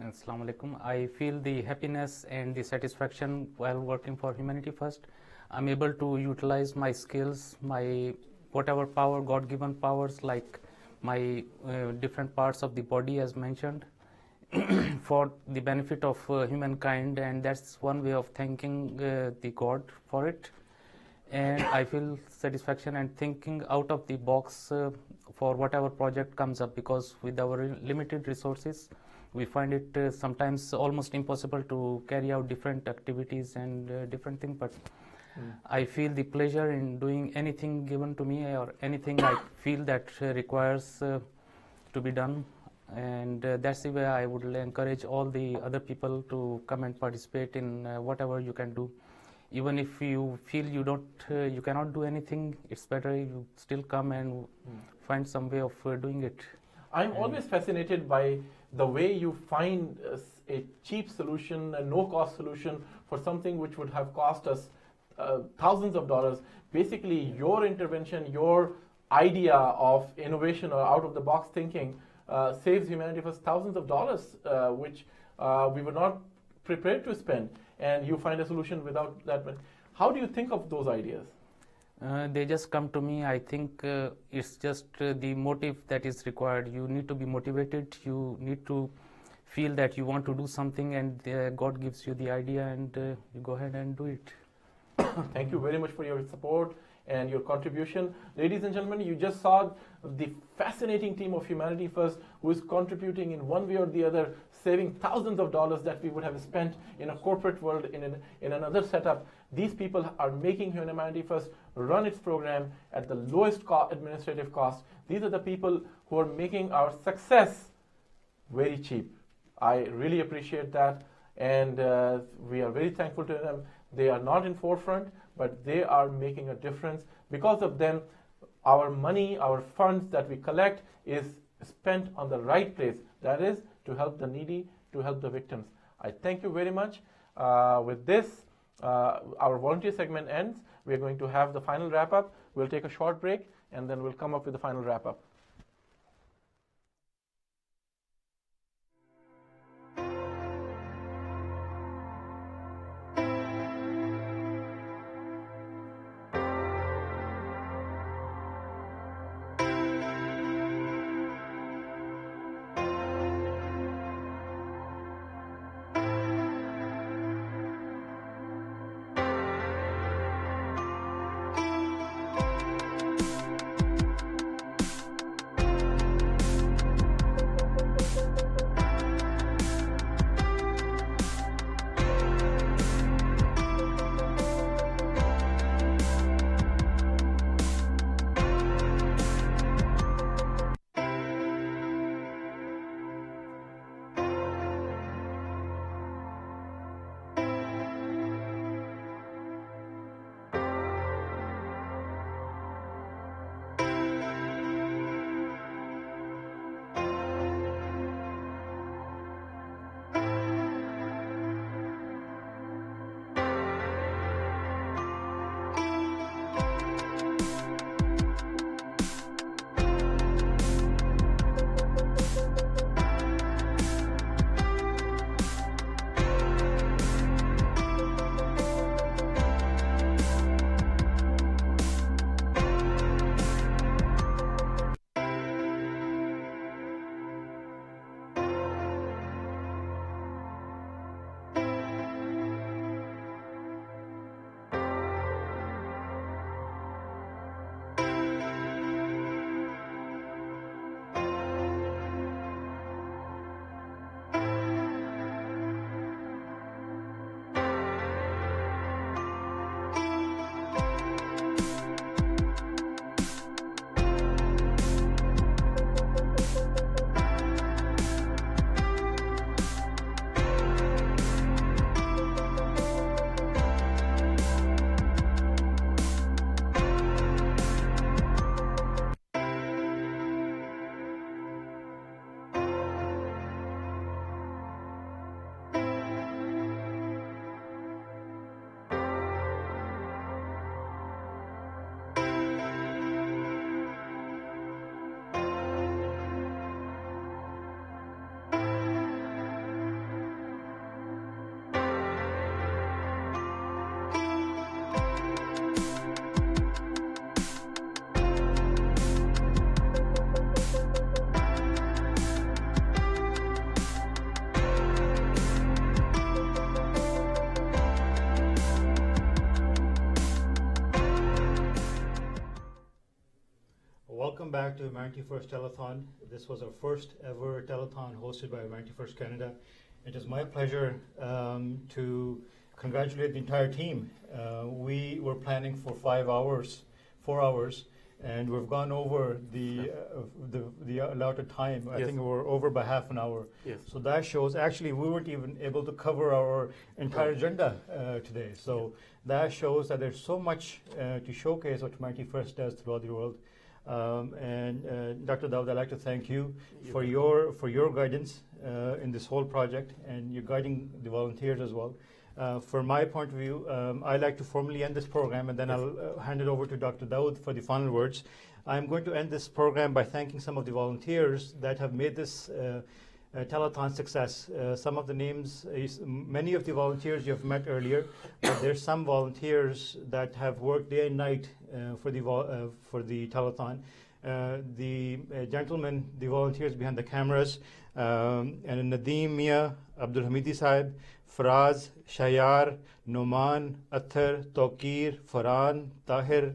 Assalamu alaikum. I feel the happiness and the satisfaction while working for Humanity First. I'm able to utilize my skills, my whatever power, God-given powers, like my different parts of the body as mentioned, for the benefit of humankind, and that's one way of thanking the God for it. And I feel satisfaction and thinking out of the box for whatever project comes up, because with our limited resources, we find it sometimes almost impossible to carry out different activities and different things, but I feel the pleasure in doing anything given to me, or anything I feel that requires to be done. And that's the way I would encourage all the other people to come and participate in whatever you can do. Even if you feel you cannot do anything, it's better you still come and find some way of doing it.
I'm always fascinated by the way you find a cheap solution, a no-cost solution for something which would have cost us thousands of dollars. Basically, your intervention, your idea of innovation or out-of-the-box thinking saves Humanity First thousands of dollars, which we were not prepared to spend, and you find a solution without that. How do you think of those ideas?
They just come to me. I think it's just the motive that is required. You need to be motivated. You need to feel that you want to do something, and God gives you the idea, and you go ahead and do it.
Thank you very much for your support and your contribution. Ladies and gentlemen, you just saw the fascinating team of Humanity First, who is contributing in one way or the other, saving thousands of dollars that we would have spent in a corporate world, in another setup. These people are making Humanity First run its program at the lowest administrative cost. These are the people who are making our success very cheap. I really appreciate that, and we are very thankful to them. They are not in forefront, but they are making a difference. Because of them, our money, our funds that we collect is spent on the right place. That is to help the needy, to help the victims. I thank you very much. With this, our volunteer segment ends. We're going to have the final wrap-up. We'll take a short break, and then we'll come up with the final wrap-up.
Welcome back to Humanity First Telethon. This was our first ever telethon hosted by Humanity First Canada. It is my pleasure to congratulate the entire team. We were planning for 4 hours, and we've gone over the allotted time. I think we're over by half an hour.
Yes.
So that shows, actually we weren't even able to cover our entire agenda today. So that shows that there's so much to showcase what Humanity First does throughout the world. And Dr. Daud, I'd like to thank you for your guidance in this whole project, and you're guiding the volunteers as well. From my point of view, I'd like to formally end this program, and then I'll hand it over to Dr. Daud for the final words. I'm going to end this program by thanking some of the volunteers that have made this telethon success. Some of the names, many of the volunteers you have met earlier, but there's some volunteers that have worked day and night for the telethon. The gentlemen, the volunteers behind the cameras, and Nadeem Mia, Abdul Hamidi Saib, Faraz, Shayar, Noman, Athar, Tawqir, Farhan, Tahir,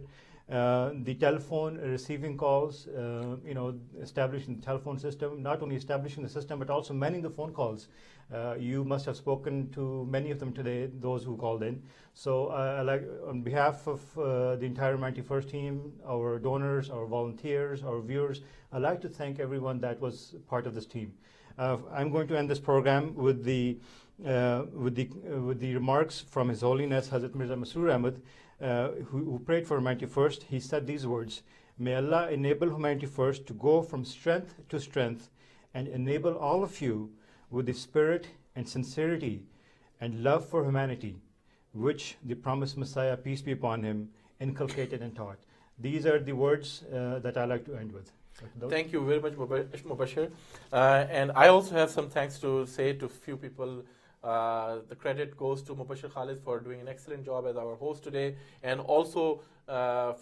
the telephone, receiving calls, establishing the telephone system, not only establishing the system, but also manning the phone calls. You must have spoken to many of them today, those who called in. So on behalf of the entire Humanity First team, our donors, our volunteers, our viewers, I'd like to thank everyone that was part of this team. I'm going to end this program with the remarks from His Holiness Hazrat Mirza Masroor Ahmad, who prayed for Humanity First. He said these words: "May Allah enable Humanity First to go from strength to strength, and enable all of you with the spirit and sincerity and love for humanity, which the promised Messiah, peace be upon him, inculcated and taught." These are the words that I like to end with.
Thank you very much, Mubashir. And I also have some thanks to say to few people. The credit goes to Mubashir Khalid for doing an excellent job as our host today, and also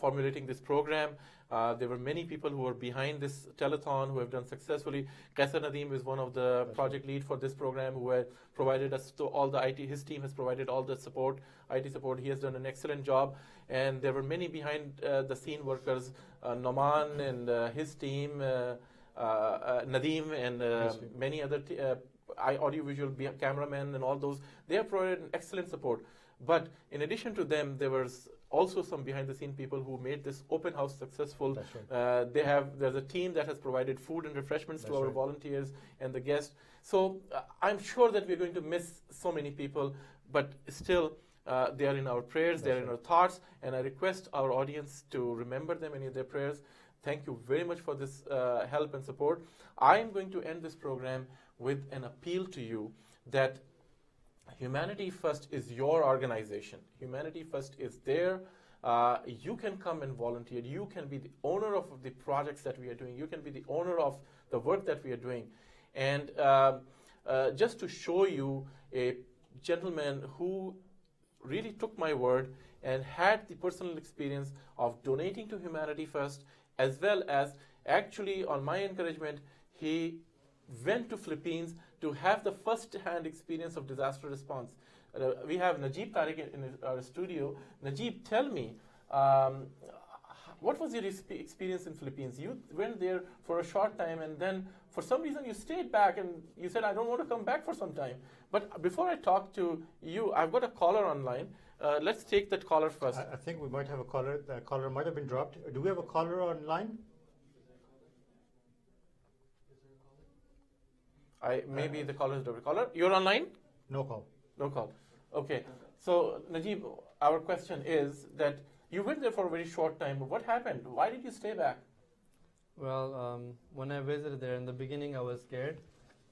formulating this program. There were many people who were behind this telethon who have done successfully. Qaisar Nadeem is one of the project lead for this program, who had provided us to all the IT. His team has provided all the support, IT support. He has done an excellent job. And there were many behind the scene workers, Noman and his team, Nadeem and many other audiovisual cameramen and all those. They have provided an excellent support. But in addition to them, there was also some behind the scene people who made this open house successful.
That's right.
There's a team that has provided food and refreshments to our volunteers and the guests. So I'm sure that we're going to miss so many people, but still they are in our prayers, they are in our thoughts, and I request our audience to remember them in their prayers. Thank you very much for this help and support. I am going to end this program with an appeal to you that Humanity First is your organization. Humanity First is there. You can come and volunteer. You can be the owner of the projects that we are doing. You can be the owner of the work that we are doing. And just to show you a gentleman who really took my word and had the personal experience of donating to Humanity First, as well as actually on my encouragement, he went to Philippines to have the first-hand experience of disaster response. We have Najib Tariq in our studio. Najib, tell me, what was your experience in Philippines? You went there for a short time, and then for some reason you stayed back, and you said, I don't want to come back for some time. But before I talk to you, I've got a caller online. Let's take that caller first.
I think we might have a caller. The caller might have been dropped. Do we have a caller online?
Maybe the caller is the caller. You're online?
No call.
No call. Okay. So, Najib, our question is that you went there for a very short time. What happened? Why did you stay back?
Well, when I visited there in the beginning, I was scared.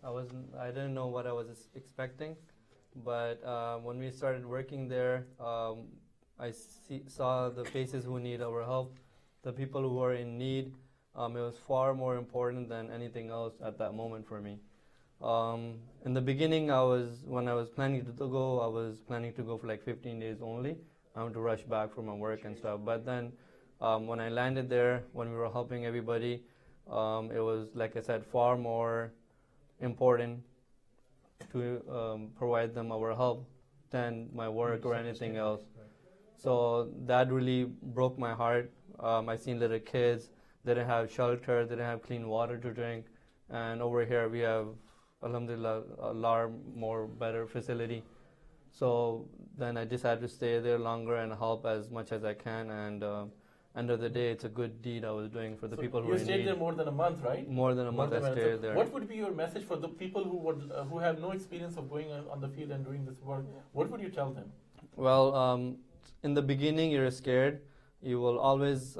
I didn't know what I was expecting. But when we started working there, I saw the faces who need our help, the people who are in need. It was far more important than anything else at that moment for me. In the beginning, when I was planning to go, I was planning to go for like 15 days only. I had to rush back from my work and stuff. But then when I landed there, when we were helping everybody, it was, like I said, far more important to provide them our help than my work or anything else. So that really broke my heart. I seen little kids, they didn't have shelter, they didn't have clean water to drink. And over here we have, alhamdulillah, a lot more better facility. So then I decided to stay there longer and help as much as I can. And end of the day, it's a good deed I was doing for the people who are in need.
You stayed there more than a month, right?
More than a month I stayed there.
What would be your message for the people who have no experience of going on the field and doing this work? What would you tell them?
Well, in the beginning, you're scared. You will always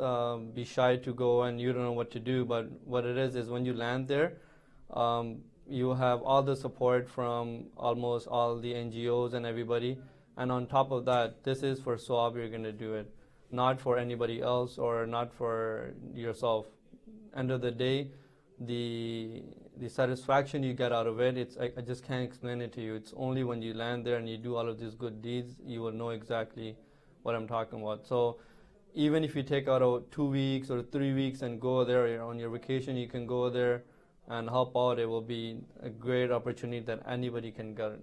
be shy to go and you don't know what to do. But what it is when you land there, you have all the support from almost all the NGOs and everybody. And on top of that, this is for Swab, you're going to do it. Not for anybody else or not for yourself. End of the day, the satisfaction you get out of it, I just can't explain it to you. It's only when you land there and you do all of these good deeds, you will know exactly what I'm talking about. So even if you take out 2 weeks or 3 weeks and go there on your vacation, you can go there and help out. It will be a great opportunity that anybody can get.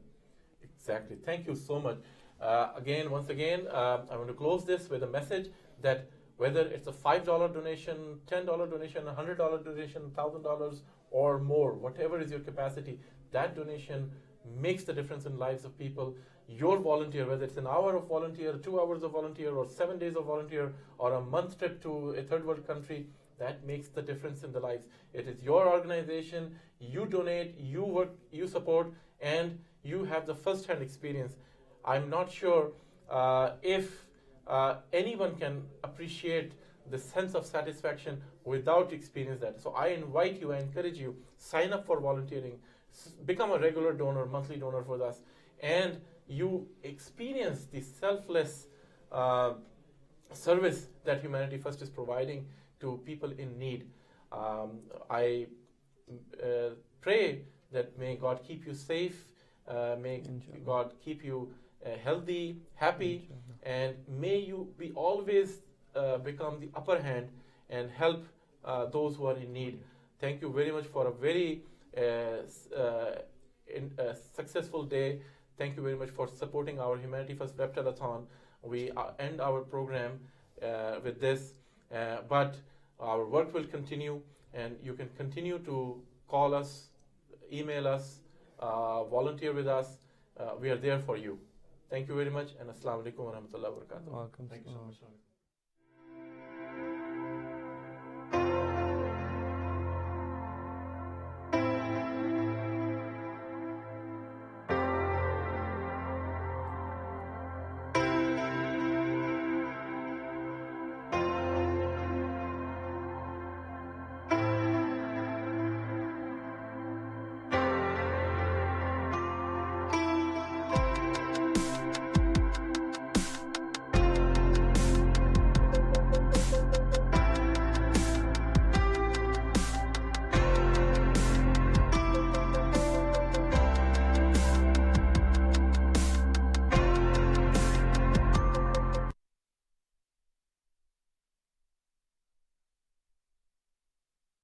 Exactly. Thank you so much. Once again, I want to close this with a message that whether it's a $5 donation, $10 donation, $100 donation, $1,000 or more, whatever is your capacity, that donation makes the difference in lives of people. Your volunteer, whether it's an hour of volunteer, 2 hours of volunteer, or 7 days of volunteer, or a month trip to a third world country, that makes the difference in the lives. It is your organization, you donate, you work, you support, and you have the first-hand experience. I'm not sure if anyone can appreciate the sense of satisfaction without experience that. So I invite you, I encourage you, sign up for volunteering, become a regular donor, monthly donor for us, and you experience the selfless service that Humanity First is providing to people in need. I pray that may God keep you safe, may God keep you healthy, happy, and may you be always become the upper hand and help those who are in need. Thank you very much for a very successful day. Thank you very much for supporting our Humanity First Web Telethon. We end our program with this, but our work will continue, and you can continue to call us, email us, volunteer with us. We are there for you. Thank you very much, and Assalamu alaikum wa rahmatullahi wa barakatuh.
Welcome.
Thank you so much.